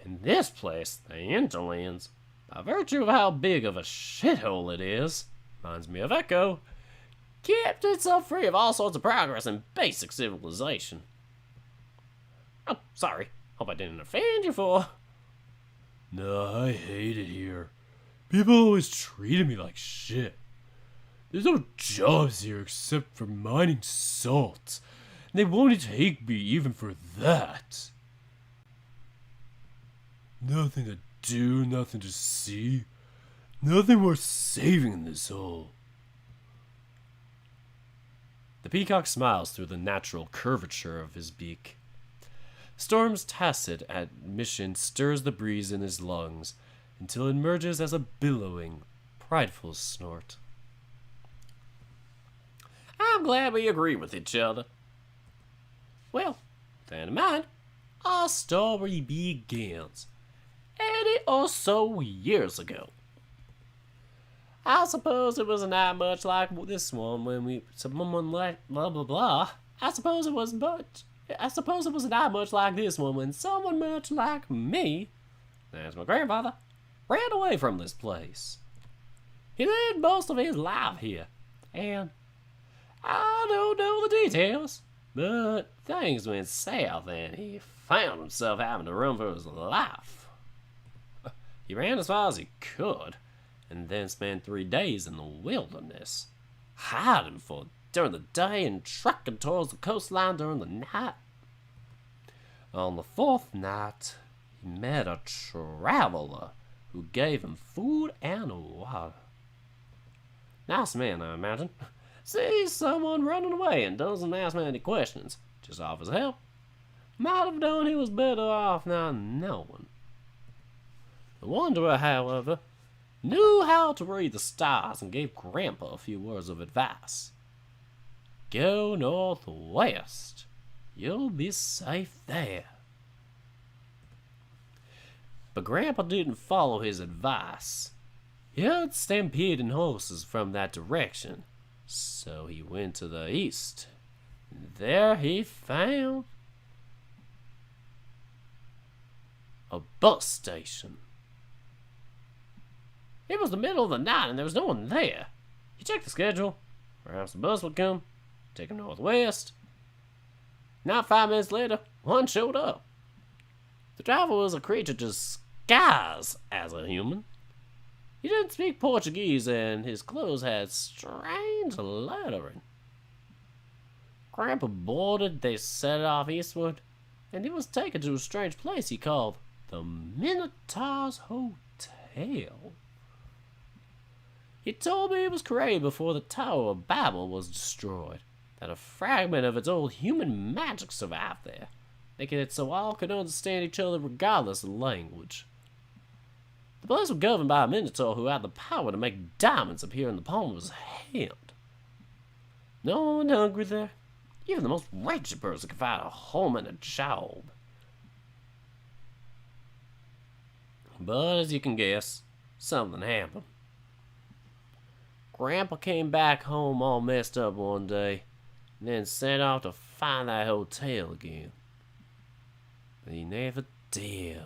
Speaker 4: In this place, the Interlands, by virtue of how big of a shithole it is, reminds me of Echo, kept itself free of all sorts of progress and basic civilization. Oh, sorry. Hope I didn't offend you for...
Speaker 1: No, I hate it here. People always treated me like shit. There's no jobs here except for mining salt, and they won't take me even for that. Nothing to do, nothing to see, nothing worth saving in this hole. The peacock smiles through the natural curvature of his beak. Storm's tacit admission stirs the breeze in his lungs until it emerges as a billowing, prideful snort.
Speaker 4: I'm glad we agree with each other. Well, then in mind, our story begins 80 or so years ago. I suppose it was not much like this one when we... Someone like... blah blah blah. I suppose it was not much like this one when someone much like me, that's my grandfather, ran away from this place. He lived most of his life here, and I don't know the details, but things went south and he found himself having to run for his life. He ran as far as he could, and then spend 3 days in the wilderness, hiding during the day and trekking towards the coastline during the night. On the 4th night, he met a traveler who gave him food and water. Nice man, I imagine. Sees someone running away and doesn't ask me any questions, just offers help. Might have known he was better off not knowing. The wanderer, however, knew how to read the stars and gave Grandpa a few words of advice. Go northwest. You'll be safe there. But Grandpa didn't follow his advice. He heard stampeding horses from that direction, so he went to the east. There he found a bus station. It was the middle of the night and there was no one there. He checked the schedule. Perhaps the bus would come, take him northwest. Not 5 minutes later, one showed up. The driver was a creature disguised as a human. He didn't speak Portuguese and his clothes had strange lettering. Grandpa boarded, they set off eastward, and he was taken to a strange place he called the Minotaur Hotel. He told me it was created before the Tower of Babel was destroyed, that a fragment of its old human magic survived there, making it so all could understand each other regardless of language. The place was governed by a Minotaur who had the power to make diamonds appear in the palm of his hand. No one hungry there. Even the most wretched person could find a home and a job. But as you can guess, something happened. Grandpa came back home all messed up one day, and then set off to find that hotel again. But he never did.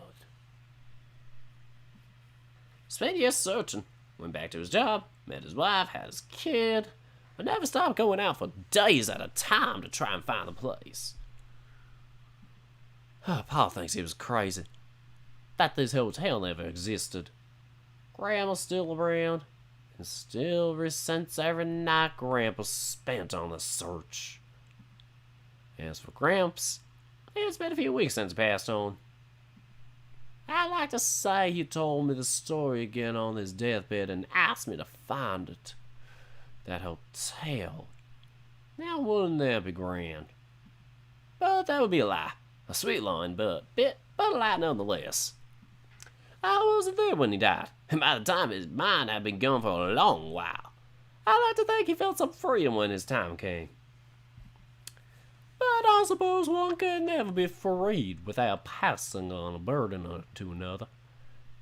Speaker 4: Spent years searching, went back to his job, met his wife, had his kid, but never stopped going out for days at a time to try and find the place. Pa thinks he was crazy, that this hotel never existed. Grandma's still around, and still resents every night Grandpa spent on the search. As for Gramps, it's been a few weeks since he passed on. I'd like to say he told me the story again on his deathbed and asked me to find it. That hotel. Now wouldn't that be grand? But that would be a lie. A sweet line, but a lie nonetheless. I wasn't there when he died, and by the time his mind had been gone for a long while. I like to think he felt some freedom when his time came. But I suppose one could never be freed without passing on a burden to another.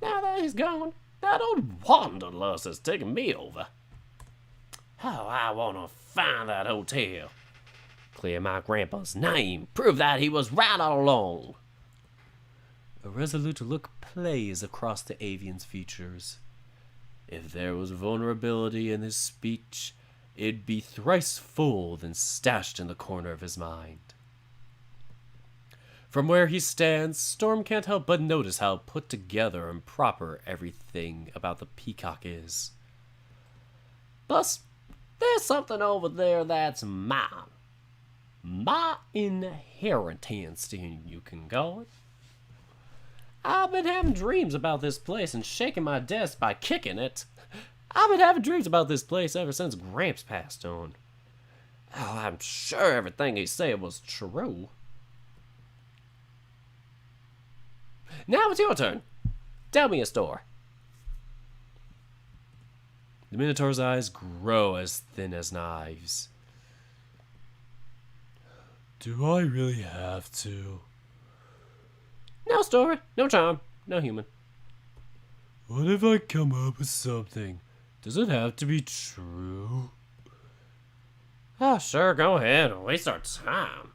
Speaker 4: Now that he's gone, that old wanderlust has taken me over. Oh, I want to find that hotel. Clear my grandpa's name. Prove that he was right all along. A resolute look plays across the avian's features. If there was vulnerability in his speech, it'd be thrice full than stashed in the corner of his mind. From where he stands, Storm can't help but notice how put together and proper everything about the peacock is. Plus, there's something over there that's mine. My inheritance, you can call it. I've been having dreams about this place and shaking my desk by kicking it. I've been having dreams about this place ever since Gramps passed on. Oh, I'm sure everything he said was true. Now it's your turn. Tell me a story. The Minotaur's eyes grow as thin as knives. Do I really have to? No story, no charm, no human. What if I come up with something? Does it have to be true? Oh, sure, go ahead and waste our time.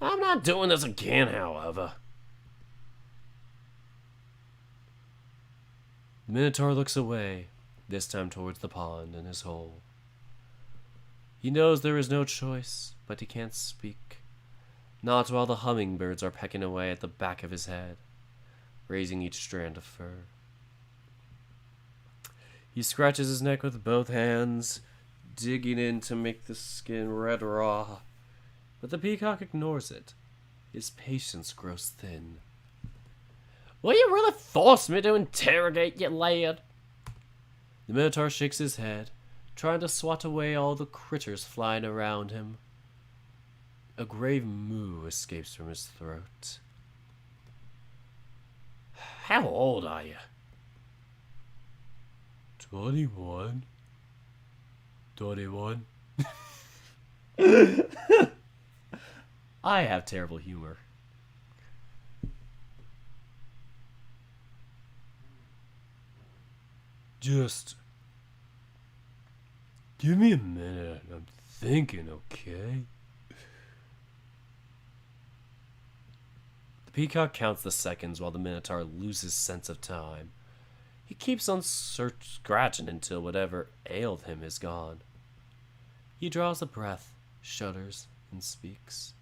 Speaker 4: I'm not doing this again, however. The Minotaur looks away, this time towards the pond in his hole. He knows there is no choice, but he can't speak. Not while the hummingbirds are pecking away at the back of his head, raising each strand of fur.
Speaker 1: He scratches his neck with both hands, digging in to make the skin red raw. But the peacock ignores it. His patience grows thin.
Speaker 4: Will you really force me to interrogate you, lad?
Speaker 1: The Minotaur shakes his head, trying to swat away all the critters flying around him. A grave moo escapes from his throat.
Speaker 4: How old are you?
Speaker 1: 21. 21. I have terrible humor. Just give me a minute. I'm thinking, okay? The peacock counts the seconds while the Minotaur loses sense of time. He keeps on scratching until whatever ailed him is gone. He draws a breath, shudders, and speaks.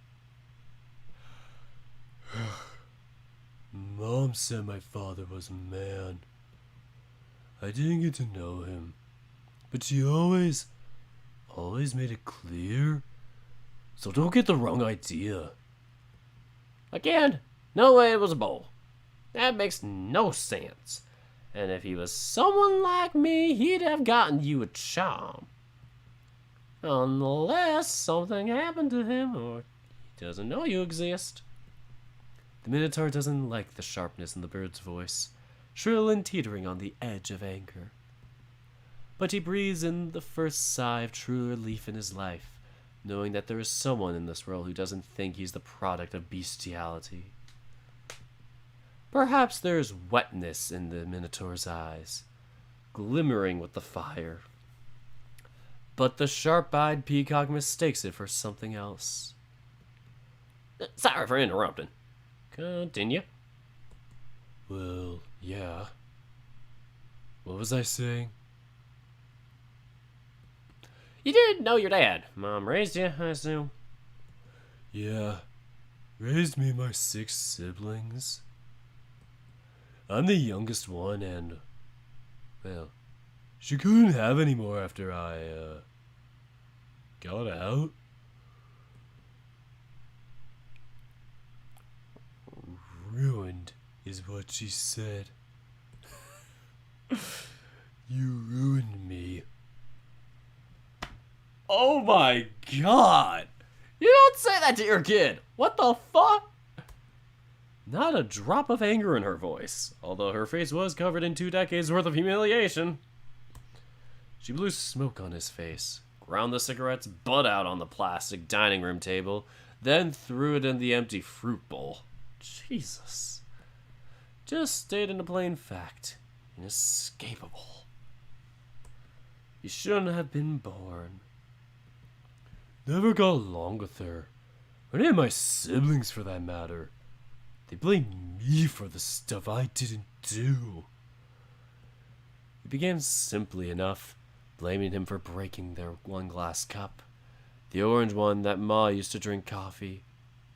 Speaker 1: Mom said my father was a man. I didn't get to know him, but she always made it clear. So don't get the wrong idea.
Speaker 4: Again, no way it was a boy. That makes no sense. And if he was someone like me, he'd have gotten you a charm. Unless something happened to him or he doesn't know you exist.
Speaker 1: The Minotaur doesn't like the sharpness in the bird's voice, shrill and teetering on the edge of anger. But he breathes in the first sigh of true relief in his life, knowing that there is someone in this world who doesn't think he's the product of bestiality. Perhaps there is wetness in the Minotaur's eyes, glimmering with the fire. But the sharp-eyed peacock mistakes it for something else.
Speaker 4: Sorry for interrupting. Continue.
Speaker 1: Well, yeah. What was I saying?
Speaker 4: You did know your dad. Mom raised you, I assume.
Speaker 1: Yeah. Raised me and my 6 siblings. I'm the youngest one and, well, she couldn't have any more after I, got out. Ruined is what she said. You ruined me.
Speaker 4: Oh my god! You don't say that to your kid! What the fuck?
Speaker 1: Not a drop of anger in her voice, although her face was covered in 2 decades worth of humiliation. She blew smoke on his face, ground the cigarette's butt out on the plastic dining room table, then threw it in the empty fruit bowl. Jesus. Just stating a plain fact. Inescapable. You shouldn't have been born. Never got along with her. Or any of my siblings for that matter. They blame me for the stuff I didn't do. It began simply enough, blaming him for breaking their 1-glass cup. The orange one that Ma used to drink coffee.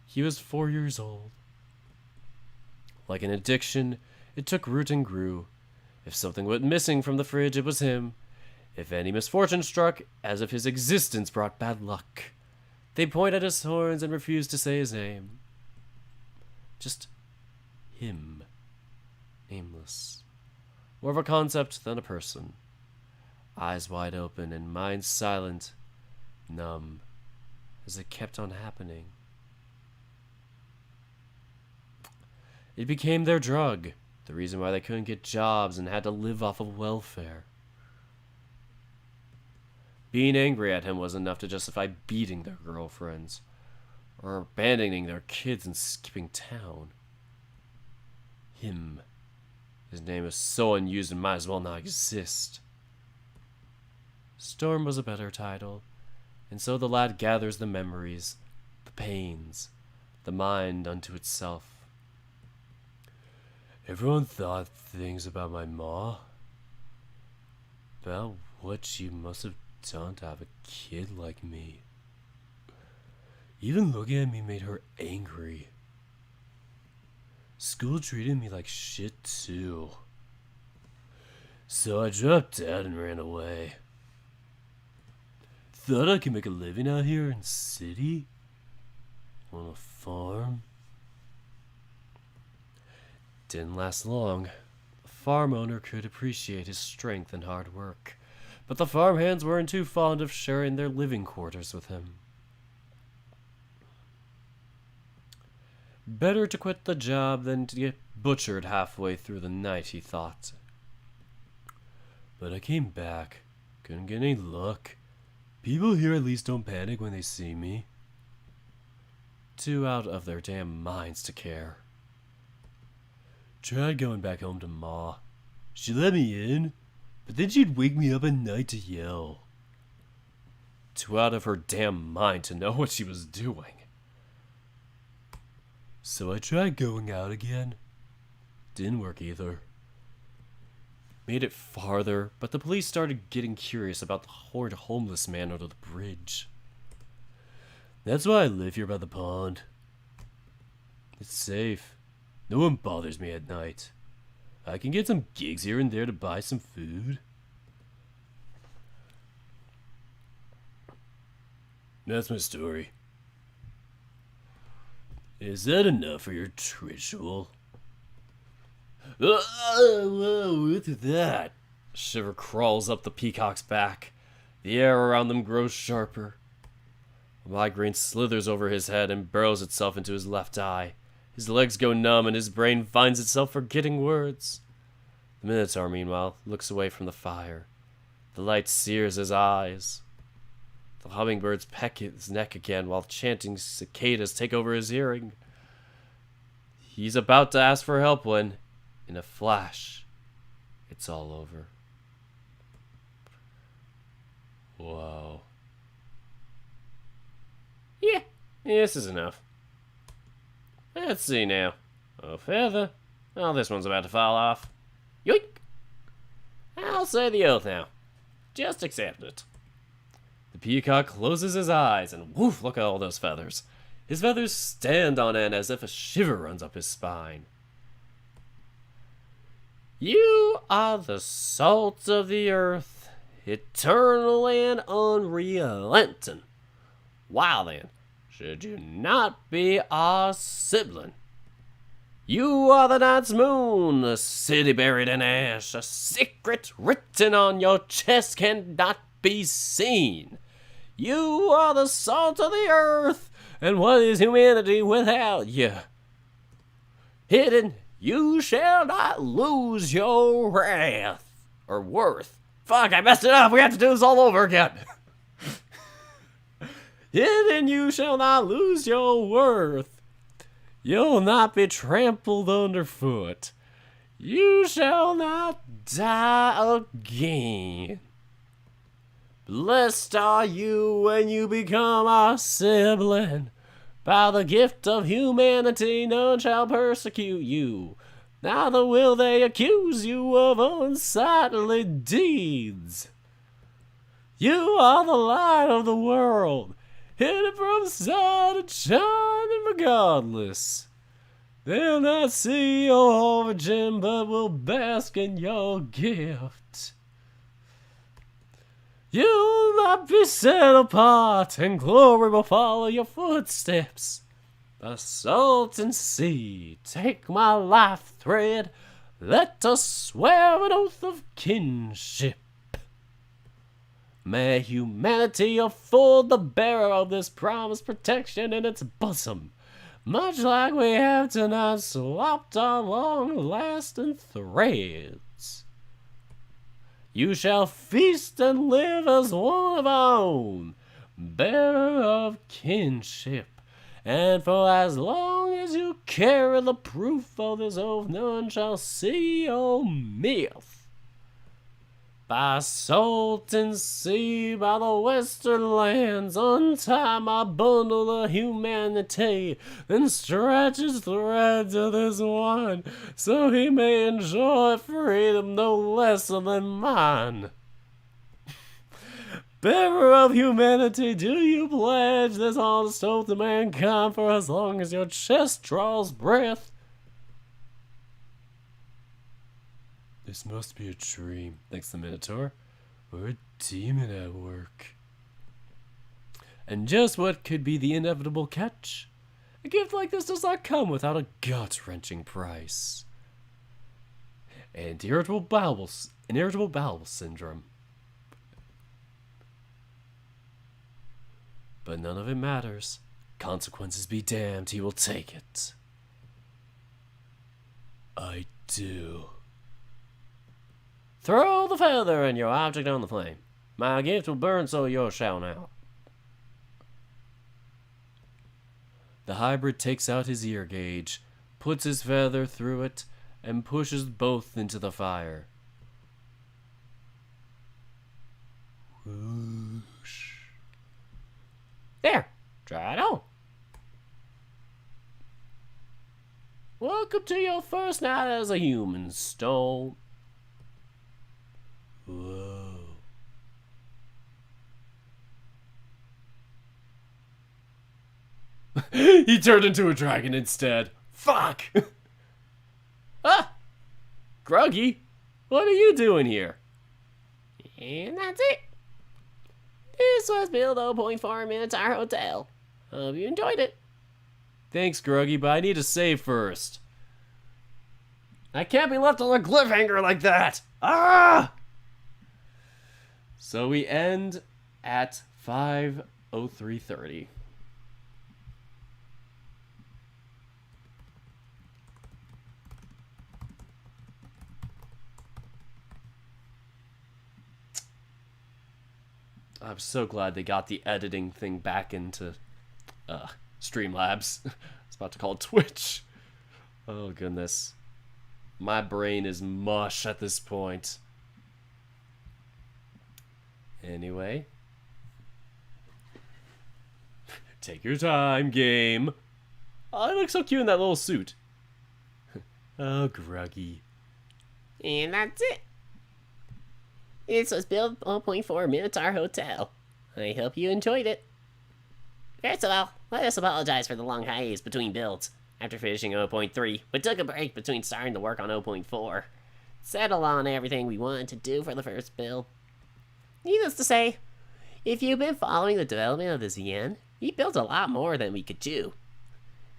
Speaker 1: He was 4 years old. Like an addiction, it took root and grew. If something went missing from the fridge, it was him. If any misfortune struck, as if his existence brought bad luck. They point at his horns and refused to say his name. Just him. Nameless. More of a concept than a person. Eyes wide open and mind silent, numb, as it kept on happening. It became their drug, the reason why they couldn't get jobs and had to live off of welfare. Being angry at him was enough to justify beating their girlfriends, or abandoning their kids and skipping town. Him. His name is so unused and might as well not exist. Storm was a better title, and so the lad gathers the memories, the pains, the mind unto itself. Everyone thought things about my ma. About what she must have done to have a kid like me. Even looking at me made her angry. School treated me like shit too. So I dropped out and ran away. Thought I could make a living out here in the city? On a farm? Didn't last long. The farm owner could appreciate his strength and hard work, but the farmhands weren't too fond of sharing their living quarters with him. Better to quit the job than to get butchered halfway through the night, he thought. But I came back. Couldn't get any luck. People here at least don't panic when they see me. Too out of their damn minds to care. Tried going back home to Ma. She let me in, but then she'd wake me up at night to yell. Too out of her damn mind to know what she was doing. So I tried going out again. Didn't work either. Made it farther, but the police started getting curious about the horrid homeless man under the bridge. That's why I live here by the pond. It's safe. No one bothers me at night. I can get some gigs here and there to buy some food. That's my story. Is that enough for your ritual? What's that? A shiver crawls up the peacock's back. The air around them grows sharper. A migraine slithers over his head and burrows itself into his left eye. His legs go numb and his brain finds itself forgetting words. The Minotaur, meanwhile, looks away from the fire. The light sears his eyes. The hummingbirds peck his neck again while chanting cicadas take over his hearing. He's about to ask for help when, in a flash, it's all over. Wow.
Speaker 4: Yeah, this is enough. Let's see now. A feather. Oh, this one's about to fall off. Yoink! I'll say the oath now. Just accept it.
Speaker 1: The peacock closes his eyes and woof, look at all those feathers. His feathers stand on end as if a shiver runs up his spine.
Speaker 4: You are the salt of the earth, eternal and unrelenting. Why then should you not be our sibling? You are the night's moon, a city buried in ash, a secret written on your chest cannot be seen. You are the salt of the earth, and what is humanity without you? Hidden, you shall not lose your wrath, or worth. Fuck, I messed it up, we have to do this all over again. Hidden, you shall not lose your worth. You'll not be trampled underfoot. You shall not die again. Blessed are you when you become our sibling. By the gift of humanity, none shall persecute you. Neither will they accuse you of unsightly deeds. You are the light of the world, hidden from sight and shining regardless. They'll not see your origin, but will bask in your gift. You'll not be set apart, and glory will follow your footsteps. The salt and sea, take my life thread, let us swear an oath of kinship. May humanity afford the bearer of this promised protection in its bosom, much like we have tonight swapped our long-lasting threads. You shall feast and live as one of our own, bearer of kinship, and for as long as you carry the proof of this oath, none shall see your myth. By salt and sea, by the western lands, untie my bundle of humanity, then stretch his thread to this one, so he may enjoy freedom no less than mine. Bearer of humanity, do you pledge this honest oath to mankind for as long as your chest draws breath?
Speaker 1: This must be a dream, thinks the Minotaur, or a demon at work. And just what could be the inevitable catch? A gift like this does not come without a gut-wrenching price. And irritable bowel syndrome. But none of it matters. Consequences be damned, he will take it. I do.
Speaker 4: Throw the feather and your object on the flame. My gift will burn, so yours shall now.
Speaker 1: The hybrid takes out his ear gauge, puts his feather through it, and pushes both into the fire. Whoosh.
Speaker 4: There, try it on.
Speaker 3: Welcome to your first night as a human, Stone.
Speaker 1: Whoa. He turned into a dragon instead. Fuck!
Speaker 3: Ah! Gruggy, what are you doing here?
Speaker 4: And that's it. This was Build 0.4 Minotaur Hotel. Hope you enjoyed it.
Speaker 1: Thanks, Gruggy, but I need to save first.
Speaker 3: I can't be left on a cliffhanger like that! Ah!
Speaker 1: So we end at 5:03:30. I'm so glad they got the editing thing back into Streamlabs. I was about to call it Twitch. Oh, goodness. My brain is mush at this point. Anyway. Take your time, game. Oh, I look so cute in that little suit. Oh, Gruggy.
Speaker 4: And that's it. This was Build 0.4 Minotaur Hotel. I hope you enjoyed it. First of all, let us apologize for the long hiatus between builds. After finishing 0.3, we took a break between starting to work on 0.4. Settle on everything we wanted to do for the first build. Needless to say, if you've been following the development of the ZN, we built a lot more than we could chew.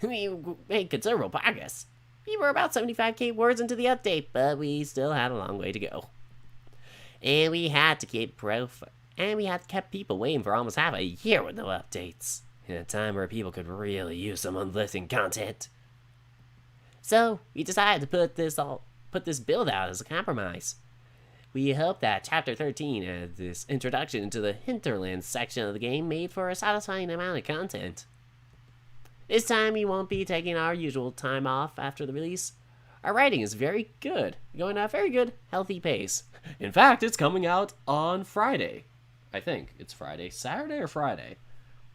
Speaker 4: We made considerable progress. We were about 75k words into the update, but we still had a long way to go. And we had to keep kept people waiting for almost half a year with no updates, in a time where people could really use some uplifting content. So we decided to put this build out as a compromise. We hope that Chapter 13 and this introduction into the hinterlands section of the game made for a satisfying amount of content. This time we won't be taking our usual time off after the release. Our writing is very good, going at a very good, healthy pace.
Speaker 1: In fact, it's coming out on Friday. I think it's Friday. Saturday or Friday?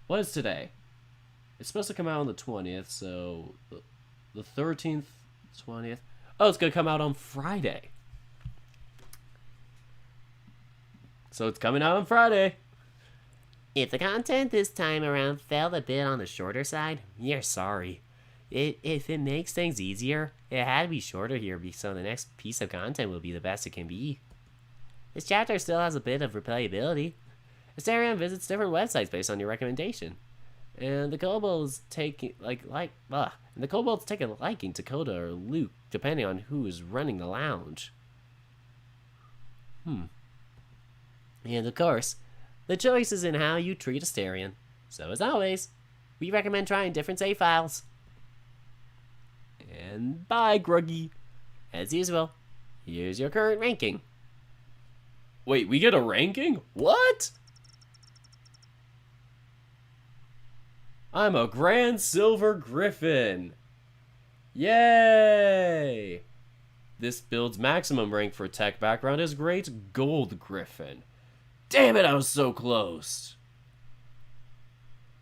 Speaker 1: What is today? It's supposed to come out on the 20th, so the 13th, 20th. Oh, it's going to come out on Friday. So it's coming out on Friday.
Speaker 4: If the content this time around fell a bit on the shorter side, we're sorry. If it makes things easier, it had to be shorter here so the next piece of content will be the best it can be. This chapter still has a bit of replayability. Asterion visits different websites based on your recommendation. And the kobolds take the kobolds take a liking to Coda or Luke, depending on who is running the lounge. And of course, the choice is in how you treat Asterion. So as always, we recommend trying different save files. And bye, Gruggy. As usual, here's your current ranking.
Speaker 1: Wait, we get a ranking? What? I'm a Grand Silver Griffin. Yay! This build's maximum rank for tech background is Great Gold Griffin. Damn it, I was so close.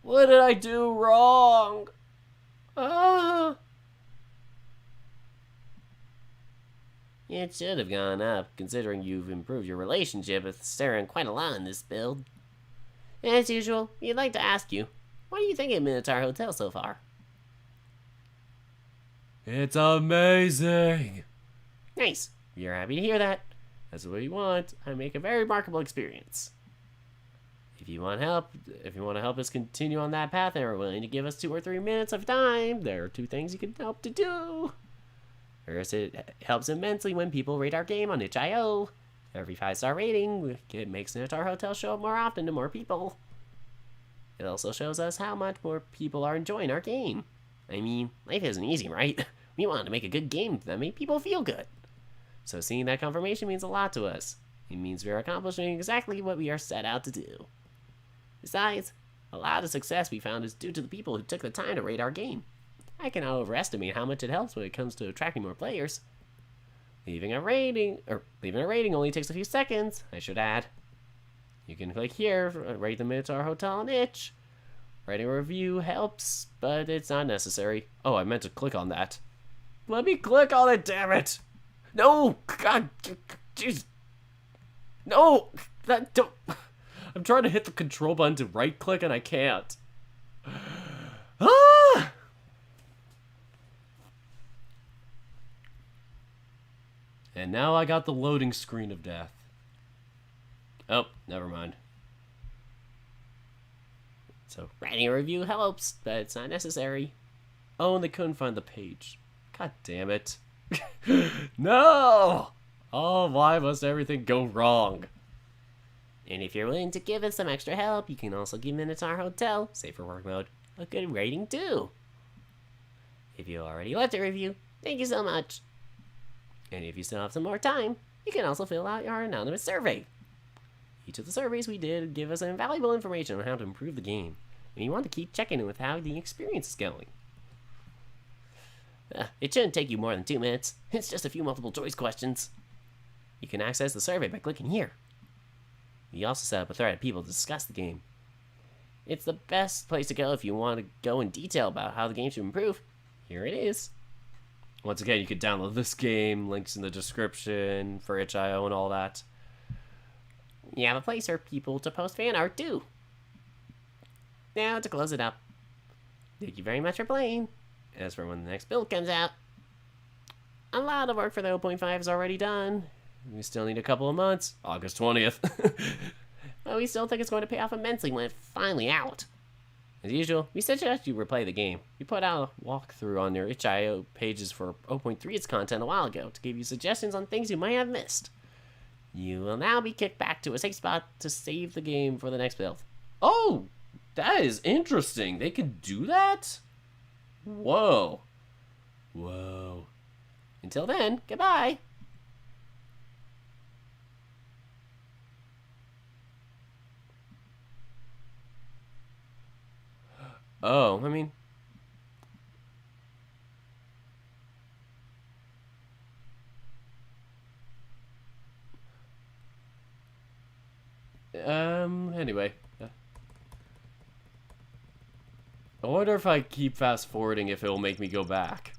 Speaker 1: What did I do wrong?
Speaker 4: It should have gone up, considering you've improved your relationship with Asterion quite a lot in this build. As usual, we'd like to ask you, what do you think of Minotaur Hotel so far?
Speaker 1: It's amazing.
Speaker 4: Nice. We are happy to hear that. That's what we want. I make a very remarkable experience. If you want to help us continue on that path and are willing to give us 2 or 3 minutes of time, there are 2 things you can help to do. First, it helps immensely when people rate our game on itch.io. Every 5-star rating, it makes Minotaur Hotel show up more often to more people. It also shows us how much more people are enjoying our game. I mean, life isn't easy, right? We want to make a good game that make people feel good. So seeing that confirmation means a lot to us. It means we are accomplishing exactly what we are set out to do. Besides, a lot of the success we found is due to the people who took the time to rate our game. I cannot overestimate how much it helps when it comes to attracting more players. Leaving a rating only takes a few seconds, I should add. You can click here, rate the Minotaur Hotel an itch. Writing a review helps, but it's not necessary. Oh, I meant to click on that. Let me click on it, damn it! No! God, jeez. No! That don't... I'm trying to hit the control button to right click and I can't. Ah! And now I got the loading screen of death. Oh, never mind. So, writing a review helps, but it's not necessary. Oh, and they couldn't find the page. God damn it. No! Oh, why must everything go wrong? And if you're willing to give us some extra help, you can also give Minotaur Hotel, Safe for Work Mode, a good rating too. If you already left a review, thank you so much. And if you still have some more time, you can also fill out our anonymous survey. Each of the surveys we did give us invaluable information on how to improve the game, and you want to keep checking in with how the experience is going. It shouldn't take you more than 2 minutes. It's just a few multiple choice questions. You can access the survey by clicking here. We also set up a thread of people to discuss the game. It's the best place to go if you want to go in detail about how the game should improve. Here it is. Once again, you can download this game, links in the description for itch.io and all that. You have a place for people to post fan art too. Now to close it up. Thank you very much for playing. As for when the next build comes out, a lot of work for the 0.5 is already done. We still need a couple of months. August 20th. But we still think it's going to pay off immensely when it's finally out. As usual, we suggest you replay the game. We put out a walkthrough on your itch.io pages for 0.3's content a while ago to give you suggestions on things you might have missed. You will now be kicked back to a safe spot to save the game for the next build. Oh, that is interesting. They could do that? Whoa. Whoa. Until then, goodbye. Oh, I mean... anyway. I wonder if I keep fast forwarding if it'll make me go back.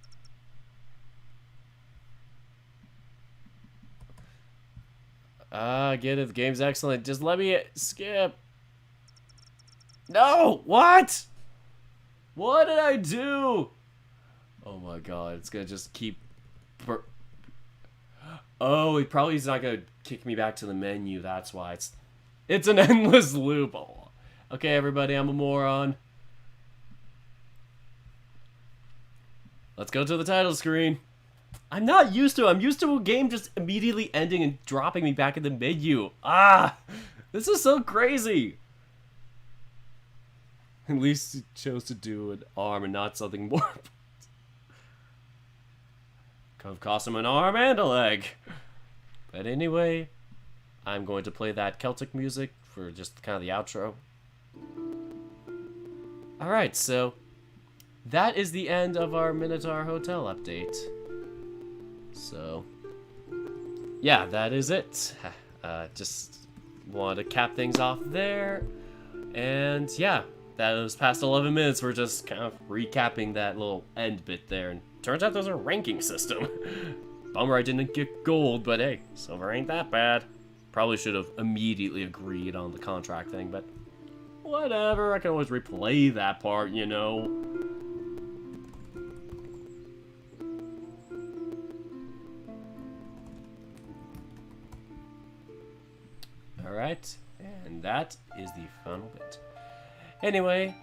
Speaker 4: Get it, the game's excellent. Just let me skip. No! What? What did I do? Oh my god, it's gonna just keep... Oh, it probably is not gonna kick me back to the menu, that's why. It's an endless loop. Oh. Okay, everybody, I'm a moron. Let's go to the title screen. I'm not used to it. I'm used to a game just immediately ending and dropping me back in the menu. Ah! This is so crazy. At least he chose to do an arm and not something more. Could have cost him an arm and a leg. But anyway, I'm going to play that Celtic music for just kind of the outro. Alright, so that is the end of our Minotaur Hotel update. So, yeah, that is it. Just want to cap things off there. And yeah, that was past 11 minutes. We're just kind of recapping that little end bit there. And turns out there's a ranking system. Bummer I didn't get gold, but hey, silver ain't that bad. Probably should have immediately agreed on the contract thing, but whatever. I can always replay that part, you know.
Speaker 1: Alright, and that is the final bit. Anyway,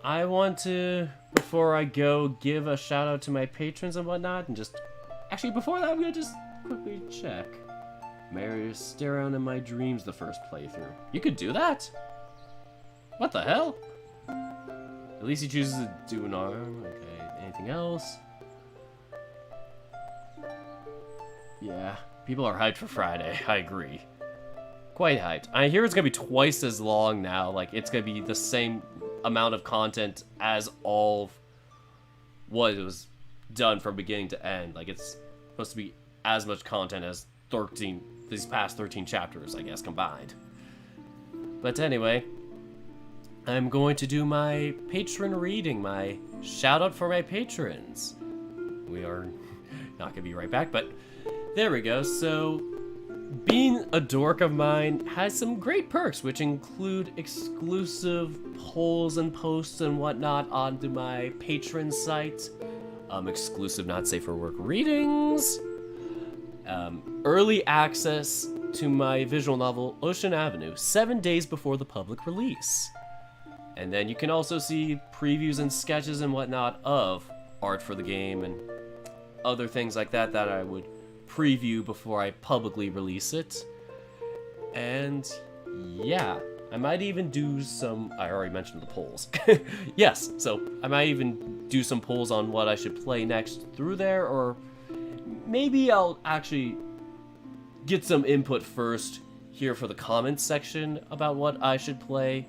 Speaker 1: I want to, before I go, give a shout out to my patrons and whatnot, and just, actually before that I'm gonna just quickly check. Mary Asterion in My Dreams, the first playthrough. You could do that? What the hell? At least he chooses to do an arm. Okay, anything else? Yeah, people are hyped for Friday, I agree. Quite hyped. I hear it's gonna be twice as long now, like it's gonna be the same amount of content as all of what was done from beginning to end. Like it's supposed to be as much content as these past 13 chapters, I guess, combined. But anyway, I'm going to do my patron reading, my shout out for my patrons. We are not gonna be right back, but there we go. So, being a dork of mine has some great perks, which include exclusive polls and posts and whatnot onto my patron site, exclusive not safe for work readings, early access to my visual novel Ocean Avenue 7 days before the public release. And then you can also see previews and sketches and whatnot of art for the game and other things like that that I would preview before I publicly release it. And yeah, I might even do some, I already mentioned the polls. Yes, so I might even do some polls on what I should play next through there, or maybe I'll actually get some input first here for the comments section about what I should play,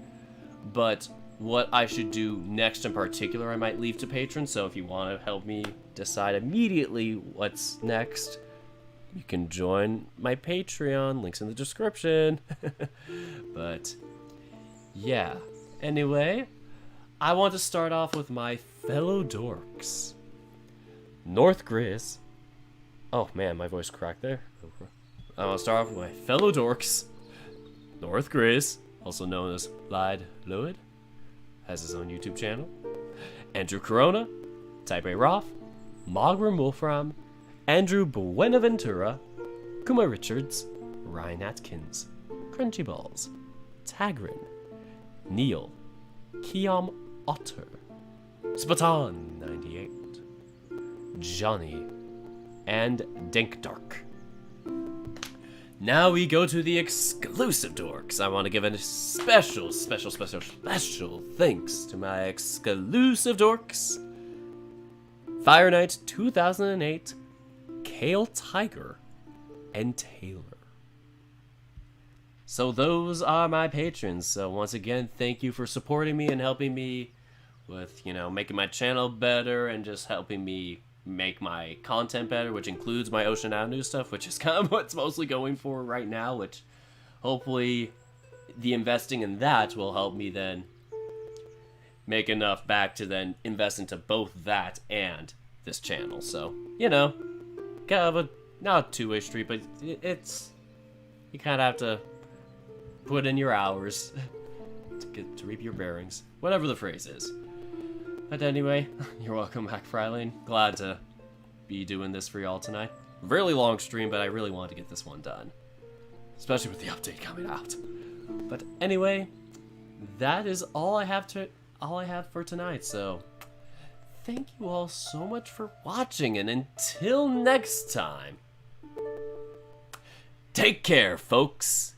Speaker 1: but what I should do next in particular I might leave to patrons. So if you want to help me decide immediately what's next, you can join my Patreon, links in the description. But yeah, anyway, I want to start off with my fellow dorks. North Grizz. Oh man, my voice cracked there. I want to start off with my fellow dorks. North Grizz, also known as Lied Lewid, has his own YouTube channel. Andrew Corona, Type A Roth, Mogram Wolfram, Andrew Buenaventura, Kuma Richards, Ryan Atkins, Crunchy Balls, Tagrin, Neil, Kiam Otter, Spatan98, Johnny, and Dinkdark. Now we go to the exclusive dorks. I want to give a special thanks to my exclusive dorks. Fire Knight 2008, Kale Tiger, and Taylor. So those are my patrons. So once again, thank you for supporting me and helping me with, making my channel better and just helping me make my content better, which includes my Ocean Avenue stuff, which is kind of what's mostly going for right now, which hopefully the investing in that will help me then make enough back to then invest into both that and this channel. So, kind of a, not a two-way street, but it's, you kind of have to put in your hours to reap your bearings, whatever the phrase is. But anyway, you're welcome back, Frylane. Glad to be doing this for y'all tonight. Really long stream, but I really wanted to get this one done, especially with the update coming out. But anyway, that is all I have for tonight. So thank you all so much for watching, and until next time, take care, folks.